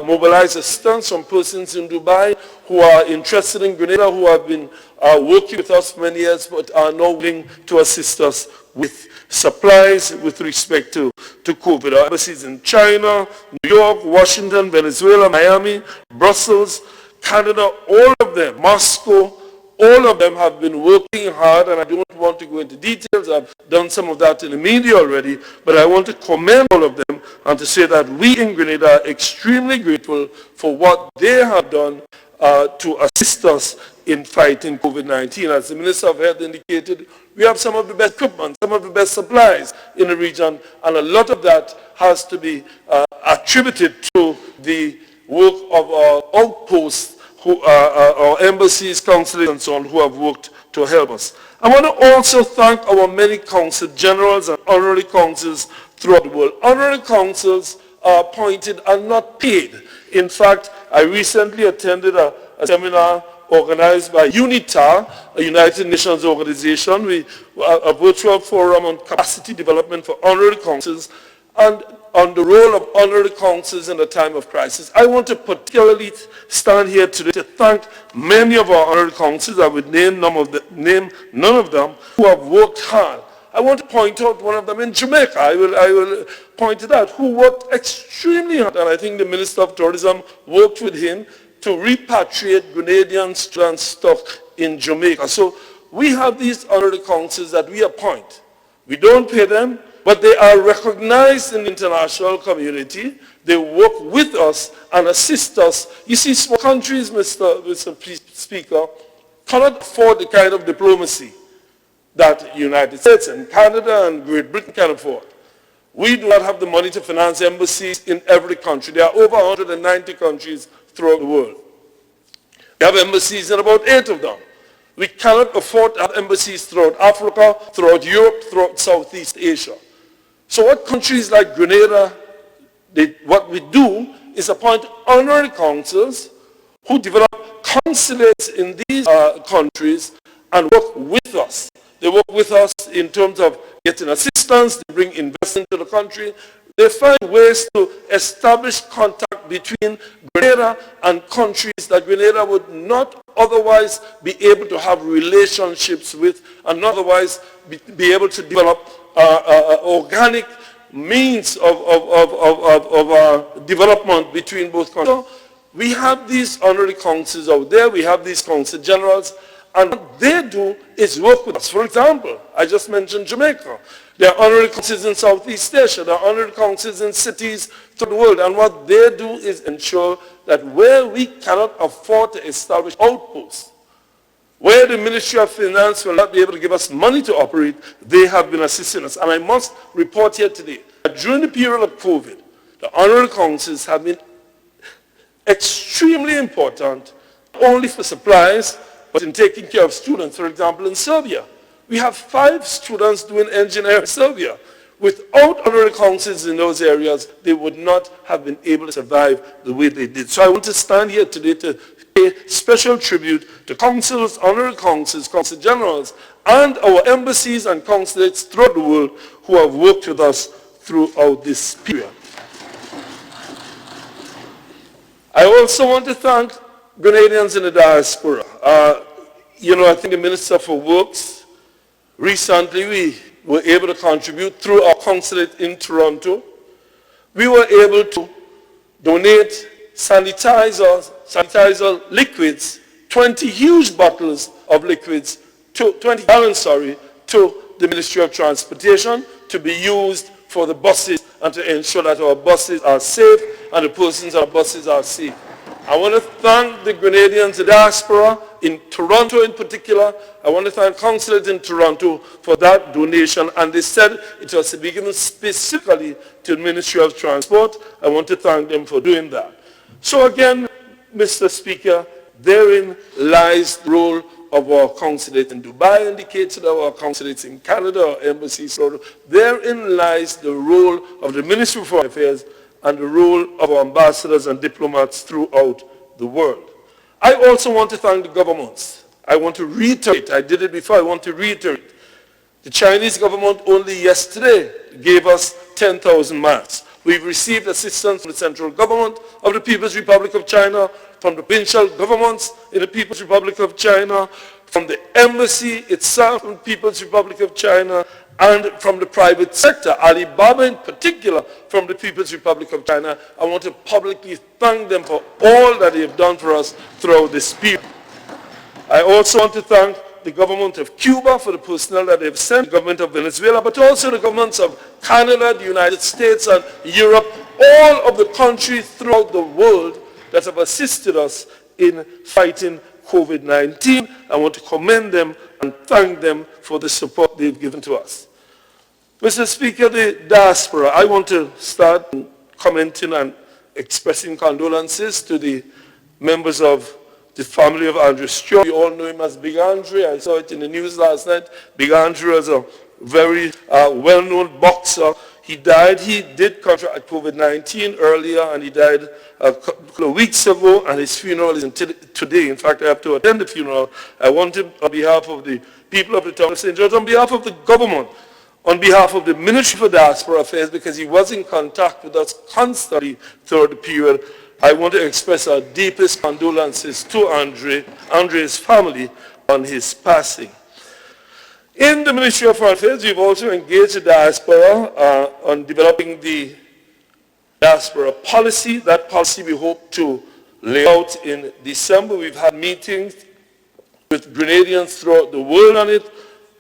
mobilize assistance from persons in Dubai who are interested in Grenada, who have been working with us for many years, but are now willing to assist us with supplies with respect to COVID. Our embassies in China, New York, Washington, Venezuela, Miami, Brussels, Canada, all of them, Moscow, all of them have been working hard, and I don't want to go into details. I've done some of that in the media already, but I want to commend all of them and to say that we in Grenada are extremely grateful for what they have done to assist us in fighting COVID-19. As the Minister of Health indicated, we have some of the best equipment, some of the best supplies in the region, and a lot of that has to be attributed to the work of our outposts, our embassies, consulates, and so on, who have worked to help us. I want to also thank our many consul generals and honorary consuls throughout the world. Honorary consuls are appointed and not paid. In fact, I recently attended a seminar organized by UNITAR, a United Nations organization, a virtual forum on capacity development for honorary consuls, and on the role of honorary consuls in a time of crisis. I want to particularly stand here today to thank many of our honorary consuls. I would name none of them, who have worked hard. I want to point out one of them in Jamaica. I will point it out, who worked extremely hard, and I think the Minister of Tourism worked with him to repatriate Grenadian students stuck in Jamaica. So we have these honorary consuls that we appoint. We don't pay them, but they are recognized in the international community. They work with us and assist us. You see, small countries, Mr. Speaker, cannot afford the kind of diplomacy that the United States and Canada and Great Britain can afford. We do not have the money to finance embassies in every country. There are over 190 countries throughout the world. We have embassies in about 8 of them. We cannot afford to have embassies throughout Africa, throughout Europe, throughout Southeast Asia. So what countries like Grenada, what we do is appoint honorary consuls who develop consulates in these countries and work with us. They work with us in terms of getting assistance, they bring investment to the country. They find ways to establish contact between Grenada and countries that Grenada would not otherwise be able to have relationships with, and not otherwise be able to develop organic means of development between both countries. So we have these honorary consuls out there, we have these consul generals, and what they do is work with us. For example, I just mentioned Jamaica. There are honorary consuls in Southeast Asia. There are honorary consuls in cities throughout the world. And what they do is ensure that where we cannot afford to establish outposts, where the Ministry of Finance will not be able to give us money to operate, they have been assisting us. And I must report here today that during the period of COVID, the honorary consuls have been extremely important, not only for supplies, but in taking care of students. For example, in Serbia, we have 5 students doing engineering in Serbia. Without honorary consuls in those areas, they would not have been able to survive the way they did. So I want to stand here today to pay special tribute to consuls, honorary consuls, consul generals, and our embassies and consulates throughout the world who have worked with us throughout this period. I also want to thank Grenadians in the diaspora. I think the Minister for Works, recently we were able to contribute through our consulate in Toronto. We were able to donate sanitizer liquids, 20 huge bottles of liquids, 20 gallons, to the Ministry of Transportation to be used for the buses and to ensure that our buses are safe and the persons on our buses are safe. I want to thank the Grenadians, the diaspora in Toronto in particular. I want to thank Consulate in Toronto for that donation, and they said it was to be given specifically to the Ministry of Transport. I want to thank them for doing that. So again, Mr. Speaker, therein lies the role of our consulate in Dubai, indicated our consulates in Canada, our embassies. Therein lies the role of the Ministry of Foreign Affairs and the role of our ambassadors and diplomats throughout the world. I also want to thank the governments. I want to reiterate, I did it before, I want to reiterate. The Chinese government only yesterday gave us 10,000 masks. We've received assistance from the central government of the People's Republic of China, from the provincial governments in the People's Republic of China, from the embassy itself in the People's Republic of China, and from the private sector, Alibaba in particular, from the People's Republic of China. I want to publicly thank them for all that they have done for us throughout this period. I also want to thank the government of Cuba for the personnel that they've sent, the government of Venezuela, but also the governments of Canada, the United States, and Europe, all of the countries throughout the world that have assisted us in fighting COVID-19. I want to commend them and thank them for the support they've given to us. Mr. Speaker, the diaspora, I want to start commenting and expressing condolences to the members of the family of Andrew Stewart. We all know him as Big Andre. I saw it in the news last night. Big Andre is a very well-known boxer. He died. He did contract COVID-19 earlier, and he died a couple of weeks ago, and his funeral is today. In fact, I have to attend the funeral. I want him, on behalf of the people of the town of St. George, on behalf of the government, on behalf of the Ministry for Diaspora Affairs, because he was in contact with us constantly throughout the period, I want to express our deepest condolences to Andre's family on his passing. In the Ministry of Foreign Affairs, we've also engaged the diaspora on developing the diaspora policy. That policy we hope to lay out in December. We've had meetings with Grenadians throughout the world on it.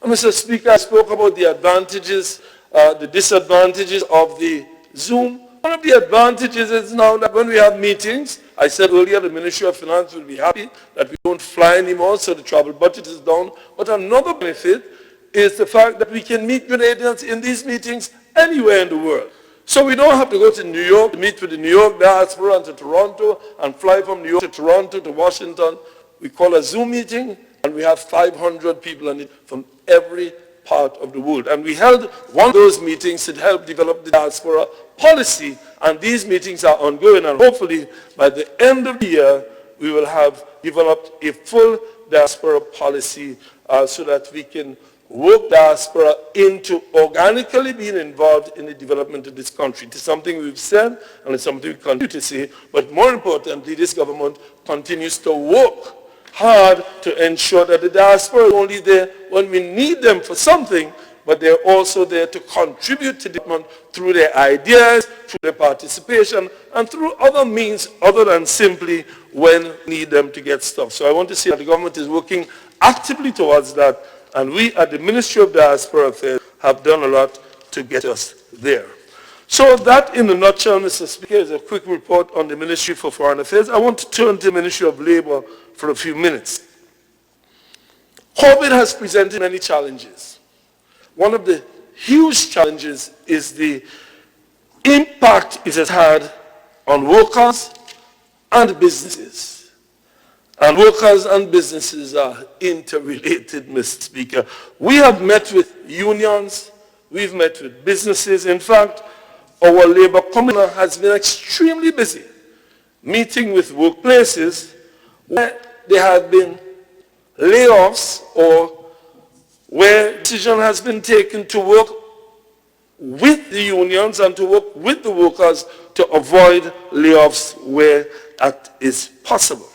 And Mr. Speaker, I spoke about the advantages, the disadvantages of the Zoom. One of the advantages is now that when we have meetings, I said earlier the Ministry of Finance will be happy that we don't fly anymore, so the travel budget is down. But another benefit is the fact that we can meet Grenadians in these meetings anywhere in the world. So we don't have to go to New York to meet with the New York diaspora and to Toronto and fly from New York to Toronto to Washington. We call a Zoom meeting and we have 500 people on it from every part of the world. And we held one of those meetings to help develop the diaspora policy, and these meetings are ongoing, and hopefully by the end of the year we will have developed a full diaspora policy so that we can work diaspora into organically being involved in the development of this country. It is something we've said, and it's something we continue to say, but more importantly, this government continues to work hard to ensure that the diaspora is only there when we need them for something, but they're also there to contribute to development through their ideas, through their participation, and through other means other than simply when we need them to get stuff. So I want to say that the government is working actively towards that, and we at the Ministry of Diaspora Affairs have done a lot to get us there. So that in a nutshell, Mr. Speaker, is a quick report on the Ministry for Foreign Affairs. I want to turn to the Ministry of Labor for a few minutes. COVID has presented many challenges. One of the huge challenges is the impact it has had on workers and businesses. And workers and businesses are interrelated, Mr. Speaker. We have met with unions, we've met with businesses. In fact, our labor commissioner has been extremely busy meeting with workplaces where there have been layoffs or where decision has been taken to work with the unions and to work with the workers to avoid layoffs where that is possible.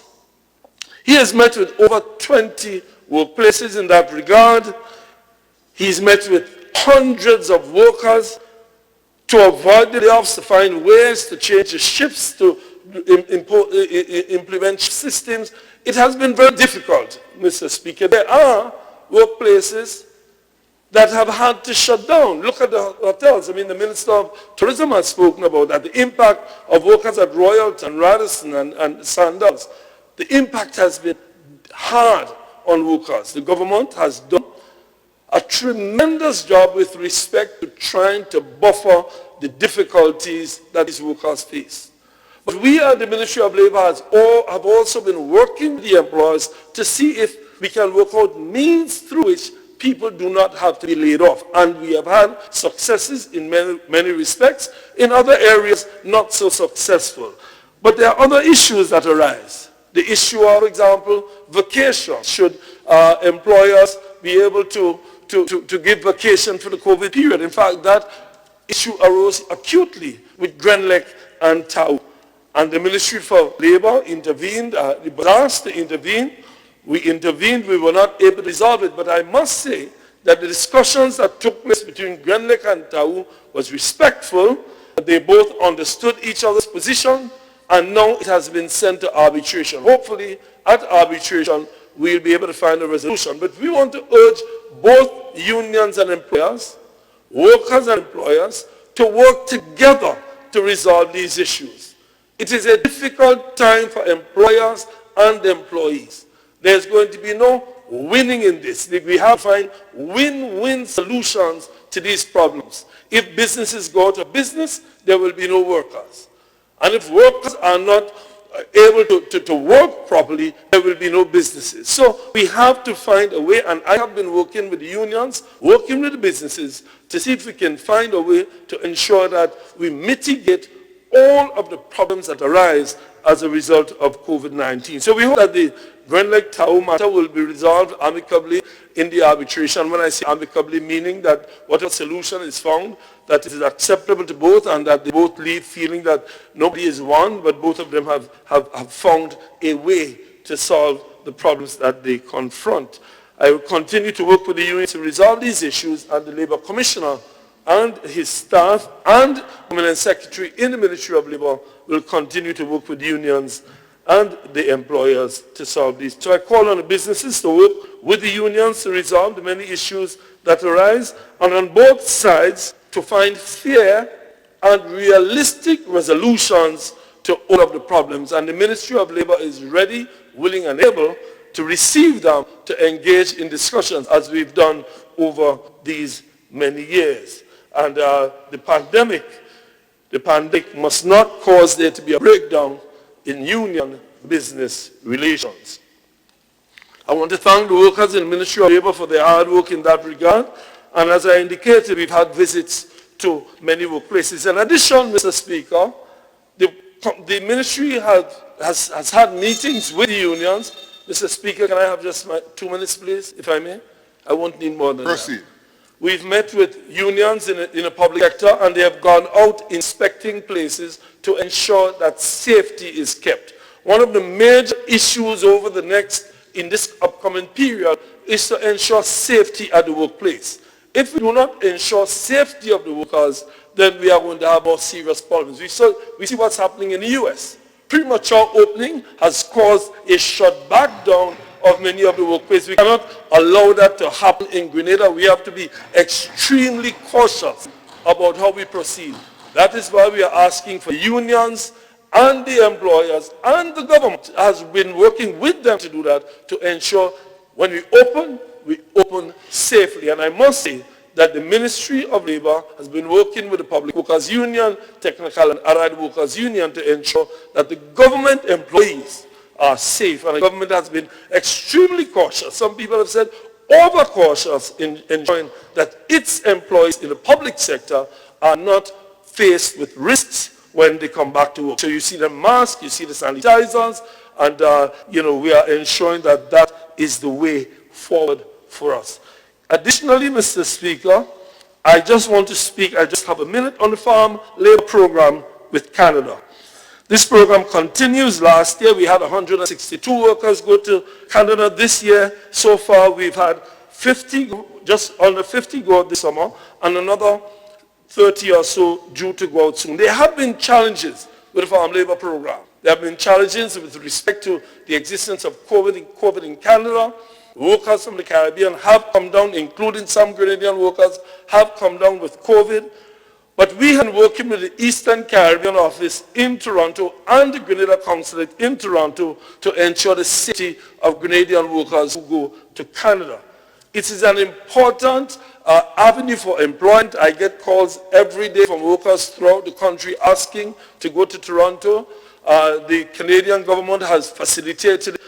He has met with over 20 workplaces in that regard. He's met with hundreds of workers to avoid the layoffs, to find ways to change the shifts, to implement systems. It has been very difficult, Mr. Speaker. There are workplaces that have had to shut down. Look at the hotels. I mean, the Minister of Tourism has spoken about that. The impact of workers at Royalton, Radisson, and Sandals. The impact has been hard on workers. The government has done a tremendous job with respect to trying to buffer the difficulties that these workers face. But we at the Ministry of Labour have also been working with the employers to see if we can work out means through which people do not have to be laid off. And we have had successes in many respects. In other areas, not so successful. But there are other issues that arise. The issue of, for example, vacation. Should employers be able to give vacation for the COVID period? In fact, that issue arose acutely with Grenlec and Tau. And the Ministry for Labour intervened, it was asked to intervene. We intervened, we were not able to resolve it, but I must say that the discussions that took place between Grenlec and Tau was respectful. They both understood each other's position, and now it has been sent to arbitration. Hopefully, at arbitration, we'll be able to find a resolution. But we want to urge both unions and employers, workers and employers, to work together to resolve these issues. It is a difficult time for employers and employees. There's going to be no winning in this. We have to find win-win solutions to these problems. If businesses go out of business, there will be no workers. And if workers are not able to work properly, there will be no businesses. So we have to find a way, and I have been working with the unions, working with the businesses, to see if we can find a way to ensure that we mitigate all of the problems that arise as a result of COVID-19. So we hope that the Grenlec Tau matter will be resolved amicably in the arbitration. When I say amicably, meaning that whatever solution is found, that it is acceptable to both, and that they both leave feeling that nobody is won, but both of them have found a way to solve the problems that they confront. I will continue to work with the unions to resolve these issues, and the Labour Commissioner and his staff and Permanent Secretary in the Ministry of Labour will continue to work with unions and the employers to solve these. So I call on the businesses to work with the unions to resolve the many issues that arise, and on both sides to find fair and realistic resolutions to all of the problems. And the Ministry of Labour is ready, willing and able to receive them, to engage in discussions as we've done over these many years. And the pandemic must not cause there to be a breakdown in union-business relations. I want to thank the workers in the Ministry of Labour for their hard work in that regard. And as I indicated, we've had visits to many workplaces. In addition, Mr. Speaker, the ministry has had meetings with the unions. Mr. Speaker, can I have just 2 minutes, please, if I may? I won't need more than Proceed. that. We've met with unions in the public sector, and they have gone out inspecting places to ensure that safety is kept. One of the major issues in this upcoming period is to ensure safety at the workplace. If we do not ensure safety of the workers, then we are going to have more serious problems. We see what's happening in the US. Premature opening has caused a shut-back down of many of the workplaces. We cannot allow that to happen in Grenada. We have to be extremely cautious about how we proceed. That is why we are asking for unions and the employers, and the government has been working with them to do that, to ensure when we open safely. And I must say that the Ministry of Labour has been working with the Public Workers Union, Technical and Allied Workers Union to ensure that the government employees are safe. And the government has been extremely cautious. Some people have said over-cautious in ensuring that its employees in the public sector are not faced with risks when they come back to work. So you see the masks, you see the sanitizers, and we are ensuring that that is the way forward for us. Additionally, Mr. Speaker, I just have a minute on the Farm Labour Program with Canada. This program continues. Last year we had 162 workers go to Canada. This year, so far, we've had 50, just under 50 go out this summer, and another 30 or so due to go out soon. There have been challenges with the farm labor program. There have been challenges with respect to the existence of COVID in Canada. Workers from the Caribbean have come down, including some Grenadian workers, have come down with COVID. But we have been working with the Eastern Caribbean office in Toronto and the Grenada Consulate in Toronto to ensure the safety of Grenadian workers who go to Canada. It is an important avenue for employment. I get calls every day from workers throughout the country asking to go to Toronto. The Canadian government has facilitated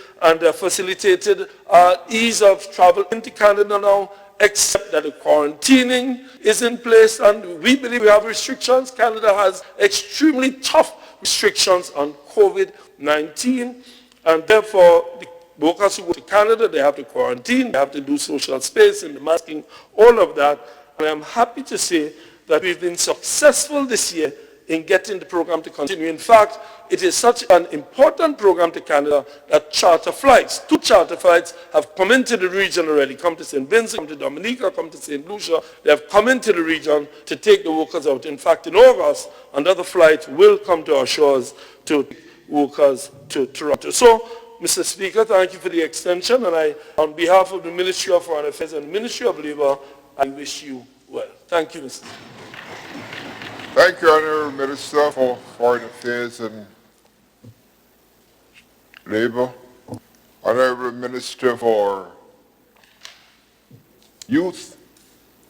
ease of travel into Canada now, except that the quarantining is in place, and we believe we have restrictions. Canada has extremely tough restrictions on COVID-19, and therefore the workers who go to Canada, they have to quarantine, they have to do social spacing, the masking, all of that. And I'm happy to say that we've been successful this year in getting the program to continue. In fact, it is such an important program to Canada that charter flights, 2 charter flights have come into the region already, come to St. Vincent, come to Dominica, come to St. Lucia. They have come into the region to take the workers out. In fact, in August, another flight will come to our shores to take workers to Toronto. So, Mr. Speaker, thank you for the extension, and on behalf of the Ministry of Foreign Affairs and the Ministry of Labour, I wish you well. Thank you, Mr. Speaker. Thank you, Honourable Minister for Foreign Affairs and Labour. Honourable Minister for Youth.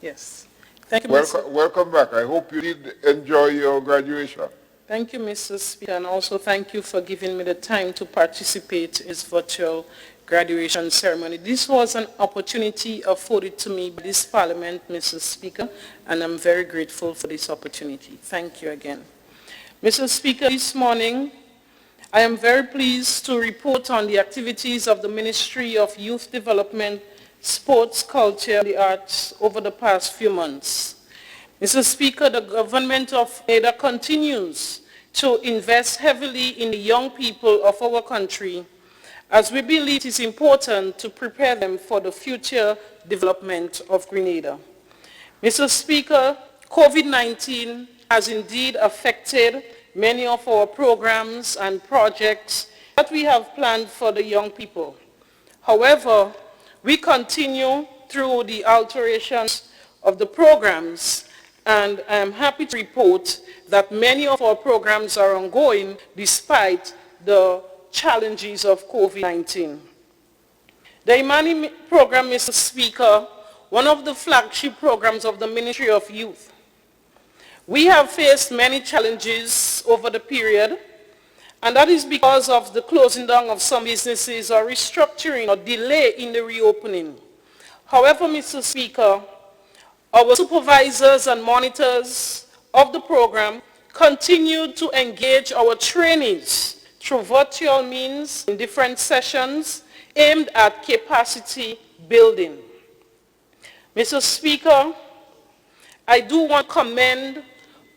Yes. Thank you, Welcome back. I hope you did enjoy your graduation. Thank you, Mr. Speaker, and also thank you for giving me the time to participate in this virtual graduation ceremony. This was an opportunity afforded to me by this Parliament, Mr. Speaker, and I'm very grateful for this opportunity. Thank you again. Mr. Speaker, this morning, I am very pleased to report on the activities of the Ministry of Youth Development, Sports, Culture, and the Arts over the past few months. Mr. Speaker, the government of Canada continues to invest heavily in the young people of our country, as we believe it is important to prepare them for the future development of Grenada. Mr. Speaker, COVID-19 has indeed affected many of our programs and projects that we have planned for the young people. However, we continue through the alterations of the programs, and I am happy to report that many of our programs are ongoing despite the challenges of COVID-19. The Imani program, Mr. Speaker, one of the flagship programs of the Ministry of Youth. We have faced many challenges over the period, and that is because of the closing down of some businesses or restructuring or delay in the reopening. However, Mr. Speaker, our supervisors and monitors of the program continue to engage our trainees through virtual means in different sessions aimed at capacity building. Mr. Speaker, I do want to commend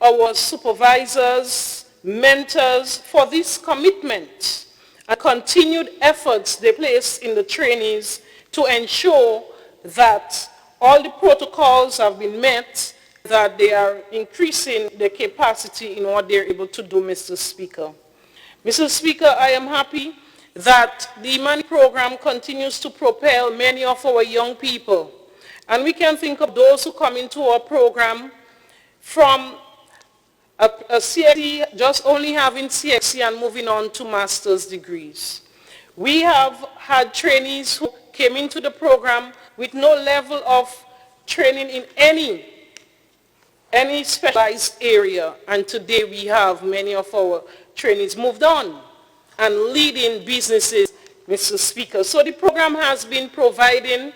our supervisors, mentors for this commitment and continued efforts they place in the trainees to ensure that all the protocols have been met, that they are increasing the capacity in what they're able to do, Mr. Speaker. Mr. Speaker, I am happy that the Imani program continues to propel many of our young people. And we can think of those who come into our program from a CXC, just only having CXC and moving on to master's degrees. We have had trainees who came into the program with no level of training in any specialized area, and today we have many of our trainees moved on and leading businesses, Mr. Speaker. So the program has been providing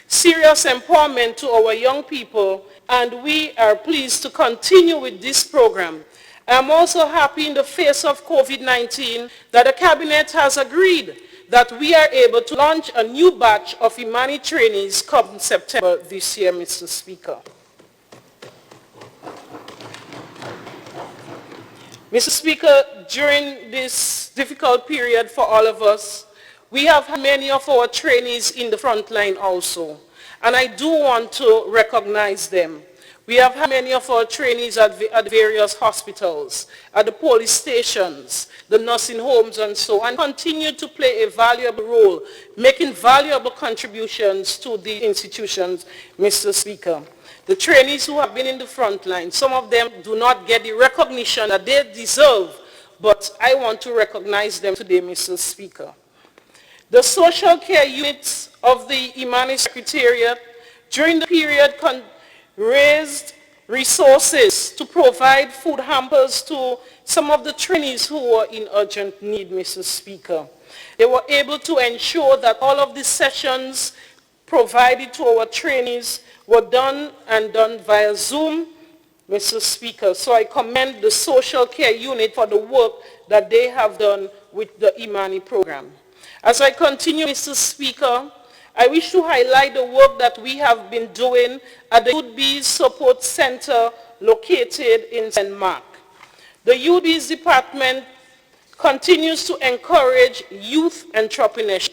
serious empowerment to our young people, and we are pleased to continue with this program. I'm also happy in the face of COVID-19 that the Cabinet has agreed that we are able to launch a new batch of Imani trainees come September this year, Mr. Speaker. Mr. Speaker, during this difficult period for all of us, we have had many of our trainees in the front line also. And I do want to recognize them. We have had many of our trainees at various hospitals, at the police stations, the nursing homes and so on, and continue to play a valuable role, making valuable contributions to the institutions, Mr. Speaker. The trainees who have been in the front line, some of them do not get the recognition that they deserve, but I want to recognize them today, Mr. Speaker. The social care units of the Imani Secretariat during the period raised resources to provide food hampers to some of the trainees who were in urgent need, Mr. Speaker. They were able to ensure that all of the sessions provided to our trainees were done via Zoom, Mr. Speaker. So I commend the social care unit for the work that they have done with the Imani program. As I continue, Mr. Speaker, I wish to highlight the work that we have been doing at the Youth Bees Support Center located in St. Mark. The Youth Bees Department continues to encourage youth entrepreneurship.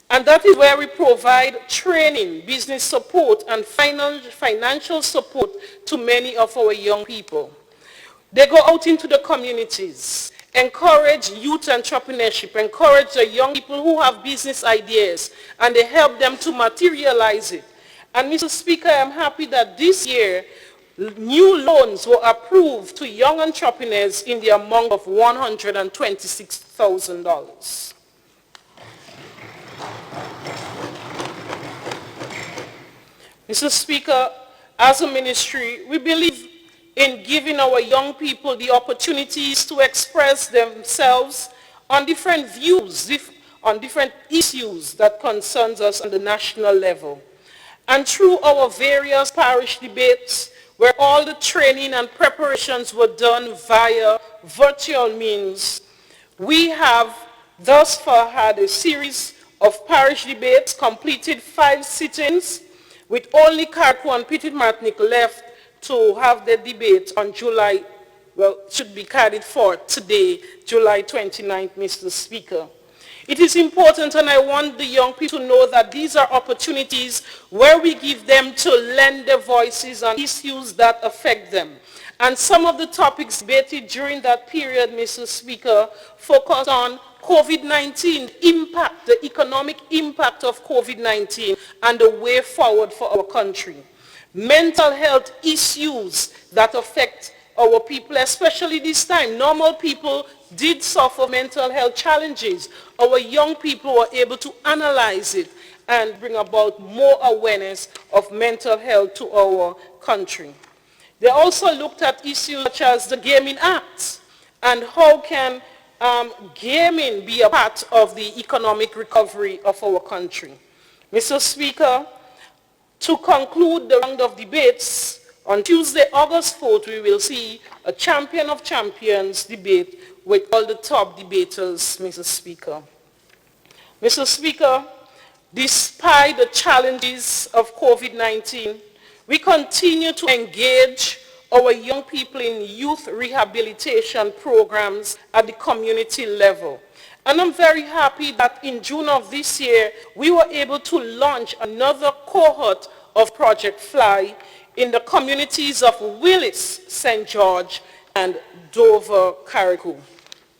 And that is where we provide training, business support, and financial support to many of our young people. They go out into the communities, encourage youth entrepreneurship, encourage the young people who have business ideas, and they help them to materialize it. And Mr. Speaker, I'm happy that this year, new loans were approved to young entrepreneurs in the amount of $126,000. Mr. Speaker, as a ministry, we believe in giving our young people the opportunities to express themselves on different views, on different issues that concerns us on the national level. And through our various parish debates, where all the training and preparations were done via virtual means, we have thus far had a series of parish debates, completed 5 sittings, with only Carco and Petit Martinique left to have the debate on July, well, should be carried forward today, July 29th, Mr. Speaker. It is important, and I want the young people to know that these are opportunities where we give them to lend their voices on issues that affect them. And some of the topics debated during that period, Mr. Speaker, focus on COVID-19 impact, the economic impact of COVID-19, and the way forward for our country. Mental health issues that affect our people, especially this time. Normal people did suffer mental health challenges. Our young people were able to analyze it and bring about more awareness of mental health to our country. They also looked at issues such as the Gaming Act and how can gaming be a part of the economic recovery of our country. Mr. Speaker, to conclude the round of debates, on Tuesday, August 4th, we will see a Champion of Champions debate with all the top debaters, Mr. Speaker. Mr. Speaker, despite the challenges of COVID-19, we continue to engage our young people in youth rehabilitation programs at the community level. And I'm very happy that in June of this year, we were able to launch another cohort of Project Fly in the communities of Willis, St. George, and Dover, Carriacou.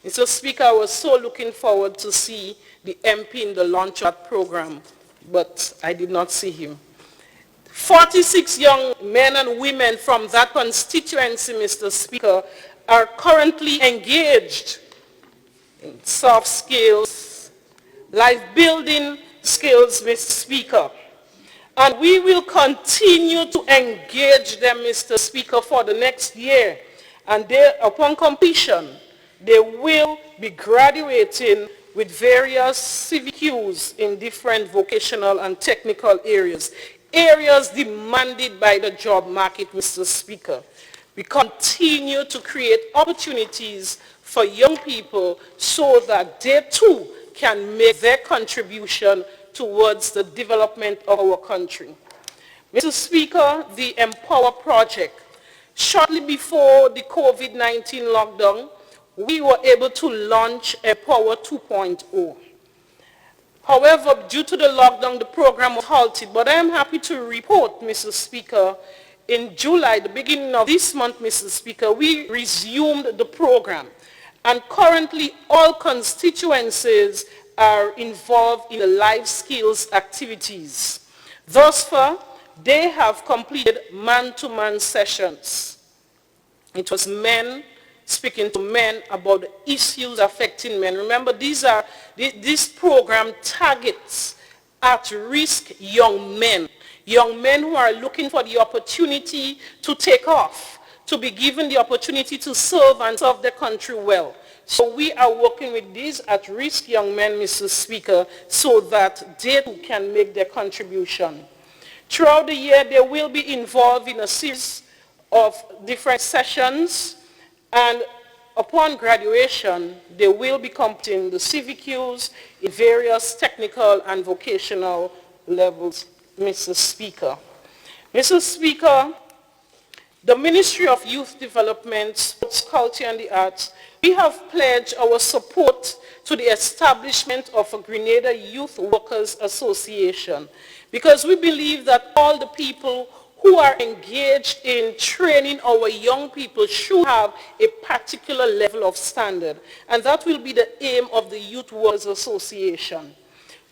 Mr. Speaker, I was so looking forward to see the MP in the launch of that program, but I did not see him. 46 young men and women from that constituency, Mr. Speaker, are currently engaged in soft skills, life building skills, Mr. Speaker. And we will continue to engage them, Mr. Speaker, for the next year. And they, upon completion, they will be graduating with various CVQs in different vocational and technical areas demanded by the job market, Mr. Speaker. We continue to create opportunities for young people so that they too can make their contribution towards the development of our country. Mr. Speaker, the Empower Project. Shortly before the COVID-19 lockdown, we were able to launch Empower 2.0. However, due to the lockdown, the program was halted. But I am happy to report, Mr. Speaker, in July, the beginning of this month, Mr. Speaker, we resumed the program. And currently, all constituencies are involved in the life skills activities. Thus far, they have completed man-to-man sessions. It was men speaking to men about the issues affecting men. Remember, this program targets at-risk young men who are looking for the opportunity to take off, to be given the opportunity to serve and serve their country well. So we are working with these at-risk young men, Mr. Speaker, so that they too can make their contribution. Throughout the year, they will be involved in a series of different sessions, and upon graduation, they will be completing the CVQs in various technical and vocational levels, Mr. Speaker. Mr. Speaker, the Ministry of Youth Development, Sports, Culture and the Arts, we have pledged our support to the establishment of a Grenada Youth Workers Association, because we believe that all the people who are engaged in training our young people should have a particular level of standard. And that will be the aim of the Youth Workers Association.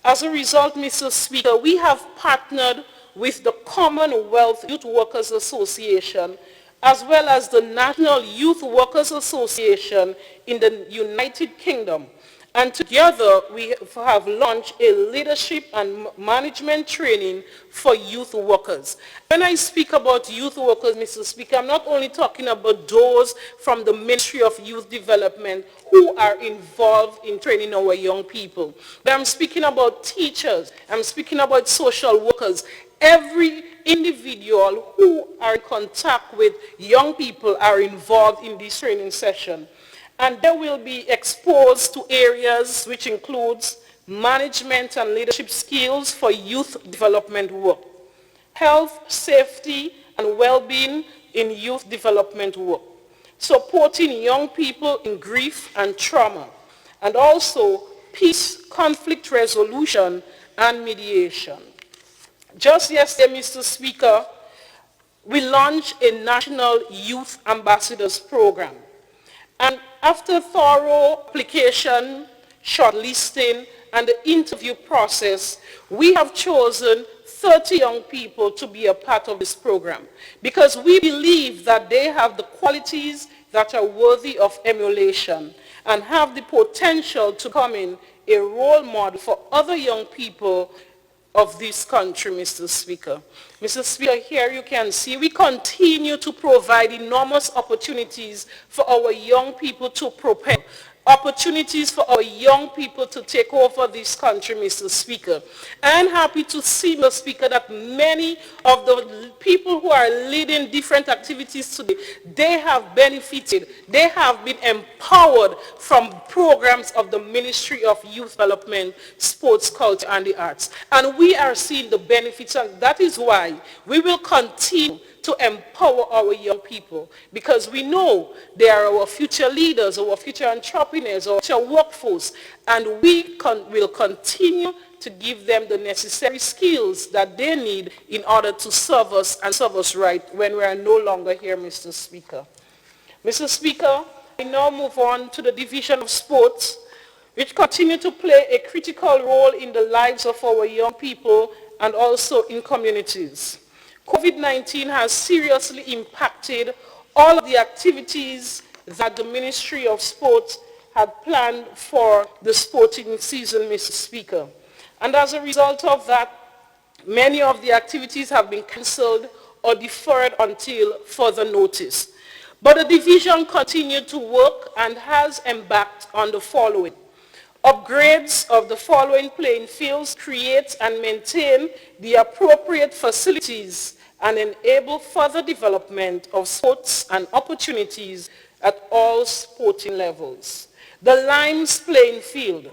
As a result, Mr. Speaker, we have partnered with the Commonwealth Youth Workers Association, as well as the National Youth Workers Association in the United Kingdom. And together, we have launched a leadership and management training for youth workers. When I speak about youth workers, Mr. Speaker, I'm not only talking about those from the Ministry of Youth Development who are involved in training our young people, but I'm speaking about teachers, I'm speaking about social workers. Every individual who are in contact with young people are involved in this training session. And they will be exposed to areas which includes management and leadership skills for youth development work, health, safety, and well-being in youth development work, supporting young people in grief and trauma, and also peace, conflict resolution, and mediation. Just yesterday, Mr. Speaker, we launched a National Youth Ambassadors Program. And after thorough application, shortlisting, and the interview process, we have chosen 30 young people to be a part of this program, because we believe that they have the qualities that are worthy of emulation and have the potential to become a role model for other young people of this country, Mr. Speaker. Mr. Speaker, here you can see we continue to provide enormous opportunities for our young people to prepare, opportunities for our young people to take over this country, Mr. Speaker. I'm happy to see, Mr. Speaker, that many of the people who are leading different activities today, they have benefited, they have been empowered from programs of the Ministry of Youth Development, Sports, Culture and the Arts. And we are seeing the benefits, and that is why we will continue to empower our young people, because we know they are our future leaders, our future entrepreneurs, our future workforce, and we will continue to give them the necessary skills that they need in order to serve us and serve us right when we are no longer here, Mr. Speaker. Mr. Speaker, I now move on to the Division of Sports, which continue to play a critical role in the lives of our young people and also in communities. COVID-19 has seriously impacted all of the activities that the Ministry of Sports had planned for the sporting season, Mr. Speaker. And as a result of that, many of the activities have been cancelled or deferred until further notice. But the division continued to work and has embarked on the following: upgrades of the following playing fields, create and maintain the appropriate facilities, and enable further development of sports and opportunities at all sporting levels. The Limes playing field.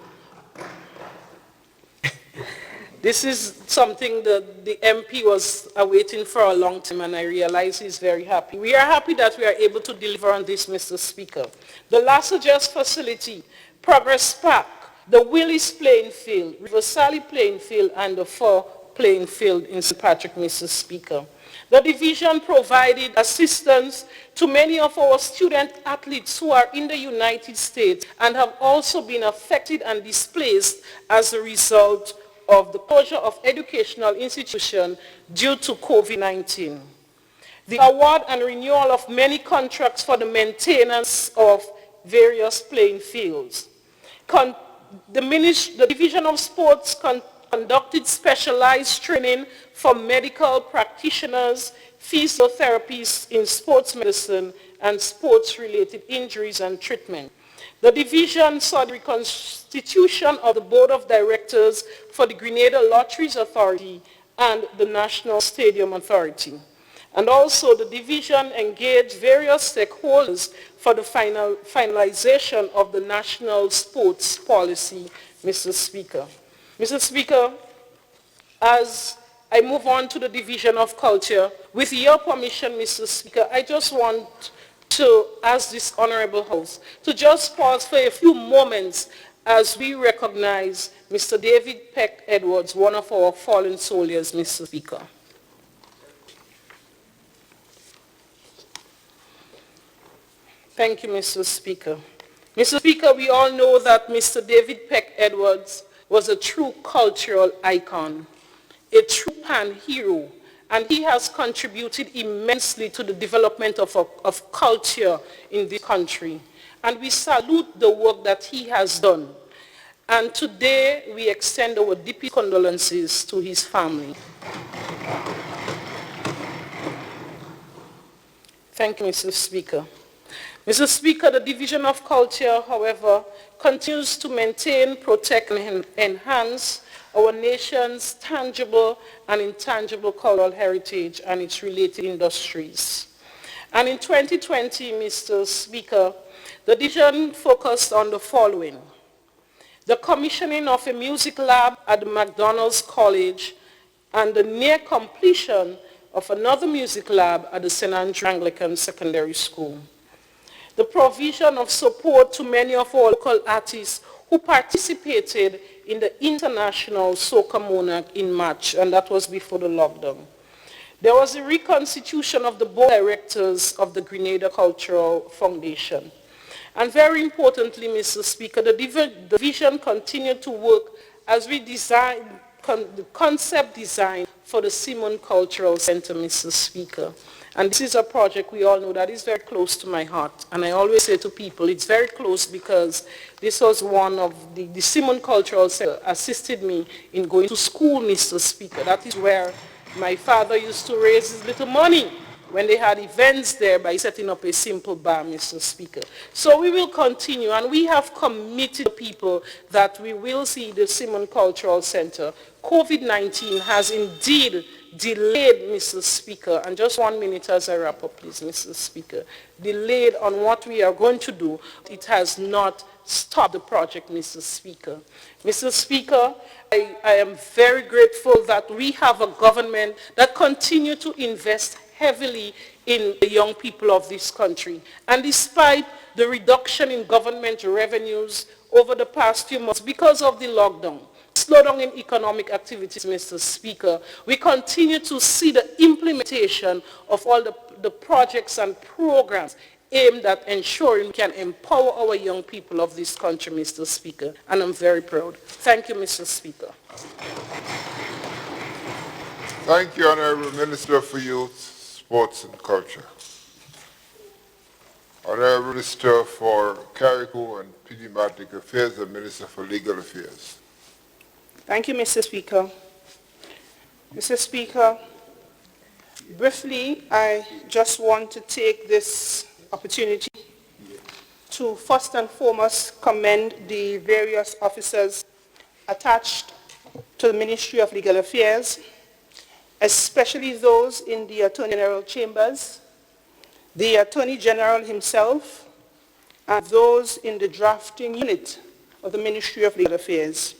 This is something that the MP was awaiting for a long time, and I realize he's very happy. We are happy that we are able to deliver on this, Mr. Speaker. The Lassages facility, Progress Park, the Willis playing field, River Sally playing field, and the Fur playing field in St. Patrick, Mr. Speaker. The division provided assistance to many of our student athletes who are in the United States and have also been affected and displaced as a result of the closure of educational institutions due to COVID-19. The award and renewal of many contracts for the maintenance of various playing fields. The Division of Sports conducted specialized training for medical practitioners, physiotherapists in sports medicine, and sports-related injuries and treatment. The division saw the reconstitution of the Board of Directors for the Grenada Lotteries Authority and the National Stadium Authority. And also the division engaged various stakeholders for the finalization of the national sports policy, Mr. Speaker. Mr. Speaker, as I move on to the Division of Culture, with your permission, Mr. Speaker, I just want to ask this Honorable House to just pause for a few moments as we recognize Mr. David Peck Edwards, one of our fallen soldiers, Mr. Speaker. Thank you, Mr. Speaker. Mr. Speaker, we all know that Mr. David Peck Edwards was a true cultural icon, a true pan-hero, and he has contributed immensely to the development of culture in this country. And we salute the work that he has done. And today, we extend our deepest condolences to his family. Thank you, Mr. Speaker. Mr. Speaker, the Division of Culture, however, continues to maintain, protect, and enhance our nation's tangible and intangible cultural heritage and its related industries. And in 2020, Mr. Speaker, the division focused on the following: the commissioning of a music lab at the McDonald's College and the near completion of another music lab at the St. Andrew Anglican Secondary School. The provision of support to many of our local artists who participated in the International Soca Monarch in March, and that was before the lockdown. There was a reconstitution of the board of directors of the Grenada Cultural Foundation. And very importantly, Mr. Speaker, the division continued to work as we design the concept design for the Simon Cultural Center, Mr. Speaker. And this is a project we all know that is very close to my heart. And I always say to people, it's very close because this was one of the Simon Cultural Center assisted me in going to school, Mr. Speaker. That is where my father used to raise his little money when they had events there by setting up a simple bar, Mr. Speaker. So we will continue, and we have committed people that we will see the Simon Cultural Center. COVID-19 has indeed delayed, Mr. Speaker, and just 1 minute as I wrap up, please, Mr. Speaker, delayed on what we are going to do. It has not stopped the project, Mr. Speaker. Mr. Speaker, I am very grateful that we have a government that continues to invest heavily in the young people of this country. And despite the reduction in government revenues over the past few months because of the lockdown, slowdown in economic activities, Mr. Speaker, we continue to see the implementation of all the projects and programs aimed at ensuring we can empower our young people of this country, Mr. Speaker, and I'm very proud. Thank you, Mr. Speaker. Thank you, Honorable Minister for Youth, Sports and Culture. Honorable Minister for Carrico and Pediatric Affairs and Minister for Legal Affairs. Thank you, Mr. Speaker. Mr. Speaker, briefly, I just want to take this opportunity to first and foremost commend the various officers attached to the Ministry of Legal Affairs, especially those in the Attorney General chambers, the Attorney General himself, and those in the drafting unit of the Ministry of Legal Affairs.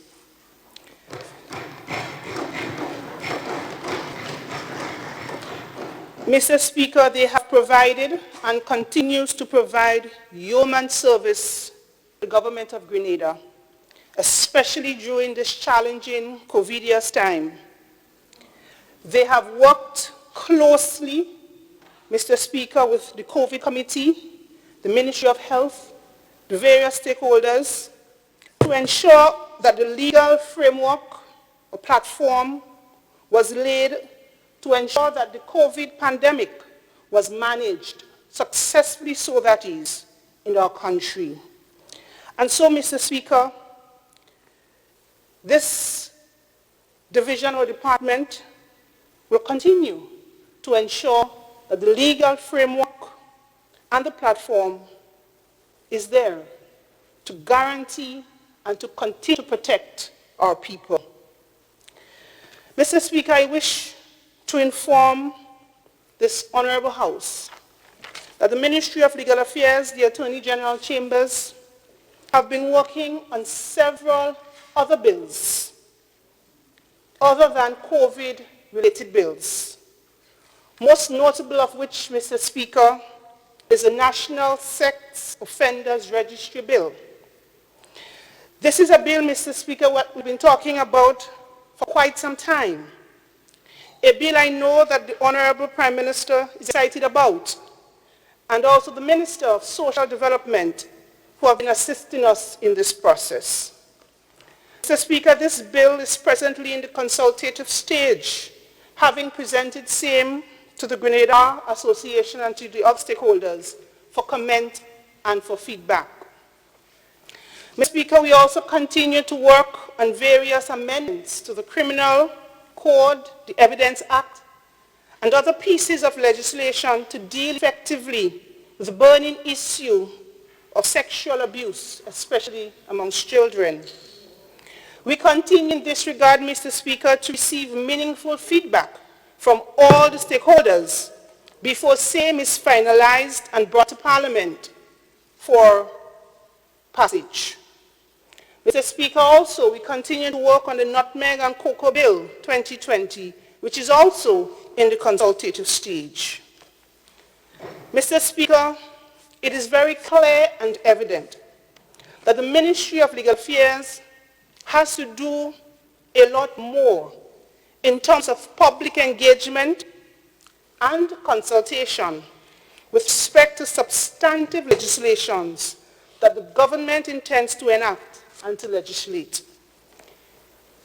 Mr. Speaker, they have provided and continues to provide yeoman service to the government of Grenada, especially during this challenging COVIDious time. They have worked closely, Mr. Speaker, with the COVID Committee, the Ministry of Health, the various stakeholders, to ensure that the legal framework or platform was laid to ensure that the COVID pandemic was managed successfully, so that is, in our country. And so, Mr. Speaker, this division or department will continue to ensure that the legal framework and the platform is there to guarantee and to continue to protect our people. Mr. Speaker, I wish to inform this Honorable House that the Ministry of Legal Affairs, the Attorney General Chambers, have been working on several other bills other than COVID-related bills, most notable of which, Mr. Speaker, is the National Sex Offenders Registry Bill. This is a bill, Mr. Speaker, what we've been talking about for quite some time. A bill I know that the Honorable Prime Minister is excited about, and also the Minister of Social Development, who have been assisting us in this process. Mr. Speaker, this bill is presently in the consultative stage, having presented same to the Grenada Association and to the other stakeholders for comment and for feedback. Mr. Speaker, we also continue to work on various amendments to the Criminal Code, the Evidence Act, and other pieces of legislation to deal effectively with the burning issue of sexual abuse, especially amongst children. We continue in this regard, Mr. Speaker, to receive meaningful feedback from all the stakeholders before same is finalized and brought to Parliament for passage. Mr. Speaker, also, we continue to work on the Nutmeg and Cocoa Bill 2020, which is also in the consultative stage. Mr. Speaker, it is very clear and evident that the Ministry of Legal Affairs has to do a lot more in terms of public engagement and consultation with respect to substantive legislations that the government intends to enact and to legislate.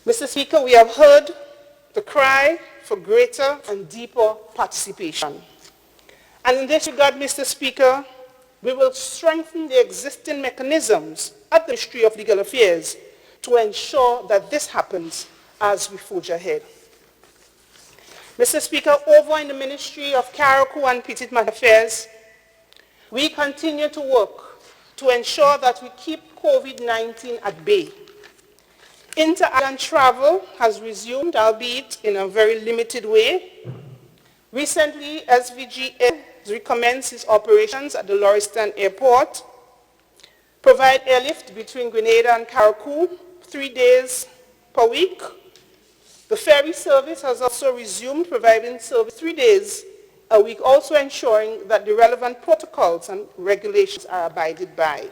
Mr. Speaker, we have heard the cry for greater and deeper participation. And in this regard, Mr. Speaker, we will strengthen the existing mechanisms at the Ministry of Legal Affairs to ensure that this happens as we forge ahead. Mr. Speaker, over in the Ministry of Carriacou and Petite Affairs, we continue to work to ensure that we keep COVID-19 at bay. Inter-island travel has resumed, albeit in a very limited way. Recently, SVGA recommenced its operations at the Lauriston Airport, provide airlift between Grenada and Carriacou 3 days per week. The ferry service has also resumed, providing service 3 days a week, also ensuring that the relevant protocols and regulations are abided by.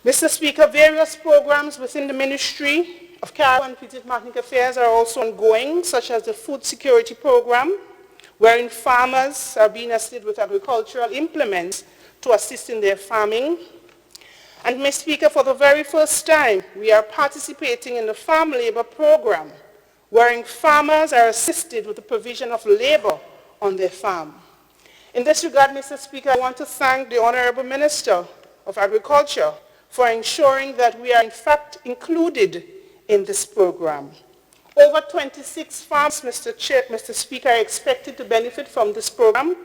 Mr. Speaker, various programs within the Ministry of Carriacou and Petite Martinique Affairs are also ongoing, such as the Food Security Program, wherein farmers are being assisted with agricultural implements to assist in their farming. And, Mr. Speaker, for the very first time, we are participating in the Farm Labor Program, wherein farmers are assisted with the provision of labor on their farm. In this regard, Mr. Speaker, I want to thank the Honorable Minister of Agriculture for ensuring that we are in fact included in this program. Over 26 farms, Mr. Speaker, are expected to benefit from this program,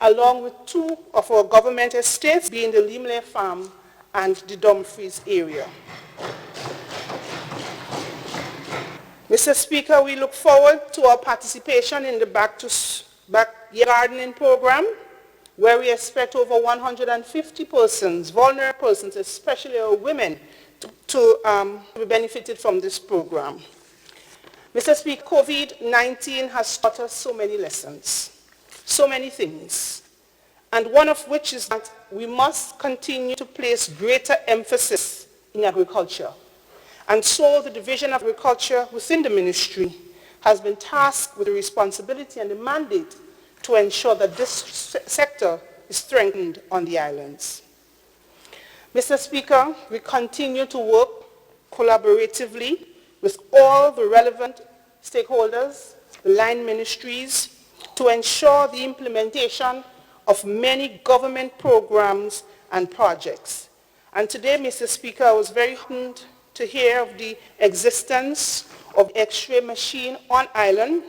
along with 2 of our government estates, being the Limley Farm and the Dumfries area. Mr. Speaker, we look forward to our participation in the backyard gardening program, where we expect over 150 persons, vulnerable persons, especially our women, to be benefited from this program. Mr. Speaker, COVID-19 has taught us so many lessons, so many things, and one of which is that we must continue to place greater emphasis in agriculture. And so the Division of Agriculture within the ministry has been tasked with the responsibility and the mandate to ensure that this sector is strengthened on the islands. Mr. Speaker, we continue to work collaboratively with all the relevant stakeholders, the line ministries, to ensure the implementation of many government programs and projects. And today, Mr. Speaker, I was very heartened to hear of the existence of X-ray machine on island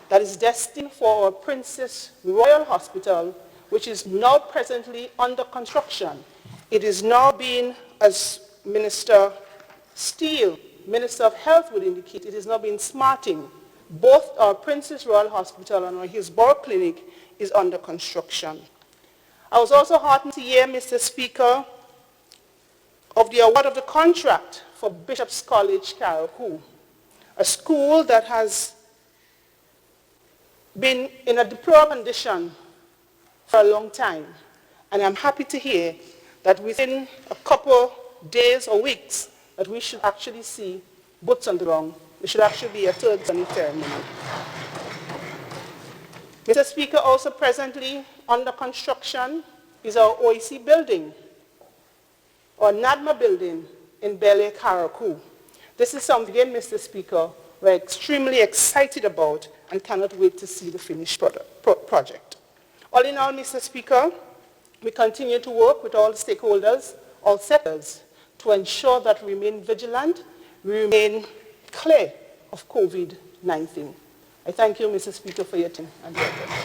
that is destined for our Princess Royal Hospital, which is now presently under construction. It is now being, as Minister Steele, Minister of Health would indicate, it is now being smarting. Both our Princess Royal Hospital and our Hillsborough Clinic is under construction. I was also heartened to hear, Mr. Speaker, of the award of the contract for Bishop's College, Carriacou, a school that has been in a deplorable condition for a long time. And I'm happy to hear that within a couple days or weeks, that we should actually see boots on the ground. There should actually be a third ceremony. Mr. Speaker, also presently under construction is our OEC building, or NADMA building in Bel Air, Carriacou. This is something, again, Mr. Speaker, we're extremely excited about and cannot wait to see the finished project. All in all, Mr. Speaker, we continue to work with all stakeholders, all sectors, to ensure that we remain vigilant, we remain clear of COVID-19. I thank you, Mr. Speaker, for your time and your attention.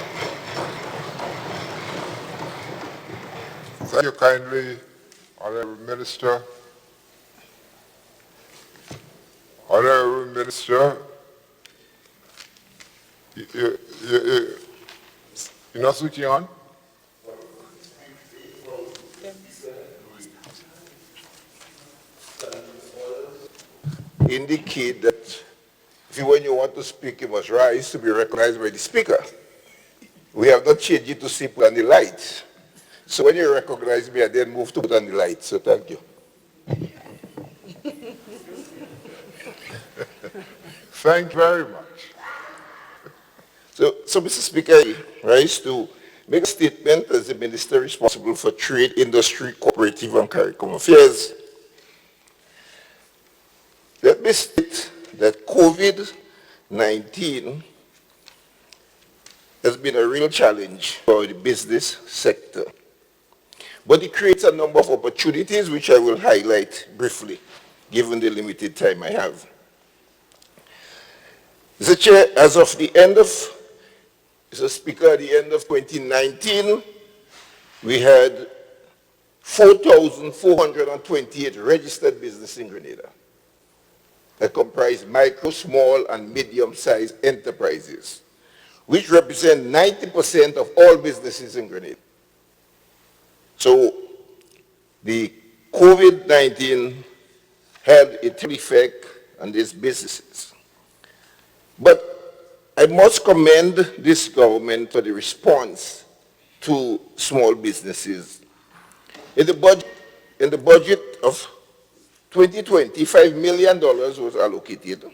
Thank you kindly, Honourable Minister. Honourable Minister, you're not switching on? Indicate that when you want to speak, you must rise to be recognized by the speaker. We have not changed it to see put on the light. So when you recognize me, I then move to put on the light. So thank you. Thank you very much. So Mr. Speaker, I rise to make a statement as the Minister responsible for Trade, Industry, Cooperative and CARICOM Affairs. Let me state that COVID-19 has been a real challenge for the business sector. But it creates a number of opportunities which I will highlight briefly, given the limited time I have. Mr. Chair, as of the end of, Mr. Speaker, at the end of 2019, we had 4,428 registered businesses in Grenada that comprise micro, small, and medium-sized enterprises, which represent 90% of all businesses in Grenada. So the COVID-19 had a terrible effect on these businesses. But I must commend this government for the response to small businesses. In the budget of 2020, $5 million was allocated.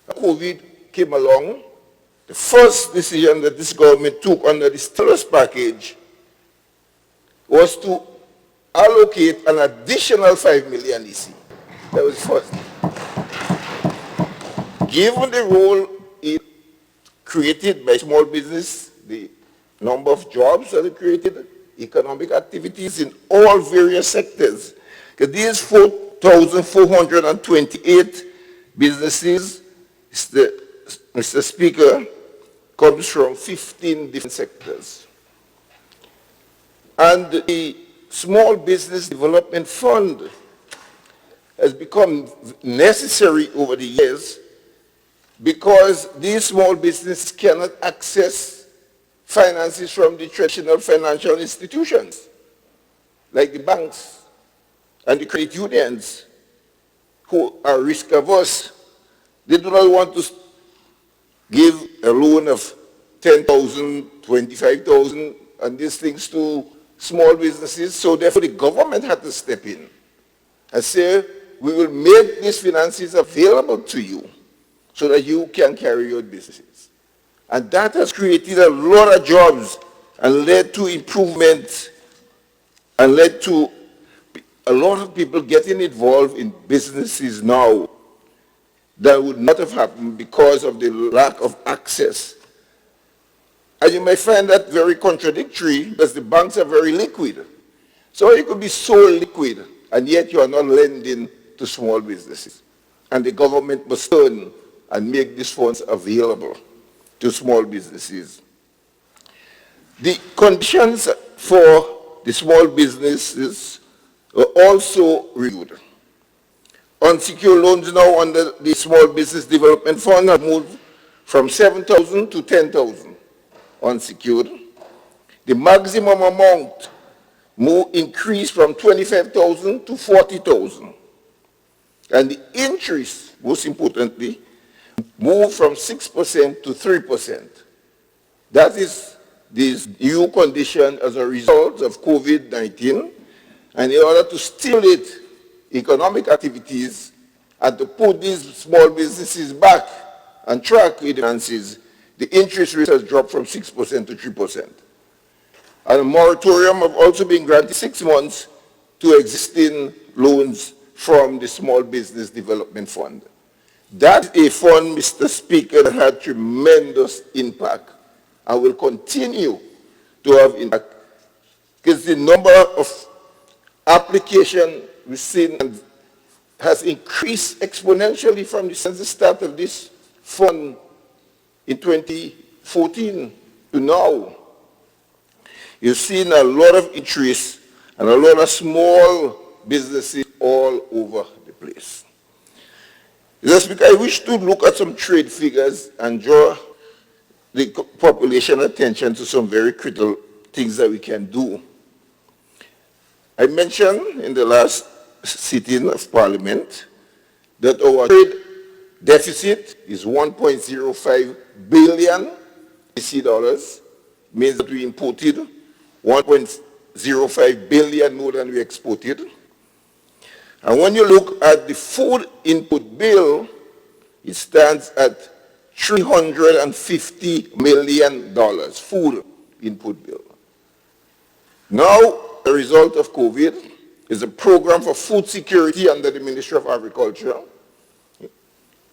COVID came along. The first decision that this government took under the stimulus package was to allocate an additional $5 million EC. That was first. Given the role it created by small business, the number of jobs that it created, economic activities in all various sectors, because these 4,428 businesses, Mr. Speaker, comes from 15 different sectors. And the Small Business Development Fund has become necessary over the years because these small businesses cannot access finances from the traditional financial institutions, like the banks and the credit unions, who are risk averse. They do not want to give a loan of 10,000, 25,000, and these things to small businesses, so therefore the government had to step in and say, we will make these finances available to you so that you can carry your businesses. And that has created a lot of jobs and led to improvement and led to a lot of people getting involved in businesses now that would not have happened because of the lack of access. And you may find that very contradictory because the banks are very liquid. So you could be so liquid and yet you are not lending to small businesses. And the government must turn and make these funds available to small businesses. The conditions for the small businesses are also reviewed. Unsecured loans now under the Small Business Development Fund have moved from 7,000 to 10,000 unsecured. The maximum amount increased from 25,000 to 40,000. And the interest, most importantly, moved from 6% to 3%. That is this new condition as a result of COVID-19. And in order to stimulate economic activities and to put these small businesses back on track with finances, the interest rate has dropped from 6% to 3%. And a moratorium have also been granted 6 months to existing loans from the Small Business Development Fund. That is a fund, Mr. Speaker, that had tremendous impact and will continue to have impact because the number of applications we've seen has increased exponentially from the start of this fund in 2014 to now. You've seen a lot of interest and a lot of small businesses all over the place. Mr. Speaker, I wish to look at some trade figures and draw the population attention to some very critical things that we can do. I mentioned in the last sitting of Parliament that our trade deficit is 1.05 billion DC dollars, means that we imported 1.05 billion more than we exported. And when you look at the food input bill, it stands at $350 million, food input bill. Now, the result of COVID is a program for food security under the Ministry of Agriculture, in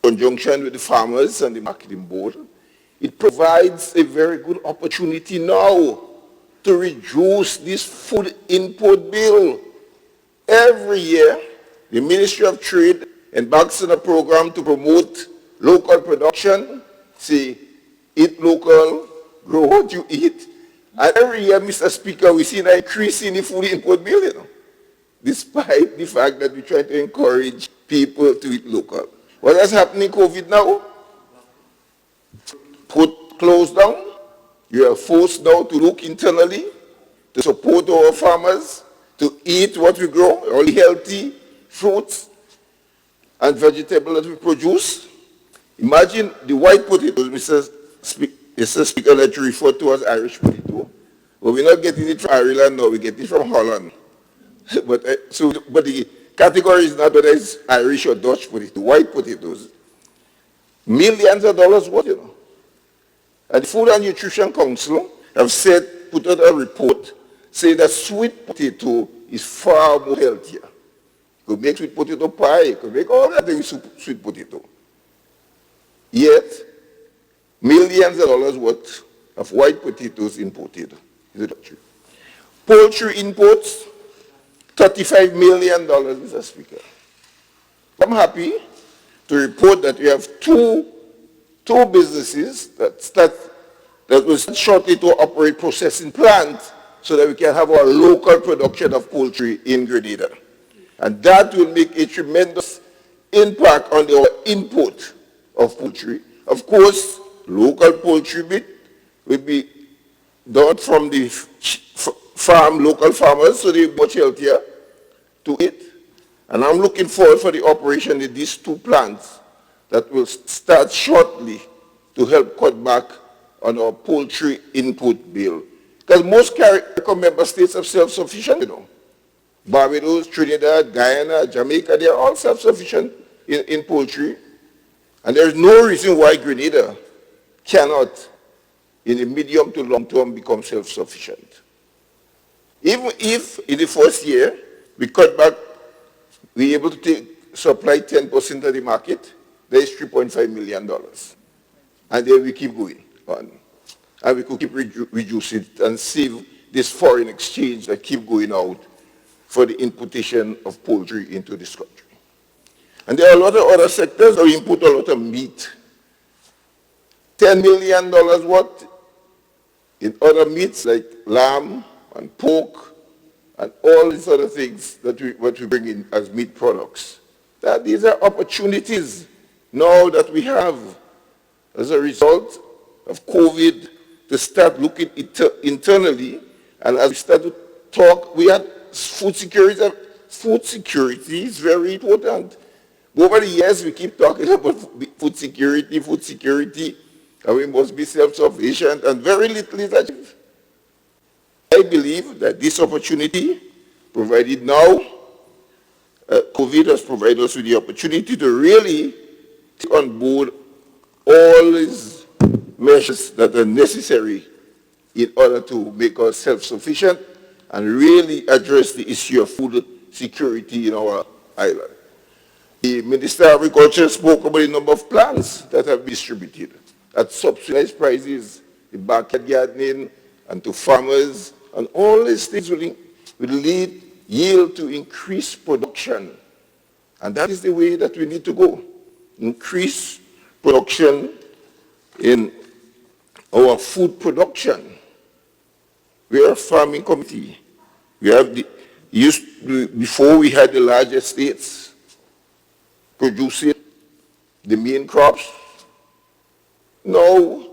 conjunction with the farmers and the marketing board. It provides a very good opportunity now to reduce this food input bill. Every year, the Ministry of Trade embarks on a program to promote local production, say, eat local, grow what you eat. And every year, Mr. Speaker, we see an increase in the food input bill, you know, despite the fact that we try to encourage people to eat local. What has happened in COVID now? Closed down. You are forced now to look internally, to support our farmers, to eat what we grow, all healthy fruits and vegetables that we produce. Imagine the white potatoes, Mr. Speaker, that you refer to as Irish potato. But we're not getting it from Ireland now, we get it from Holland. but the category is not whether it's Irish or Dutch potato, white potatoes. Millions of dollars worth, you know. And the Food and Nutrition Council have said, put out a report, saying that sweet potato is far more healthier. You could make sweet potato pie, you could make all that things sweet potato. Yet, millions of dollars worth of white potatoes imported. Is it true? Poultry imports, $35 million, Mr. Speaker. I'm happy to report that we have two businesses that will start shortly to operate processing plants so that we can have our local production of poultry in Grenada. And that will make a tremendous impact on our input of poultry. Of course, local poultry meat will be done from the local farmers, so they're much healthier to eat. And I'm looking forward for the operation of these two plants that will start shortly to help cut back on our poultry input bill. Because most CARICOM member states are self-sufficient, you know. Barbados, Trinidad, Guyana, Jamaica, they are all self-sufficient in poultry. And there's no reason why Grenada cannot, in the medium to long term, become self-sufficient. Even if in the first year we cut back, we're able to supply 10% of the market, there is $3.5 million. And then we keep going on. And we could keep reduce it and save this foreign exchange that keep going out for the importation of poultry into this country. And there are a lot of other sectors where we import a lot of meat. $10 million worth in other meats like lamb and pork and all these other things that we bring in as meat products. These are opportunities now that we have as a result of COVID to start looking internally. And as we start to talk, we had food security. Food security is very important. Over the years, we keep talking about food security, and we must be self-sufficient, and very little is achieved. I believe that this opportunity, provided now, COVID has provided us with the opportunity to really take on board all these measures that are necessary in order to make us self-sufficient and really address the issue of food security in our island. The Minister of Agriculture spoke about the number of plants that have been distributed at subsidized prices, the backyard gardening, and to farmers, and all these things will yield to increased production. And that is the way that we need to go. Increase production in our food production. We are a farming community. We have before we had the large estates producing the main crops. Now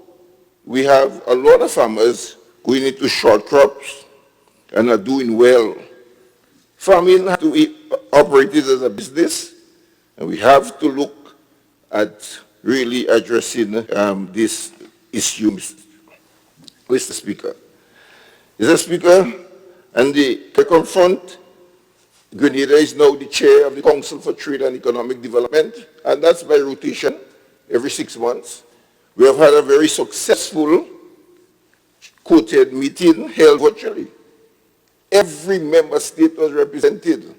we have a lot of farmers going into short crops and are doing well. Farming has to be operated as a business, and we have to look at really addressing this issue, Mr. Speaker. Mr. Speaker, and I confront Grenada is now the chair of the Council for Trade and Economic Development, and that's by rotation every 6 months. We have had a very successful quoted meeting held virtually. Every member state was represented,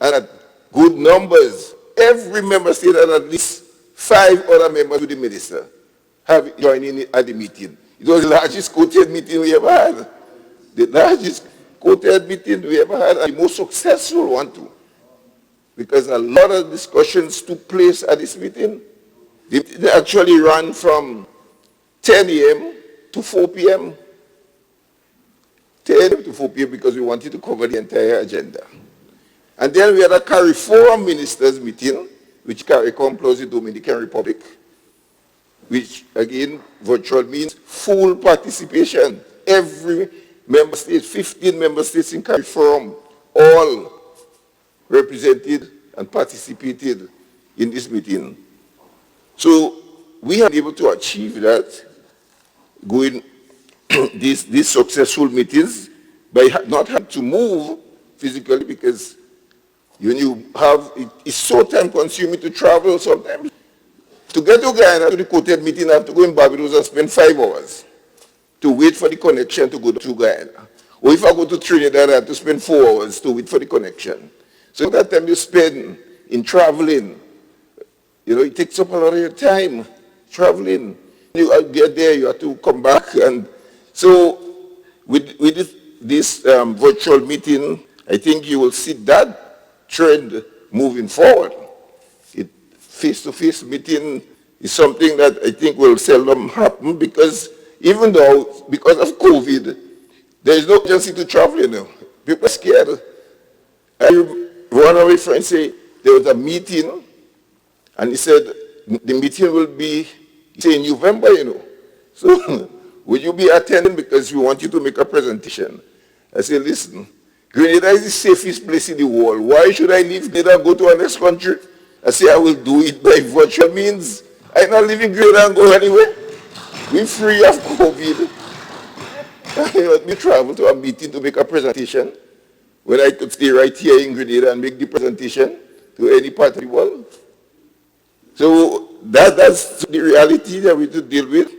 and at good numbers. Every member state had at least 5 other members of the minister have joined in at the meeting. It was the largest quoted meeting we ever had. The largest quoted meeting we ever had, and the most successful one too. Because a lot of discussions took place at this meeting. They actually ran from 10 a.m. to 4 p.m. 10 a.m. to 4 p.m. because we wanted to cover the entire agenda. And then we had a CARIFORUM ministers meeting, which CARICOM plus the Dominican Republic, which again, virtual means full participation. Every member state, 15 member states in CARIFORUM, all represented and participated in this meeting. So we have been able to achieve that, going these successful meetings by not having to move physically, because when you have, it's so time consuming to travel sometimes. To get to Guyana to the quoted meeting, I have to go in Barbados and spend 5 hours to wait for the connection to go to Guyana. Or if I go to Trinidad, I have to spend 4 hours to wait for the connection. So that time you spend in traveling, it takes up a lot of your time traveling. You get there, you have to come back. And so with this virtual meeting, I think you will see that trend moving forward. Face-to-face meeting is something that I think will seldom happen, because even though, because of COVID, there is no urgency to travel, People are scared. One of my friends said there was a meeting, and he said the meeting will be, in November, So will you be attending, because we want you to make a presentation? I said, listen, Grenada is the safest place in the world. Why should I leave Grenada and go to our next country? I say I will do it by virtual means. I'm not leaving Grenada and go anywhere. We're free of COVID. We travel to a meeting to make a presentation. when I could stay right here in Grenada and make the presentation to any part of the world. So that's the reality that we have to deal with.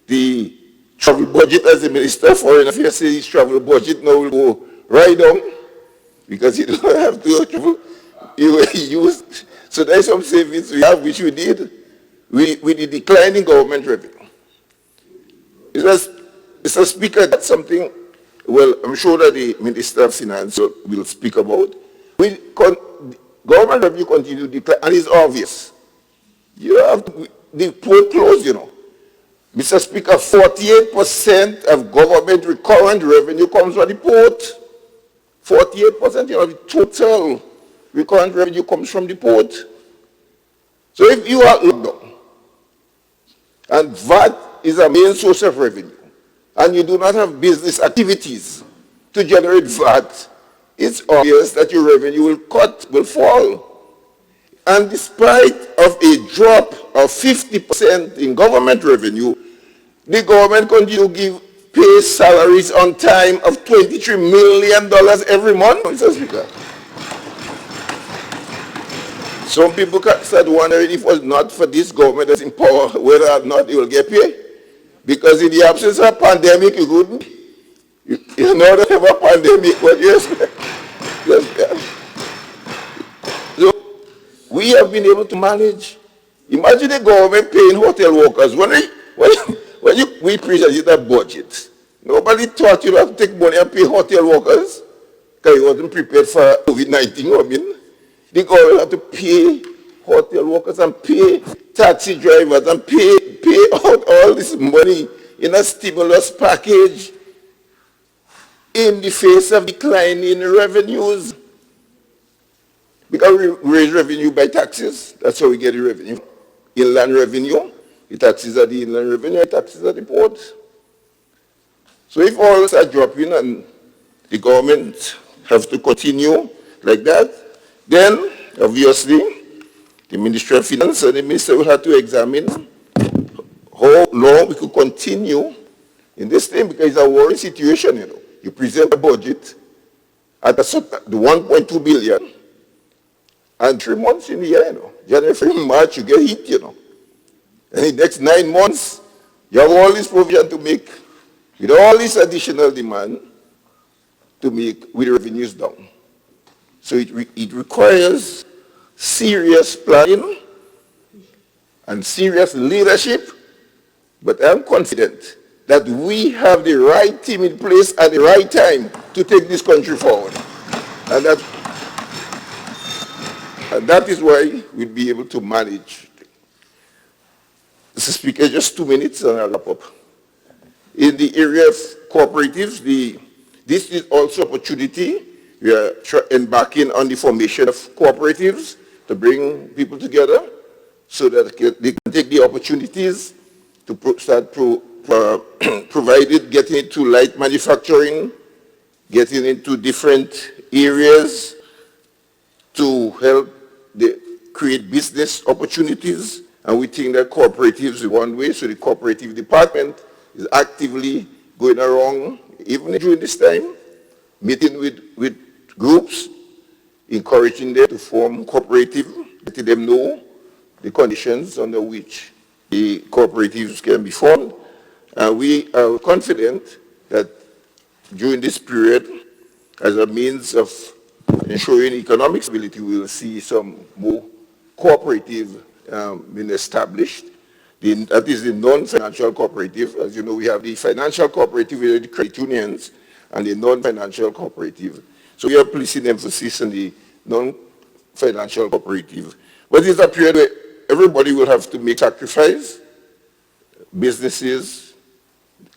The travel budget, as the Minister of Foreign Affairs says, his travel budget now will go right down because you don't have to travel. You use. So there's some savings we have, which we did with the declining government revenue. Mr. Speaker, that's something, well, I'm sure that the Minister of Finance will speak about. Government revenue continue to decline, and it's obvious. You have the port closed, you know. Mr. Speaker, 48% of government recurrent revenue comes from the port. 48%, you know, the total recurrent revenue comes from the port. So if you are locked down, and VAT is a main source of revenue, and you do not have business activities to generate VAT, it's obvious that your revenue will fall. And despite of a drop of 50% in government revenue, the government continues to pay salaries on time of $23 million every month, Mr. Speaker. Some people start wondering if it was not for this government that's in power, whether or not they will get paid. Because in the absence of a pandemic, you couldn't. You know that have a pandemic, what you expect? So we have been able to manage. Imagine the government paying hotel workers. We presented a budget, nobody thought you'd have to take money and pay hotel workers because you wasn't prepared for COVID-19. I mean, the government have to pay hotel workers and pay taxi drivers and pay out all this money in a stimulus package in the face of declining revenues. Because we raise revenue by taxes, that's how we get the revenue. Inland revenue, the taxes are the inland revenue, the taxes are the port. So if all of us are dropping and the government have to continue like that, then obviously the Ministry of Finance and the Minister will have to examine how long we could continue in this thing, because it's a worrying situation, you know. You present a budget at the 1.2 billion, and 3 months in the year, you know. January, February, March, you get hit, you know. And in the next 9 months, you have all this provision to make, with all this additional demand to make with revenues down. So it requires serious planning and serious leadership, but I'm confident that we have the right team in place at the right time to take this country forward. And that is why we'll be able to manage. Mr. Speaker, just 2 minutes and I'll wrap up. In the area of cooperatives, this is also opportunity. We are embarking on the formation of cooperatives to bring people together so that they can take the opportunities to start provided, getting into light manufacturing, getting into different areas to help create business opportunities. And we think that cooperatives is one way, so the cooperative department is actively going around, even during this time, meeting with groups, encouraging them to form cooperative, letting them know the conditions under which the cooperatives can be formed. And we are confident that during this period, as a means of ensuring economic stability, we will see some more cooperative being established. That is the non-financial cooperative. As you know, we have the financial cooperative with the credit unions and the non-financial cooperative. So we are placing emphasis on the non-financial cooperative. But it's a period where everybody will have to make sacrifice. Businesses,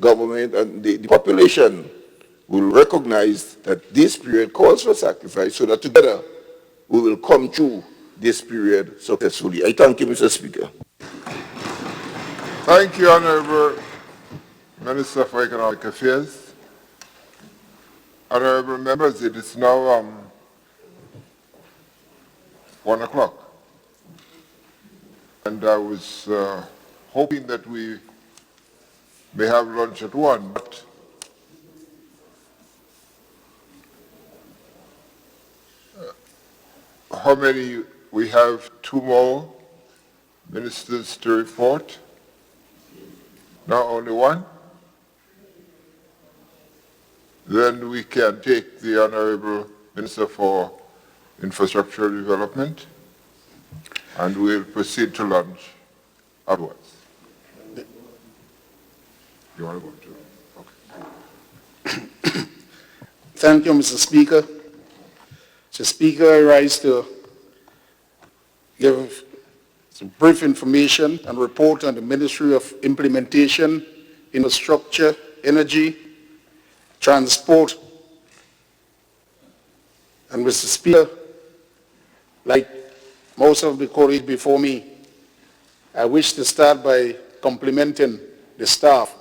government, and the population will recognize that this period calls for sacrifice so that together we will come through this period successfully. I thank you, Mr. Speaker. Thank you, Honorable Minister for Economic Affairs. Honorable members, it is now 1 o'clock. And I was hoping that we may have lunch at 1, but how many? We have 2 more ministers to report. Now only 1. Then we can take the Honorable Minister for Infrastructure Development, and we'll proceed to lunch afterwards. You want to go to? Okay. Thank you, Mr. Speaker. Mr. Speaker, I rise to give some brief information and report on the Ministry of Implementation, Infrastructure, Energy, Transport. And Mr. Speaker, like most of the colleagues before me, I wish to start by complimenting the staff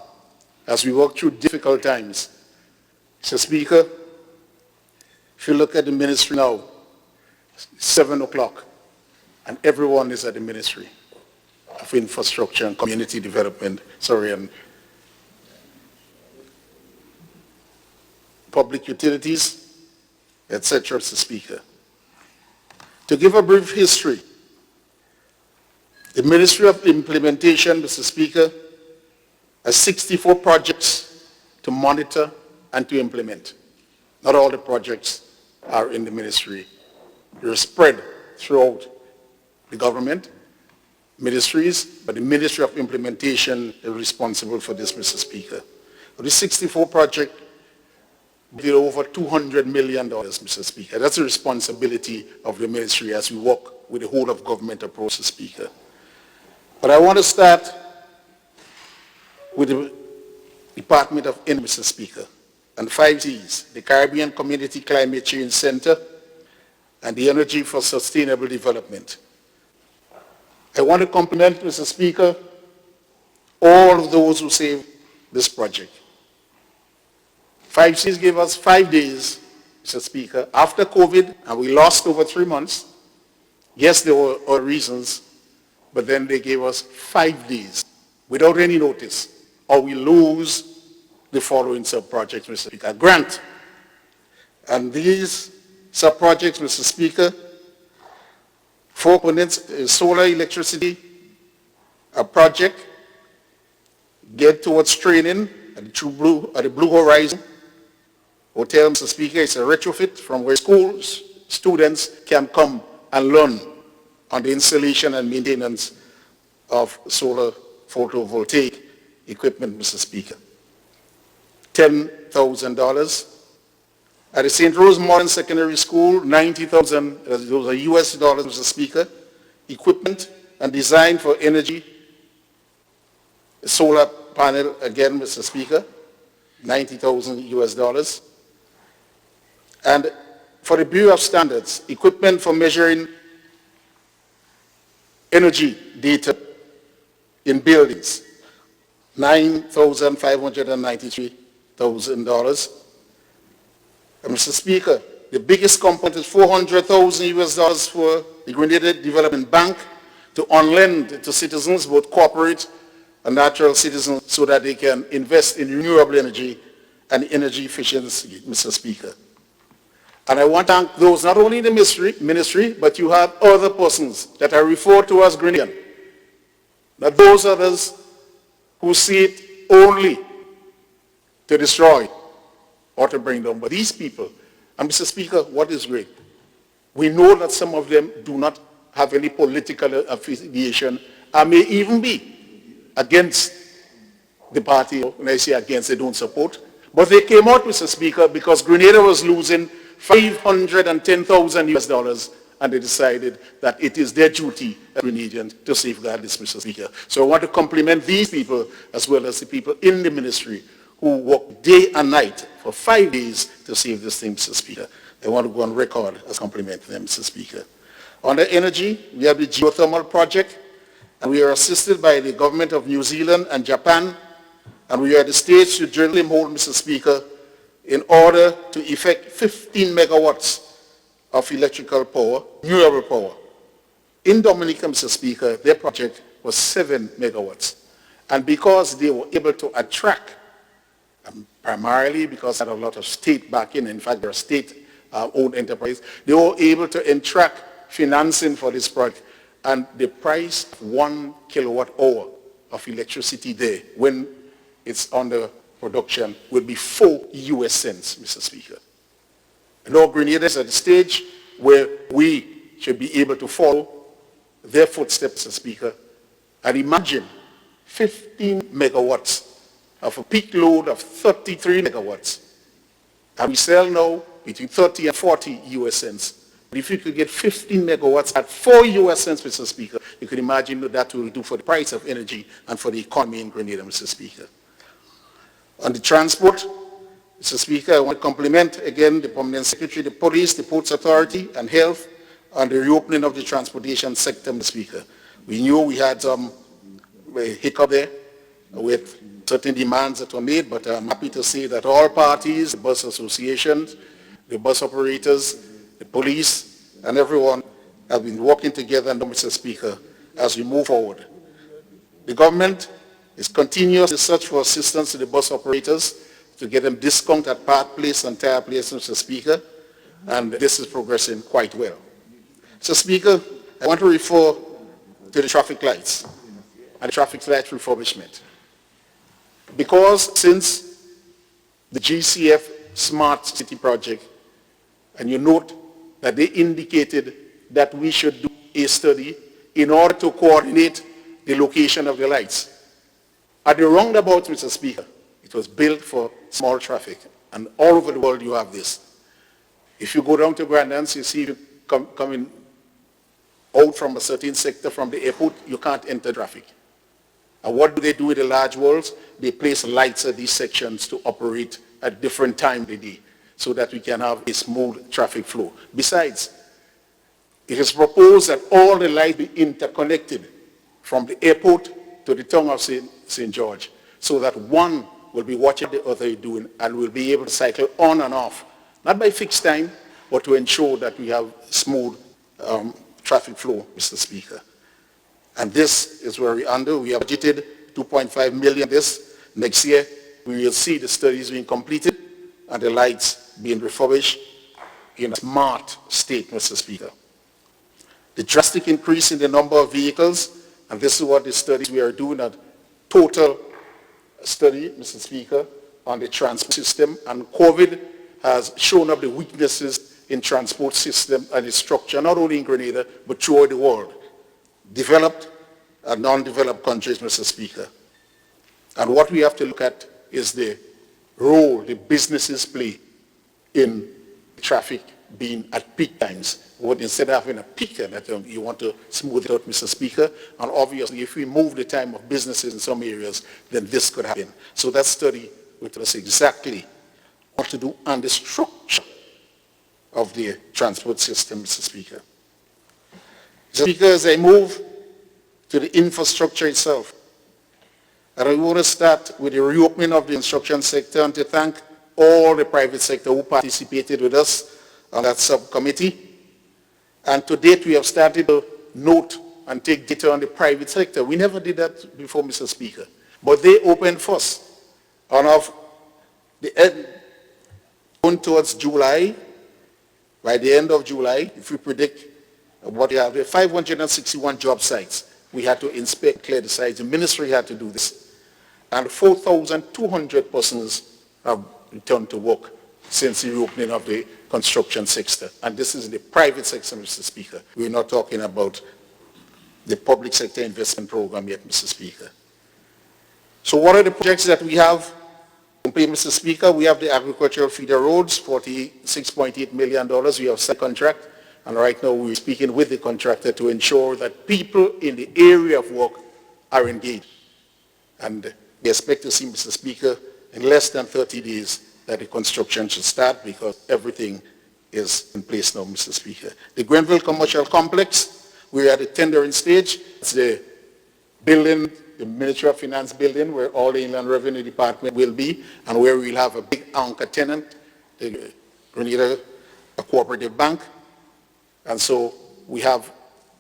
as we work through difficult times. Mr. Speaker, if you look at the ministry now, it's 7 o'clock, and everyone is at the Ministry of Infrastructure and Community Development, and Public Utilities, etc., Mr. Speaker. To give a brief history, the Ministry of Implementation, Mr. Speaker, has 64 projects to monitor and to implement. Not all the projects are in the ministry. They're spread throughout the government, ministries, but the Ministry of Implementation is responsible for this, Mr. Speaker. For this 64 project, we did over $200 million, Mr. Speaker. That's the responsibility of the ministry as we work with the whole of government approach, Mr. Speaker. But I want to start with the Department of Energy, Mr. Speaker, and 5 Cs, the Caribbean Community Climate Change Center, and the Energy for Sustainable Development. I want to compliment, Mr. Speaker, all of those who saved this project. 5 Cs gave us 5 days, Mr. Speaker, after COVID, and we lost over 3 months. Yes, there were other reasons, but then they gave us 5 days without any notice, or we lose the following sub-projects, Mr. Speaker. Grant. And these sub-projects, Mr. Speaker, 4 components, solar electricity, a project, get towards training at the Blue Horizon Hotel, Mr. Speaker. It's a retrofit from where schools, students can come and learn on the installation and maintenance of solar photovoltaic equipment, Mr. Speaker. $10,000. At the St. Rose Modern Secondary School, $90,000, those are US dollars, Mr. Speaker. Equipment and design for energy, solar panel, again, Mr. Speaker, $90,000 US dollars. And for the Bureau of Standards, equipment for measuring energy data in buildings, $9,593,000. And Mr. Speaker, the biggest component is $400,000 US dollars for the Grenada Development Bank to on-lend to citizens, both corporate and natural citizens, so that they can invest in renewable energy and energy efficiency, Mr. Speaker. And I want to thank those not only in the ministry, but you have other persons that are referred to as Grenadian. Now those others who see it only to destroy or to bring down. But these people, and Mr. Speaker, what is great? We know that some of them do not have any political affiliation and may even be against the party. When I say against, they don't support. But they came out, Mr. Speaker, because Grenada was losing $510,000 US dollars, and they decided that it is their duty as Grenadians to safeguard this, Mr. Speaker. So I want to compliment these people as well as the people in the ministry who work day and night for 5 days to save this thing, Mr. Speaker. I want to go on record as complimenting them, Mr. Speaker. On the energy, we have the geothermal project, and we are assisted by the government of New Zealand and Japan, and we are at the stage to drill him hole, Mr. Speaker, in order to effect 15 megawatts of electrical power, renewable power. In Dominica, Mr. Speaker, their project was 7 megawatts. And because they were able to attract, primarily because they had a lot of state backing, in fact, they're a state-owned enterprise, they were able to attract financing for this project. And the price of 1 kilowatt hour of electricity there, when it's under production, will be 4 US cents, Mr. Speaker. Now Grenada is at the stage where we should be able to follow their footsteps, Mr. Speaker, and imagine 15 megawatts of a peak load of 33 megawatts. And we sell now between 30 and 40 US cents. But if you could get 15 megawatts at 4 US cents, Mr. Speaker, you can imagine what that will do for the price of energy and for the economy in Grenada, Mr. Speaker. On the transport, Mr. Speaker, I want to compliment again the Permanent Secretary, the Police, the Ports Authority, and Health on the reopening of the transportation sector, Mr. Speaker. We knew we had some hiccup there with certain demands that were made, but I'm happy to say that all parties, the bus associations, the bus operators, the police, and everyone have been working together, Mr. Speaker, as we move forward. The government is continuous to search for assistance to the bus operators to get them discount at Park Place and Tire Place, Mr. Speaker, and this is progressing quite well. Mr. Speaker, I want to refer to the traffic lights and the traffic light refurbishment. Because since the GCF Smart City project, and you note that they indicated that we should do a study in order to coordinate the location of the lights. At the roundabout, Mr. Speaker, it was built for small traffic, and all over the world you have this. If you go down to Grandance, you see you coming out from a certain sector from the airport, you can't enter traffic. And what do they do with the large worlds? They place lights at these sections to operate at different times of the day so that we can have a smooth traffic flow. Besides, it is proposed that all the lights be interconnected from the airport to the town of St. George so that one will be watching the other doing and will be able to cycle on and off, not by fixed time, but to ensure that we have smooth traffic flow, Mr. Speaker. And this is where we're under. We have budgeted 2.5 million this. Next year, we will see the studies being completed and the lights being refurbished in a smart state, Mr. Speaker. The drastic increase in the number of vehicles, and this is what the studies we are doing, a total study, Mr. Speaker, on the transport system, and COVID has shown up the weaknesses in transport system and its structure, not only in Grenada, but throughout the world. Developed and non-developed countries, Mr. Speaker. And what we have to look at is the role the businesses play in traffic being at peak times. What instead of having a peak that you want to smooth it out, Mr. Speaker, and obviously if we move the time of businesses in some areas, then this could happen. So that study will tell us exactly what to do and the structure of the transport system, Mr. Speaker. Mr. Speaker, as I move to the infrastructure itself, and I want to start with the reopening of the construction sector and to thank all the private sector who participated with us on that subcommittee. And to date, we have started to note and take data on the private sector. We never did that before, Mr. Speaker. But they opened first. And of the end, going towards July, by the end of July, if we predict what we have, 561 job sites. We had to inspect, clear the sites. The ministry had to do this. And 4,200 persons have returned to work since the reopening of the construction sector. And this is the private sector, Mr. Speaker. We're not talking about the public sector investment program yet, Mr. Speaker. So what are the projects that we have? Mr. Speaker, we have the agricultural feeder roads, $46.8 million. We have set contract. And right now we're speaking with the contractor to ensure that people in the area of work are engaged. And we expect to see, Mr. Speaker, in less than 30 days that the construction should start because everything is in place now, Mr. Speaker. The Grenville Commercial Complex, we're at the tendering stage. It's the building, the Ministry of Finance building where all the Inland Revenue Department will be and where we'll have a big anchor tenant, the Grenada Cooperative Bank. And so we have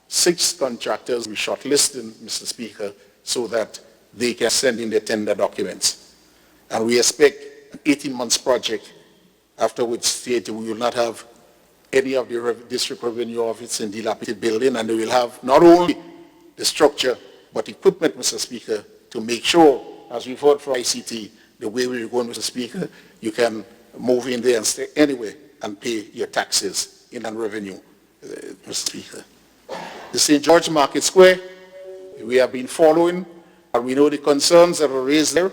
6 contractors we shortlisted, Mr. Speaker, so that they can send in their tender documents. And we expect an 18 months project, after which stage we will not have any of the district revenue office in dilapidated building, and they will have not only the structure, but equipment, Mr. Speaker, to make sure, as we've heard from ICT, the way we're going, Mr. Speaker, you move in there and stay anywhere and pay your taxes in and revenue, Mr. Speaker. The St. George Market Square, we have been following, and we know the concerns that were raised there.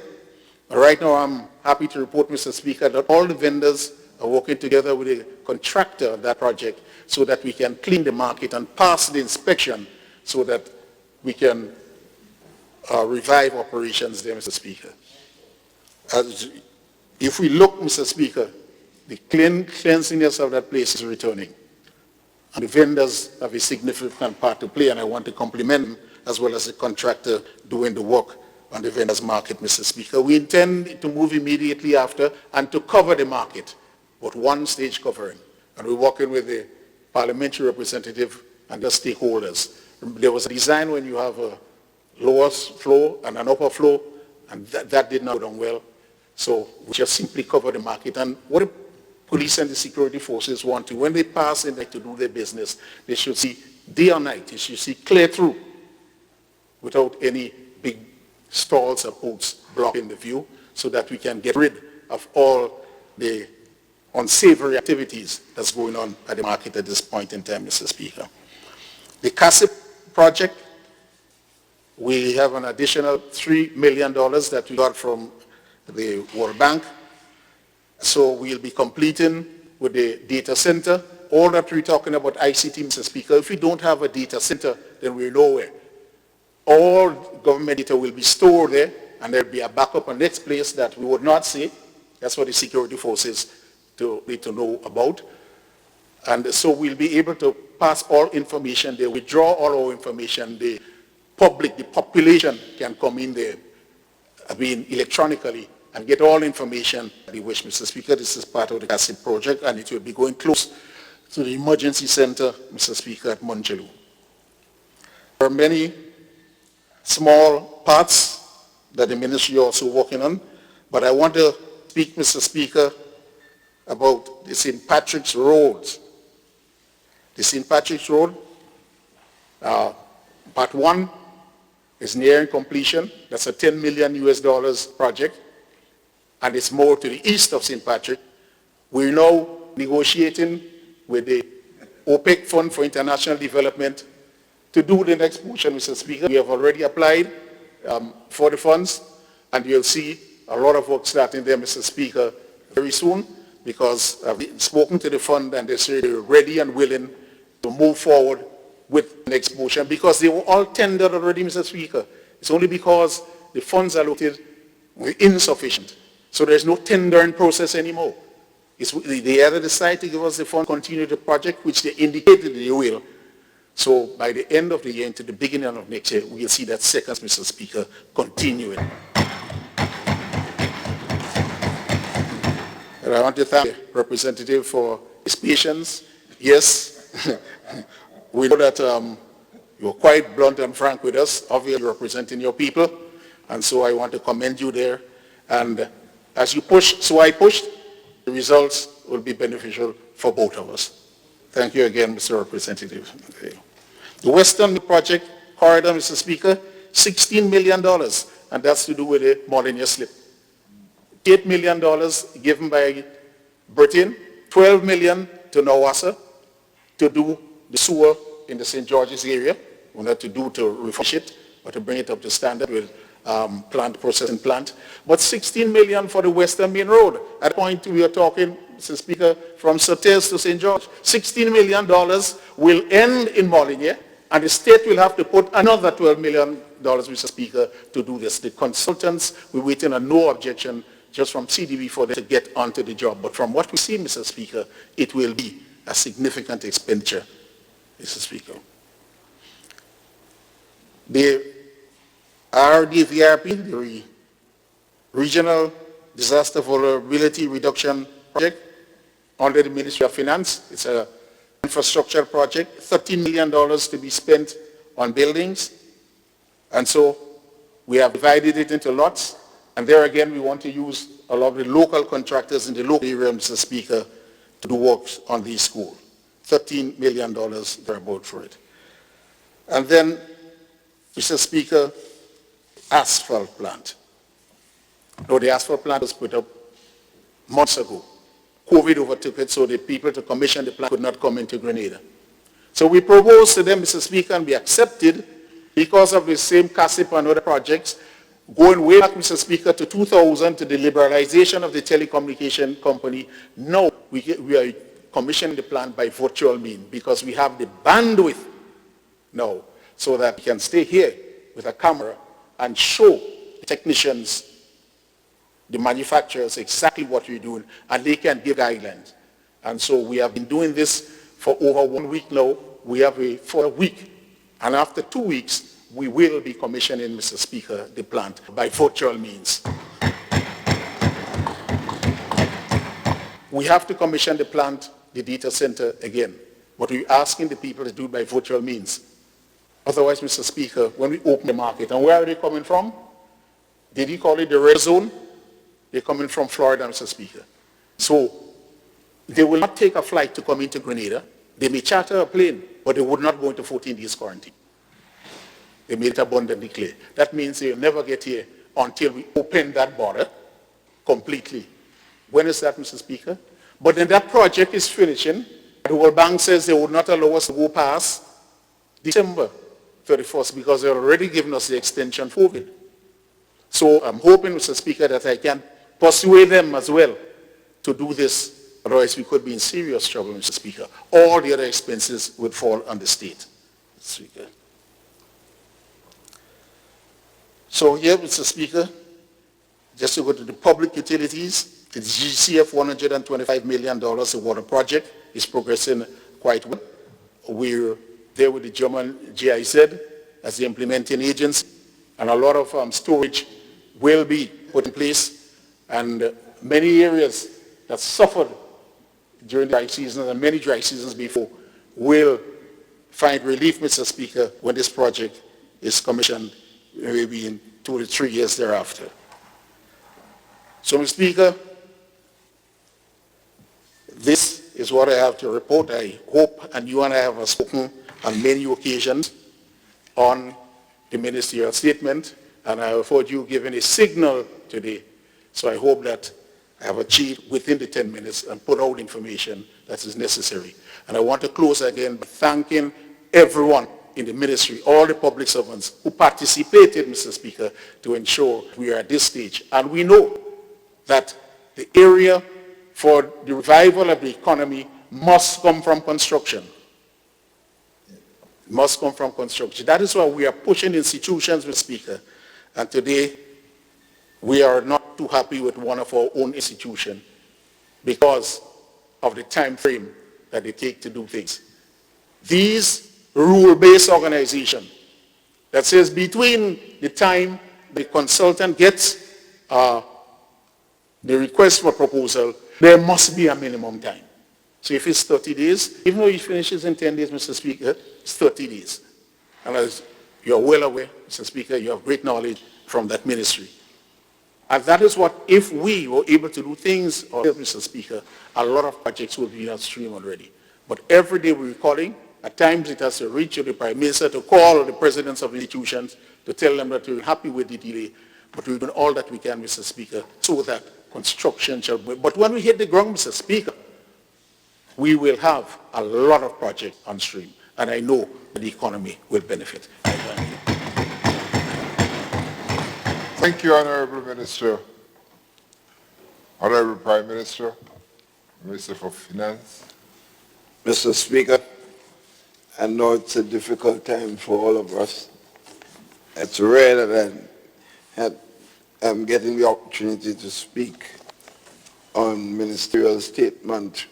Right now, I'm happy to report, Mr. Speaker, that all the vendors are working together with the contractor of that project so that we can clean the market and pass the inspection so that we can revive operations there, Mr. Speaker. If we look, Mr. Speaker, the cleanliness of that place is returning. And the vendors have a significant part to play, and I want to compliment them as well as the contractor doing the work on the vendors market, Mr. Speaker. We intend to move immediately after and to cover the market, but one stage covering. And we're working with the parliamentary representative and the stakeholders. There was a design when you have a lower floor and an upper floor, and that did not go down well. So we just simply cover the market. And what the police and the security forces want to, when they pass in there to do their business, they should see day or night, they should see clear through without any big stalls or boats blocking the view, so that we can get rid of all the unsavory activities that's going on at the market at this point in time, Mr. Speaker. The CASIP project, we have an additional $3 million that we got from the World Bank. So we'll be completing with the data center. All that we're talking about ICT, Mr. Speaker, if we don't have a data center, then we're nowhere. All government data will be stored there, and there'll be a backup on next place that we would not see. That's what the security forces need to know about. And so we'll be able to pass all information there, withdraw all our information. The public, the population can come in there, electronically, and get all information they wish, Mr. Speaker. This is part of the CASIP project, and it will be going close to the emergency center, Mr. Speaker, at Monchelu. There are many small parts that the ministry is also working on, but I want to speak, Mr. Speaker, about the St. Patrick's Road. The St. Patrick's Road, part one is nearing completion. That's a $10 million US project, and it's more to the east of St. Patrick. We're now negotiating with the OPEC Fund for International Development to do the next portion, Mr. Speaker. We have already applied for the funds, and you'll see a lot of work starting there, Mr. Speaker, very soon, because I've spoken to the fund and they say they're ready and willing to move forward with the next portion, because they were all tendered already, Mr. Speaker. It's only because the funds allocated were insufficient. So there's no tendering process anymore. They either decide to give us the fund, continue the project, which they indicated they will. So by the end of the year, into the beginning of next year, we'll see that second, Mr. Speaker, continuing. And I want to thank the representative for his patience. Yes, we know that you were quite blunt and frank with us, obviously representing your people, and so I want to commend you there. And as you pushed, so I pushed, the results will be beneficial for both of us. Thank you again, Mr. Representative. The Western Project Corridor, Mr. Speaker, $16 million, and that's to do with the Molyneux Slip. $8 million given by Britain, $12 million to Nawassa to do the sewer in the St. George's area, not to refresh it, but to bring it up to standard with processing plant. But $16 million for the Western Main Road. At the point we are talking, Mr. Speaker, from Sotes to St. George, $16 million will end in Molyneux, and the state will have to put another $12 million, Mr. Speaker, to do this. The consultants, we're waiting on no objection just from CDB for them to get onto the job. But from what we see, Mr. Speaker, it will be a significant expenditure, Mr. Speaker. The RDVRP, the Regional Disaster Vulnerability Reduction Project, under the Ministry of Finance. It's an infrastructure project, $13 million to be spent on buildings. And so we have divided it into lots. And there again, we want to use a lot of the local contractors in the local area, Mr. Speaker, to do works on these schools. $13 million thereabout for it. And then, Mr. Speaker, asphalt plant. Now, the asphalt plant was put up months ago. COVID overtook it, so the people to commission the plant could not come into Grenada. So we proposed to them, Mr. Speaker, and we accepted because of the same CASIP and other projects, going way back, Mr. Speaker, to 2000 to the liberalization of the telecommunication company. Now we are commissioning the plant by virtual means because we have the bandwidth now so that we can stay here with a camera and show the technicians, the manufacturers, exactly what we're doing, and they can give guidelines. And so we have been doing this for over 1 week now. We have for a week. And after 2 weeks, we will be commissioning, Mr. Speaker, the plant by virtual means. We have to commission the plant, the data center again, but we're asking the people to do it by virtual means. Otherwise, Mr. Speaker, when we open the market, and where are they coming from? Did he call it the red zone? They're coming from Florida, Mr. Speaker. So they will not take a flight to come into Grenada. They may charter a plane, but they would not go into 14 days quarantine. They made it abundantly clear. That means they'll never get here until we open that border completely. When is that, Mr. Speaker? But then that project is finishing. The World Bank says they would not allow us to go past December 31st because they're already given us the extension for COVID. So I'm hoping, Mr. Speaker, that I can persuade them as well to do this. Otherwise, we could be in serious trouble, Mr. Speaker. All the other expenses would fall on the state. Speaker. So here, Mr. Speaker, just to go to the public utilities, the GCF $125 million, the water project, is progressing quite well. We're there with the German GIZ as the implementing agency, and a lot of storage will be put in place, and many areas that suffered during the dry season and many dry seasons before will find relief, Mr. Speaker, when this project is commissioned, maybe in 2 to 3 years thereafter. So, Mr. Speaker, this is what I have to report. I hope, and you and I have spoken on many occasions on the ministerial statement, and I have heard you giving a signal today. So I hope that I have achieved within the 10 minutes and put out information that is necessary. And I want to close again by thanking everyone in the ministry, all the public servants who participated, Mr. Speaker, to ensure we are at this stage. And we know that the area for the revival of the economy must come from construction. It must come from construction. That is why we are pushing institutions, Mr. Speaker. And today, we are not too happy with one of our own institutions because of the time frame that they take to do things. These rule-based organizations that says between the time the consultant gets the request for proposal, there must be a minimum time. So if it's 30 days, even though he finishes in 10 days, Mr. Speaker, it's 30 days. And as you're well aware, Mr. Speaker, you have great knowledge from that ministry. And that is what, if we were able to do things, Mr. Speaker, a lot of projects will be upstream already. But every day we're calling, at times it has to reach the Prime Minister to call the presidents of institutions to tell them that we're happy with the delay. But we're doing all that we can, Mr. Speaker, so that construction shall be. But when we hit the ground, Mr. Speaker, we will have a lot of projects on stream. And I know that the economy will benefit. Thank you, Honorable Minister. Honorable Prime Minister, Minister for Finance. Mr. Speaker, I know it's a difficult time for all of us. It's rare that I'm getting the opportunity to speak on ministerial statement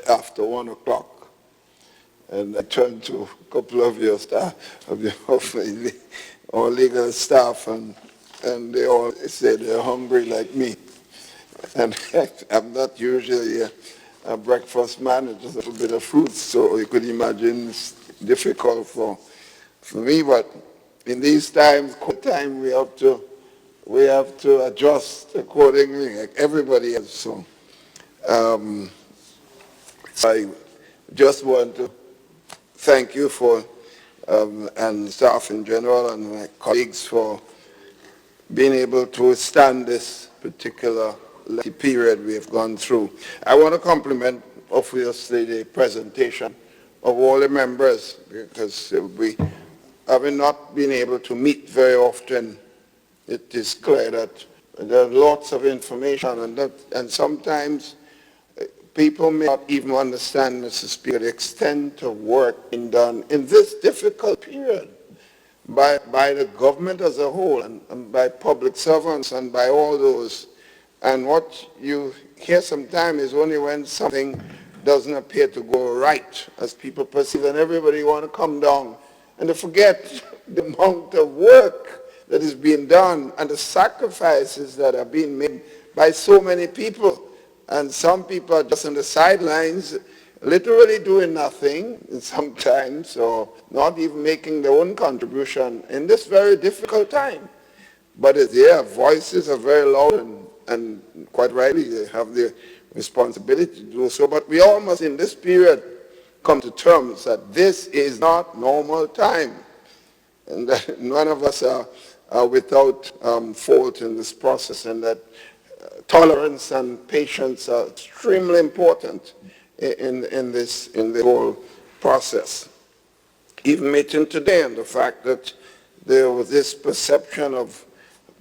after 1 o'clock. And I turned to a couple of your staff, our legal staff, and they all said they're hungry like me. And I'm not usually a breakfast man, it's just a little bit of fruits, so you could imagine it's difficult for me, but in these times, we have to adjust accordingly, like everybody else. So, just want to thank you for, and staff in general and my colleagues for being able to withstand this particular lengthy period we have gone through. I want to compliment, obviously, the presentation of all the members, because we, having not been able to meet very often, it is clear that there are lots of information, and sometimes people may not even understand, Mr. Speaker, the extent of work being done in this difficult period by the government as a whole and by public servants and by all those. And what you hear sometimes is only when something doesn't appear to go right, as people perceive, and everybody want to come down and they forget the amount of work that is being done and the sacrifices that are being made by so many people. And some people are just on the sidelines, literally doing nothing sometimes, or not even making their own contribution in this very difficult time. But their voices are very loud, and quite rightly they have the responsibility to do so. But we all must in this period come to terms that this is not normal time, and that none of us are without fault in this process, and that tolerance and patience are extremely important in the whole process. Even meeting today, and the fact that there was this perception of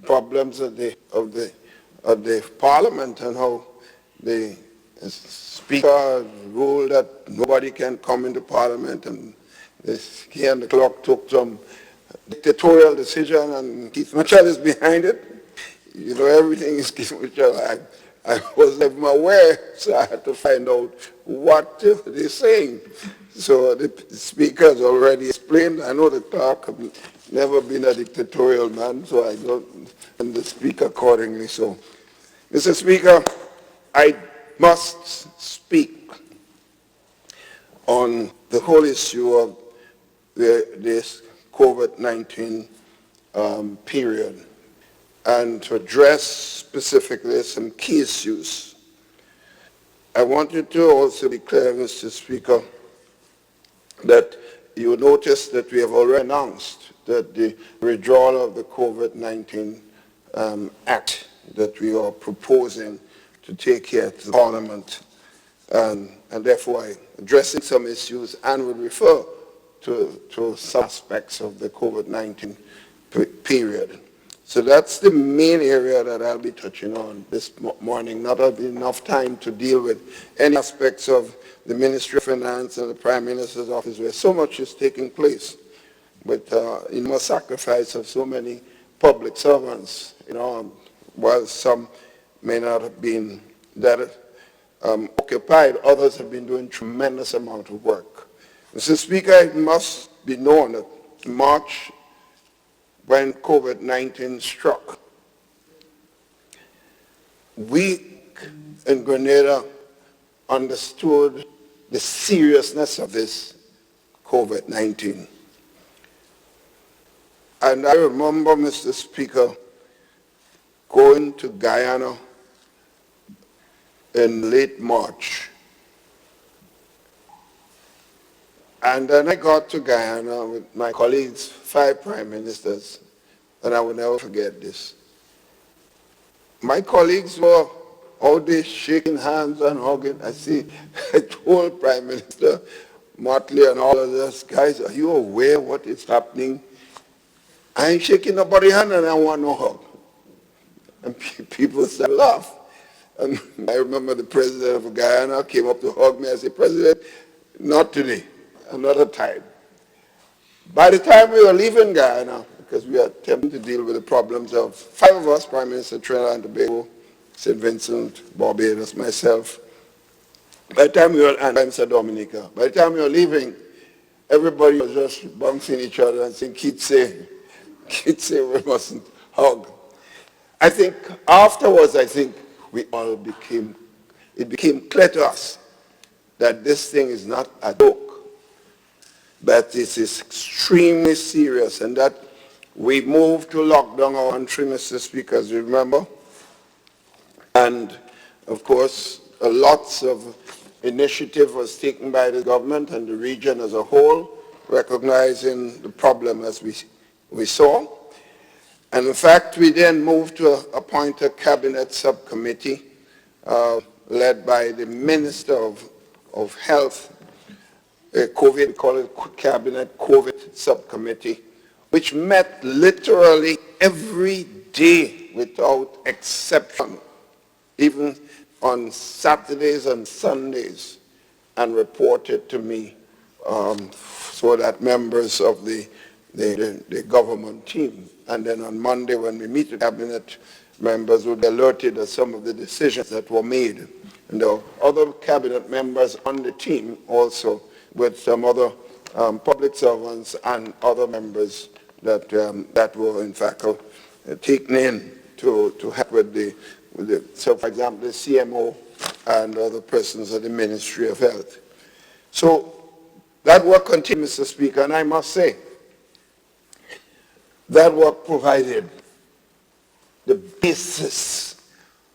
problems of the Parliament, and how the Speaker ruled that nobody can come into Parliament, and he and the clerk took some dictatorial decision, and Keith Mitchell is behind it. You know, everything is Keith Mitchell. I wasn't even aware, so I had to find out what they're saying. So the Speaker has already explained. I know the clerk has never been a dictatorial man, so I don't, and the Speaker accordingly. So, Mr. Speaker, I must speak on the whole issue of this COVID-19 period, and to address specifically some key issues. I want you to also be clear, Mr. Speaker, that you notice that we have already announced that the withdrawal of the COVID-19 Act that we are proposing to take here to the Parliament, and therefore addressing some issues and will refer to some aspects of the COVID-19 period. So that's the main area that I'll be touching on this morning. Not have enough time to deal with any aspects of the Ministry of Finance and the Prime Minister's office where so much is taking place, with enormous sacrifice of so many public servants, you know, while some may not have been that occupied, others have been doing tremendous amount of work. Mr. Speaker, it must be known that in March, when COVID-19 struck, we in Grenada understood the seriousness of this COVID-19. And I remember, Mr. Speaker, going to Guyana in late March. And then I got to Guyana with my colleagues, 5 prime ministers, and I will never forget this. My colleagues were all day shaking hands and hugging. I told Prime Minister Motley and all of those guys, are you aware what is happening? I ain't shaking nobody's hand and I want no hug. And people started laughing. And I remember the president of Guyana came up to hug me. I said, President, not today, another time. By the time we were leaving Guyana, because we were attempting to deal with the problems of 5 of us, Prime Minister Trinidad and Tobago, St. Vincent, Barbados, myself. By the time we were, and Mr. Dominica, by the time we were leaving, everybody was just bouncing each other and saying, kids say we mustn't hug. I think afterwards, we all it became clear to us that this thing is not a joke, but this is extremely serious, and that we moved to lock down our country, Mr. Speaker, as you remember. And of course, lots of initiative was taken by the government and the region as a whole, recognizing the problem as we saw. And in fact, we then moved to appoint a cabinet subcommittee led by the Minister of Health, we call it Cabinet COVID Subcommittee, which met literally every day without exception, even on Saturdays and Sundays, and reported to me so that members of the government team, and then on Monday when we meet the cabinet members, would be alerted of some of the decisions that were made. And there were other cabinet members on the team also, with some other public servants and other members that were in fact taken in to help with the, so for example, the CMO and other persons of the Ministry of Health. So that work continued, Mr. Speaker, and I must say, that work provided the basis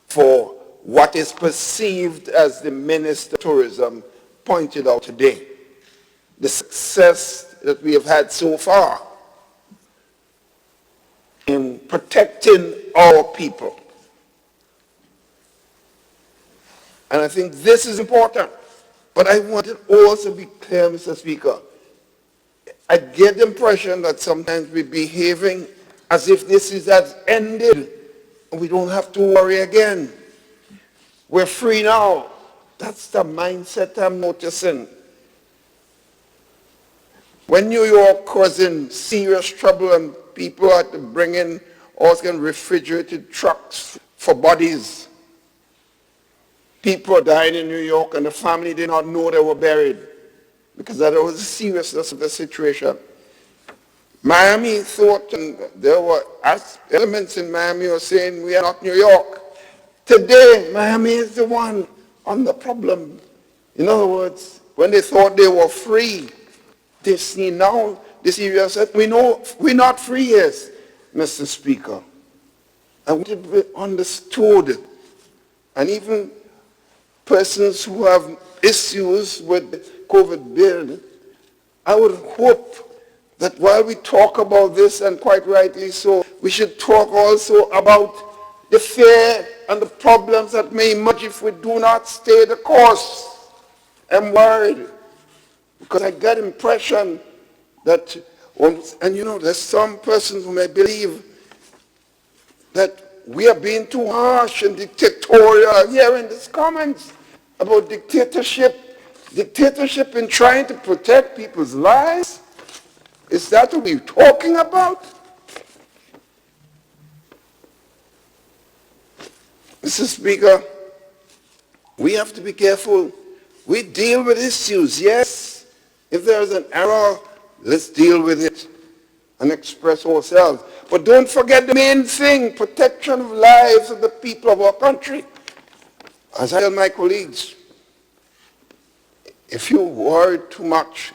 for what is perceived as the Minister of Tourism pointed out today. The success that we have had so far in protecting our people. And I think this is important. But I want it also to be clear, Mr. Speaker. I get the impression that sometimes we're behaving as if this has ended and we don't have to worry again. We're free now. That's the mindset I'm noticing. When New York was in serious trouble and people had to bring in all kinds of refrigerated trucks for bodies, people died in New York and the family did not know they were buried because that was the seriousness of the situation. Miami thought, and there were elements in Miami who were saying, we are not New York. Today, Miami is the one on the problem. In other words, when they thought they were free, they see now the serious that we know we're not free, yes, Mr. Speaker. And we be understood. And even persons who have issues with the COVID bill, I would hope that while we talk about this, and quite rightly so, we should talk also about the fear and the problems that may emerge if we do not stay the course. I'm worried, because I get the impression that, and you know, there's some persons who may believe that we are being too harsh and dictatorial here in these comments about dictatorship in trying to protect people's lives. Is that what we're talking about? Mr. Speaker, we have to be careful. We deal with issues, yes. If there is an error, let's deal with it and express ourselves. But don't forget the main thing, protection of lives of the people of our country. As I tell my colleagues, if you worry too much,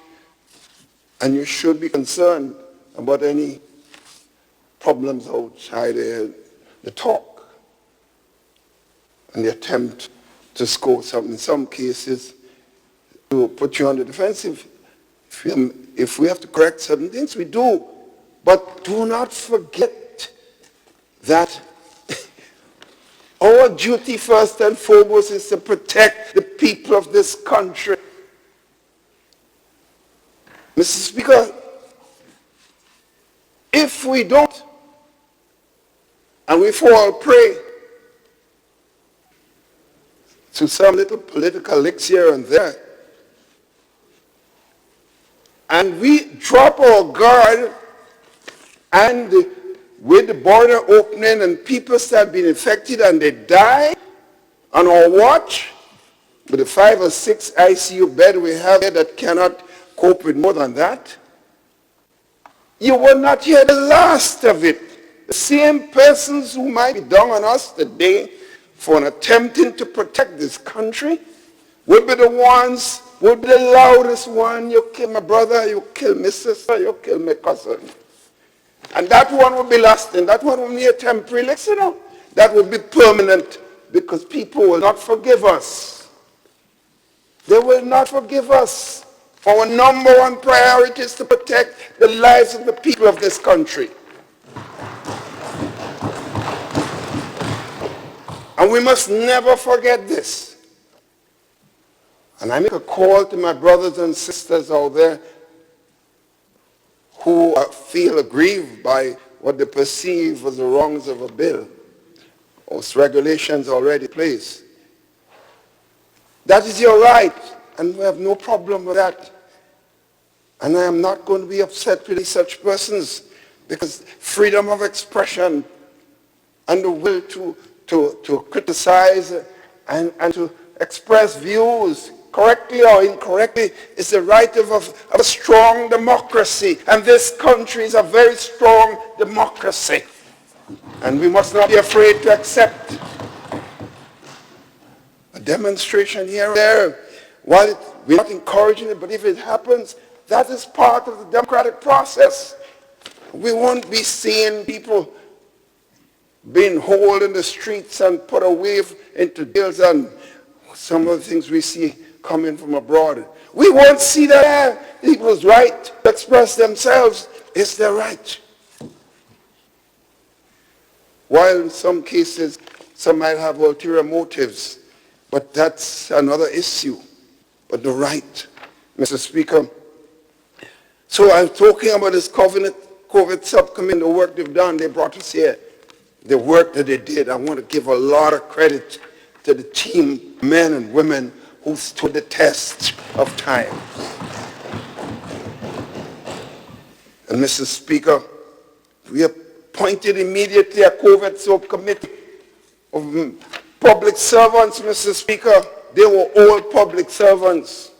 and you should be concerned about any problems outside the talk and the attempt to score something. In some cases, to put you on the defensive. If we have to correct certain things, we do. But do not forget that our duty first and foremost is to protect the people of this country. Mr. Speaker, if we don't, and we fall prey to some little political licks here and there, and we drop our guard, and with the border opening and people start being infected and they die on our watch, with the 5 or 6 ICU beds we have here that cannot cope with more than that, you will not hear the last of it. The same persons who might be down on us today for an attempting to protect this country will be the ones, will be the loudest one. You kill my brother, you kill my sister, you kill my cousin. And that one will be lasting. That one will be a temporary, you know. That will be permanent because people will not forgive us. They will not forgive us. Our number one priority is to protect the lives of the people of this country. And we must never forget this. And I make a call to my brothers and sisters out there who feel aggrieved by what they perceive as the wrongs of a bill or regulations already in place. That is your right, and we have no problem with that. And I am not going to be upset with such persons, because freedom of expression and the will to criticize and to express views correctly or incorrectly is the right of a strong democracy. And this country is a very strong democracy. And we must not be afraid to accept a demonstration here or there. While we're not encouraging it, but if it happens, that is part of the democratic process. We won't be seeing people being hauled in the streets and put away into jails and some of the things we see coming from abroad. We won't see that. People's right to express themselves is their right. While in some cases, some might have ulterior motives, but that's another issue. But the right, Mr. Speaker. So I'm talking about this COVID subcommittee, the work they've done. They brought us here. The work that they did, I want to give a lot of credit to the team, men and women who stood the test of time. And Mr. Speaker, we appointed immediately a COVID subcommittee of public servants, Mr. Speaker. They were all public servants.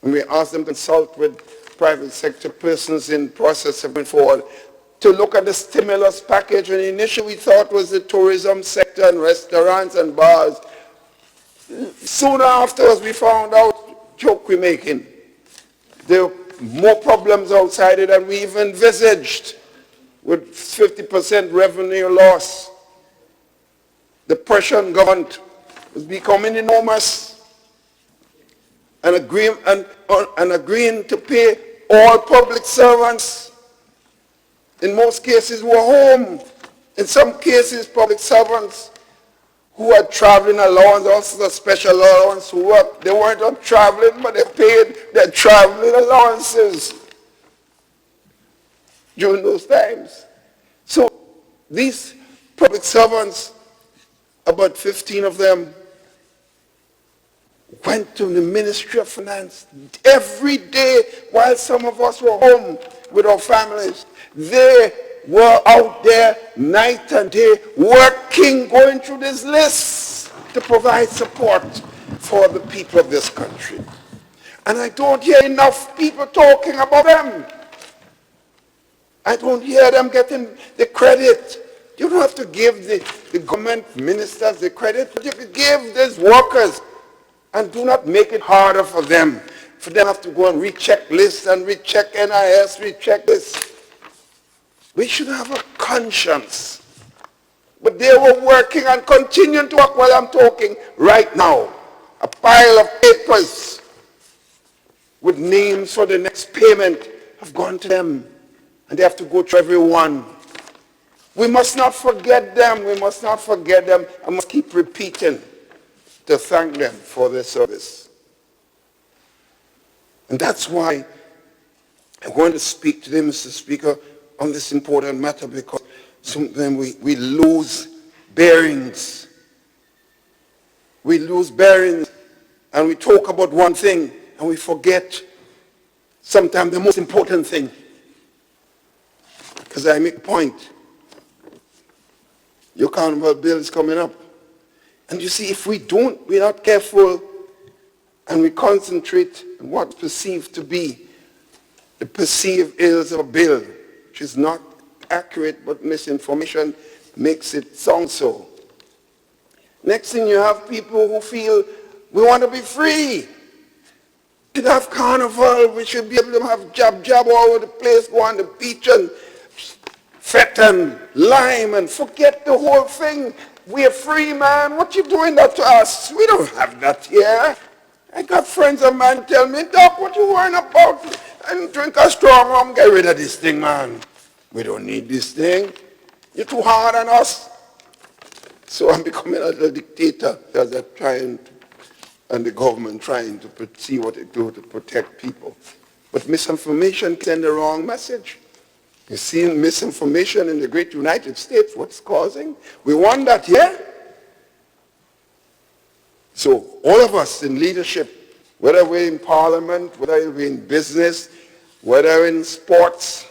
And we asked them to consult with private sector persons in process of going forward to look at the stimulus package. And initially we thought it was the tourism sector and restaurants and bars. Soon afterwards we found out, joke we're making, there were more problems outside it than we even envisaged, with 50% revenue loss. The pressure on government was becoming enormous, and agreeing to pay all public servants, in most cases, were home. In some cases, public servants who had traveling allowance, also the special allowance who worked, they weren't on traveling, but they paid their traveling allowances during those times. So these public servants, about 15 of them, went to the Ministry of Finance every day while some of us were home with our families. They were out there night and day working, going through these lists to provide support for the people of this country. And I don't hear enough people talking about them. I don't hear them getting the credit. You don't have to give the government ministers the credit, but you can give these workers, and do not make it harder for them to have to go and recheck lists and recheck NIS, recheck this. We should have a conscience. But they were working and continuing to work while I'm talking right now. A pile of papers with names for the next payment have gone to them, and they have to go through every one. We must not forget them. We must not forget them. I must keep repeating to thank them for their service. And that's why I want to speak to them, Mr. Speaker, on this important matter, because sometimes we lose bearings. We lose bearings, and we talk about one thing, and we forget sometimes the most important thing. Because I make a point. Your carnival bill is coming up. And you see, if we're not careful, and we concentrate on what's perceived to be the perceived ills of a bill, which is not accurate, but misinformation makes it sound so. Next thing, you have people who feel we want to be free. We should have carnival, we should be able to have jab all over the place, go on the beach and fet and lime and forget the whole thing. We're free, man. What you doing that to us? We don't have that here. I got friends of mine tell me, Doc, what you worrying about? And drink a strong rum, get rid of this thing, man. We don't need this thing. You're too hard on us. So I'm becoming a little dictator as they're trying to, and the government trying to see what they do to protect people. But misinformation can send the wrong message. You see misinformation in the great United States, what's causing? We want that here. So all of us in leadership, whether we're in parliament, whether we're in business, whether in sports,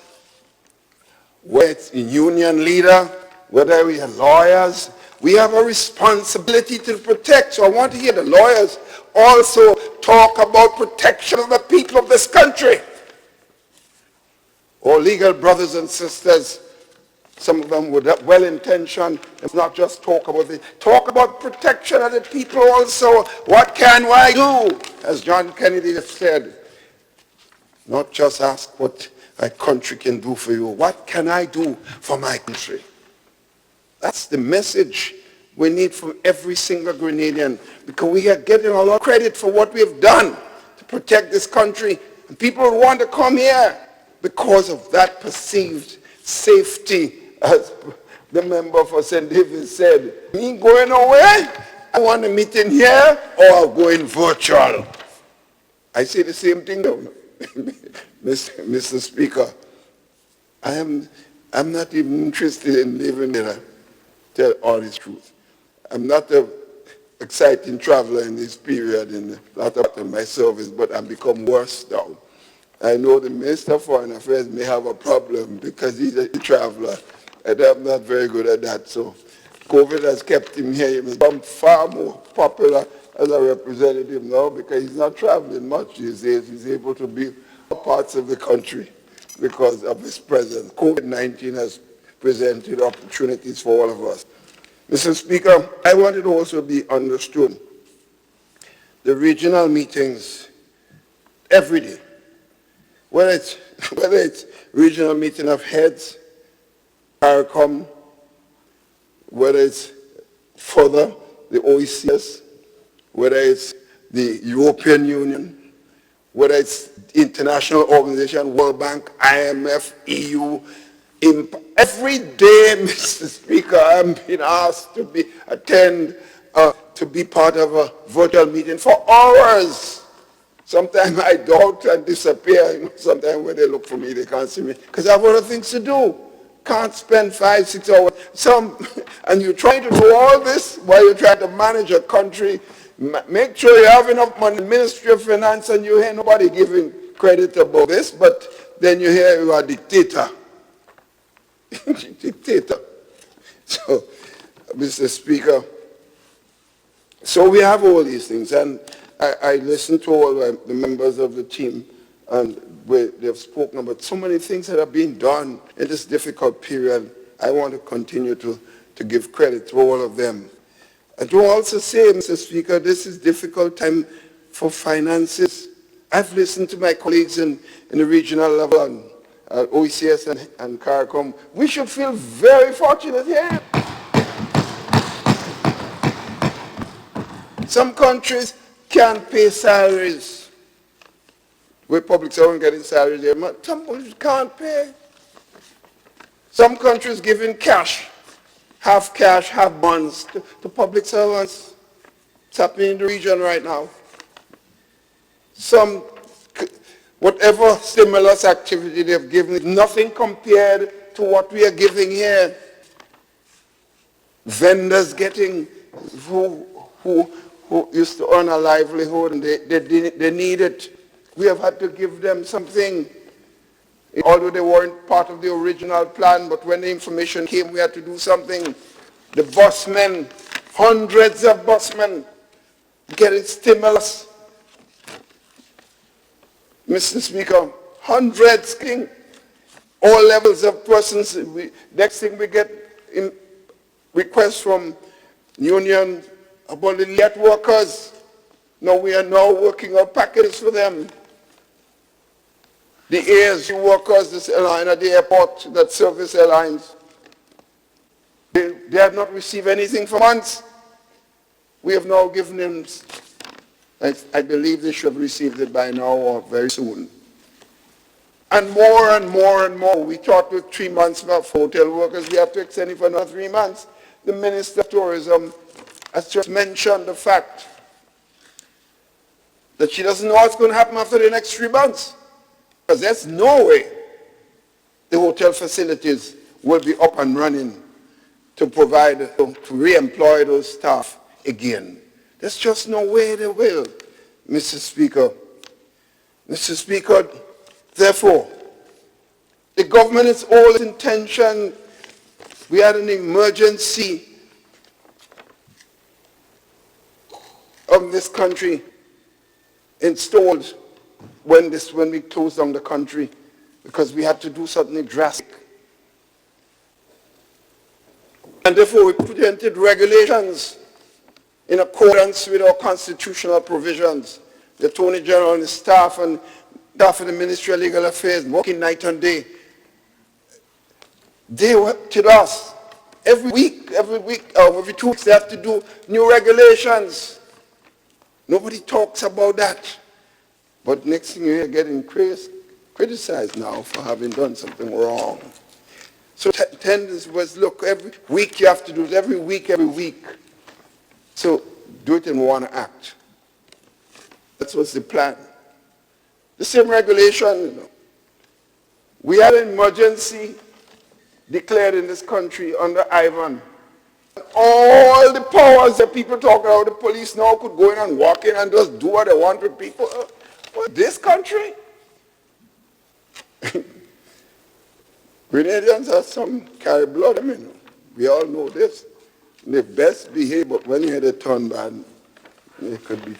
whether it's a union leader, whether we are lawyers, we have a responsibility to protect. So I want to hear the lawyers also talk about protection of the people of this country. All legal brothers and sisters, some of them with well-intentioned, it's not just talk about it. Talk about protection of the people also. What can I do? As John Kennedy said, not just ask what my country can do for you. What can I do for my country? That's the message we need from every single Grenadian, because we are getting a lot of credit for what we have done to protect this country. And people want to come here because of that perceived safety. As the member for St. David said, me going away, I want a meeting here or I'll go in virtual. I say the same thing though, Mr. Speaker. I'm not even interested in living there. Tell all this truth. I'm not an exciting traveler in this period, and not up to my service, but I've become worse now. I know the Minister of Foreign Affairs may have a problem because he's a traveler, and I'm not very good at that. So COVID has kept him here. He's become far more popular as a representative now because he's not traveling much these days. He's able to be in parts of the country because of his presence. COVID-19 has presented opportunities for all of us. Mr. Speaker, I want it to also be understood, the regional meetings every day, whether it's regional meeting of heads, CARICOM, whether it's further, the OECS, whether it's the European Union, whether it's international organization, World Bank, IMF, EU, every day, Mr. Speaker, I'm being asked to be part of a virtual meeting for hours. Sometimes I doubt and disappear. Sometimes when they look for me, they can't see me because I have other things to do. Can't spend 5-6 hours. And you're trying to do all this while you're trying to manage a country. Make sure you have enough money in the Ministry of Finance, and you hear nobody giving credit about this, but then you hear you are a dictator. Dictator. So, Mr. Speaker, so we have all these things, and I listened to all the members of the team, and they've spoken about so many things that are being done in this difficult period. I want to continue to give credit to all of them. And to also say, Mr. Speaker, this is a difficult time for finances. I've listened to my colleagues in the regional level, and OECS and CARICOM. We should feel very fortunate here. Some countries can't pay salaries. Where public servants getting salaries here, some countries can't pay. Some countries giving cash, half bonds to public servants. It's happening in the region right now. Whatever stimulus activity they've given is nothing compared to what we are giving here. Vendors getting, who used to earn a livelihood and they need it. We have had to give them something. Although they weren't part of the original plan, but when the information came, we had to do something. The busmen, hundreds of busmen getting stimulus. Mr. Speaker, hundreds, all levels of persons. Next thing we get requests from union about the net workers. Now we are now working on packages for them. The ASU workers, this airline at the airport, that service airlines, they have not received anything for months. We have now given them I believe they should have received it by now or very soon. And more and more and more. We talked with 3 months about hotel workers. We have to extend it for another 3 months. The Minister of Tourism has just mentioned the fact that she doesn't know what's going to happen after the next 3 months. Because there's no way the hotel facilities will be up and running to provide, to re-employ those staff again. There's just no way they will, Mr. Speaker. Mr. Speaker, therefore, the government is all its intention. We had an emergency of this country installed when we closed down the country because we had to do something drastic. And therefore we presented regulations in accordance with our constitutional provisions. The Attorney General and the staff and staff of the Ministry of Legal Affairs working night and day. They work with us every week, every 2 weeks they have to do new regulations. Nobody talks about that. But next thing you're getting criticized now for having done something wrong. So tendency was, look, every week you have to do it, every week. So do it in one act. That was the plan. The same regulation, you know. We had an emergency declared in this country under Ivan. All the powers that people talk about, the police now could go in and walk in and just do what they want with people. What, this country? Grenadians have some carry blood, I mean, we all know this. They best behave, but when you hear they turn bad, it could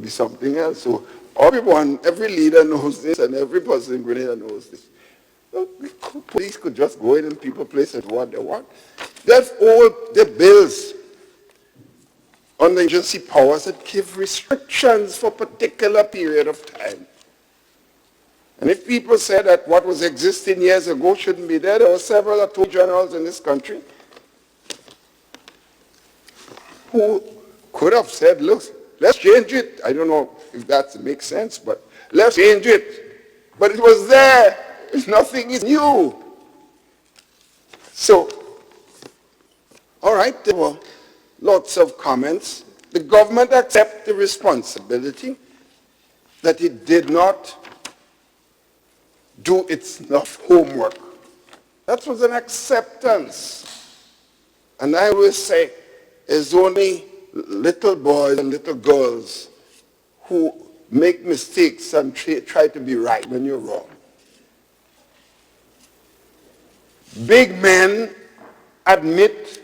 be something else. So everyone, every leader knows this, and every person in Grenada knows this. So police could just go in and people places what they want. That's all the bills on the agency powers that give restrictions for a particular period of time. And if people say that what was existing years ago shouldn't be there were several attorney generals in this country who could have said, look, let's change it. I don't know if that makes sense, but let's change it. But it was there. Nothing is new. So, all right, there were lots of comments. The government accepts the responsibility that it did not do its enough homework. That was an acceptance. And I will say, it's only little boys and little girls who make mistakes and try to be right when you're wrong. Big men admit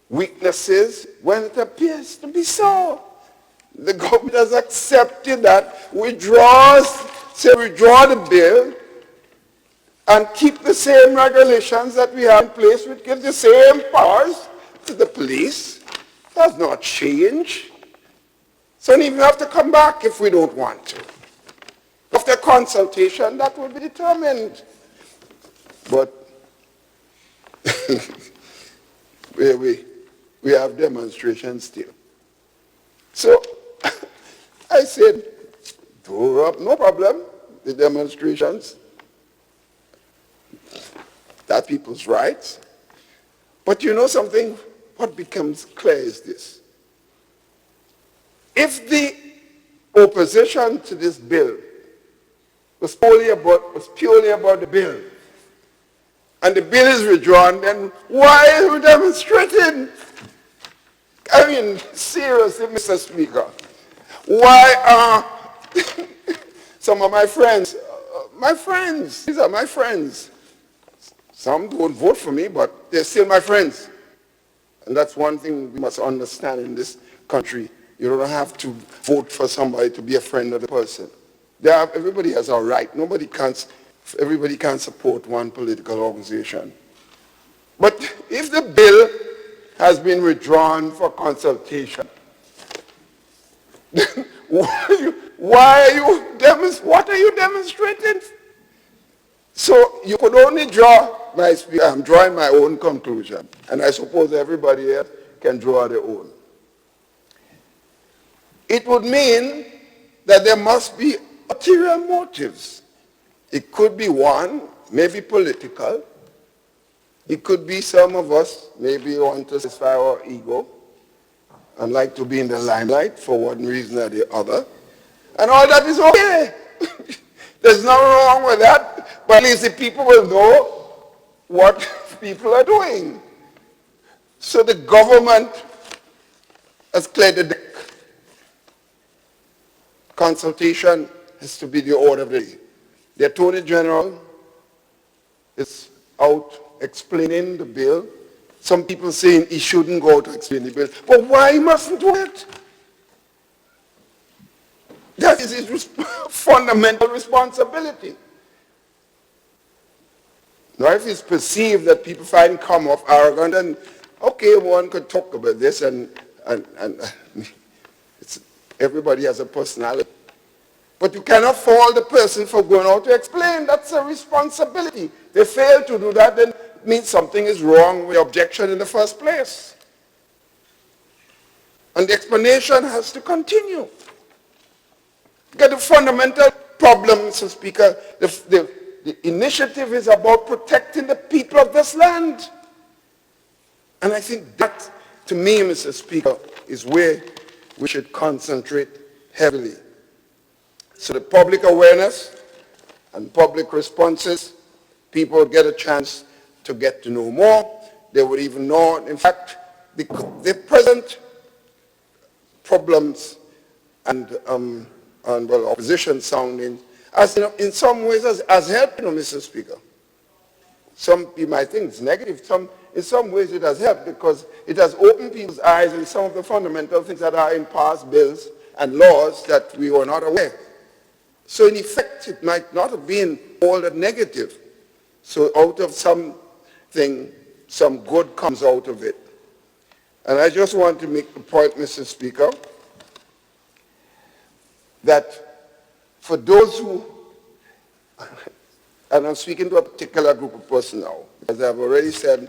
weaknesses when it appears to be so. The government has accepted that, withdraw the bill and keep the same regulations that we have in place, which give the same powers to the police. Does not change. So we even have to come back if we don't want to. After consultation, that will be determined. But we have demonstrations still. So I said, no problem, the demonstrations. That's people's rights. But you know something? What becomes clear is this. If the opposition to this bill was purely about the bill, and the bill is withdrawn, then why are we demonstrating? I mean, seriously, Mr. Speaker, why are some of my friends, these are my friends. Some don't vote for me, but they're still my friends. And that's one thing we must understand in this country. You don't have to vote for somebody to be a friend of the person. Everybody has a right. Everybody can't support one political organization. But if the bill has been withdrawn for consultation, then what are you demonstrating? So you could only I'm drawing my own conclusion, and I suppose everybody else can draw their own. it would mean that there must be ulterior motives. It could be one, maybe political. It could be some of us maybe want to satisfy our ego and like to be in the limelight for one reason or the other. And all that is okay. There's nothing wrong with that. But at least the people will know what people are doing. So the government has cleared the deck. Consultation has to be the order of the day. The Attorney General is out explaining the bill. Some people saying he shouldn't go to explain the bill. But why he mustn't do it? That is his fundamental responsibility. Now, if it's perceived that people find him come off arrogant, and okay, one could talk about this, and everybody has a personality. But you cannot fault the person for going out to explain. That's a responsibility. They fail to do that, then it means something is wrong with the objection in the first place. And the explanation has to continue. Because the fundamental problem, Mr. Speaker, the initiative is about protecting the people of this land. And I think that, to me, Mr. Speaker, is where we should concentrate heavily. So the public awareness and public responses, people would get a chance to get to know more. They would even know, in fact, the present problems and opposition sounding, as in some ways has helped, Mr. Speaker. Some people might think it's negative. In some ways it has helped because it has opened people's eyes in some of the fundamental things that are in past bills and laws that we were not aware. So in effect, it might not have been all that negative. So out of something, some good comes out of it. And I just want to make the point, Mr. Speaker, that for those who, and I'm speaking to a particular group of persons now, as I've already said,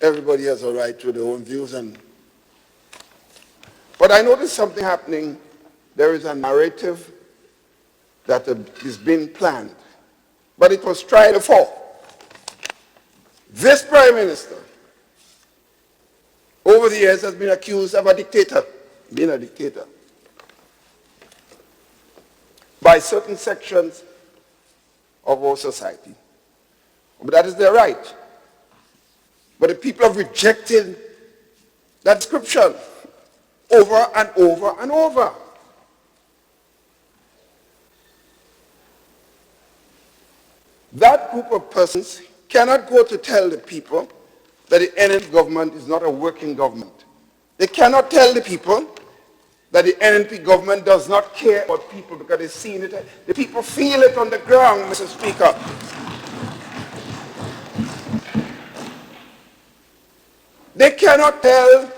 everybody has a right to their own views. But I noticed something happening. There is a narrative that is being planned, but it was tried before. This Prime Minister, over the years, has been accused of a dictator, being a dictator, by certain sections of our society. But that is their right. But the people have rejected that description over and over and over. That group of persons cannot go to tell the people that the NNP government is not a working government. They cannot tell the people that the NNP government does not care about people because they've seen it. The people feel it on the ground, Mr. Speaker. They cannot tell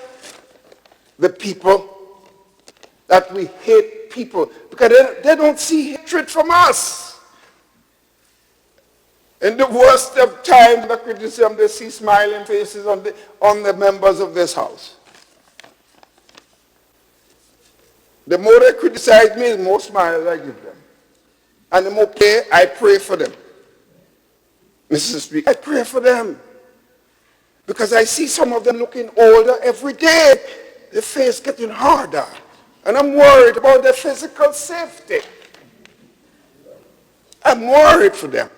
the people that we hate people because they don't see hatred from us. In the worst of times, the criticism, they see smiling faces on the members of this house. The more they criticize me, the more smiles I give them. And the more prayer I pray for them. Mrs. Speaker, I pray for them. Because I see some of them looking older every day. Their face getting harder. And I'm worried about their physical safety. I'm worried for them.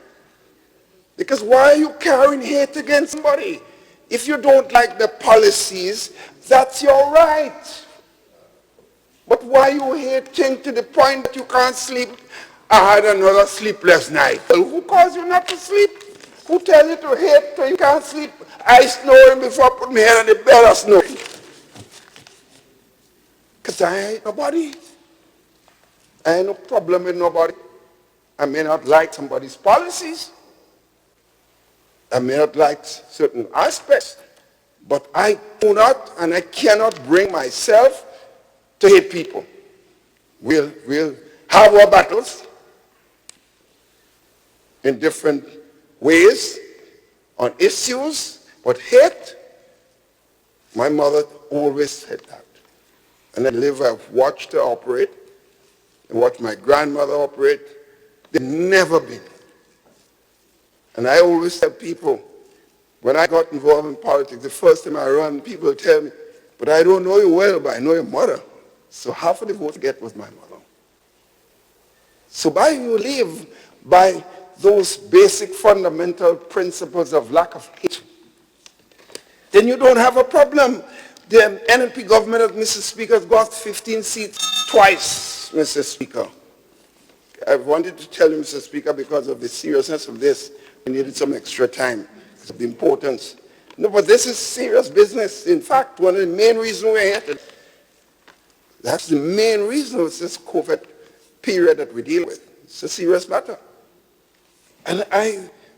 Because why are you carrying hate against somebody? If you don't like the policies, that's your right. But why you hating to the point that you can't sleep? I had another sleepless night. Well, who caused you not to sleep? Who tells you to hate so you can't sleep? I snoring before I put my head on the bed of snoring. Because I ain't nobody. I ain't no problem with nobody. I may not like somebody's policies. I may not like certain aspects, but I do not and I cannot bring myself to hate people. We'll have our battles in different ways on issues, but hate, my mother always said that. And I've watched her operate, and watched my grandmother operate. They've never been. And I always tell people, when I got involved in politics, the first time I run, people tell me, but I don't know you well, but I know your mother. So half of the vote I get was my mother. So by you live by those basic fundamental principles of lack of hate, then you don't have a problem. The NNP government of Mr. Speaker has got 15 seats twice, Mr. Speaker. I wanted to tell you, Mr. Speaker, because of the seriousness of this, we needed some extra time because of the importance. No, but this is serious business. In fact, one of the main reasons we're here today, that's the main reason it's this COVID period that we deal with. It's a serious matter. And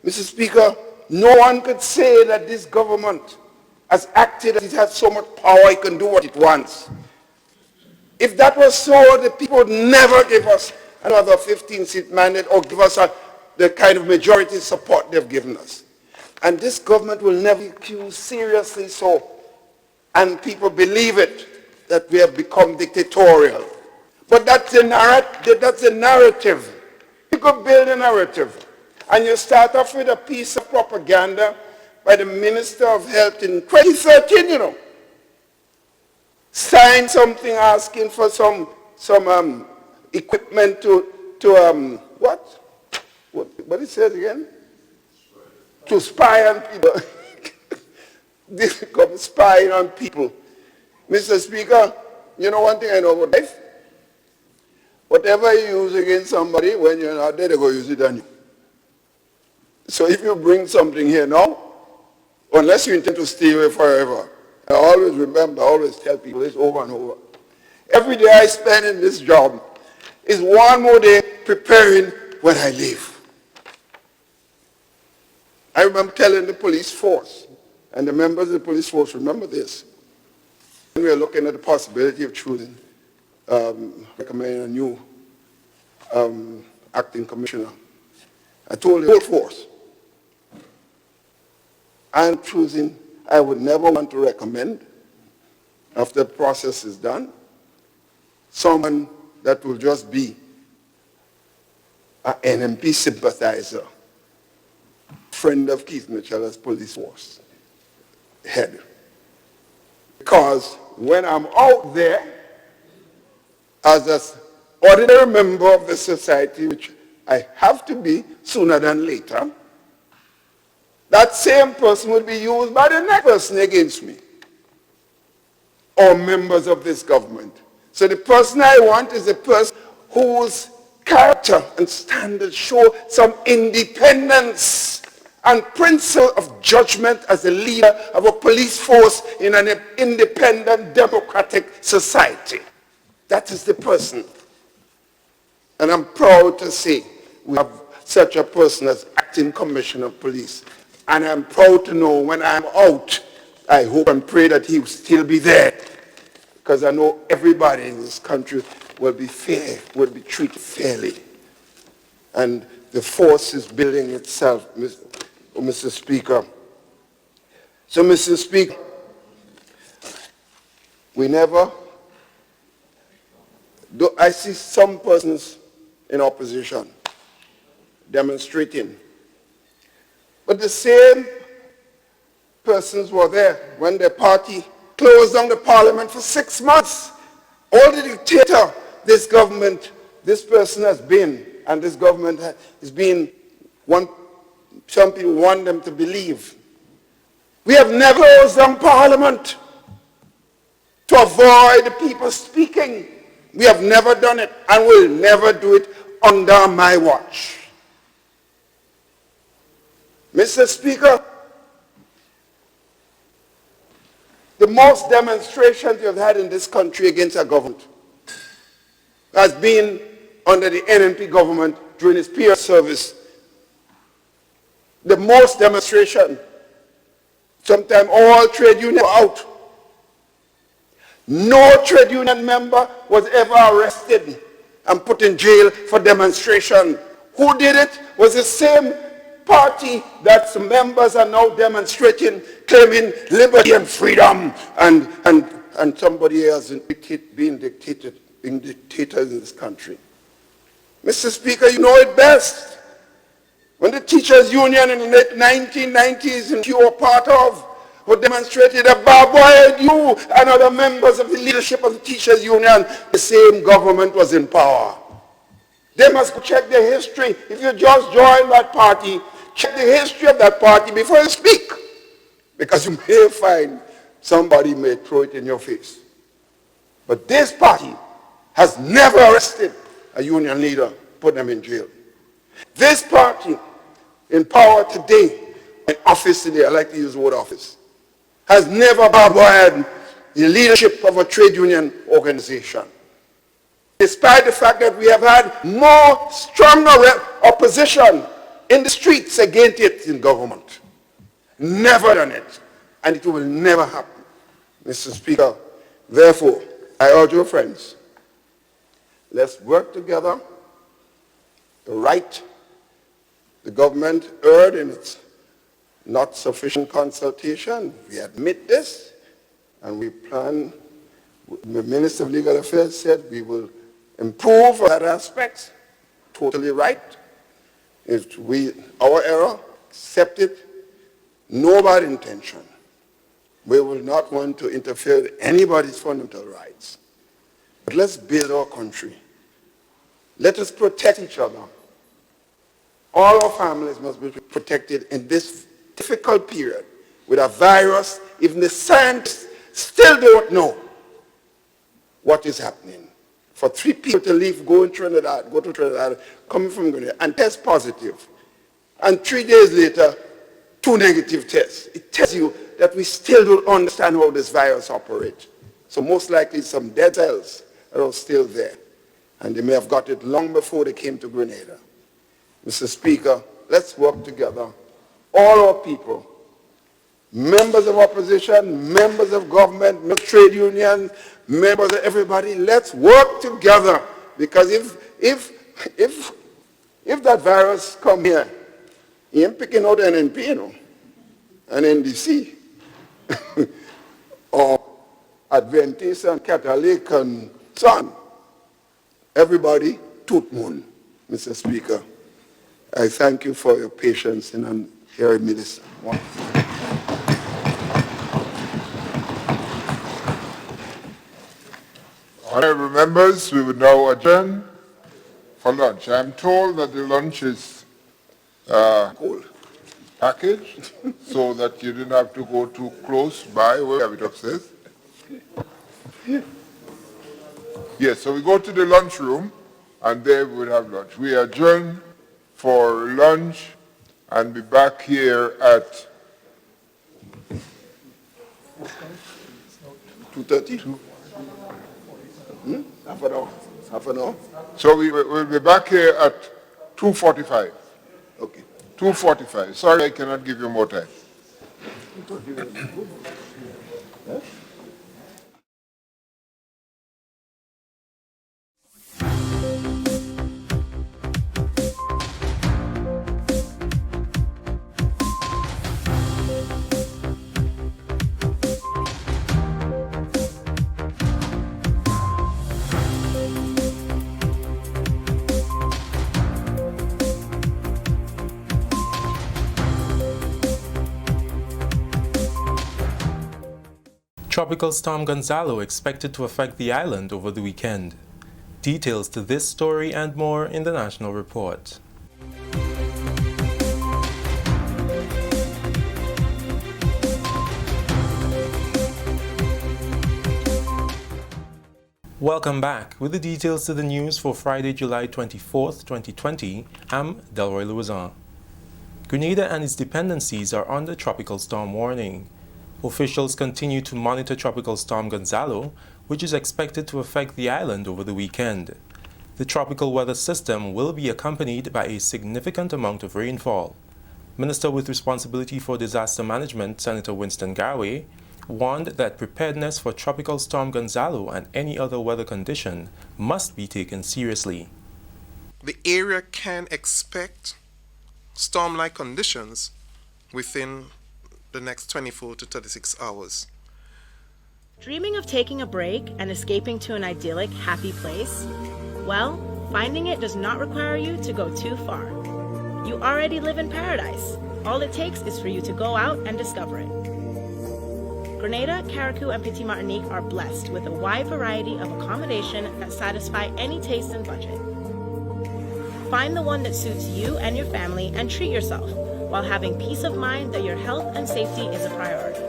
Mr. Speaker, no one could say that this government has acted as it has so much power it can do what it wants. If that was so, the people would never give us another 15-seat mandate or give us the kind of majority support they've given us. And this government will never be accused seriously so, and people believe it, that we have become dictatorial. But that's a narrative. You could build a narrative. And you start off with a piece of propaganda by the Minister of Health in 2013, you know. Signed something asking for some equipment to what it says again? To spy on people. This becomes spying on people. Mr. Speaker, you know one thing I know about life? Whatever you use against somebody, when you're not there, they're going to use it on you. So if you bring something here now, unless you intend to stay away forever, I always remember, I always tell people this over and over. Every day I spend in this job is one more day preparing when I leave. I remember telling the police force, and the members of the police force remember this, when we were looking at the possibility of choosing, recommending a new acting commissioner. I told the whole force, I'm choosing, I would never want to recommend, after the process is done, someone that will just be an NMP sympathizer, friend of Keith Mitchell as police force head. Because when I'm out there as an ordinary member of the society, which I have to be sooner than later, that same person will be used by the next person against me or members of this government. So the person I want is a person whose character and standards show some independence and principle of judgment as a leader of a police force in an independent democratic society. That is the person. And I'm proud to say we have such a person as acting commissioner of police. And I'm proud to know when I'm out, I hope and pray that he will still be there. Because I know everybody in this country will be fair, will be treated fairly. And the force is building itself, Mr. Speaker. So, Mr. Speaker, I see some persons in opposition demonstrating. But the same persons were there when the party closed down the parliament for 6 months. All the dictator this government, this person has been, and this government has been, some people want them to believe. We have never closed down parliament to avoid the people speaking. We have never done it, and will never do it under my watch. Mr. Speaker, the most demonstrations you've had in this country against our government has been under the NNP government during its period of service. The most demonstration, sometimes all trade unions were out. No trade union member was ever arrested and put in jail for demonstration. Who did it was the same party that some members are now demonstrating, claiming liberty and freedom and and somebody else being dictator in this country. Mr. Speaker, you know it best. When the teachers' union in the late 1990s, and you were part of, were demonstrated that barbed you and other members of the leadership of the teachers' union, the same government was in power. They must check their history. If you just join that party, check the history of that party before you speak. Because you may find somebody may throw it in your face. But this party has never arrested a union leader, put them in jail. This party in power today, in office today, I like to use the word office, has never barbed the leadership of a trade union organization. Despite the fact that we have had more stronger opposition in the streets against it in government. Never done it. And it will never happen. Mr. Speaker, therefore, I urge your friends, let's work together to right the government erred in its not sufficient consultation. We admit this, and we plan, the Minister of Legal Affairs said we will improve that aspect. Totally right. If our error, accept it, no bad intention. We will not want to interfere with anybody's fundamental rights. But let's build our country. Let us protect each other. All our families must be protected in this difficult period with a virus. Even the scientists still don't know what is happening. For 3 people to leave, go to Trinidad, coming from Grenada, and test positive. And 3 days later, 2 negative tests. It tells you that we still don't understand how this virus operates. So most likely some dead cells are still there. And they may have got it long before they came to Grenada. Mr. Speaker, let's work together. All our people, members of opposition, members of government, trade unions, members of everybody, let's work together. Because if that virus come here, he ain't picking out NNP, you know, and NDC, or Adventist and Catholic and so on. Everybody, tout monde, Mr. Speaker. I thank you for your patience in hearing me this morning. Honorable members, we would now adjourn for lunch. I'm told that the lunch is packaged so that you didn't have to go too close by. We have it upstairs. Yes, so we go to the lunchroom and there we would have lunch. We adjourn for lunch and be back here at 2:30? Half an hour? So we'll be back here at 2:45. Okay. 2:45. Sorry, I cannot give you more time. Tropical Storm Gonzalo expected to affect the island over the weekend. Details to this story and more in the National Report. Welcome back. With the details to the news for Friday, July 24th, 2020, I'm Delroy Louison. Grenada and its dependencies are under tropical storm warning. Officials continue to monitor Tropical Storm Gonzalo, which is expected to affect the island over the weekend. The tropical weather system will be accompanied by a significant amount of rainfall. Minister with responsibility for disaster management, Senator Winston Garwe, warned that preparedness for Tropical Storm Gonzalo and any other weather condition must be taken seriously. The area can expect storm-like conditions within the next 24 to 36 hours. Dreaming of taking a break and escaping to an idyllic, happy place? Well, finding it does not require you to go too far. You already live in paradise. All it takes is for you to go out and discover it. Grenada, Carriacou, and Petite Martinique are blessed with a wide variety of accommodation that satisfy any taste and budget. Find the one that suits you and your family and treat yourself while having peace of mind that your health and safety is a priority.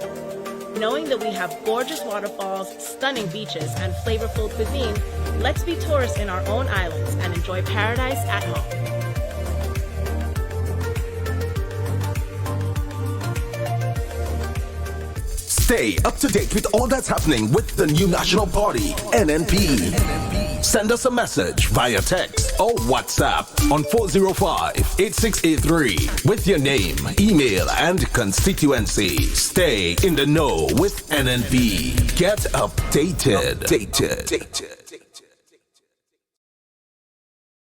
Knowing that we have gorgeous waterfalls, stunning beaches, and flavorful cuisine, let's be tourists in our own islands and enjoy paradise at home. Stay up to date with all that's happening with the new national party, NNP. Send us a message via text or WhatsApp on 405-8683 with your name, email, and constituency. Stay in the know with NNP. Get updated.